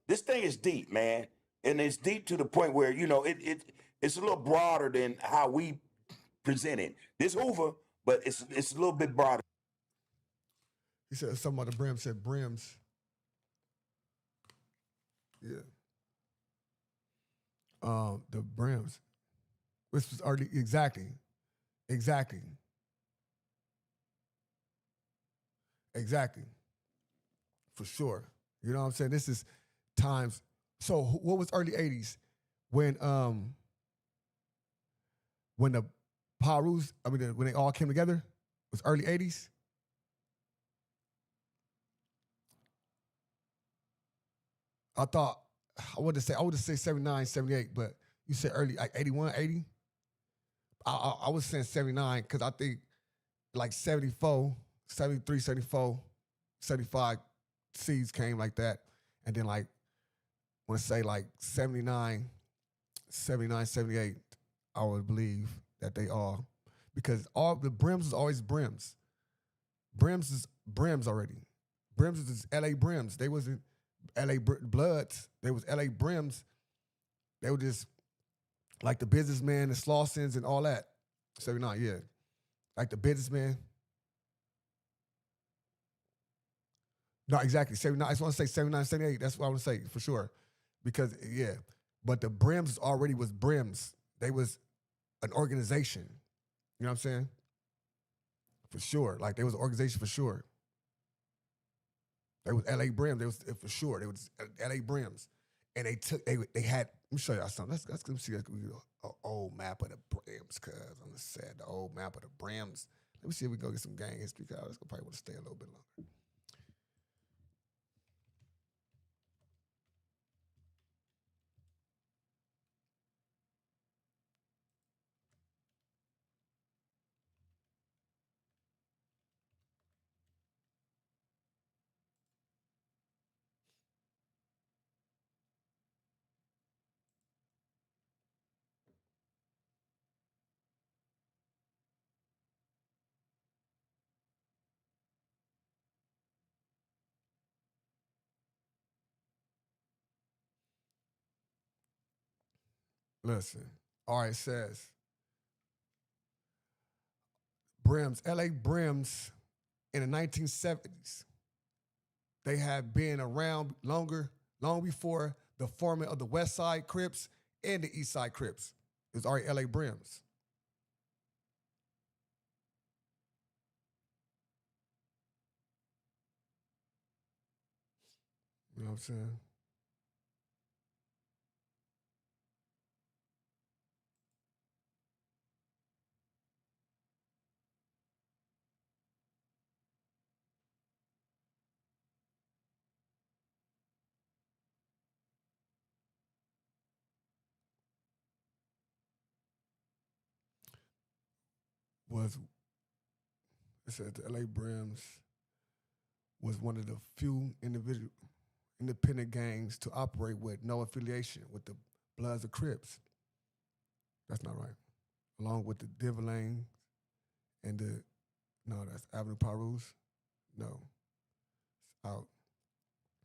this thing is deep, man, and it's deep to the point where, you know, it's a little broader than how we present it. This Hoover, but it's a little bit broader. He said something about the Brims. Said Brims. Yeah. The Brims. Which was already exactly. For sure. You know what I'm saying? This is times. So what was early 80s when the Parus, when they all came together? It was early 80s? I would have said 79, 78, but you said early, like 81, 80? I was saying 79 because I think like 74, 73, 74, 75 seeds came like that. And then like, I want to say like 79, 78, I would believe that they all, because all the Brims is always Brims. Brims is Brims already. Brims is LA Brims. They wasn't LA Bloods. They was LA Brims. They were just like the businessman, the Slausons and all that. 79, yeah. Like the businessman. No, exactly. 79. I just want to say 79, 78. That's what I want to say for sure. Because, yeah. But the Brims already was Brims. They was an organization. You know what I'm saying? For sure. Like, they was an organization for sure. They was LA Brims. They was for sure. They was LA Brims. And they had, let me show y'all something. Let's see an old map of the Brims, cuz I'm just saying the old map of the Brims. Let me see if we can go get some gang history, cuz let's probably want to stay a little bit longer. Listen, all right, it says Brims, LA Brims in the 1970s. They had been around long before the forming of the West Side Crips and the East Side Crips. It was already LA Brims. You know what I'm saying? It said the LA Brims was one of the few independent gangs to operate with no affiliation with the Bloods or Crips. That's not right. Along with the Divilane and that's Avenue Parus. No, it's out.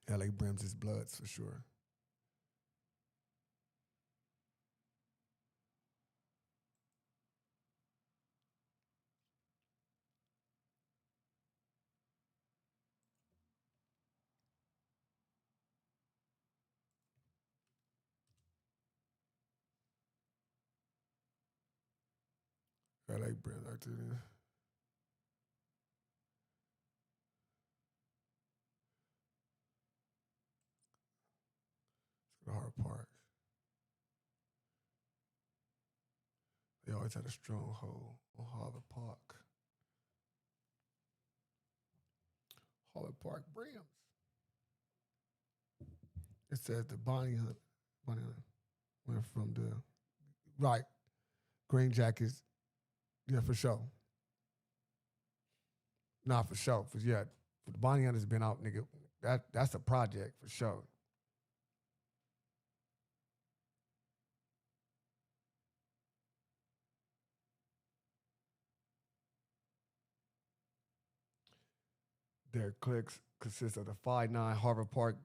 LA Brims is Bloods for sure. LA Brims activity. It's the hard part. They always had a stronghold on Harvard Park. Harvard Park Brims. It says the Bonnie Hunt went from the right Green Jackets. Yeah, for sure. Nah, for sure. For the Bonnie Hunt has been out, nigga. That's a project for sure. Their cliques consist of the 5'9" Harvard Park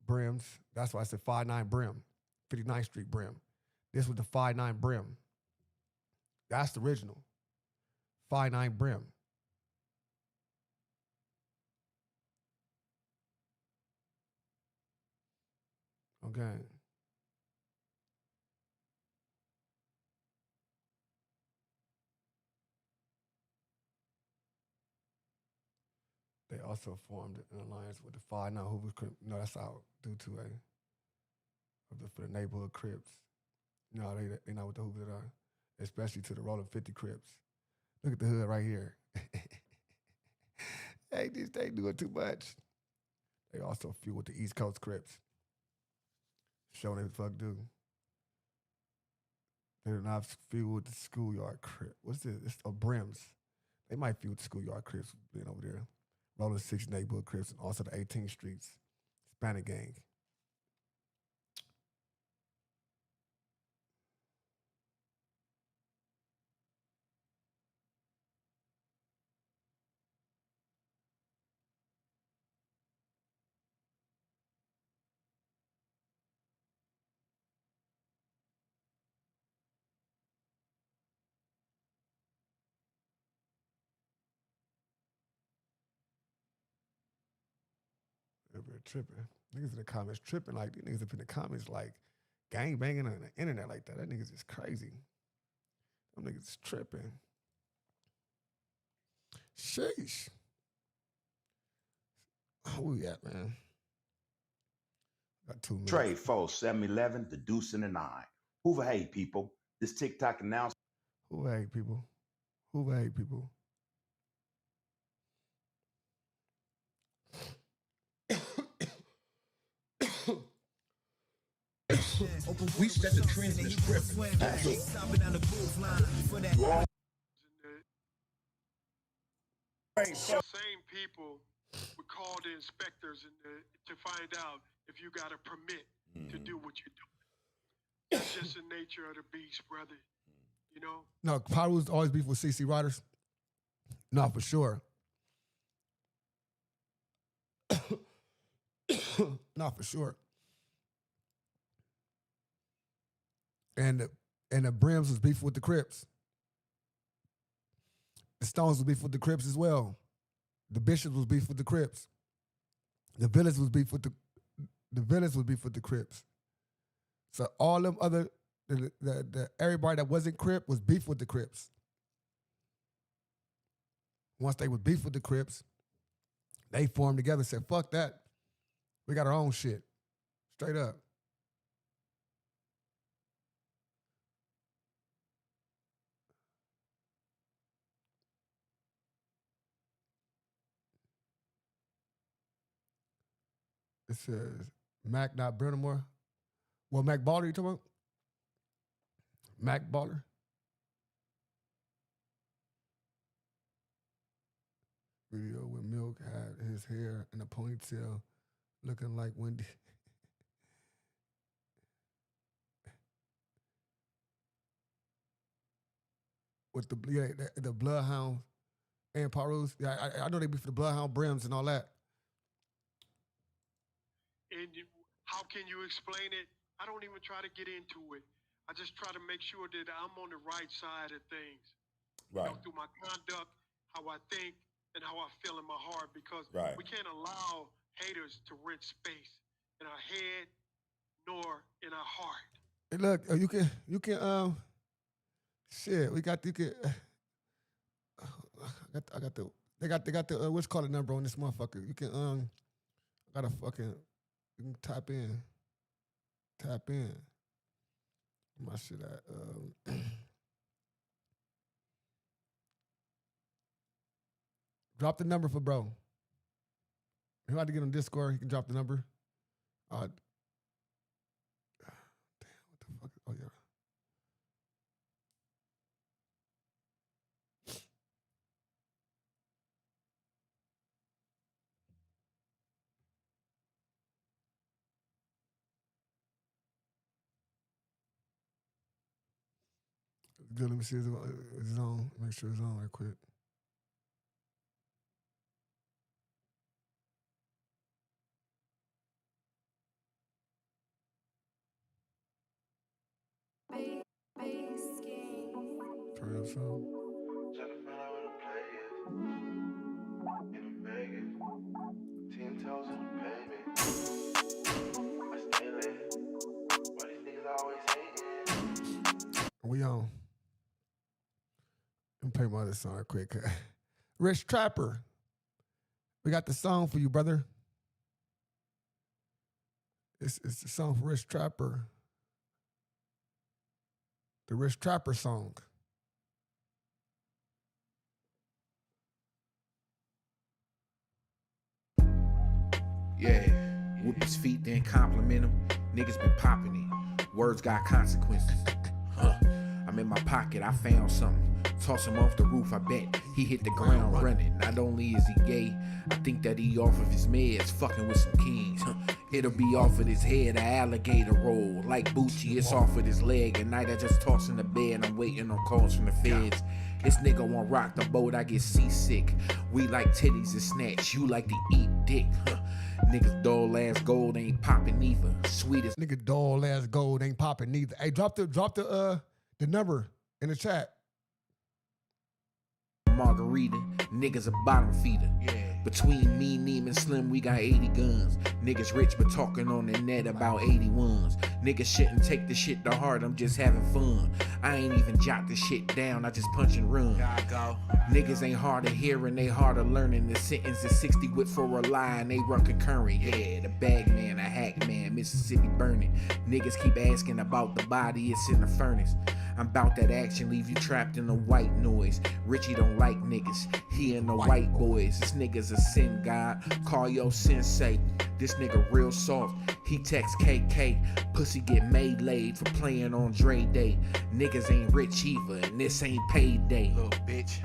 Brims. That's why I said 5'9" Brim, 59th Street Brim. This was the 5'9" Brim. That's the original. 5'9" Brim. Okay. They also formed an alliance with the 5'9" Hoovers. That's out due to for the neighborhood Crips. No, they not with the Hoovers at all. Especially to the Rolling 50 Crips. Look at the hood right here. Hey, they doing too much. They also feud with the East Coast Crips. Showing they what the fuck do. They do not feud with the Schoolyard Crips. What's this? It's Brims. They might feud with the Schoolyard Crips being over there. Rolling 6 neighborhood Crips and also the 18th Streets Hispanic gang. They're tripping. Niggas in the comments tripping like these niggas up in the comments like gang banging on the internet like that. That nigga's just crazy. Them niggas tripping. Sheesh. Who we at, man? Got 2 minutes. Trey 4, 7-11, the deuce and the 9. Hoover, hey, people. This TikTok announcement. Who hey people? Who hey people? We set the trends in the script. Same people would call the inspectors to find out if you got a permit to do what you're doing. That's just the nature of the beast, brother. You know? No, Pyro's always beef with CC Riders. No, for sure. Not for sure. And the Brims was beef with the Crips. The Stones was beef with the Crips as well. The Bishops was beef with the Crips. The Village was beef with the Crips. So all them other the everybody that wasn't Crip was beef with the Crips. Once they was beef with the Crips, they formed together and said, fuck that. We got our own shit. Straight up. It says Mac, not Brennamore. Well, Mac Baller, you talking about? Mac Baller? Video where Milk had his hair in a ponytail looking like Wendy. With the Bloodhound and Parus. Yeah, I know they be for the Bloodhound Brims and all that. And how can you explain it? I don't even try to get into it. I just try to make sure that I'm on the right side of things. Right. You know, through my conduct, how I think, and how I feel in my heart, because Right. we can't allow haters to rent space in our head nor in our heart. Hey, look, you can shit, we got, you can, I got the, what's called a number on this motherfucker. You can, got a fucking, you can tap in. My shit at, drop the number for bro. If you want to get on Discord, he can drop the number. Damn, what the fuck? Oh, yeah. Good, let me see if it's on. Make sure it's on right quick. Turn up some. We on. Let me play my other song real quick. Rich Trapper. We got the song for you, brother. It's the song for Rich Trapper. The Rich Trapper song. Yeah, whoop his feet, then compliment him. Niggas been popping it. Words got consequences. I'm in my pocket, I found something. Toss him off the roof, I bet he hit the ground running. Not only is he gay, I think that he off of his meds, fucking with some kings. It'll be off of his head, an alligator roll. Like Bucci, it's off of his leg. At night I just toss in the bed, I'm waiting on calls from the feds. This nigga won't rock the boat, I get seasick. We like titties and snatch, you like to eat dick. Niggas dull ass gold ain't popping neither. Sweetest nigga dull ass gold ain't popping neither. Hey, drop the number in the chat. Margarita, niggas a bottom feeder. Yeah. Between me, Neem, and Slim, we got 80 guns. Niggas rich but talking on the net about 81s. Niggas shouldn't take the shit to heart, I'm just having fun. I ain't even jot the shit down, I just punch and run. Niggas ain't hard of hearing, they hard of learning. The sentence is 60 with for a lie and they run concurrent. Yeah, the bag man, a hack man, Mississippi burning. Niggas keep asking about the body, it's in the furnace. I'm bout that action, leave you trapped in the white noise. Richie don't like niggas, he and the white boys. This nigga's a sin god, call your sensei. This nigga real soft, he text KK. Pussy get made laid for playing on Dre Day. Niggas ain't rich either, and this ain't payday. Little bitch.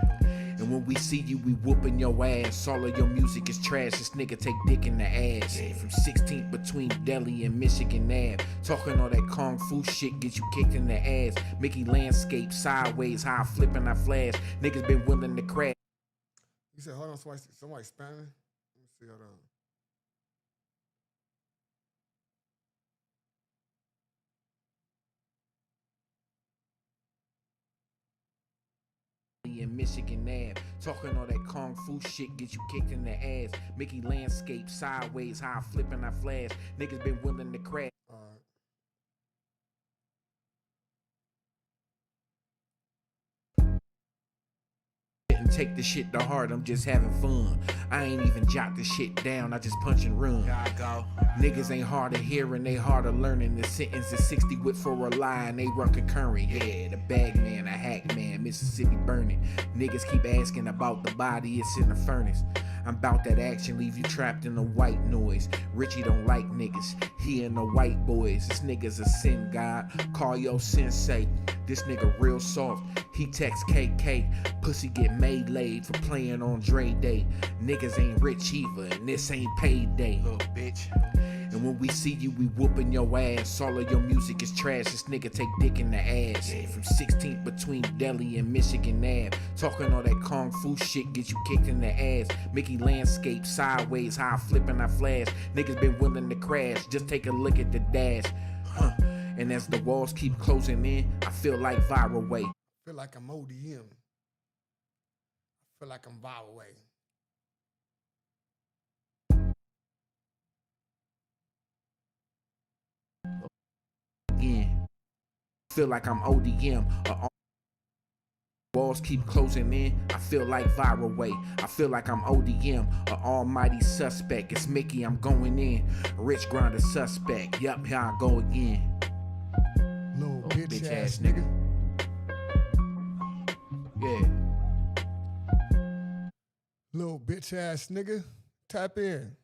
And when we see you, we whooping your ass. All of your music is trash. This nigga take dick in the ass. From 16th between Delhi and Michigan Ave. Talking all that kung fu shit, get you kicked in the ass. Mickey landscape sideways, how I flip and I flash. Niggas been willing to crash. You said, hold on, somebody spamming? Let me see, hold on. In Michigan Ave, talking all that kung fu shit, get you kicked in the ass. Mickey landscape sideways, how I flip and I flash. Niggas been willing to crash. Didn't take the shit to heart, I'm just having fun. I ain't even jot the shit down, I just punch and run. Niggas ain't hard of hearing, they hard of learning. The sentence is 60 with for a lie and they run concurrent. Yeah, the bag man, a hack man, Mississippi burning. Niggas keep asking about the body, it's in the furnace. I'm bout that action, leave you trapped in the white noise. Richie don't like niggas, he and the white boys. This nigga's a sin god, call your sensei. This nigga real soft, he text KK. Pussy get made laid for playing on Dre Day. Niggas ain't rich either, and this ain't payday. Little bitch. And when we see you, we whooping your ass. All of your music is trash, this nigga take dick in the ass. From 16th between Delhi and Michigan Ave. Talking all that kung fu shit, get you kicked in the ass. Mickey landscape sideways, how I flip and I flash. Niggas been willing to crash, just take a look at the dash. And as the walls keep closing in, I feel like viral way. I feel like I'm ODM. I feel like I'm viral way. Feel like I'm ODM. Walls keep closing in, I feel like viral way. I feel like I'm ODM, a almighty suspect. It's Mickey, I'm going in. Rich grinder suspect, yup, here I go again. Little bitch ass nigga. Yeah. Little bitch ass nigga. Tap in.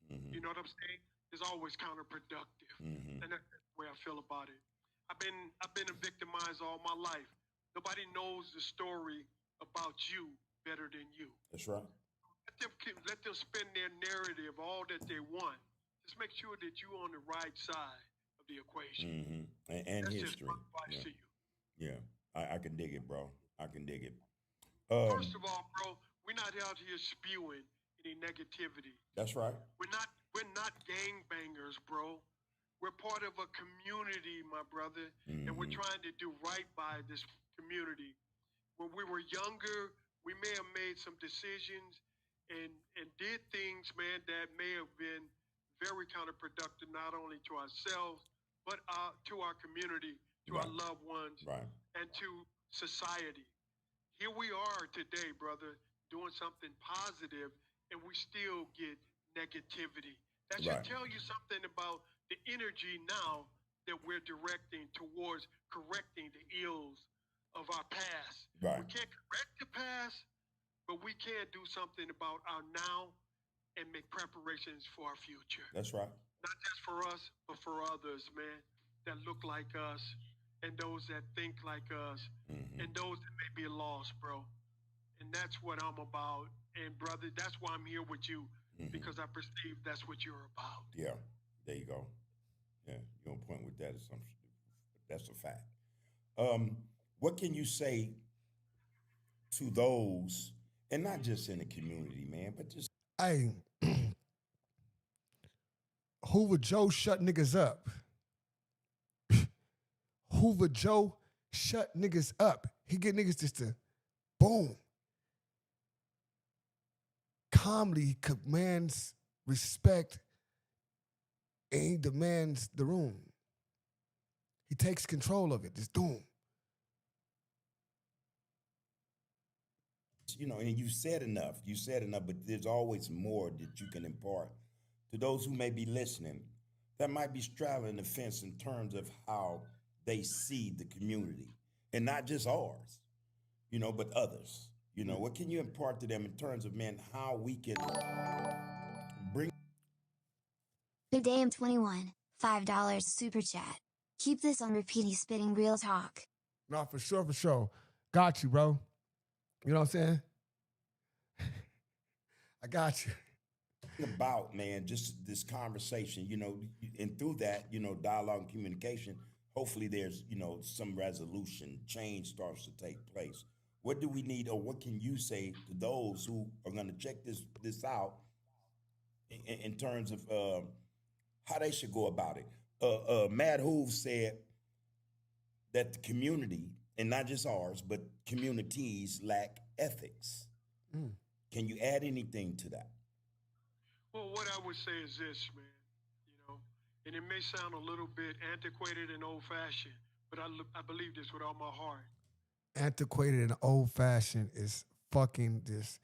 You know what I'm saying? It's always counterproductive. And that's the way I feel about it. I've been victimized all my life. Nobody knows the story about you better than you. That's right. Let them spin their narrative all that they want. Just make sure that you're on the right side of the equation. And that's history. Just my advice to you. Yeah, I can dig it, bro. I can dig it. First of all, bro, we're not out here spewing any negativity. That's right. We're not gangbangers, bro. We're part of a community, my brother, and we're trying to do right by this community. When we were younger, we may have made some decisions and did things, man, that may have been very counterproductive, not only to ourselves, but to our community, to our loved ones, and to society. Here we are today, brother, doing something positive, and we still get negativity. That should tell you something about the energy now that we're directing towards correcting the ills of our past. Right. We can't correct the past, but we can do something about our now and make preparations for our future. That's right. Not just for us, but for others, man, that look like us and those that think like us and those that may be lost, bro. And that's what I'm about. And brother, that's why I'm here with you, because I perceive that's what you're about. Yeah, there you go. Yeah, you're on point with that assumption. That's a fact. What can you say to those, and not just in the community, man, but just Hey, Hoover Joe shut niggas up. Hoover Joe shut niggas up. He get niggas just to boom. Calmly commands respect and he demands the room. He takes control of it. Just doom. You know, and you said enough. You said enough, but there's always more that you can impart to those who may be listening that might be straddling the fence in terms of how they see the community, and not just ours, you know, but others. You know, what can you impart to them in terms of, man, how we can bring. Good day, I'm 21. $5 super chat. Keep this on repeat. He's spitting real talk. No, for sure, for sure. Got you, bro. You know what I'm saying? I got you. About, man, just this conversation, you know, and through that, you know, dialogue and communication, hopefully there's, you know, some resolution, change starts to take place. What do we need, or what can you say to those who are going to check this out in terms of how they should go about it? Matt Hoove said that the community, and not just ours, but communities lack ethics. Can you add anything to that? Well, what I would say is this, man, you know, and it may sound a little bit antiquated and old-fashioned, but I believe this with all my heart. Antiquated and old-fashioned is fucking this.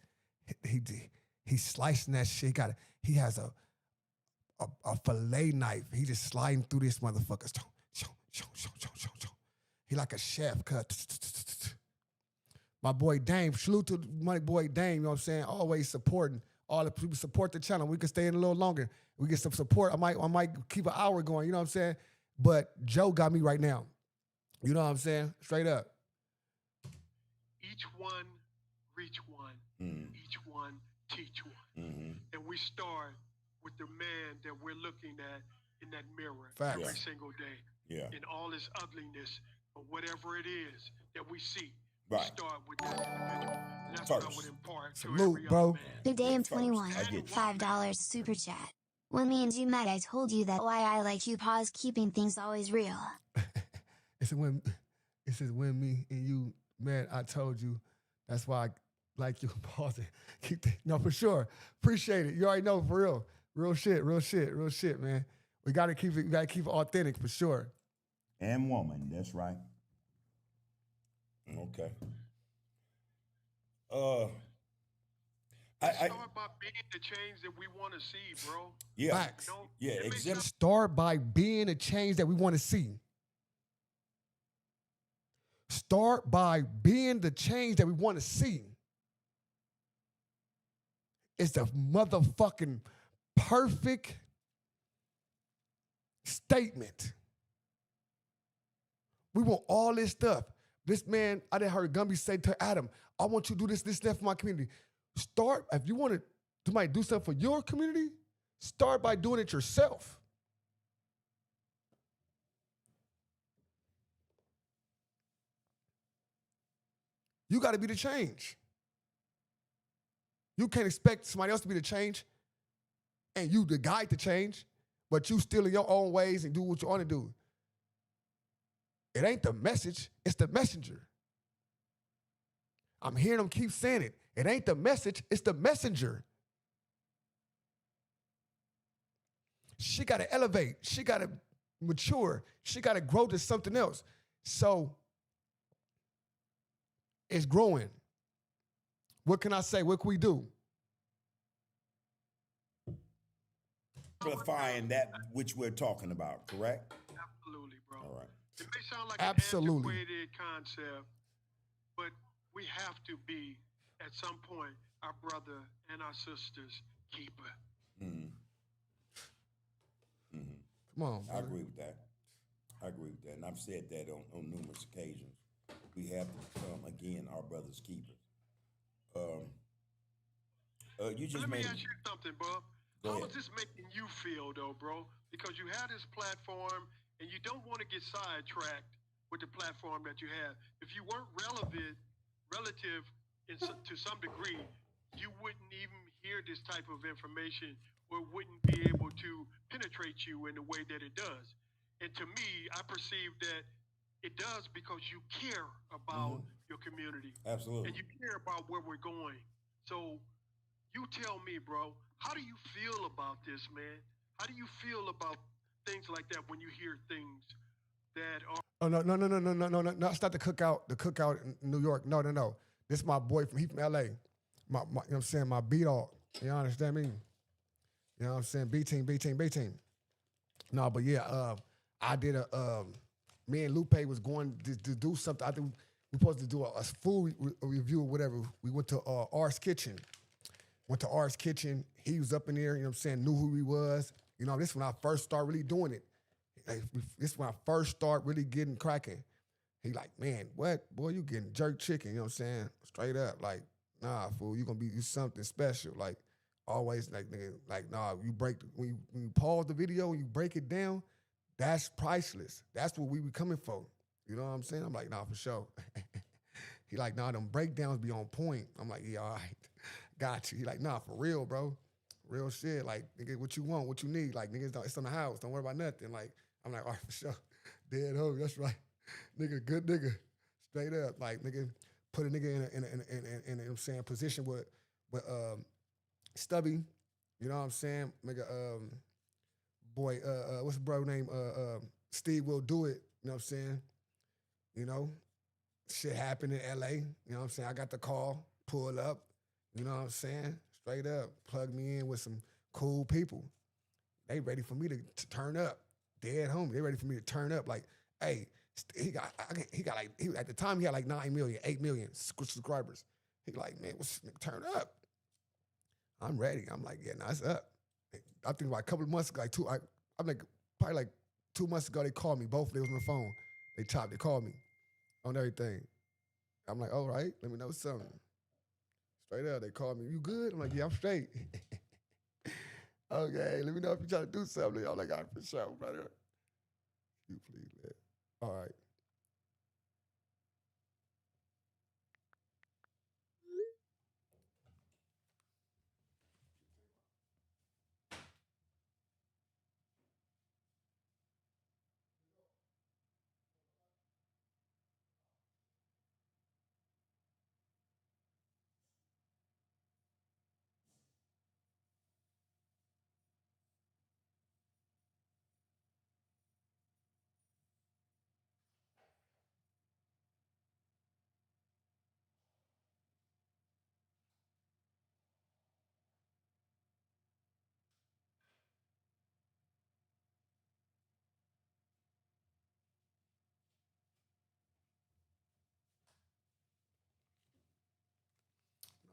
He's slicing that shit. He has a fillet knife. He just sliding through this motherfucker. He like a chef. Cut. My boy Dame, salute to my boy Dame, you know what I'm saying? Always supporting. All the people support the channel. We can stay in a little longer. We get some support. I might keep an hour going, you know what I'm saying? But Joe got me right now. You know what I'm saying? Straight up. Each one reach one. Each one teach one. And we start with the man that we're looking at in that mirror every single day. Yeah. In all his ugliness, or whatever it is that we see. Right. We start with that individual. And that's what I would impart to Salute, every bro. other man. Good day, I'm 21. $5 super chat. When me and you met, I told you that why I like you. Pause. Keeping things always real. It says when me and you met, I told you. That's why I like you. Pause it. No, for sure. Appreciate it. You already know, for real. Real shit, man. We gotta keep it authentic for sure. And woman, that's right. Okay. Start by being the change that we want to see, bro. Yeah. Facts. Yeah, exactly. Start by being the change that we want to see. Start by being the change that we want to see. It's the motherfucking perfect statement. We want all this stuff. This man, I didn't heard Gumby say to Adam, I want you to do this, that for my community. Start, if you want to do something for your community, start by doing it yourself. You got to be the change. You can't expect somebody else to be the change and you the guide to change, but you still in your own ways and do what you want to do. It ain't the message, it's the messenger. I'm hearing them keep saying it. It ain't the message, it's the messenger. She got to elevate. She got to mature. She got to grow to something else. So it's growing. What can I say? What can we do? Amplifying that which we're talking about, correct? Absolutely, bro. All right. It may sound like Absolutely. an antiquated concept, but we have to be, at some point, our brother and our sister's keeper. Come on, I agree with that. And I've said that on numerous occasions. We have to become, again, our brother's keepers. You just Let me made. ask you something, Bub. How is this making you feel, though, bro? Because you have this platform, and you don't want to get sidetracked with the platform that you have. If you weren't relative to some degree, you wouldn't even hear this type of information or wouldn't be able to penetrate you in the way that it does. And to me, I perceive that it does because you care about your community. Absolutely. And you care about where we're going. So you tell me, bro, how do you feel about this, man? How do you feel about things like that when you hear things that are... Oh no! It's not the cookout. The cookout in New York. No. This is my boy from LA. You know what I'm saying? My B-dog. You understand me? You know what I'm saying? B team. No, but yeah, I did me and Lupe was going to do something. I think we supposed to do a food review or whatever. We went to R's Kitchen. He was up in there, you know what I'm saying, knew who he was. You know, this is when I first started really doing it. Like, this is when I first started really getting cracking. He like, man, what? Boy, you getting jerk chicken, you know what I'm saying? Straight up. Like, nah, fool, you gonna be something special. Like, always, like, nigga, like, nah, when you pause the video and you break it down, that's priceless. That's what we be coming for. You know what I'm saying? I'm like, nah, for sure. He like, nah, them breakdowns be on point. I'm like, yeah, all right. Got you. He like, nah, for real, bro. Real shit. Like, nigga, what you want, what you need. Like, niggas, it's on the house. Don't worry about nothing. Like, I'm like, all right, for sure. Dead homie, that's right. Nigga, good nigga. Straight up. Like, nigga, put a nigga in a you know what I'm saying, position with Stubby. You know what I'm saying? Nigga, boy, what's the bro name? Steve will do it. You know what I'm saying? You know? Shit happened in LA. You know what I'm saying? I got the call, pull up. You know what I'm saying? Straight up. Plug me in with some cool people. They ready for me to turn up. Dead homie. They ready for me to turn up. Like, hey, at the time he had like 9 million, 8 million subscribers. He like, man, what's this nigga turn up? I'm ready. I'm like, yeah, nah, it's up. I think like a couple of months ago, probably like 2 months ago, they called me. Both of them was on the phone. They called me on everything. I'm like, all right, let me know something. Straight up, they called me, you good? I'm like, yeah, I'm straight. Okay, let me know if you try to do something. I'm like, all right, for sure, brother. You please, man. All right.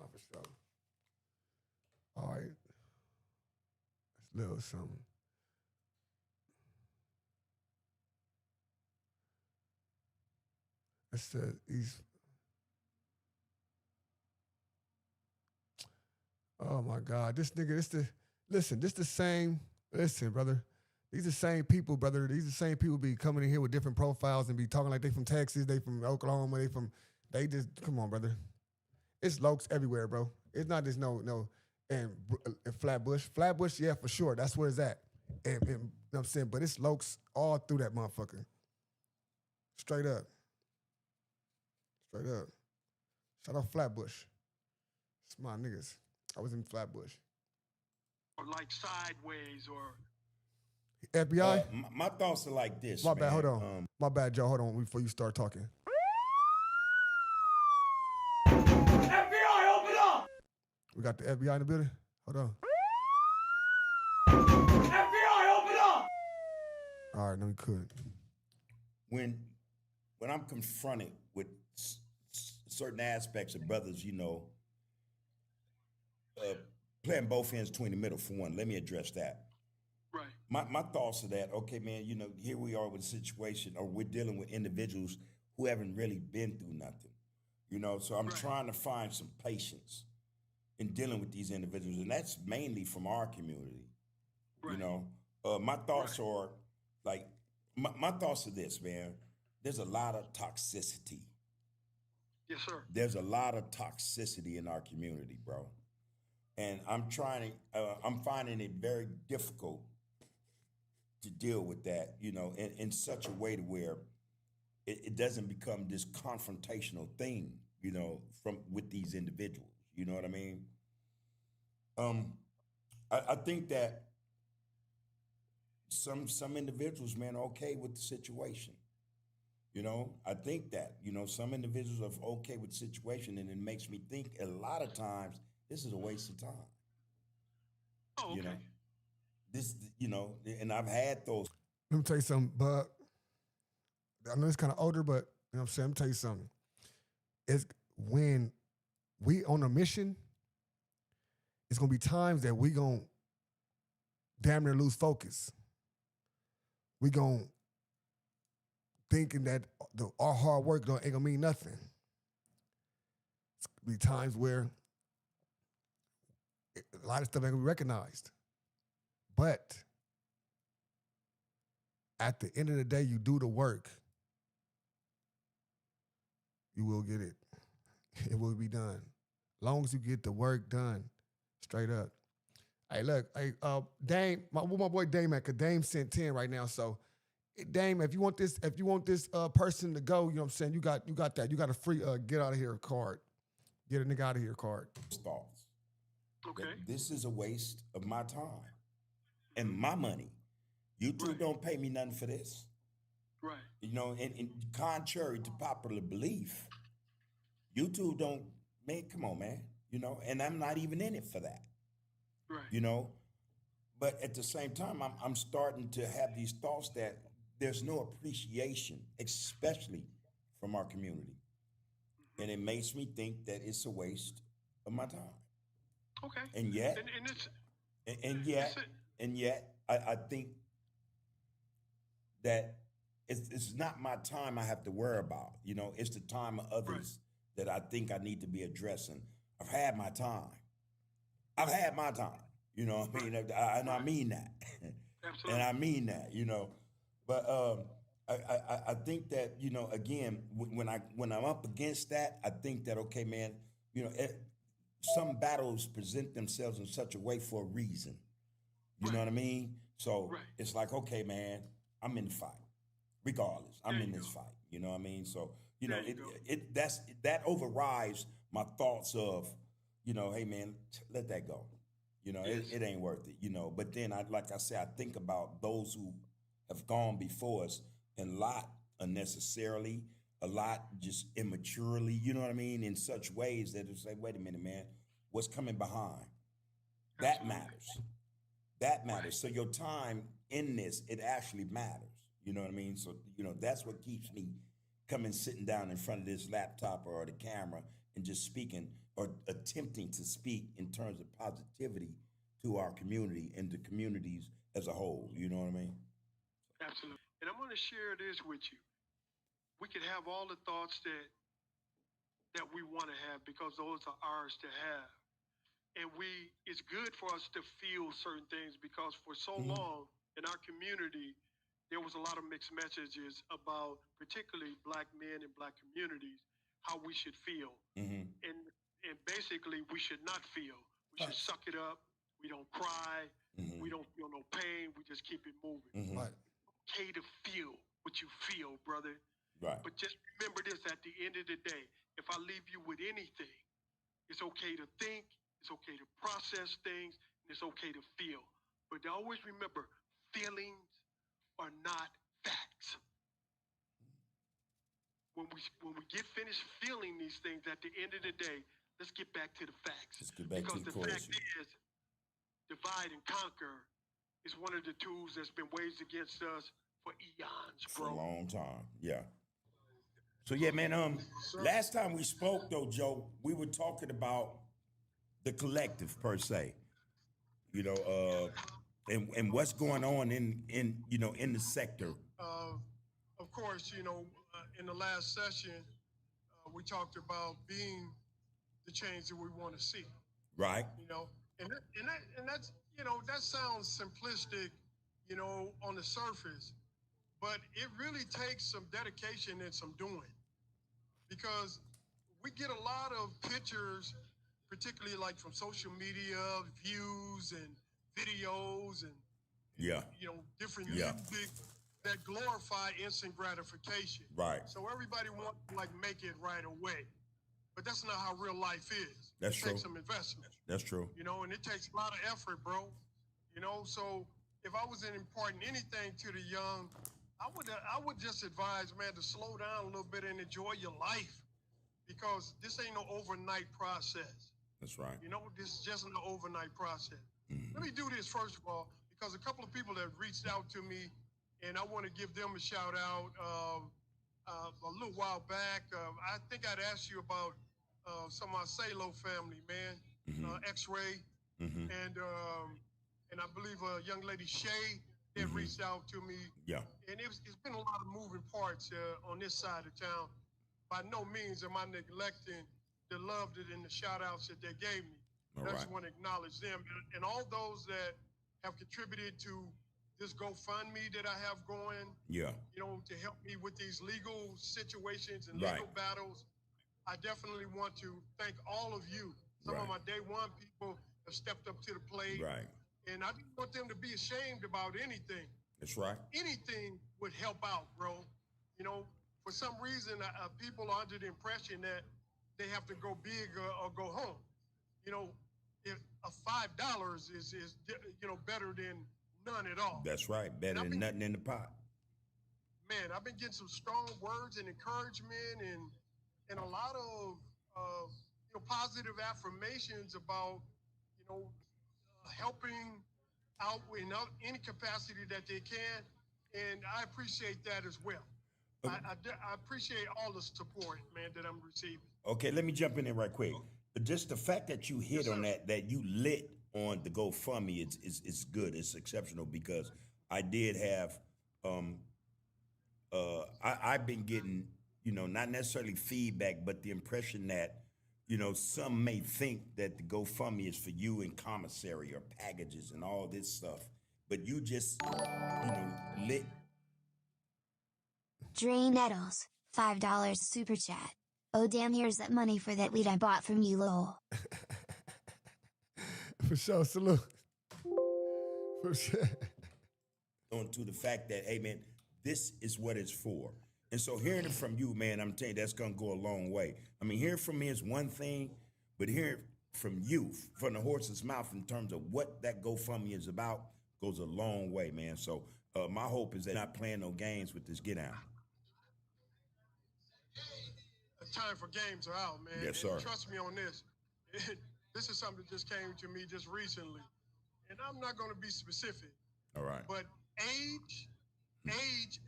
No, for sure. All right. That's a little something. That's he's. Oh my God, this nigga, this the same. Listen, brother, these the same people, brother. These the same people be coming in here with different profiles and be talking like they from Texas, they from Oklahoma, they just come on, brother. It's lokes everywhere, bro. It's not just no and Flatbush, yeah, for sure. That's where it's at. And you know what I'm saying, but it's lokes all through that motherfucker. Straight up. Shout out Flatbush. It's my niggas. I was in Flatbush. Or like sideways or... FBI? My thoughts are like this, My man. bad, hold on. My bad, Joe. Hold on before you start talking. FBI, open up! We got the FBI in the building? Hold on. FBI, open up! All right, no, we couldn't. When I'm confronted with certain aspects of brothers, you know, playing both ends between the middle, for one, let me address that. Right. My thoughts are that, okay, man, you know, here we are with a situation, or we're dealing with individuals who haven't really been through nothing, you know, so I'm trying to find some patience in dealing with these individuals, and that's mainly from our community, you know. My thoughts are, like, my thoughts are this, man, there's a lot of toxicity. Yes, sir. There's a lot of toxicity in our community, bro. And I'm finding it very difficult to deal with that, you know, in such a way to where it doesn't become this confrontational thing, you know, with these individuals. You know what I mean? I think that some individuals, man, are okay with the situation. You know, I think that, you know, some individuals are okay with the situation, and it makes me think a lot of times this is a waste of time. Oh, okay. You know, this, you know, and I've had those. Let me tell you something, Bud. I know it's kind of older, but you know what I'm saying? Let me tell you something. It's when we on a mission, it's gonna be times that we gonna damn near lose focus. We gonna thinking that our hard work ain't gonna mean nothing. It's gonna be times where a lot of stuff ain't gonna be recognized. But at the end of the day, you do the work, you will get it. It will be done. Long as you get the work done, straight up. Hey, look, hey, Dame, my boy Dame at, cause Dame sent 10 right now. So, Dame, if you want this person to go, you know what I'm saying? You got that. You got a free get out of here card. Get a nigga out of here card. Thoughts. Okay. This is a waste of my time and my money. YouTube don't pay me nothing for this. Right. You know, and contrary to popular belief, YouTube don't, man, come on, man. You know, and I'm not even in it for that. Right. You know, but at the same time, I'm starting to have these thoughts that there's no appreciation, especially from our community. And it makes me think that it's a waste of my time. Okay. And yet, and yet, I think that it's not my time I have to worry about. You know, it's the time of others that I think I need to be addressing. I've had my time. You know what I mean? And I mean that. Absolutely. And I mean that, you know. But I think that, you know, again, when I'm up against that, I think that, okay, man, you know, some battles present themselves in such a way for a reason. You know what I mean? So it's like, okay, man, I'm in the fight. Regardless, I'm in this fight. You know what I mean? So, you know, that overrides my thoughts of, you know, hey man, let that go. You know, it ain't worth it, you know. But then like I said, I think about those who have gone before us, and a lot unnecessarily, a lot just immaturely, you know what I mean, in such ways that it's like, wait a minute, man, what's coming behind? That matters. That matters. So your time in this, it actually matters. You know what I mean? So, you know, that's what keeps me sitting down in front of this laptop or the camera and just speaking or attempting to speak in terms of positivity to our community and the communities as a whole. You know what I mean? Absolutely. And I'm going to share this with you. We can have all the thoughts that we want to have because those are ours to have. And it's good for us to feel certain things because for so long in our community, there was a lot of mixed messages about particularly black men and black communities, how we should feel. And basically we should not feel. We should suck it up. We don't cry. We don't feel no pain. We just keep it moving. Right. Okay to feel what you feel, brother. Right. But just remember this at the end of the day. If I leave you with anything, it's okay to think, it's okay to process things, and it's okay to feel. But always remember, feelings are not facts. When we get finished feeling these things at the end of the day, let's get back to the facts. Let's get back to the fact is, divide and conquer is one of the tools that's been waged against us for eons, For bro. a long time, yeah. So yeah, man. Last time we spoke, though, Joe, we were talking about the collective per se. You know, and what's going on in you know in the sector. Of course, you know, in the last session, we talked about being the change that we want to see. Right. You know, and that's, you know, that sounds simplistic, you know, on the surface, but it really takes some dedication and some doing, because we get a lot of pictures, particularly like from social media, views and videos and Yeah. you know, different Yeah. music that glorify instant gratification. Right. So everybody wants to like make it right away. But that's not how real life is. That's it true. takes some investment. That's true. You know, and it takes a lot of effort, bro. You know, so if I was imparting anything to the young, I would just advise, man, to slow down a little bit and enjoy your life, because this ain't no overnight process. That's right. You know, this is just an overnight process. Let me do this first of all, because a couple of people have reached out to me, and I want to give them a shout out. A little while back, I think I'd asked you about some of my Salo family, man, X-Ray, and I believe a young lady, Shay, had reached out to me. Yeah. And it's been a lot of moving parts on this side of town. By no means am I neglecting the love and the shout outs that they gave me. All I right. just want to acknowledge them and all those that have contributed to this GoFundMe that I have going. Yeah. You know, to help me with these legal situations and Right. legal battles. I definitely want to thank all of you. Some of Right. my day one people have stepped up to the plate. Right. And I didn't want them to be ashamed about anything. That's right. Anything would help out, bro. You know, for some reason, people are under the impression that they have to go big or go home. You know, if a $5 is you know, better than none at all. That's right. Better than nothing in the pot. Man, I've been getting some strong words and encouragement and a lot of you know, positive affirmations about, you know, helping out in any capacity that they can, and I appreciate that as well. I appreciate all the support, man, that I'm receiving. Okay, let me jump in there right quick. Just the fact that you hit on that you lit on the GoFundMe, it's good. It's exceptional, because I did have, I've been getting, you know, not necessarily feedback, but the impression that, you know, some may think that the GoFundMe is for you in commissary or packages and all this stuff, but you just, you know, lit. Dre Nettles, $5 super chat. Oh damn, here's that money for that weed I bought from you, lol. For sure, salute. For sure. On to the fact that, hey man, this is what it's for. And so hearing it from you, man, I'm telling you, that's gonna go a long way. I mean, hearing from me is one thing, but hearing from you, from the horse's mouth, in terms of what that GoFundMe is about, goes a long way, man. So my hope is that not playing no games with this get out. The time for games are out, man. Yes, And sir. trust me on this. This is something that just came to me just recently. And I'm not going to be specific. All right. But age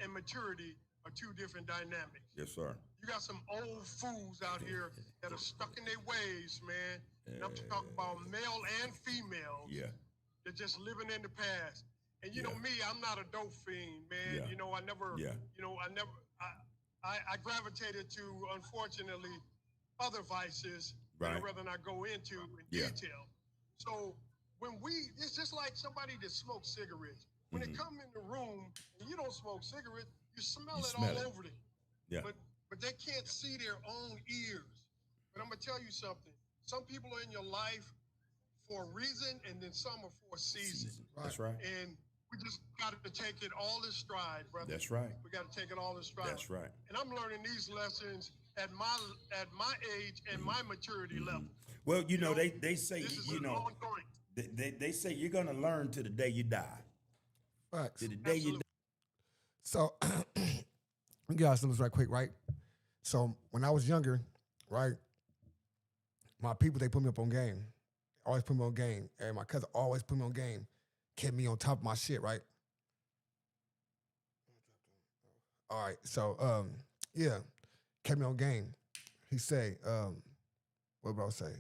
and maturity are two different dynamics. Yes, sir. You got some old fools out here that are stuck in their ways, man. And I'm talking about male and female. Yeah. They're just living in the past. And you know me, I'm not a dope fiend, man. Yeah. You know, I never, Yeah. you know, I gravitated to, unfortunately, other vices that Right. I'd rather not go into in Yeah. detail. So it's just like somebody that smokes cigarettes. When they come in the room and you don't smoke cigarettes, you smell it all over them. Yeah. But they can't see their own ears. But I'm gonna tell you something. Some people are in your life for a reason, and then some are for a season. That's right. And we just got to take it all in stride, brother. That's right. We got to take it all in stride. That's right. And I'm learning these lessons at my age and my maturity level. Well, you know, they say, This is you an know, ongoing. they say you're gonna learn to the day you die. Facts. To the day you die. So, let me get out some of this right quick, right? So, when I was younger, right, my people, they put me up on game. Always put me on game. And my cousin always put me on game. Kept me on top of my shit, right? All right, so, yeah, kept me on game. He say, what did I say?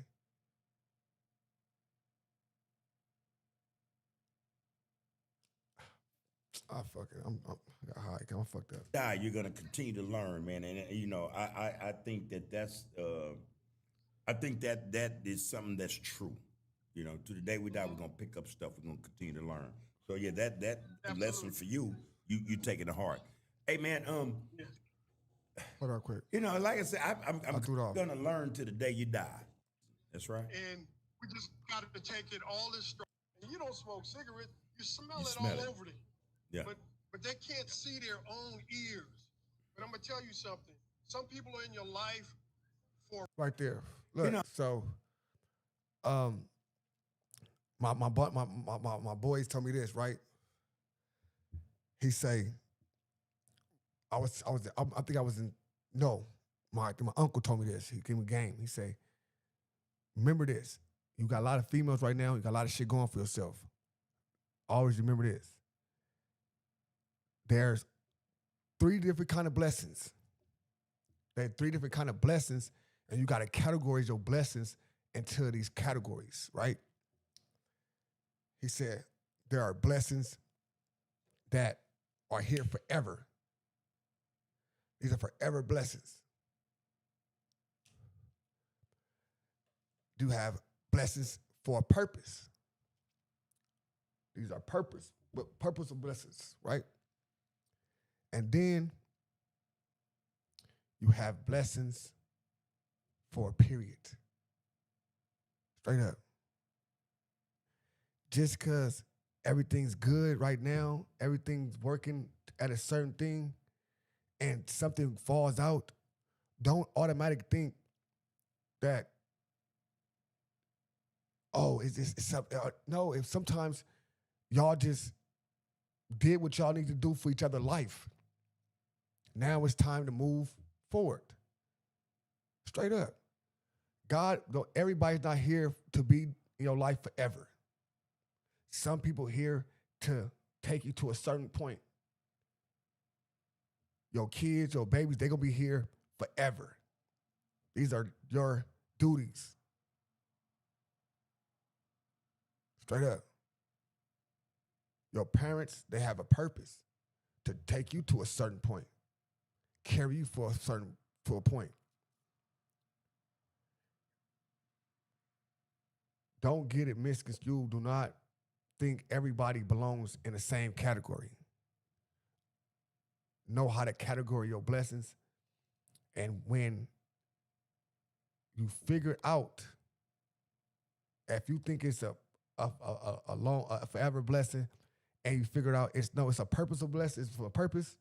Ah, fuck it. I got high. I'm fucked up. Die, you're gonna continue to learn, man. And you know, I think that's I think that is something that's true. You know, to the day we die, we're gonna pick up stuff. We're gonna continue to learn. So yeah, that lesson for you you take it to heart. Hey man, Hold on quick. you know, like I said, I'm gonna learn to the day you die. That's right. And we just got to take it all in stride. And you don't smoke cigarettes, you smell You it smell all it. over them. Yeah. But but they can't see their own ears. But I'm gonna tell you something. Some people are in your life for Right there. Look, so my boys told me this, right? He say, I think I was in, no, my uncle told me this. He gave me game. He say, remember this. You got a lot of females right now. You got a lot of shit going for yourself. Always remember this. There's 3 different kind of blessings. There are 3 different kind of blessings, and you got to categorize your blessings into these categories, right? He said, there are blessings that are here forever. These are forever blessings. You have blessings for a purpose. These are purposeful blessings, right? And then you have blessings for a period. Straight up. Just because everything's good right now, everything's working at a certain thing, and something falls out, don't automatically think that, oh, it's something. No, if sometimes y'all just did what y'all need to do for each other's life. Now it's time to move forward. Straight up. God, though everybody's not here to be in your life forever. Some people here to take you to a certain point. Your kids, your babies, they're going to be here forever. These are your duties. Straight up. Your parents, they have a purpose to take you to a certain point, carry you for a point. Don't get it misconstrued. Do not think everybody belongs in the same category. Know how to categorize your blessings, and when you figure out, if you think it's a forever blessing, and you figure out it's a purposeful blessing, it's for a purpose,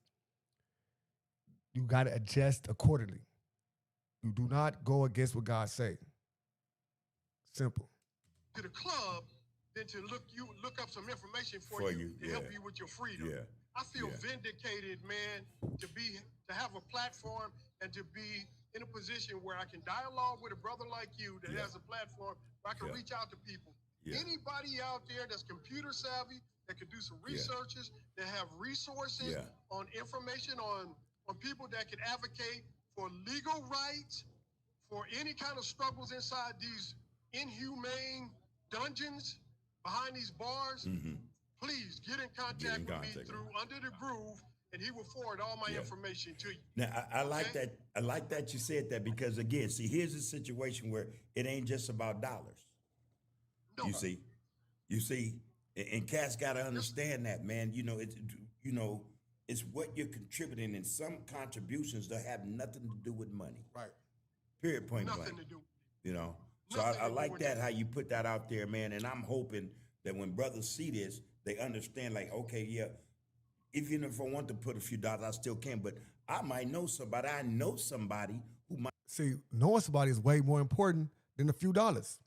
you got to adjust accordingly. You do not go against what God say. Simple. to the club than to look up some information for you to help you with your freedom. Yeah. I feel vindicated, man, to have a platform and to be in a position where I can dialogue with a brother like you that has a platform where I can reach out to people. Anybody out there that's computer savvy, that can do some researches, that have resources on information on people that can advocate for legal rights, for any kind of struggles inside these inhumane dungeons behind these bars, please get in contact with me through Under the Groove, and he will forward all my information to you. Now, I like that. I like that you said that, because again, see, here's a situation where it ain't just about dollars. No. You see, and cats got to understand that, man. It's what you're contributing, and some contributions that have nothing to do with money. Right. Period. Point blank. Nothing to do. So I like that, how you put that out there, man. And I'm hoping that when brothers see this, they understand, like, okay, even if I want to put a few dollars, I still can. But I might know somebody. I know somebody who might. See, knowing somebody is way more important than a few dollars.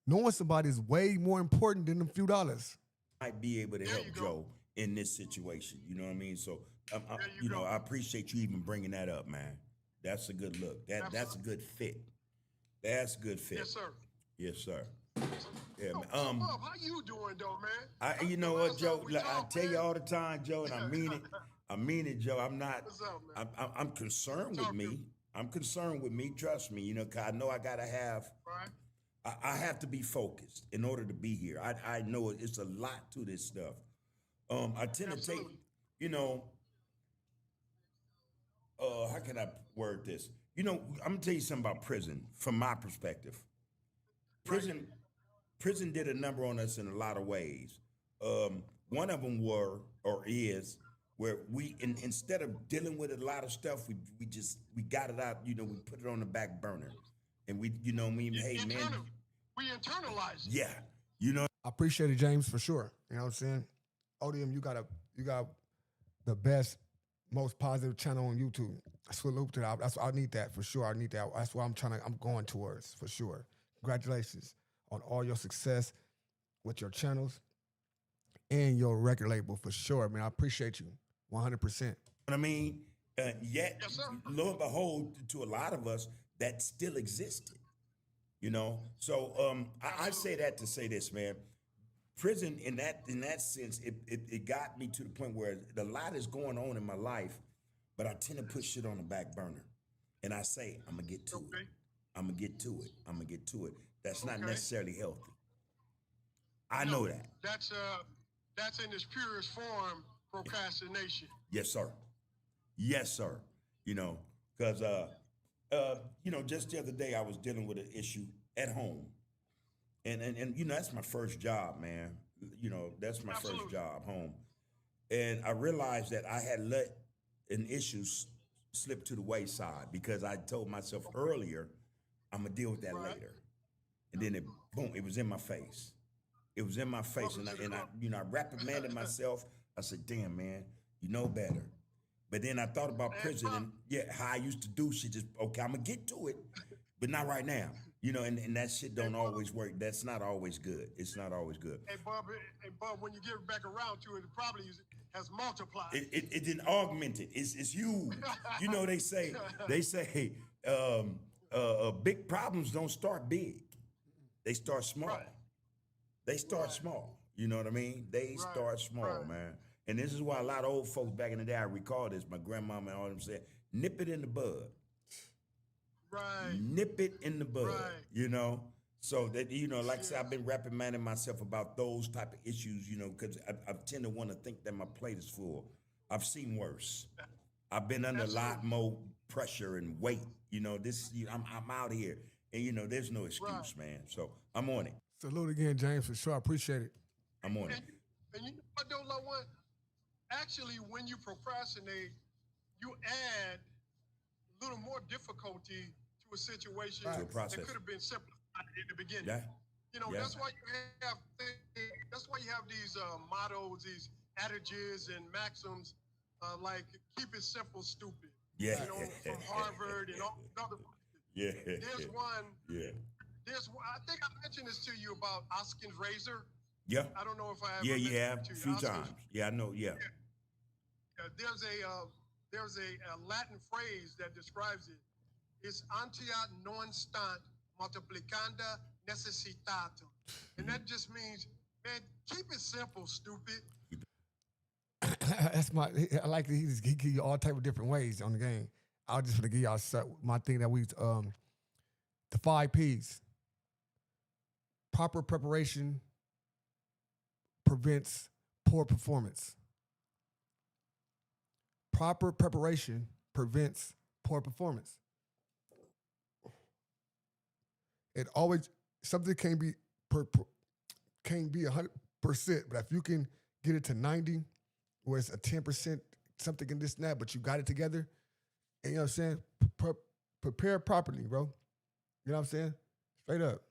Knowing somebody is way more important than a few dollars. Might be able to help Joe in this situation. You know what I mean? So, I appreciate you even bringing that up, man. That's a good look. That's a good fit. That's a good fit. Yes, sir. Yes, sir. Yeah, man. Bob, how you doing, though, man? You know what, Joe? I tell you all the time, Joe, and I mean it. I mean it, Joe. I'm not. What's up, man? I'm concerned with me. I'm concerned with me. Trust me. Cause I know I gotta have. Right. I have to be focused in order to be here. I know it's a lot to this stuff. I tend to take, how can I word this? I'm gonna tell you something about prison from my perspective. Prison did a number on us in a lot of ways. One of them is where we, instead of dealing with a lot of stuff, we got it out. We put it on the back burner, and we, hey man, we internalize it. Yeah, I appreciate it, James, for sure. You know what I'm saying? ODM, you got a You got the best, most positive channel on YouTube. Salute to that. I need that for sure. I need that. That's what I'm going towards for sure. Congratulations on all your success with your channels and your record label for sure, man. I appreciate you 100%. I mean, yet, lo and behold, to a lot of us, that still existed, you know? So I say that to say this, man. Prison, in that sense, it got me to the point where a lot is going on in my life, but I tend to put shit on the back burner. And I say, I'm going to get to it. I'm going to get to it. I'm going to get to it. That's not necessarily healthy. I know that. That's in its purest form, procrastination. Yes, sir. Yes, sir. You know, because, you know, just the other day I was dealing with an issue at home. And you know, that's my first job, man. You know, that's my first job, home. And I realized that I had let an issue slip to the wayside because I told myself earlier, I'm going to deal with that later. And then boom, it was in my face. It was in my face, and I you know, I reprimanded myself. I said, damn, man, you know better. But then I thought about prison and how I used to do shit, just, okay, I'm gonna get to it, but not right now. You know, and that shit don't always work. That's not always good. It's not always good. Hey, Bob, when you get back around to it, it probably has multiplied. It didn't augment it. It's huge. You know, they say big problems don't start big. They start small. Right. They start small. You know what I mean? They start small, man. And this is why a lot of old folks back in the day, I recall this, my grandmama and all them said, nip it in the bud. Right. Nip it in the bud, you know? So that, you know, like I said, I've been reprimanding myself about those type of issues, you know, because I tend to want to think that my plate is full. I've seen worse. I've been under a lot more pressure and weight. You know, I'm out here. And, you know, there's no excuse, man. So I'm on it. Salute again, James, for sure. I appreciate it. I'm on it. And you know what, though, Lil One? Actually, when you procrastinate, you add a little more difficulty to a situation To a process. that could have been simplified in the beginning. Yeah. You know, that's why you have these mottos, these adages and maxims, like keep it simple, stupid. Yeah. You know, from Harvard and all other. Yeah. There's one. Yeah. I think I mentioned this to you about Oskin's razor. Yeah. I don't know if I ever Yeah, you mentioned have it to a you. few Oskin's- times. Yeah, I know. Yeah. There's a Latin phrase that describes it. It's antia non stant multiplicanda necessitatum. And that just means, man, keep it simple, stupid. That's I like that he give you all type of different ways on the game. I'll just give y'all my thing that the 5 Ps. Proper preparation prevents poor performance. Proper preparation prevents poor performance. It always, something can't be 100%, but if you can get it to 90, where it's a 10% something in this and that, but you got it together, and you know what I'm saying? Prepare properly, bro. You know what I'm saying? Straight up.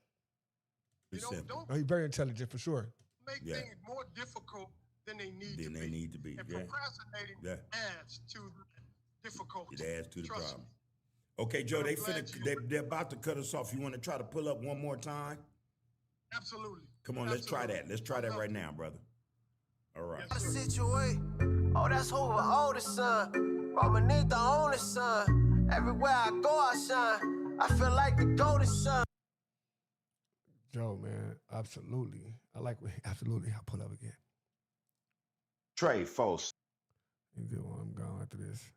You know, don't He's very intelligent for sure. make things more difficult than they need to be. They need to be. And Yeah. procrastinating adds to the difficulty. It adds to the Trust problem. me. Okay, Joe, I'm glad they're about to cut us off. You want to try to pull up one more time? Absolutely. Come on, let's try that. Let's try that right now, brother. All right. Situate. Oh, that's Hoover, oldest son. Romanita, the only son. Everywhere I go, I shine. I feel like the golden sun. Joe, man, absolutely. Absolutely. I'll pull up again. Trey Foss. You get one. I'm going after this.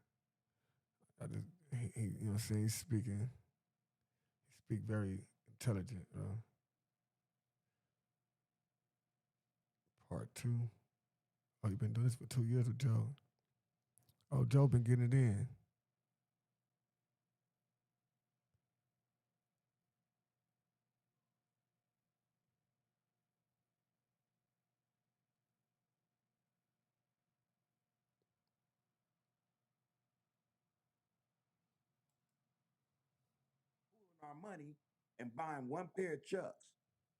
You know what I'm saying? He's speaking. He speak very intelligent, bro. Part 2. Oh, you've been doing this for 2 years with Joe. Oh, Joe been getting it in. Our money and buying one pair of Chucks.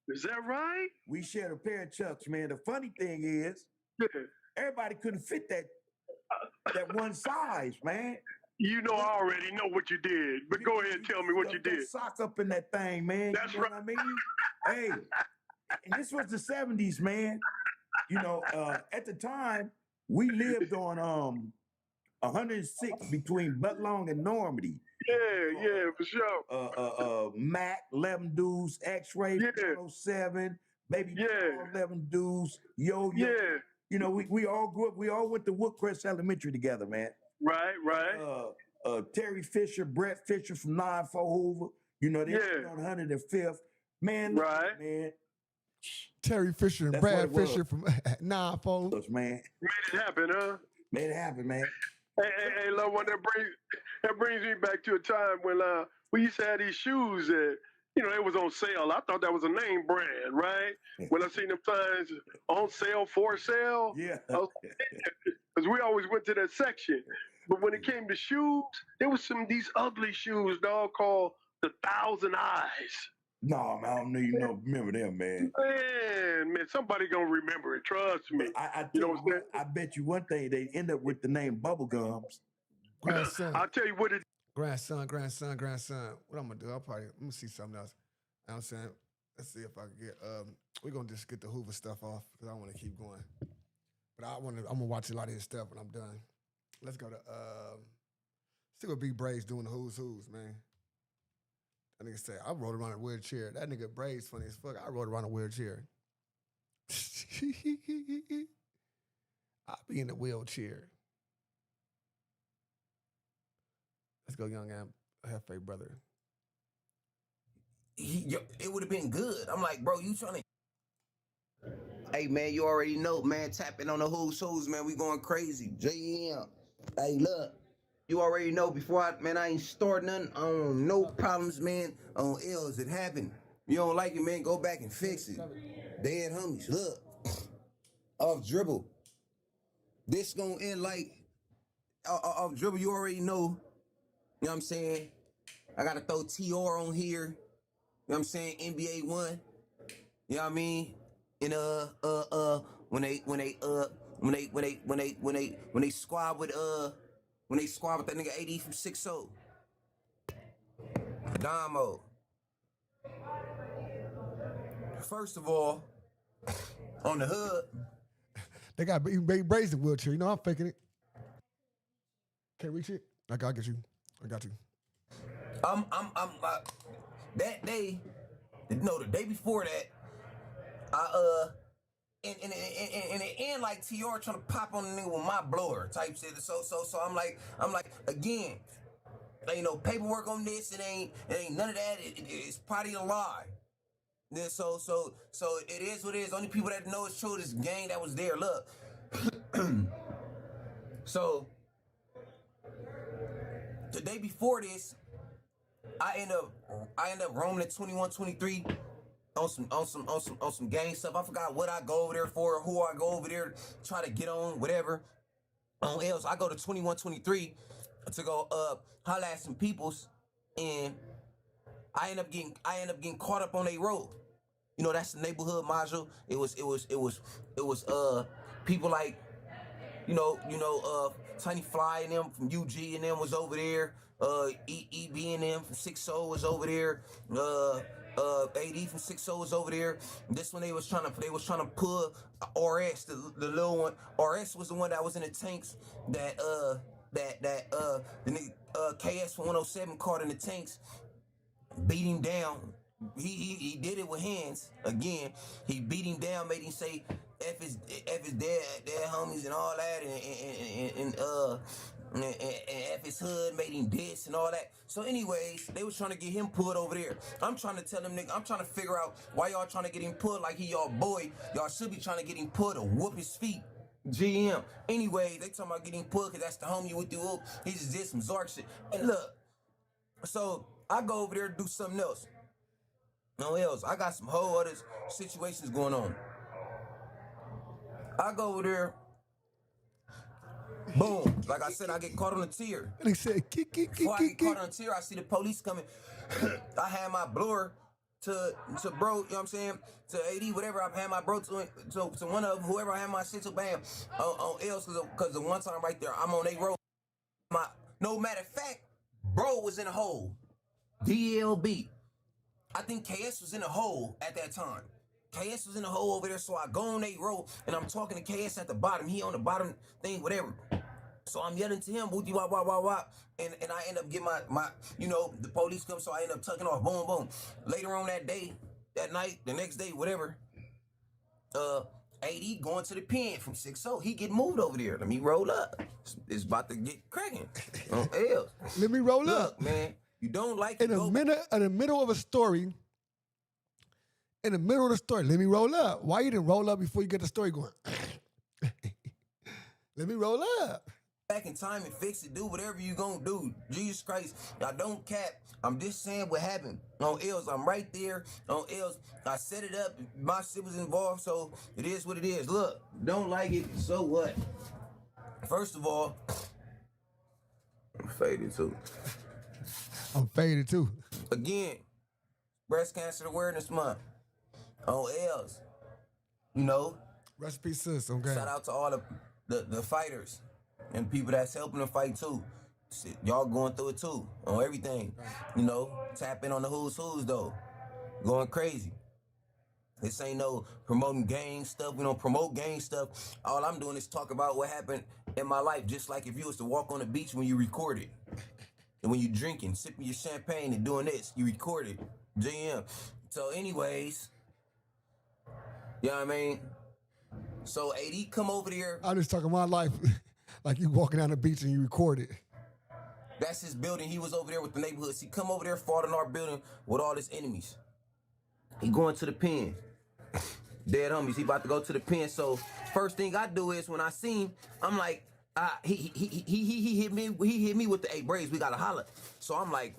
Is that right? We shared a pair of Chucks, man. The funny thing is, everybody couldn't fit that one size, man. You know, I already know what you did, but go ahead and tell me what you did. That sock up in that thing, man. That's you know right. what I mean? Hey, and this was the 70s, man. You know, at the time, we lived on 106 between Bucklawn and Normandy. Yeah, for sure. Mac, 11 Dudes, X-Ray, 107, Baby Paul, 11 Dudes, Yo. Yeah. You know, we all grew up, we all went to Woodcrest Elementary together, man. Right. Terry Fisher, Brett Fisher from 94 Hoover. You know, they on 105th. Man, man. Terry Fisher and That's Brad what it Fisher from 94. Man. Made it happen, huh? Made it happen, man. Hey, love one that brings me back to a time when we used to have these shoes that, you know, it was on sale. I thought that was a name brand, right? When I seen them signs on sale, for sale. Yeah. Because we always went to that section. But when it came to shoes, there was these ugly shoes, dog, called the 1,000 Eyes. No, man, I don't know you remember them, man. Man, somebody gonna remember it. Trust me. You know what I'm saying? I bet you one thing, they end up with the name Bubblegums. Grandson. I'll tell you what it. Grandson. What I'm gonna do? Let me see something else. You know what I'm saying? Let's see if I can get. We're gonna just get the Hoover stuff off because I want to keep going. But I'm gonna watch a lot of his stuff when I'm done. Let's go to still with Big Braves doing the Who's, man. That nigga say, I rode around in a wheelchair. That nigga Braves funny as fuck. I rode around in a wheelchair. I'll be in the wheelchair. Let's go, young Hefe brother. It would have been good. I'm like, bro, you trying to... Hey, man, you already know, man. Tapping on the Who's, man. We going crazy. JM. Hey, look. You already know before I ain't start nothing. I don't no problems, man. On L's, it happened. You don't like it, man, go back and fix it. Dead homies, look. Off dribble. This gonna end like off dribble, you already know. You know what I'm saying? I gotta throw TR on here. You know what I'm saying? NBA 1. You know what I mean? And when they squad with that nigga AD from 6-0. Damo. First of all, on the hood. They got Big Braves in the wheelchair. You know I'm faking it. Can't reach it? I got you. That day, no, the day before that, and it end like TR trying to pop on the nigga with my blower type shit. So I'm like, again, ain't no paperwork on this. It ain't none of that. It's probably a lie. Then so it is what it is. Only people that know it's true is gang that was there. Look. So the day before this, I end up roaming at 21-23 on some gang stuff. I forgot what I go over there for, who I go over there to try to get on, whatever. On L's, I go to 21-23 to go holla at some peoples, and I end up getting caught up on a road. You know, that's the neighborhood module. It was people like, you know, Tiny Fly and them from UG and them was over there. EB and them from 6-0 was over there. AD from 6-0 was over there. This one they was trying to pull RS, the little one. RS was the one that was in the tanks that the nigga KS from 107 caught in the tanks, beat him down. He did it with hands again. He beat him down, made him say F is dead homies and all that, and F his hood, made him diss and all that. So anyways, they was trying to get him pulled over there. I'm trying to tell them, nigga, I'm trying to figure out why y'all trying to get him pulled like he y'all boy. Y'all should be trying to get him pulled to whoop his feet. GM. Anyway, they talking about getting pulled because that's the homie with the whoop. He just did some Zark shit. And look, so I go over there to do something else. No else. I got some whole other situations going on. I go over there. Boom. Like I said, I get caught on the tier. And he said, Before I get caught on the tier, I see the police coming. I had my blower to bro, you know what I'm saying? To AD, whatever I had my bro to one of them, whoever I had my shit to, bam, on L's, because the one time right there, I'm on a road. No matter of fact, bro was in a hole. DLB. I think KS was in a hole at that time. KS was in a hole over there, so I go on a road, and I'm talking to KS at the bottom. He on the bottom thing, whatever. So I'm yelling to him, whoopty wop wop wop wop, and I end up getting my you know, the police come, so I end up tucking off, boom, boom. Later on that day, that night, the next day, whatever, AD going to the pen from 6-0. He get moved over there. Let me roll up. It's about to get cracking. Let me roll Look, up. man, you don't like In it. the middle of a story, let me roll up. Why you didn't roll up before you get the story going? Let me roll up. Back in time and fix it, do whatever you gonna do. Jesus Christ, I don't cap. I'm just saying what happened. On L's, I'm right there. On L's, I set it up. My shit was involved, so it is what it is. Look, don't like it, so what? First of all, I'm faded too. I'm faded too. Again, Breast Cancer Awareness Month. On L's, you know. Recipe sis, okay. Shout out to all the fighters and people that's helping them fight too. Shit, y'all going through it too on everything. You know, tap in on the who's though. Going crazy. This ain't no promoting gang stuff. We don't promote gang stuff. All I'm doing is talk about what happened in my life. Just like if you was to walk on the beach when you record it. And when you drinking, sipping your champagne and doing this, you record it. GM. So anyways, you know what I mean? So AD come over there. I'm just talking my life. Like you walking down the beach and you record it. That's his building. He was over there with the neighborhoods. He come over there, fought in our building with all his enemies. He going to the pen. Dead homies. He about to go to the pen. So first thing I do is when I see him, I'm like, he hit me with the 8 braids. We gotta holler. So I'm like,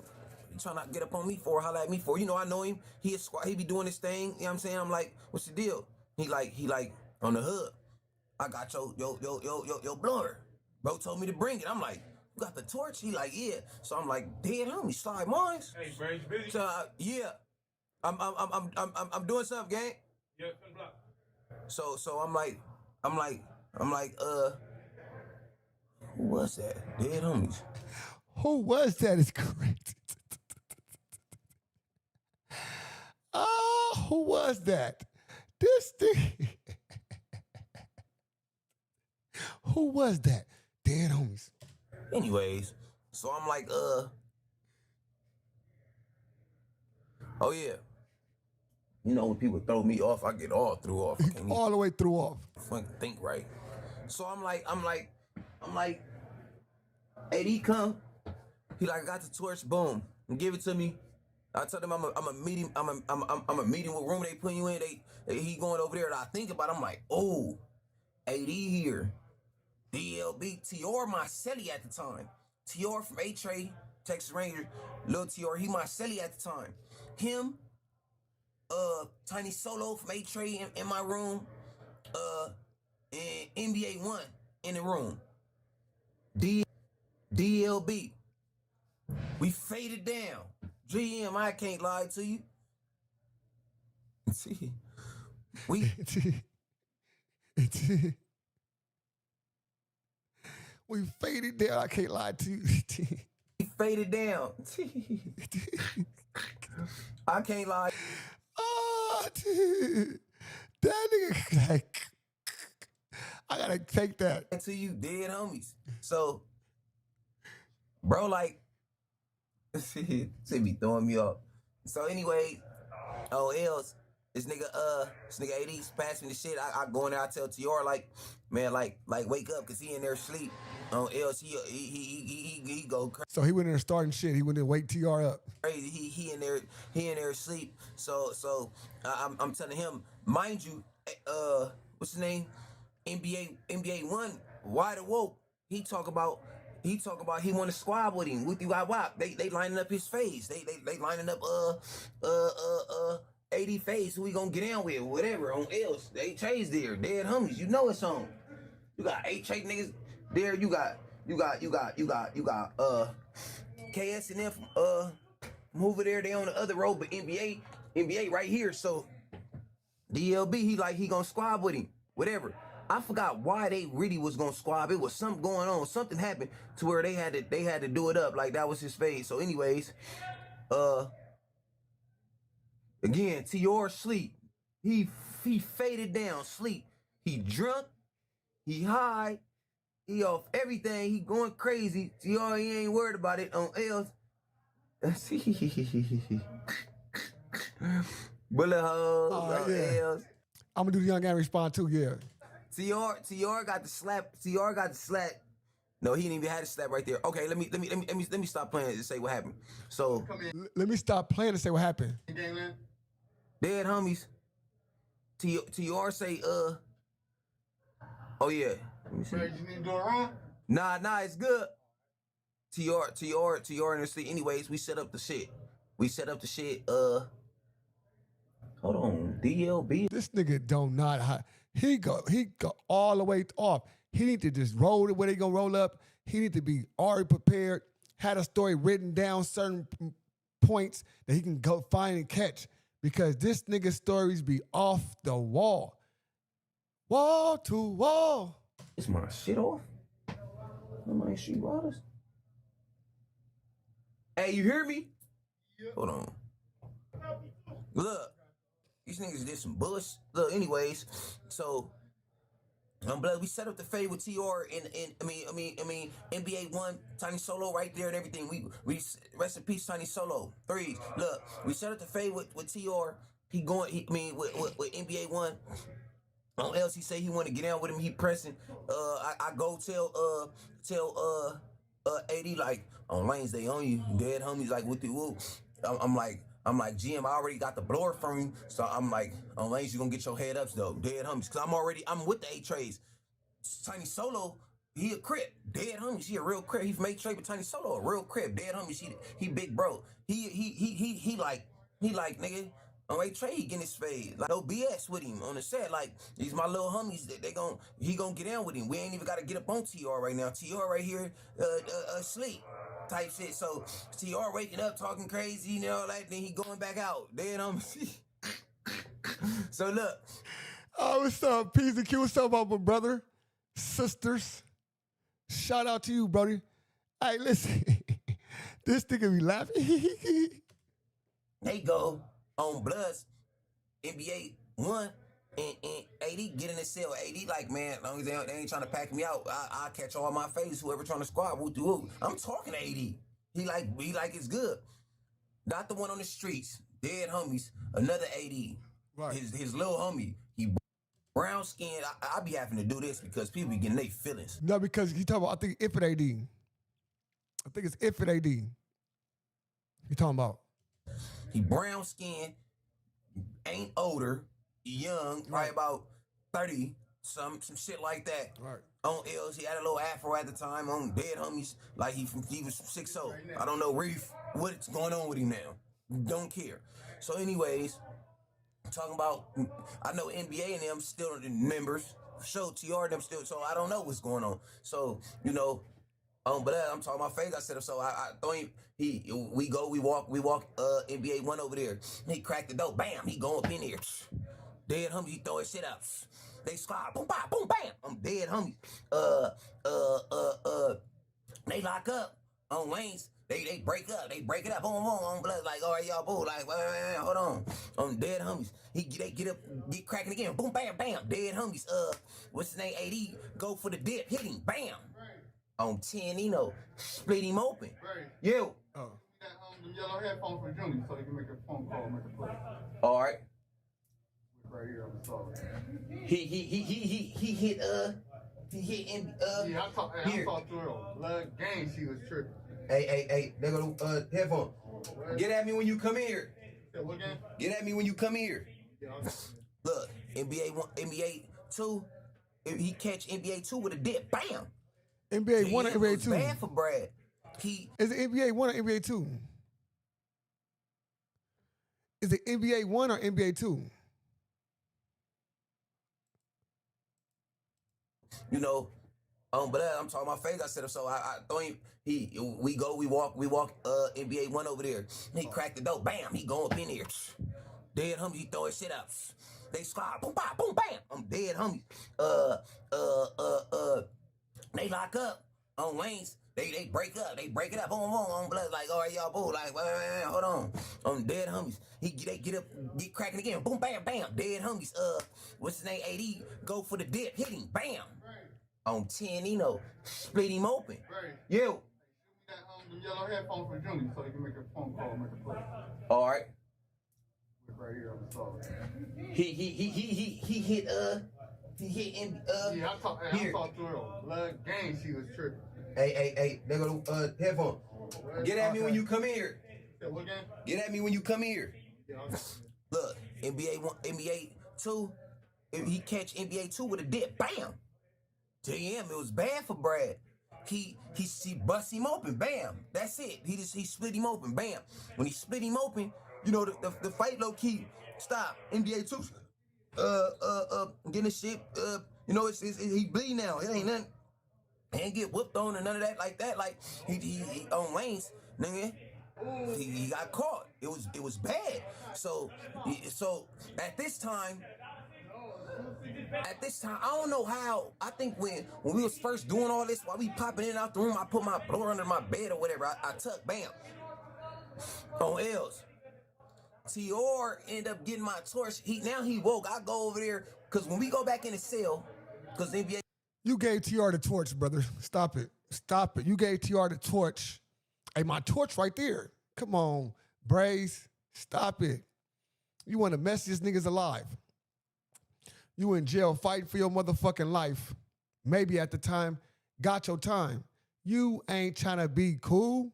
you trying to get up on me for, holler at me for? You know, I know him. He be doing his thing. You know what I'm saying? I'm like, what's the deal? He like on the hood. I got your blower. Bro told me to bring it. I'm like, you got the torch? He like, yeah. So I'm like, dead homie, slide mines. Hey, bro, you busy? So yeah, I'm doing something, gang. Yeah, block. So I'm like, who was that? Dead homies. Who was that? Is correct. Who was that? This thing. Who was that? Dead homies. Anyways, so I'm like, oh yeah. You know when people throw me off, I get all threw off. All the way threw off. Fucking think right. So I'm like, AD come. He like, I got the torch, boom, and give it to me. I told him I'm a meeting. I'm a meeting. What room they putting you in? He going over there. And I think about it, I'm like, oh, AD here. DLB, Tior Marcelli at the time. Tior from A-Tray, Texas Ranger. Lil Tior, he Marcelli at the time. Him, Tiny Solo from A-Tray in my room. And NBA 1 in the room. DLB. We faded down. GM, I can't lie to you. See, we faded down. I can't lie to you. We faded down. I can't lie. Oh, dude. That nigga, like, I gotta take that. To you, dead homies. So, bro, like, shit be throwing me off. So anyway, L's, this nigga 80's passing the shit. I go in there, I tell TR like, man, like wake up, cause he in there asleep. L's, he go crazy. So he went in there starting shit. He went in there wake TR up. Crazy. He in there asleep. So I'm telling him, mind you, what's his name? NBA 1, wide awoke. He talk about he want to squab with him. With you, wop. They lining up his face. They lining up 80 face. Who we gonna get down with? Whatever on L's. They chase there. Dead homies. You know it's on. You got 8 chase niggas there. You got KS and them from over there. They on the other road, but NBA NBA right here. So DLB, he gonna squab with him, whatever. I forgot why they really was gonna squab. It was something going on. Something happened to where they had to do it up. Like that was his fade. So anyways, again, Tior sleep. He faded down, sleep. He drunk, he high, he off everything. He going crazy. Tior, he ain't worried about it on L's. Bullet holes on L's. I'm gonna do the young guy respond too. Yeah. Tior got the slap. Tior got the slap. No, he didn't even have the slap right there. Okay, let me stop playing and say what happened. So Let me stop playing and say what happened. dead homies. Tior say oh yeah. Let me see. You need to do it wrong? Nah, it's good. Tior in the sleep. Anyways, we set up the shit. Hold on, DLB. This nigga don't not. He go all the way off. He need to just roll it where they gonna roll up. He need to be already prepared. Had a story written down, certain points that he can go find and catch. Because this nigga's stories be off the wall. Wall to wall. Is my shit off? My shit waters. Hey, you hear me? Hold on. Look, these niggas did some bullshit. Look, anyways, so blood, we set up the fade with TR and NBA 1, Tiny Solo right there and everything. We rest in peace, Tiny Solo. 3. Look, we set up the fade with TR. With NBA 1. On else he say he want to get down with him. He pressing. I go tell AD like on lanes they on you. Dead homies like what the whoop. I'm like GM, I already got the blower from you. So I'm like, on lanes you gonna get your head ups though. Dead homies. Cause I'm with the 8 trades. Tiny Solo, he a crip. Dead homies, he a real crip. He from 8 trade, but Tiny Solo a real crip. Dead homies, he big bro. He like nigga. On 8 trade, he getting his fade. Like no BS with him on the set. Like these my little homies that he gonna get down with him. We ain't even gotta get up on TR right now. TR right here, asleep. Type shit. So TR waking up talking crazy, you know, like then he going back out. Dead homies. So look. Oh, what's up? P's and Q, what's up, my brother? Sisters. Shout out to you, brother. Hey, listen. This nigga be laughing. They go on Bloods, NBA 1 and AD get in the cell. AD like, man, as long as they ain't trying to pack me out, I'll catch all my faces, whoever trying to squad. I'm talking to AD. He like it's good. Not the one on the streets. Dead homies. Another AD. Right. His little homie. He brown skinned. I be having to do this because people be getting their feelings. No, because he talking about, I think Ifit AD. I think it's Ifit AD. He talking about. He brown skinned, ain't older, young, probably about 30, some shit like that. Right. On L's, he had a little afro at the time. On Dead Homies, like he was 6'0". I don't know what's going on with him now. Don't care. So anyways, talking about, I know NBA and them still members. Show TR them still, so I don't know what's going on. So, you know, but I'm talking about face. I said so. I thought we walk NBA 1 over there. He cracked the door. Bam. He go up in there. Dead homies. He throw his shit up. They squad. Boom, bam, boom, bam. I'm dead homies. They lock up on lanes. They break up. They break it up. Boom, boom, on blood. Like, all right, y'all, boo. Like, wait, hold on. On dead homies. They get up, get cracking again. Boom, bam, bam. Dead homies. What's his name? AD. Go for the dip. Hit him. Bam. On 10, you know, split him open. Right. Yo. Oh. The yellow headphones for Junior so he can make a phone call, make a play. All right. Right here, I'm sorry. He hit yeah, I talked to her. Blood gang, she was tripping. Hey, there go headphone. Get at me when you come here. What game? Get at me when you come here. Look, NBA 1, NBA 2. He catch NBA 2 with a dip. Bam. NBA 1 or NBA 2? Bad for Brad. Is it NBA 1 or NBA 2? Is it NBA 1 or NBA 2? You know, but I'm talking about face. I said so. I thought we walk NBA 1 over there. He cracked the door. Bam. He go up in here. Dead homies, he throw his shit up. They squad, boom, bam, boom, bam. I'm dead homies. They lock up on lanes. They break up. They break it up. Boom, boom, on blood. Like, all right, y'all, boo. Like, wait, hold on. On dead homies. They get up, get cracking again. Boom, bam, bam. Dead homies. What's his name? AD. Go for the dip. Hit him. Bam. On 10, split him open. Yo. Them yellow headphones for Junior so he can make a phone call, make a play. All right. Right here, I'm sorry. He hit yeah, I talked to her. Blood game, she was tripping. Hey, there go the headphone. Get at me when you come in here. What game? Get at me when you come in here. Look, NBA 2, if he catch NBA 2 with a dip, bam. Damn, it was bad for Brad. He bust him open, bam. That's it. He split him open, bam. When he split him open, the fight low key stop. NBA 2, getting his shit. He bleeding now. It ain't nothing. He ain't get whooped on or none of that like that. Like he on lanes, nigga. He got caught. It was bad. So at this time, I don't know how. I think when we was first doing all this, while we popping in and out the room, I put my blower under my bed or whatever. I tuck, bam, on L's. Tior ended up getting my torch. He woke. I go over there because when we go back in the cell, because NBA. You gave TR the torch, brother. Stop it. Stop it. You gave TR the torch. Hey, my torch right there. Come on, Braze. Stop it. You want to mess these niggas alive. You in jail fighting for your motherfucking life. Maybe at the time, got your time. You ain't trying to be cool.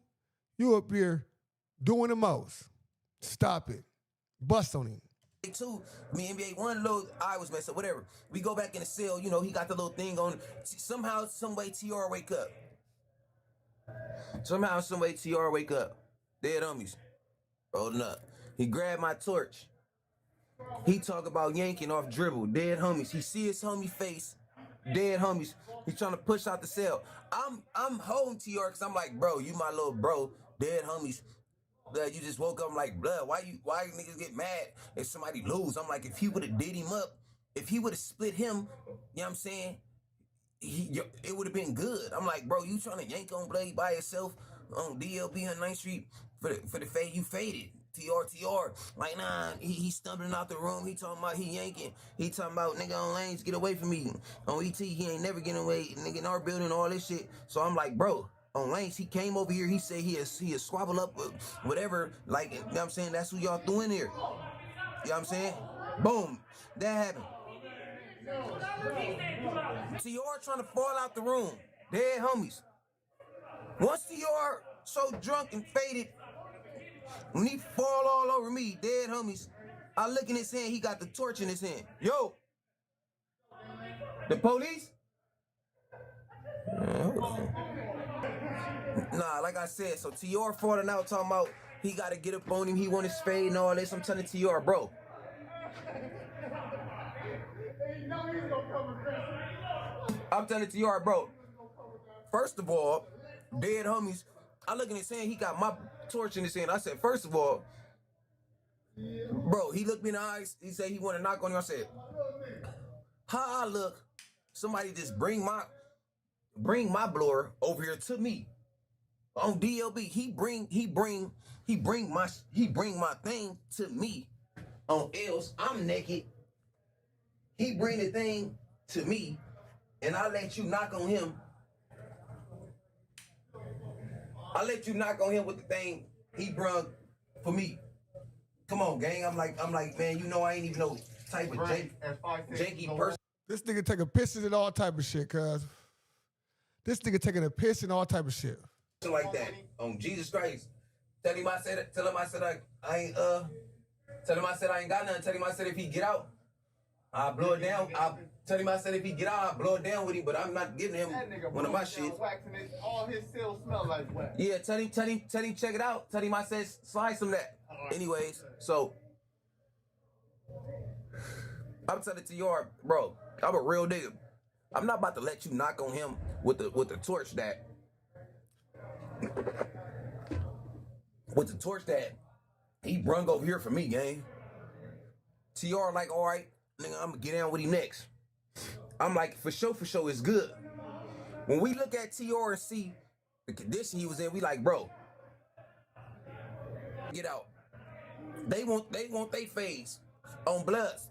You up here doing the most. Stop it. Bust on him. Two, NBA 1 little eye was messed up, whatever. We go back in the cell, he got the little thing on. Somehow, some way, TR wake up. Dead homies. Rolling up. He grabbed my torch. He talk about yanking off dribble. Dead homies. He see his homie face. Dead homies. He trying to push out the cell. I'm holding TR because I'm like, bro, you my little bro. Dead homies. Blood, you just woke up. I'm like, blood, why niggas get mad if somebody lose? I'm like, if he would have did him up, if he would have split him, you know what I'm saying? It would have been good. I'm like, bro, you trying to yank on Blade by yourself on DLB on 9th Street for the fade, you faded. TR. Like, nah, he stumbling out the room. He talking about he yanking. He talking about, nigga, on lanes, get away from me. On ET, he ain't never getting away. Nigga, in our building, all this shit. So I'm like, bro, on lanes, he came over here. He said he has squabble up with whatever. Like, you know what I'm saying? That's who y'all threw in here. You know what I'm saying? Boom. That happened. TR trying to fall out the room. Dead homies. Once TR so drunk and faded, when he fall all over me, dead homies, I look in his hand, he got the torch in his hand. Yo, the police? Nah, like I said, so TR falling out talking about he got to get up on him, he want his fade and all this. I'm telling TR, bro. I'm telling TR, bro. First of all, dead homies, I look in his hand, he got my torch in his hand. I said, first of all, bro, he looked me in the eyes. He said he want to knock on you. I said, how I look, somebody just bring my blower over here to me. On DLB, he bring my thing to me. On L's, I'm naked. He bring the thing to me, and I let you knock on him. I let you knock on him with the thing he brung for me. Come on, gang. I'm like, man, you know I ain't even no type of janky person. This nigga taking pisses and all type of shit, cuz. This nigga taking a piss and all type of shit. Like that. On Jesus Christ. Tell him I said I ain't got nothing. Tell him I said if he get out, I'll blow it down. Tell him I said if he get out, I'll blow it down with him, but I'm not giving him one of my shit. All his cells smell like wax. Yeah, tell him check it out. Tell him I said slide some of that. Anyways, so I'm telling TR, bro, I'm a real nigga. I'm not about to let you knock on him with the torch that he brung over here for me, gang. TR like, all right, nigga, I'm gonna get down with him next. I'm like, for sure, it's good. When we look at TR and see the condition he was in, we like, bro, get out. They want they phase on Bloods.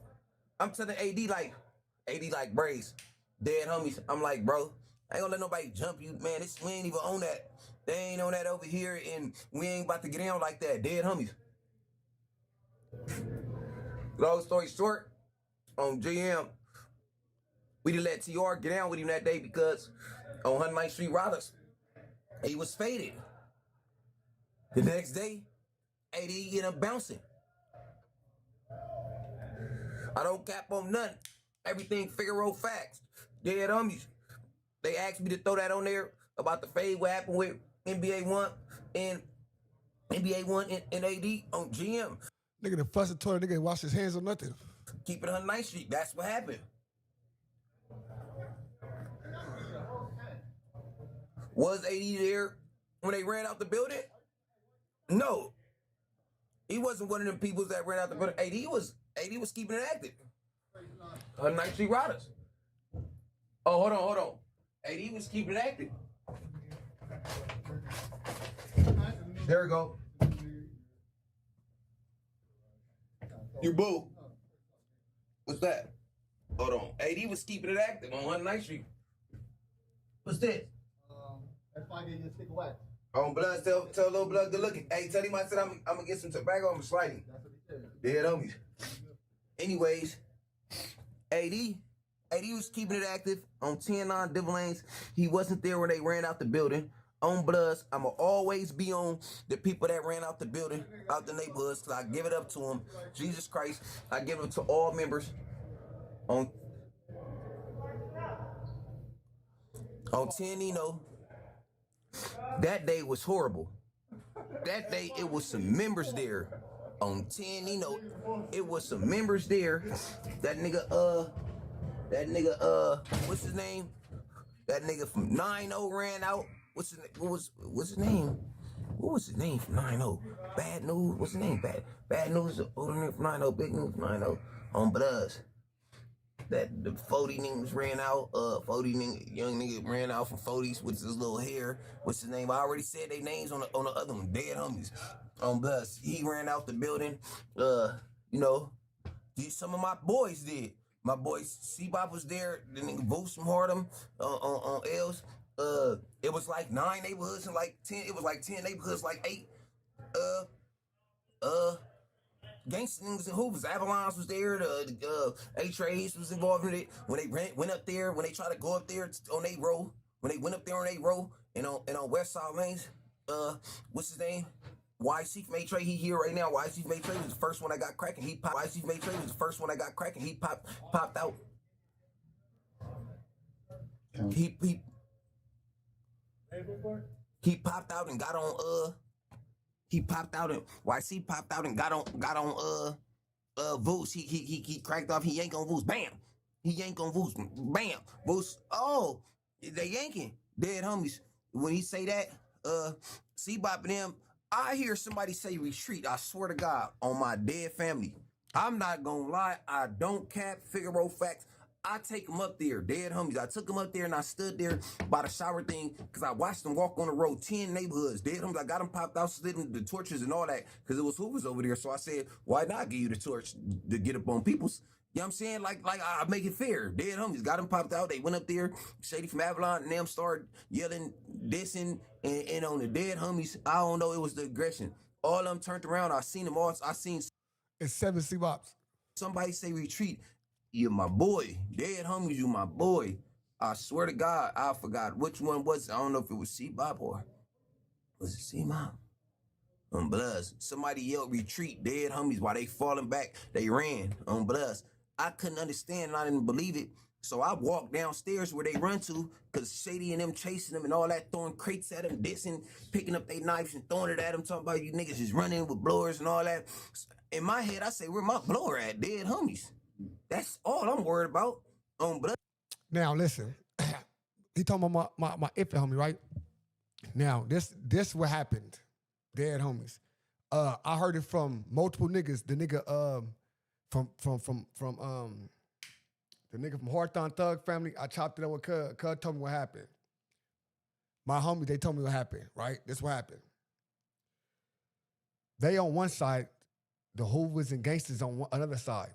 I'm telling AD like Brace, dead homies. I'm like, bro, I ain't gonna let nobody jump you, man. We ain't even on that. They ain't on that over here, and we ain't about to get down like that. Dead homies. Long story short, on GM, we didn't let TR get down with him that day because on 109th Street Rollers, he was faded. The next day, AD ended up bouncing. I don't cap on nothing. Everything Figaro facts. Dead homies. They asked me to throw that on there about the fade, what happened with NBA 1 and AD on GM. Nigga, the fuss and toilet, nigga ain't wash his hands or nothing. Keep it on 9th Street. That's what happened. Was AD there when they ran out the building? No. He wasn't one of them people that ran out the building. AD was keeping it active. 9th Street Riders. Oh, hold on. AD was keeping it active. There we go. You boo. What's that? Hold on. AD was keeping it active on 109th Street. What's this? That's why I gave you a stick of wax. On Blood, tell Little Blood good looking. Hey, tell him I said I'm gonna get some tobacco. I'm sliding. That's what he said. Dead homies. Anyways, AD was keeping it active on 10-9 Devil Lanes. He wasn't there when they ran out the building. On Bloods, I'ma always be on the people that ran out the building, out the neighborhoods, because I give it up to them. Jesus Christ, I give it to all members. On 10 Nino, that day was horrible. That day, it was some members there. On 10 Nino, it was some members there. That nigga, what's his name? That nigga from 9-0 ran out. What's his name? What was his name from 9-0? Bad News. What's his name? Bad News. Older nigga from 9-0. Big News from 9-0. On Bloods. That the 40 niggas ran out. 40 nigga, young nigga ran out from 40s with his little hair. What's his name? I already said their names on the other one. Dead homies. On Bloods. He ran out the building. Some of my boys did. My boy C-Bop was there. The nigga Boost from Harlem on L's. It was like 9 neighborhoods and like 10. It was like 10 neighborhoods, like 8. Gangsta niggas and Hoovers. Avalons was there. The A-Trays was involved in it. When they went up there, when they tried to go up there on a row, when they went up there on a row and on West Side Lanes, what's his name? YC from A-Tray, he here right now. YC from A-Tray was the first one I got cracking. YC from A-Tray was the first one I got cracking. He popped out. He popped out and got on he popped out and YC popped out and got on Voos. He cracked off. He yanked on Voos. Bam. He yanked on Voos. Bam. Voos. Oh, they yanking. Dead homies. When he say that, C-Bop and them, I hear somebody say retreat. I swear to God, on my dead family. I'm not gonna lie. I don't cap Figaro facts. I take them up there, dead homies. I took them up there and I stood there by the shower thing because I watched them walk on the road, 10 neighborhoods, dead homies. I got them popped out, slid them the torches and all that because it was Hoovers over there. So I said, why not give you the torch to get up on people's? You know what I'm saying? Like I make it fair. Dead homies got them popped out. They went up there. Shady from Avalon and them started yelling, dissing, and on the dead homies, I don't know, it was the aggression. All of them turned around. I seen them all. I seen it's 7 C-Bops. Somebody say retreat. You're my boy. Dead homies, you my boy. I swear to God, I forgot which one was it. I don't know if it was C-Bop or was it C-Mop? On Bloods. Somebody yelled retreat. Dead homies. While they falling back, they ran on Bloods. I couldn't understand and I didn't believe it. So I walked downstairs where they run to because Shady and them chasing them and all that, throwing crates at them, dissing, picking up their knives and throwing it at them, talking about you niggas just running with blowers and all that. In my head, I say, where my blower at? Dead homies. That's all I'm worried about on Blood. Now, listen. He talking about my infant homie, right? Now, this what happened. Dead homies. I heard it from multiple niggas. The nigga from the nigga from Hawthorne Thug family. I chopped it up with Cuz. Cuz told me what happened. My homies, they told me what happened, right? This what happened. They on one side, the Hoovers and gangsters on another side.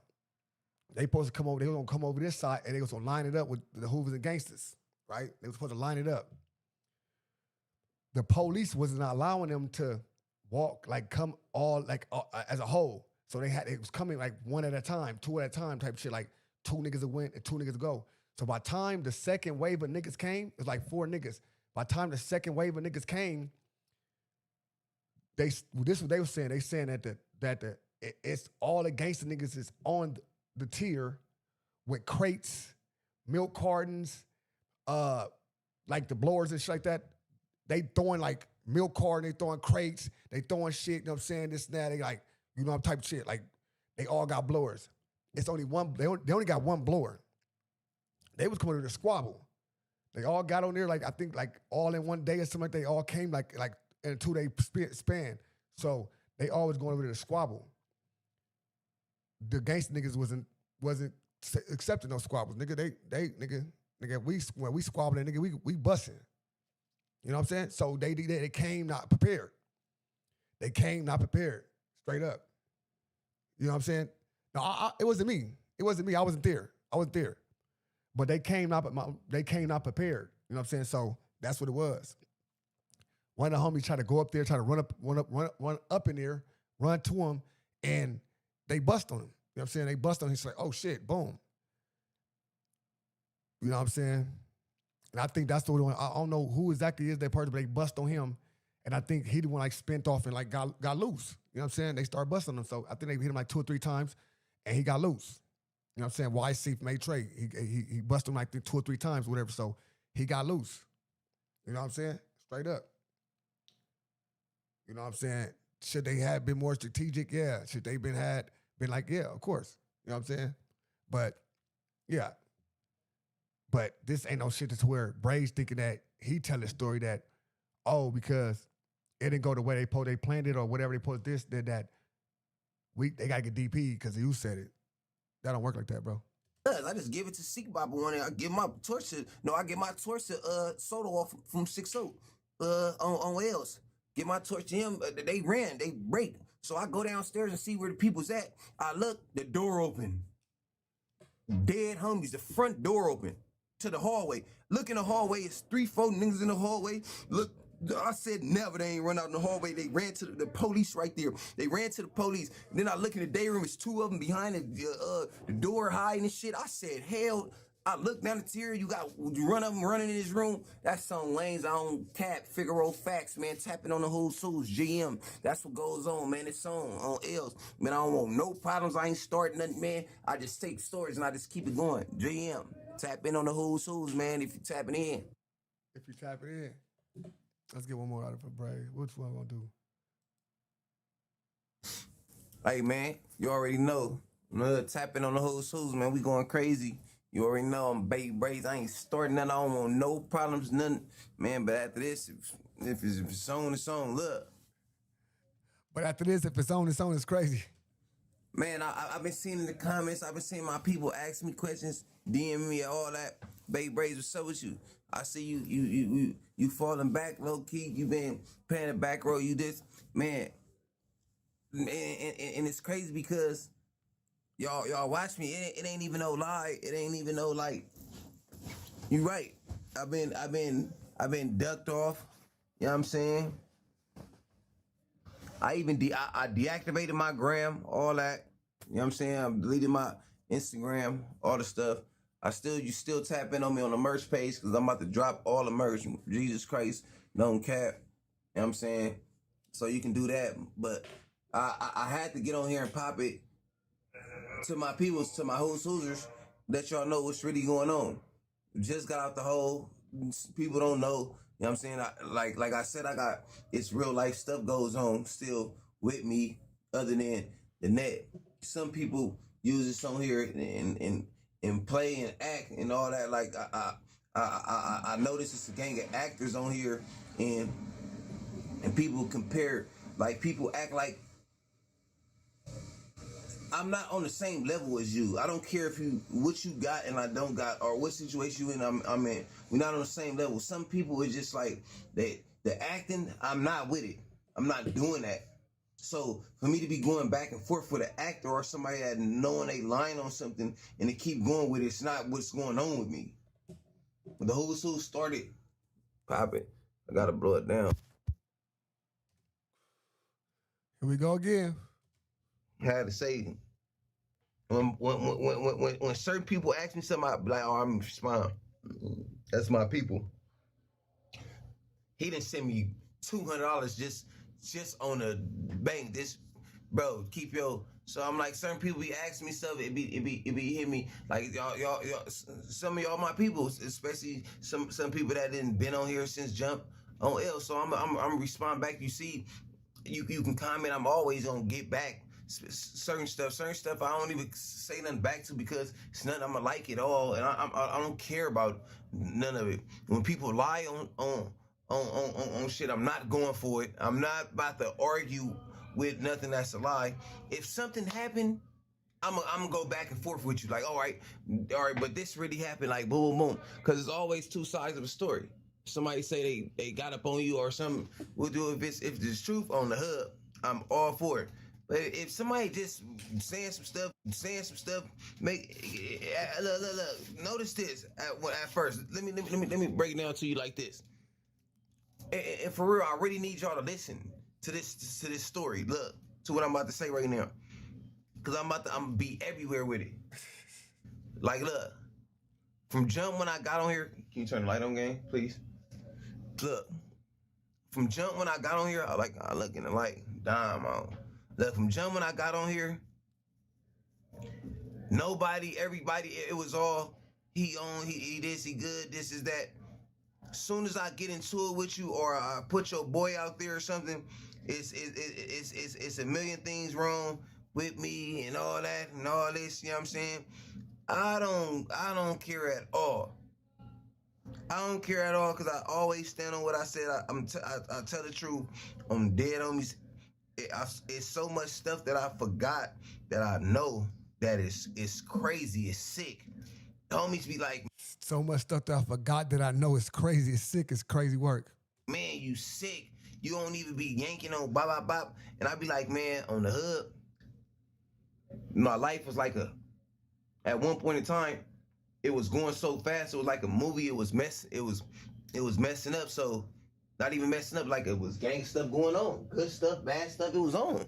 They supposed to come over, they was gonna come over this side and they was gonna line it up with the Hoovers and gangsters, right? They was supposed to line it up. The police was not allowing them to walk, like come all, like as a whole. So it was coming like one at a time, two at a time type shit, like 2 niggas that went and 2 niggas to go. So by the time the second wave of niggas came, it was like 4 niggas. By the time the second wave of niggas came, this is what they were saying. They saying that it's all the gangster niggas is on the tier with crates, milk cartons, like the blowers and shit like that. They throwing like milk carton, they throwing crates, they throwing shit, you know what I'm saying, this and that. They like, you know, type of shit. Like, they all got blowers. It's only one, they only got one blower. They was coming to the squabble. They all got on there, like, I think, like, all in one day or something like that. They all came, like in a 2-day span. So they always going over to the squabble. The gangster niggas wasn't accepting those squabbles. Nigga, when we squabbling, nigga, we busting. You know what I'm saying? So they came not prepared. They came not prepared, straight up. You know what I'm saying? No, it wasn't me. It wasn't me. I wasn't there. But they came not prepared. You know what I'm saying? So that's what it was. One of the homies tried to go up there, try to run up in there, run to him, and they bust on him. You know what I'm saying? They bust on him. He's like, oh shit, boom. You know what I'm saying? And I think that's the one. I don't know who exactly is that person, but they bust on him. And I think he the one like spent off and like got loose. You know what I'm saying? They started busting him. So I think they hit him like 2 or 3 times and he got loose. You know what I'm saying? YC from A-Trade. He busted him like 2 or 3 times, whatever. So he got loose. You know what I'm saying? Straight up. You know what I'm saying? Should they have been more strategic? Yeah. Should they been like, yeah, of course. You know what I'm saying? But yeah. But this ain't no shit to where Bray's thinking that he tell a story that, oh, because it didn't go the way they planned it or whatever they put this, did that. They gotta get DP because you said it. That don't work like that, bro. I just give it to Seek Baba one, and I give my torch to Soto off from 6-0 on Wells. Get my torch to him. They break. So I go downstairs and see where the people's at. I look, the door open. Dead homies, the front door open to the hallway. Look in the hallway, it's 3-4 niggas in the hallway. Look, I said never, they ain't run out in the hallway. They ran to the police right there. They ran to the police. Then I look in the day room, it's 2 of them behind the door hiding and shit. I said, hell, I look down the tier, you run up and running in his room. That's on Lane's own Cap, Figaro Facts, man, tapping on the Who's GM. That's what goes on, man. It's on L's. Man, I don't want no problems. I ain't starting nothing, man. I just take stories and I just keep it going. GM. Tap in on the Who's, man, if you're tapping in. If you tap it in. Let's get one more out of it, Bray. Which one I'm gonna do? Hey, man, you already know. Tap in on the Who's, man. We going crazy. You already know I'm Baby Braids. I ain't starting nothing. I don't want no problems, nothing. Man, but after this, if it's on, it's on. Look. But after this, if it's on, it's crazy. Man, I've been seeing in the comments, I've been seeing my people ask me questions, DM me, all that. Baby Braids, what's up with you? I see you falling back low key. You been playing the back row. You this, man. And it's crazy because y'all watch me. It ain't even no lie. It ain't even no like. You right. I've been ducked off. You know what I'm saying? I even I deactivated my gram, all that. You know what I'm saying? I'm deleting my Instagram, all the stuff. You still tap in on me on the merch page because I'm about to drop all the merch. Jesus Christ, don't cap. You know what I'm saying? So you can do that. But I had to get on here and pop it to my peoples, to my Hoosers, let y'all know what's really going on. Just got out the hole. People don't know. You know what I'm saying? Like I said, it's real life stuff goes on still with me other than the net. Some people use this on here and play and act and all that. Like I noticed it's a gang of actors on here and people compare, like people act like I'm not on the same level as you. I don't care what you got and I don't got, or what situation you in. I'm in. We're not on the same level. Some people is just like the acting. I'm not with it. I'm not doing that. So for me to be going back and forth with an actor or somebody that knowing they lying on something and to keep going with it's not what's going on with me. When the Who's Who started popping, I gotta blow it down. Here we go again. I had to say, when certain people ask me something, I be like, oh, I'm respond. That's my people. He didn't send me $200 just on a bank. This, bro, keep your. So I'm like, certain people be asking me stuff. It be hitting me like y'all. Some of y'all my people, especially some people that didn't been on here since jump on L. So I'm respond back. You see, you can comment. I'm always gonna get back. Certain stuff I don't even say nothing back to because it's nothing I'ma like it all, and I don't care about none of it. When people lie on shit, I'm not going for it. I'm not about to argue with nothing that's a lie. If something happened, I'm gonna go back and forth with you, like, all right, but this really happened, like boom, boom, boom, because it's always two sides of a story. Somebody say they got up on you or something. We'll do if there's truth on the hub. I'm all for it. But if somebody just saying some stuff, look. Notice this at first. Let me break it down to you like this. And for real, I really need y'all to listen to this story. Look to what I'm about to say right now, cause I'm gonna be everywhere with it. Like, look, from jump when I got on here. Can you turn the light on, gang, please? Look, from jump when I got on here, I look in the light. Damn, on. Look, from jump when I got on here, everybody, it was all he this, he good, this is that. As soon as I get into it with you, or I put your boy out there or something, it's a million things wrong with me and all that and all this. You know what I'm saying? I don't care at all. I don't care at all because I always stand on what I said. I tell the truth. I'm dead on me. It's so much stuff that I forgot that I know that it's crazy, it's sick. The homies be like, so much stuff that I forgot that I know is crazy, it's sick, it's crazy work. Man, you sick. You don't even be yanking on bop, bop, bop. And I be like, man, on the hood, my life was like at one point in time, it was going so fast, it was like a movie, it was messing up, so not even messing up, like it was gang stuff going on. Good stuff, bad stuff, it was on.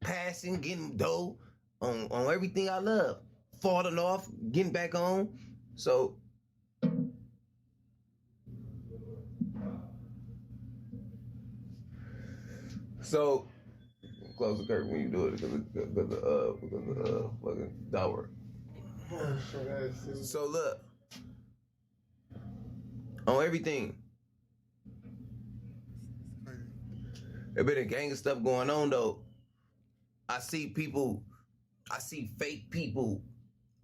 Passing, getting dough on everything I love. Falling off, getting back on. So close the curtain when you do it because of fucking downward. So look, on everything. There been a gang of stuff going on though. I see fake people.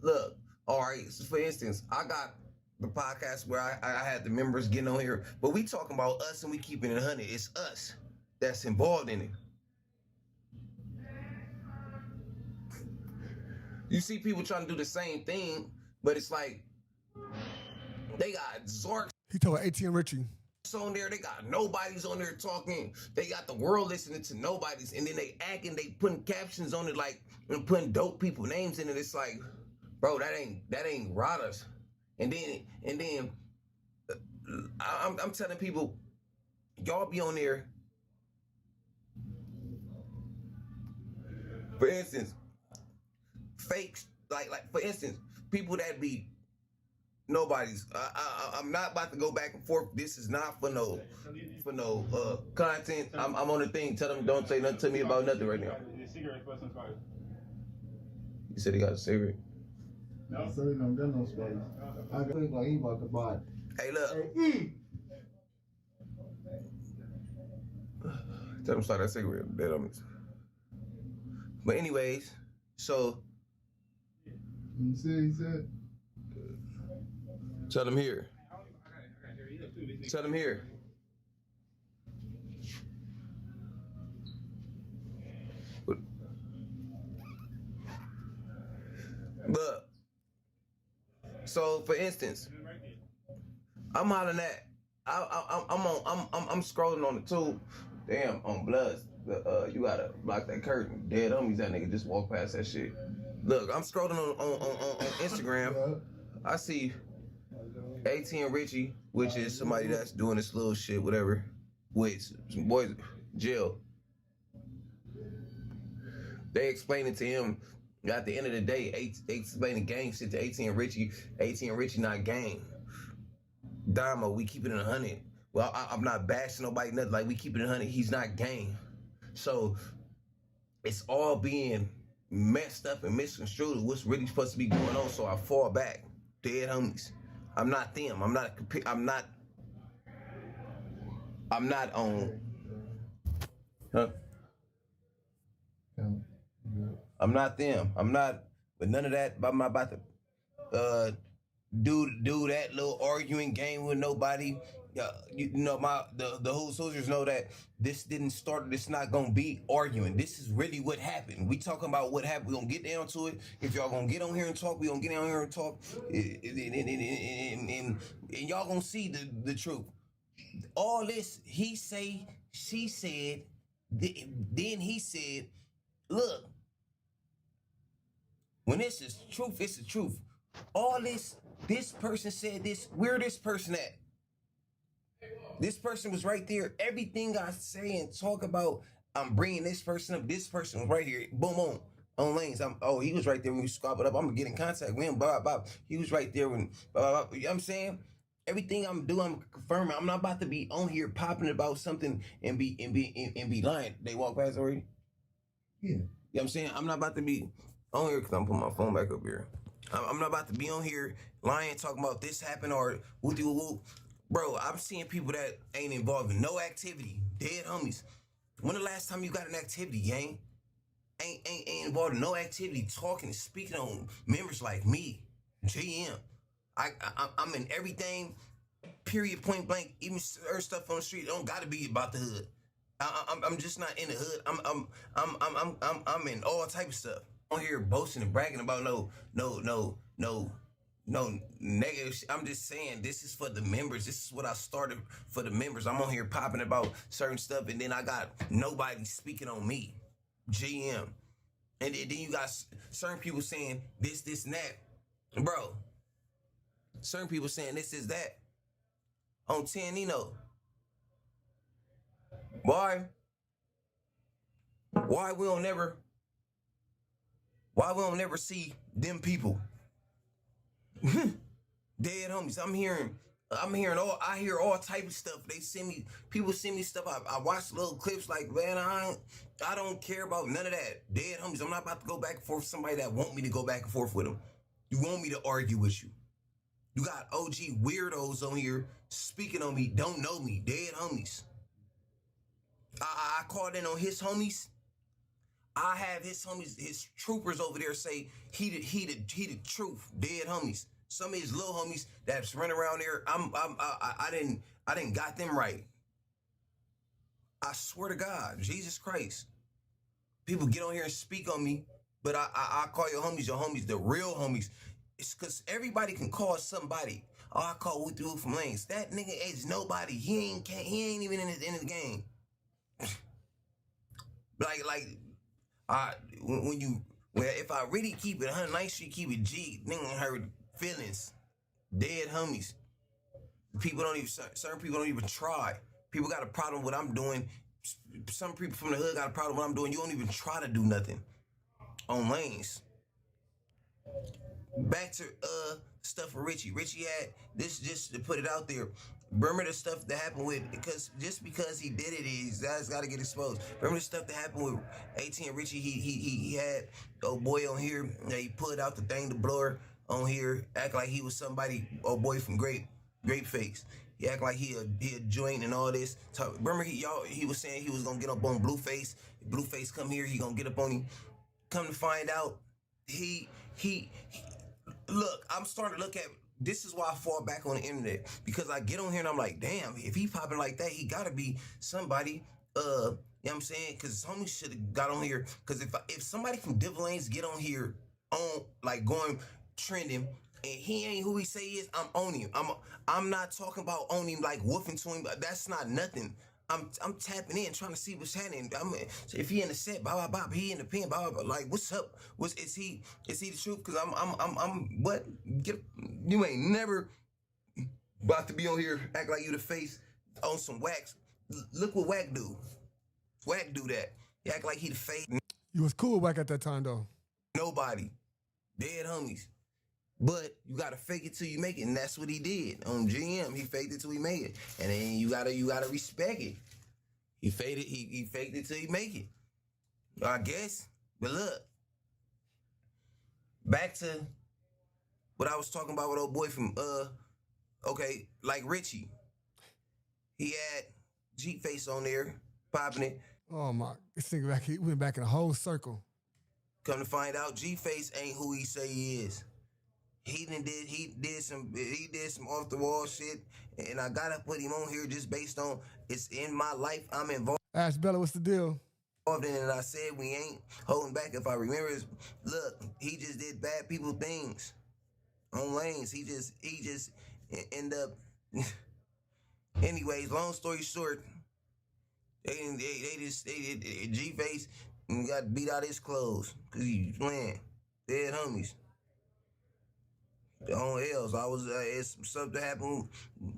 Look, all right, so for instance, I got the podcast where I had the members getting on here, but we talking about us and we keeping it 100. It's us that's involved in it. You see people trying to do the same thing, but it's like they got Zorks. He told ATM Richie. On there, they got nobodies on there talking. They got the world listening to nobodies, and then they acting, they putting captions on it, like and putting dope people names in it. It's like, bro, that ain't Rodders. And then I'm telling people, y'all be on there. For instance, fakes, like for instance, people that be nobody's. I'm not about to go back and forth. This is not for no content. I'm on the thing. Tell them don't say nothing to me about nothing right now. You said he got a cigarette. No, sir, he don't got no space. I think like he about to buy it. Hey, look. Tell him to start that cigarette. But anyways, so. You see what he said? Tell him here. Tell him here. Look. So for instance, I'm hollering at. I'm scrolling on the tube. Damn, on Bloods. You gotta block that curtain. Dead homies, that nigga just walked past that shit. Look, I'm scrolling on Instagram. I see ATM Richie, which is somebody that's doing this little shit, whatever, with some boys, jail. They explaining to him, at the end of the day, they explaining gang shit to ATM Richie. ATM Richie not gang. Damo, we keep it in 100. Well, I'm not bashing nobody, nothing. Like, we keep it in 100. He's not gang. So, it's all being messed up and misconstrued what's really supposed to be going on. So I fall back. Dead homies. I'm not them. I'm not on. Huh? I'm not them. I'm not. But none of that. I'm not about to do that little arguing game with nobody. You know, the whole soldiers know that this didn't start. This not gonna be arguing. This is really what happened. We talking about what happened. We gonna get down to it. If y'all gonna get on here and talk, we gonna get on here and talk. And y'all gonna see the truth. All this, he say, she said, then he said, look, when this is truth, it's the truth. All this person said this, where this person at? This person was right there. Everything I say and talk about, I'm bringing this person up. This person was right here. Boom, boom. On lanes. He was right there when we swap it up. I'm going to get in contact with him. Blah, blah, blah. He was right there when, blah, blah, blah. You know what I'm saying? Everything I'm doing, I'm confirming. I'm not about to be on here popping about something and be lying. They walk past already? Yeah. You know what I'm saying? I'm not about to be on here because I'm putting my phone back up here. I'm not about to be on here lying, talking about this happened or whoop-de-whoop. Bro, I'm seeing people that ain't involved in no activity. Dead homies. When the last time you got an activity, gang? Ain't involved in no activity, talking and speaking on members like me, GM. I'm in everything, period, point blank. Even certain stuff on the street, it don't gotta be about the hood. I'm just not in the hood. I'm in all type of stuff. I'm here boasting and bragging about no negative shit. I'm just saying this is for the members. This is what I started for the members. I'm on here popping about certain stuff, and then I got nobody speaking on me, GM. And then you got certain people saying this, and that. Bro, certain people saying this is that. On 10, Why we don't never see them people? Dead homies. I hear all type of stuff. People send me stuff. I watch little clips like, man, I don't care about none of that. Dead homies. I'm not about to go back and forth with somebody that want me to go back and forth with them. You want me to argue with you. You got OG weirdos on here speaking on me, don't know me. Dead homies. I called in on his homies. I have his homies, his troopers over there say he the truth. Dead homies. Some of his little homies that's running around there, I didn't got them right. I swear to God, Jesus Christ. People get on here and speak on me, but I call your homies, the real homies. It's because everybody can call somebody. Oh, I call Woo from Lanes. That nigga is nobody. He ain't even in the game. If I really keep it 109th Street, keep it G, nigga hurt feelings. Dead homies. Certain people don't even try. People got a problem with what I'm doing. Some people from the hood got a problem with what I'm doing. You don't even try to do nothing on Lanes. Back to stuff with Richie. Richie had this, just to put it out there. Remember the stuff that happened with, because he did it, that's got to get exposed. Remember the stuff that happened with ATM Richie? He had a boy on here. He put out the thing, the blower on here, act like he was somebody, a boy from Grape Face. He act like he a joint and all this. Remember he was saying he was gonna get up on Blueface. Blueface come here, he gonna get up on him. Come to find out, he look. I'm starting to look at. This is why I fall back on the internet, because I get on here and I'm like, damn, if he popping like that, he gotta be somebody. You know what I'm saying? Because homies should have got on here. Because if somebody from Devil Lanes get on here on like going trending, and he ain't who he say he is, I'm owning him. I'm not talking about owning him like woofing to him. That's not nothing. I'm tapping in, trying to see what's happening. So if he in the set, blah blah blah, he in the pen, blah blah blah. Like, what's up? Is he the truth? Cause I'm what? You ain't never about to be on here act like you the face on some wax. Look what Wack do. Wack do that. He act like he the face. You was cool Wack at that time though. Nobody. Dead homies. But you gotta fake it till you make it, and that's what he did on GM. He faked it till he made it, and then you gotta respect it. He faked it. He faked it till he make it. I guess. But look, back to what I was talking about with old boy from okay, like Richie. He had G Face on there popping it. Oh my! This thing back. He went back in a whole circle. Come to find out, G Face ain't who he say he is. He did some off the wall shit, and I gotta put him on here just based on it's in my life. I'm involved. Ash Bella, what's the deal? In it, and I said we ain't holding back. If I remember, look, he just did bad people things on lanes. He just end up. Anyways, long story short, they G Face got beat out his clothes because he playing dead homies. On L's, I was it's something happened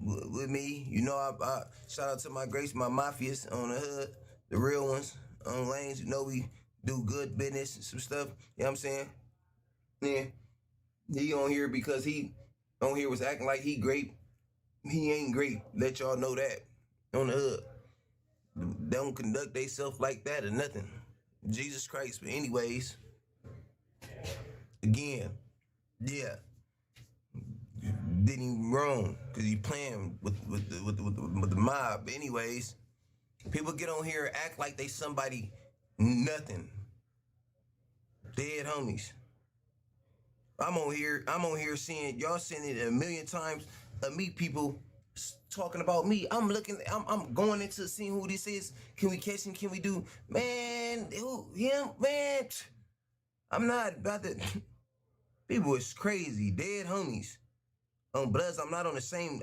with me. You know, I shout out to my Grace, my mafias on the hood, the real ones on lanes. You know, we do good business and some stuff. You know what I'm saying? Yeah, he on here because he on here was acting like he great. He ain't great. Let y'all know that on the hood. They don't conduct themselves like that or nothing. Jesus Christ. But anyways, again, yeah. Did him wrong because he playing with the mob. Anyways, people get on here and act like they somebody nothing. Dead homies. I'm on here seeing y'all seeing it a million times of me people talking about me. I'm going into seeing who this is. Can we catch him? Can we do man? Who him? Man, I'm not about to. People is crazy. Dead homies. On Bloods, I'm not on the same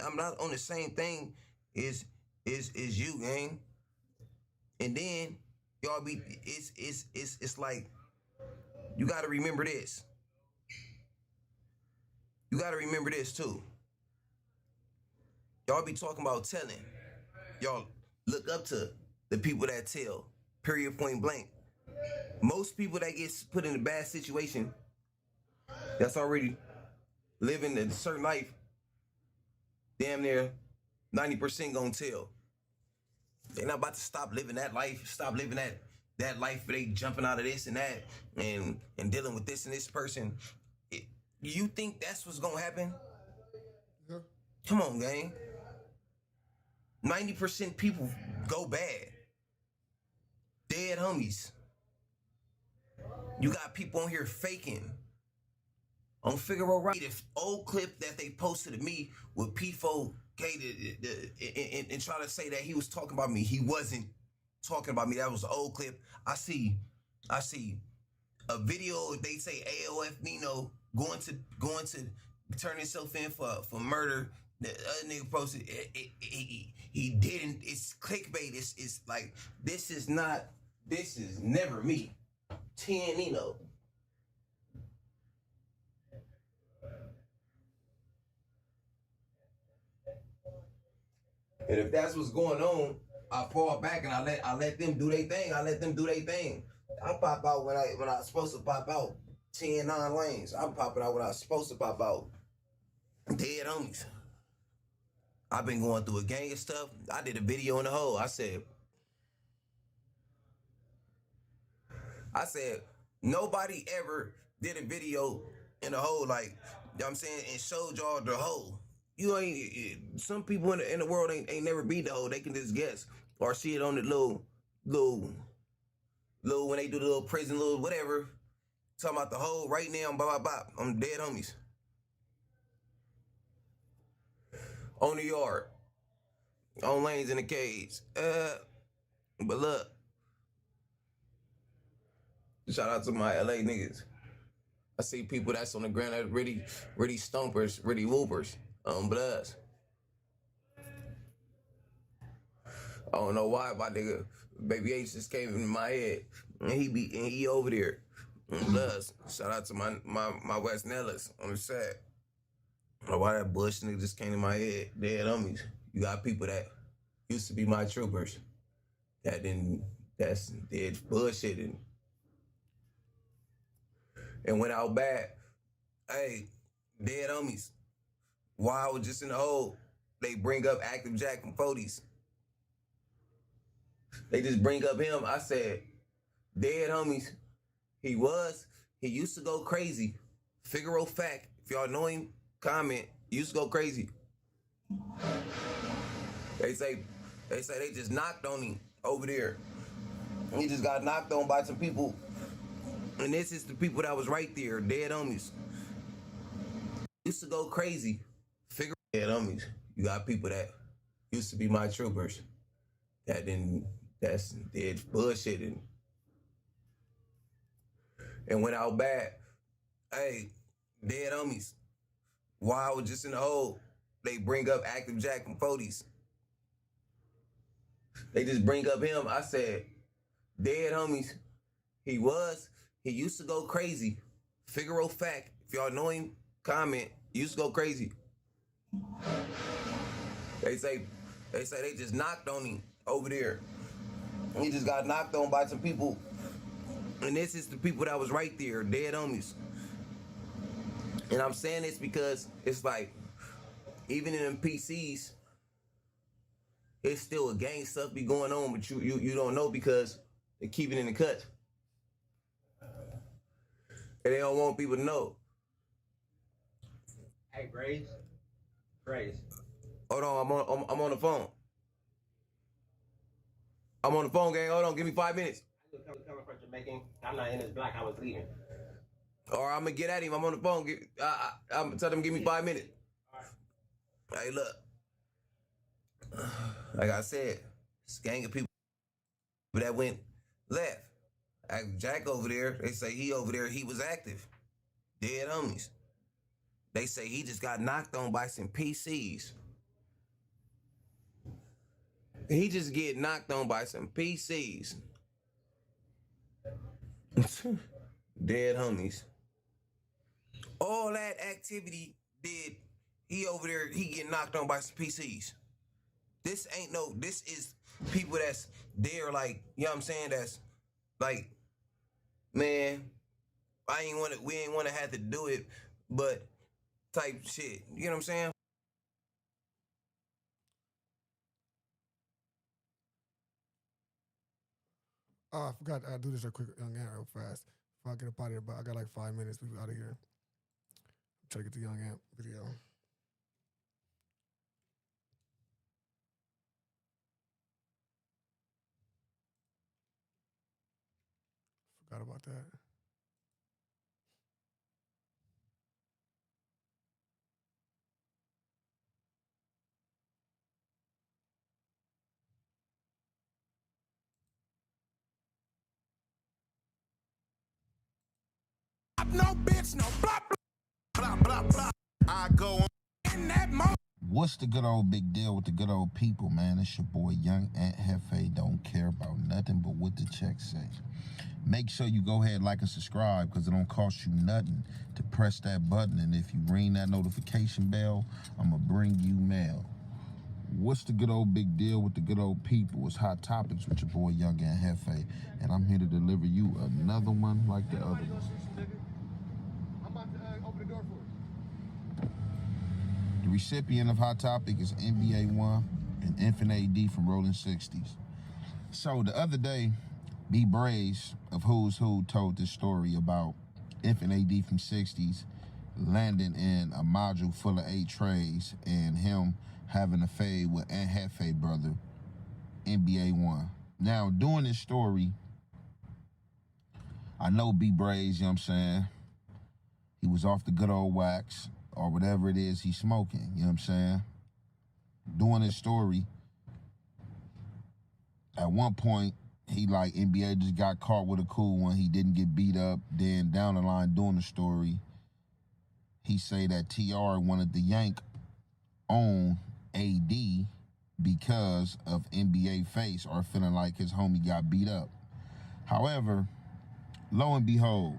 thing as you, gang. And then y'all be it's like you gotta remember this. You gotta remember this too. Y'all be talking about telling. Y'all look up to the people that tell. Period, point blank. Most people that get put in a bad situation, that's already living a certain life, damn near 90% gonna tell. They're not about to stop living that life, stop living that life where they jumping out of this and that and dealing with this and this person. You think that's what's gonna happen? Yeah. Come on, gang. 90% people go bad. Dead homies. You got people on here faking. On Figaro Right, the old clip that they posted of me with P4 and try to say that he was talking about me. He wasn't talking about me. That was an old clip. I see a video. They say AOF Nino going to turn himself in for murder. The other nigga posted he didn't. It's clickbait. It's like this is never me. 10 Nino. And if that's what's going on, I fall back and I let them do their thing. I pop out when I was supposed to pop out. 10-9 lanes. I'm popping out when I was supposed to pop out. Dead homies. I've been going through a gang of stuff. I did a video in the hole. I said nobody ever did a video in the hole like, you know what I'm saying, and showed y'all the hole. You ain't. Some people in the world ain't never beat the hole. They can just guess or see it on the little when they do the little prison, little whatever. Talking about the hole right now. Blah blah blah. I'm dead homies. On the yard, on lanes in the cage. But look, shout out to my LA niggas. I see people that's on the ground that really stompers, really whoopers on bloods. I don't know why my nigga Baby H just came in my head, and he over there on bloods. Shout out to my West Nellis on the set. I don't know why that bush nigga just came in my head. Dead homies. You got people that used to be my troopers that that's did bullshitting and went out bad. Hey, dead homies. While I was just in the hole, they bring up Active Jack from 40s. They just bring up him. I said, dead homies. He used to go crazy. Figaro fact. If y'all know him, comment. He used to go crazy. They say they just knocked on him over there. He just got knocked on by some people. And this is the people that was right there, dead homies. Used to go crazy. Figure dead homies. You got people that used to be my troopers that that's did bullshitting and went out bad. Hey, dead homies. While I was just in the hole, they bring up Active Jack from 40s. They just bring up him. I said, dead homies. He used to go crazy. Figaro fact. If y'all know him, comment. He used to go crazy. They say they just knocked on him over there. He just got knocked on by some people. And this is the people that was right there, dead homies. And I'm saying this because it's like, even in them PCs, it's still a gang stuff be going on, but you don't know because they keep it in the cut. And they don't want people to know. Hey, Grace. Hold on, I'm on the phone. I'm on the phone, gang. Hold on, give me 5 minutes. Coming from Jamaican. I'm not in this block. I was leaving. Or I'm gonna get at him. I'm on the phone. I'm gonna tell them give me 5 minutes. Hey, look. Like I said, it's a gang of people that went left. Jack over there, they say he over there, he was active. Dead homies. They say he just got knocked on by some PCs. He just get knocked on by some PCs. Dead homies. All that activity did, he over there, he get knocked on by some PCs. This is people that's there like, you know what I'm saying, that's like, man, we ain't wanna have to do it, but type shit. You know what I'm saying? I forgot to do this real quick, Young Ant, real fast. If I get up out of here, but I got like 5 minutes. We out of here. Try to get the Young Ant video. Forgot about that. No bitch, no blah, blah, blah, blah. I go on in that moment. What's the good old big deal with the good old people, man? It's your boy Young Ant Hefe. Don't care about nothing but what the check say. Make sure you go ahead, like, and subscribe, because it don't cost you nothing to press that button. And if you ring that notification bell, I'm going to bring you mail. What's the good old big deal with the good old people? It's Hot Topics with your boy Young Ant Hefe. And I'm here to deliver you another one like the other ones. I'm about to open the door for you. The recipient of Hot Topic is NBA 1 and Infinite AD from Rolling 60s. So the other day, B. Braze of Who's Who told this story about Infinite AD from 60s landing in a module full of 8 trays and him having a fade with Ant Hefe brother, NBA 1. Now, doing this story, I know B. Braze, you know what I'm saying? He was off the good old wax or whatever it is he's smoking, you know what I'm saying? Doing this story, at one point, he like NBA just got caught with a cool one. He didn't get beat up. Then down the line doing the story, he say that TR wanted to yank on AD because of NBA face or feeling like his homie got beat up. However, lo and behold,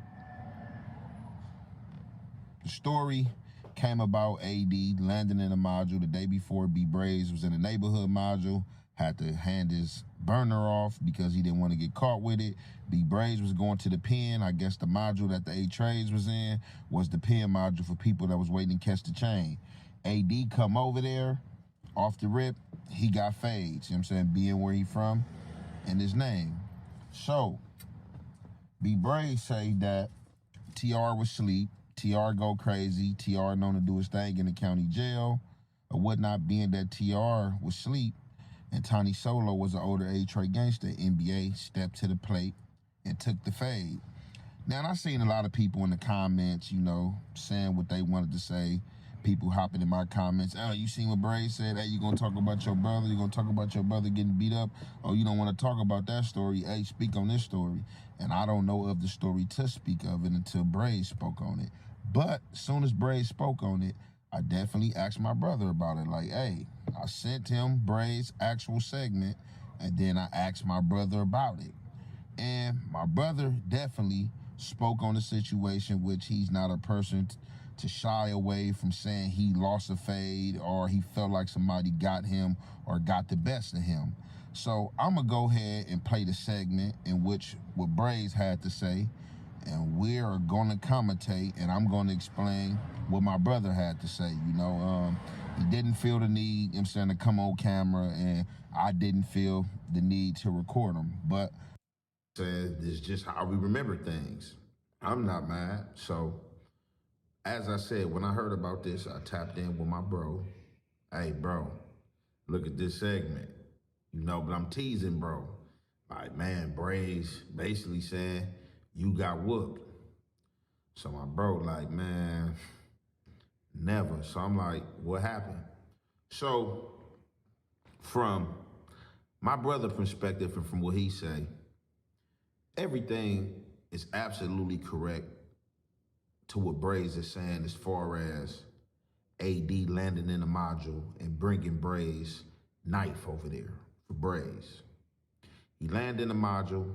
the story came about AD landing in a module the day before. B Braves was in the neighborhood module, had to hand his burner off because he didn't want to get caught with it. B Braves was going to the pen. I guess the module that the A Trades was in was the pen module for people that was waiting to catch the chain. AD come over there, off the rip, he got fades, you know what I'm saying, being where he from and his name. So, B Braves say that TR was asleep, TR go crazy, TR known to do his thing in the county jail or whatnot, being that TR was asleep and Tony Solo was an older A-Trade gangster. NBA stepped to the plate and took the fade. Now, and I seen a lot of people in the comments, you know, saying what they wanted to say. People hopping in my comments. Oh, you seen what Bray said? Hey, you gonna talk about your brother? You gonna talk about your brother getting beat up? Oh, you don't want to talk about that story? Hey, speak on this story. And I don't know of the story to speak of it until Bray spoke on it. But as soon as Bray spoke on it, I definitely asked my brother about it. Like, hey, I sent him Bray's actual segment, and then I asked my brother about it. And my brother definitely spoke on the situation, which he's not a person to shy away from saying he lost a fade or he felt like somebody got him or got the best of him. So I'm gonna go ahead and play the segment in which what Braves had to say, and we're gonna commentate, and I'm gonna explain what my brother had to say. You know, he didn't feel the need, you know what I'm saying, to come on camera, and I didn't feel the need to record him. But it's just how we remember things. I'm not mad. So as I said, when I heard about this, I tapped in with my bro. Hey, bro, look at this segment. You know, but I'm teasing, bro. Like, man, Braves basically saying, you got whooped. So my bro like, man, never. So I'm like, what happened? So from my brother perspective and from what he say, everything is absolutely correct to what Braves is saying as far as AD landing in the module and bringing Braves knife over there for Braves. He landed in the module.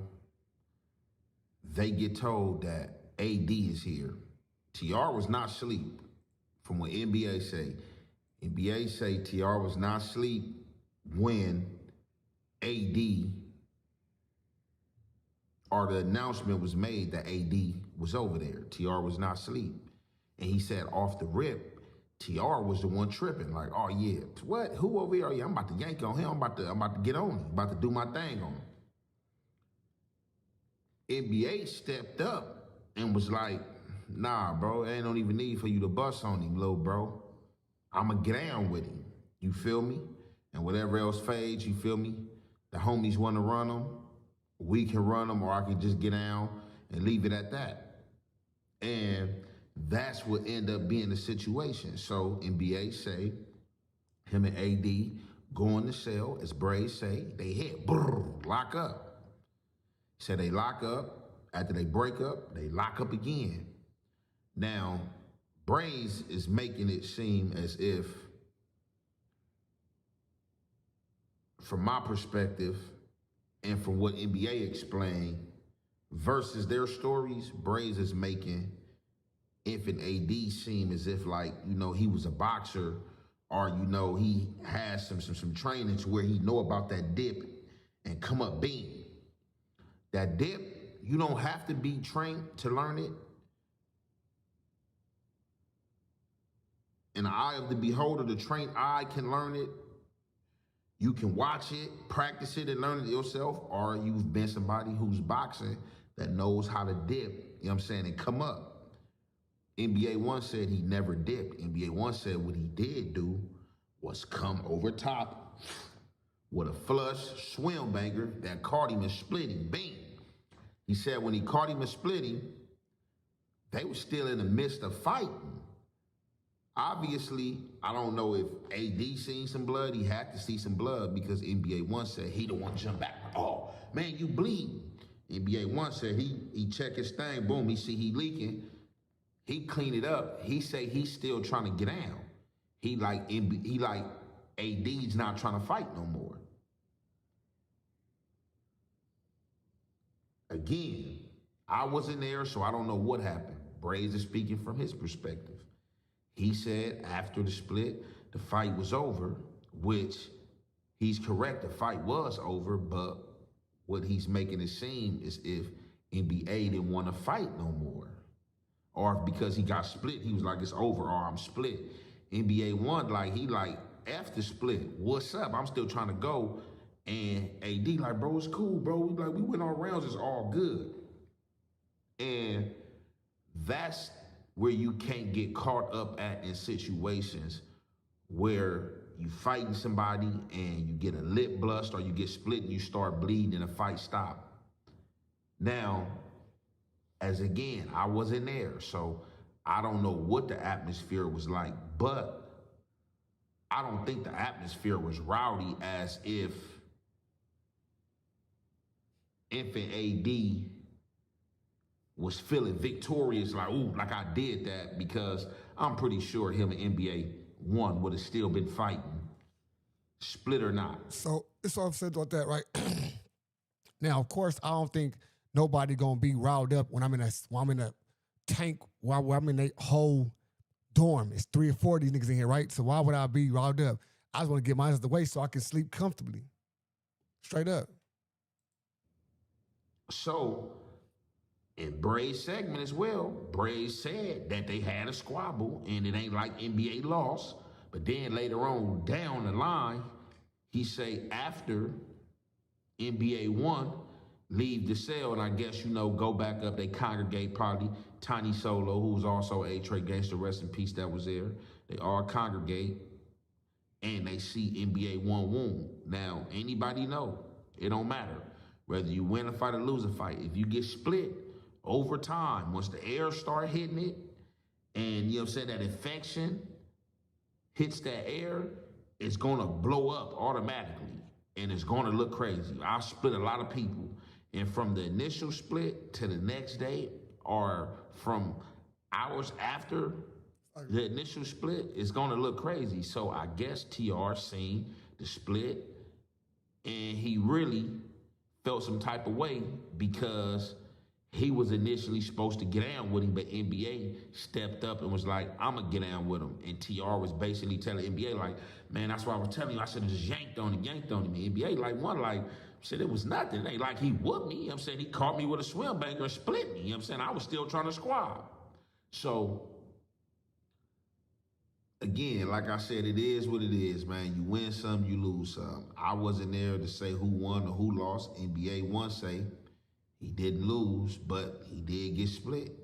They get told that AD is here. TR was not asleep, from what NBA say. NBA say TR was not asleep when AD, or the announcement was made that AD was over there. TR was not asleep. And he said off the rip, TR was the one tripping. Like, oh yeah, what? Who over here? Oh yeah, I'm about to yank on him. I'm about to get on him. About to do my thing on him. NBA stepped up and was like, nah, bro, ain't no even need for you to bust on him, little bro. I'ma get down with him. You feel me? And whatever else fades, you feel me? The homies want to run them. We can run them, or I can just get down and leave it at that. And that's what ended up being the situation. So NBA say, him and AD go in the cell, as Braves say, they hit, brrr, lock up. Said they lock up. After they break up, they lock up again. Now, Braves is making it seem as if, from my perspective, and from what NBA explained, versus their stories, Braves is making Infant AD seem as if, like, you know, he was a boxer, or, you know, he has some training to where he know about that dip and come up beam. That dip, you don't have to be trained to learn it. In the eye of the beholder, the trained eye can learn it. You can watch it, practice it, and learn it yourself, or you've been somebody who's boxing that knows how to dip, you know what I'm saying, and come up. NBA One said he never dipped. NBA One said what he did do was come over top with a flush swim banger that caught him and split him, bing. He said when he caught him and split him, they were still in the midst of fighting. Obviously, I don't know if AD seen some blood. He had to see some blood because NBA One said he don't want to jump back. Oh, man, you bleeding. NBA One said he check his thing, boom, he see he leaking. He clean it up. He say he's still trying to get down. He like AD's not trying to fight no more. Again, I wasn't there, so I don't know what happened. Braves is speaking from his perspective. He said after the split, the fight was over, which he's correct, the fight was over, but what he's making it seem is if NBA didn't want to fight no more. Or because he got split, he was like, it's over, or I'm split. NBA One, F the split. What's up? I'm still trying to go. And AD like, bro, it's cool, bro. We went on rounds, it's all good. And that's where you can't get caught up at in situations where you fighting somebody and you get a lip blust or you get split and you start bleeding and the fight stop. Now, as again, I wasn't there, so I don't know what the atmosphere was like, but I don't think the atmosphere was rowdy as if Infant AD was feeling victorious, like, ooh, like I did that, because I'm pretty sure him and NBA One would have still been fighting, split or not. So it's all said about that, right? Now, of course, I don't think nobody gonna be riled up when I'm in a tank while I'm in a whole dorm. It's 3 or 4 of these niggas in here, right? So why would I be riled up? I just want to get mine out of the way so I can sleep comfortably. Straight up. So, in Bray's segment as well, Bray said that they had a squabble and it ain't like NBA lost. But then later on down the line, he say after NBA One leave the cell and I guess, go back up, they congregate probably. Tiny Solo, who was also A-Trey Gangster, rest in peace, that was there. They all congregate and they see NBA One wound. Now, anybody know, it don't matter. Whether you win a fight or lose a fight, if you get split over time, once the air start hitting it, and that infection hits that air, it's gonna blow up automatically, and it's gonna look crazy. I split a lot of people, and from the initial split to the next day, or from hours after the initial split, it's gonna look crazy. So I guess TR seen the split, and he really felt some type of way because he was initially supposed to get down with him, but NBA stepped up and was like, I'm gonna get down with him. And TR was basically telling NBA like, man, that's why I was telling you, I should have just yanked on him. And NBA said it was nothing. It ain't like he whooped me. He caught me with a swim banker and split me. I was still trying to squab. So, again, like I said, it is what it is, man. You win some, you lose some. I wasn't there to say who won or who lost. NBA One say he didn't lose, but he did get split.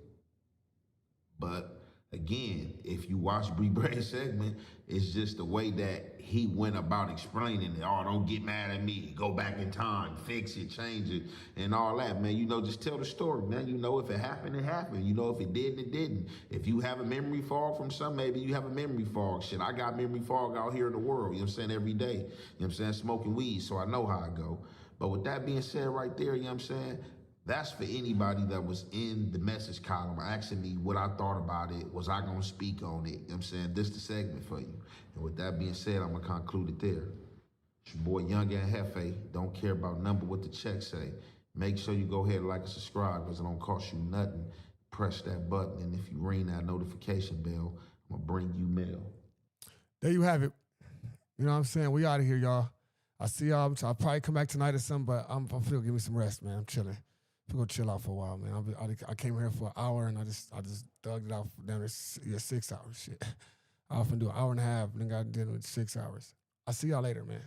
But again, if you watch Bree Bray's segment, it's just the way that he went about explaining it. Oh, don't get mad at me. Go back in time, fix it, change it, and all that, man. Just tell the story, man. If it happened, it happened. If it didn't, it didn't. If you have a memory fog from some, maybe you have a memory fog. Shit, I got memory fog out here in the world, every day. Smoking weed, so I know how I go. But with that being said right there, that's for anybody that was in the message column asking me what I thought about it. Was I going to speak on it? This the segment for you. And with that being said, I'm going to conclude it there. It's your boy Young and Hefe. Don't care about number what the check say. Make sure you go ahead and like and subscribe because it don't cost you nothing. Press that button, and if you ring that notification bell, I'm going to bring you mail. There you have it. You know what I'm saying? We out of here, y'all. I see y'all. I'll probably come back tonight or something, but I'm feel give me some rest, man. I'm chilling. I'm gonna chill out for a while, man. I came here for an hour and I just dug it out down to 6 hours. Shit, I often do an hour and a half, and then got dinner with 6 hours. I'll see y'all later, man.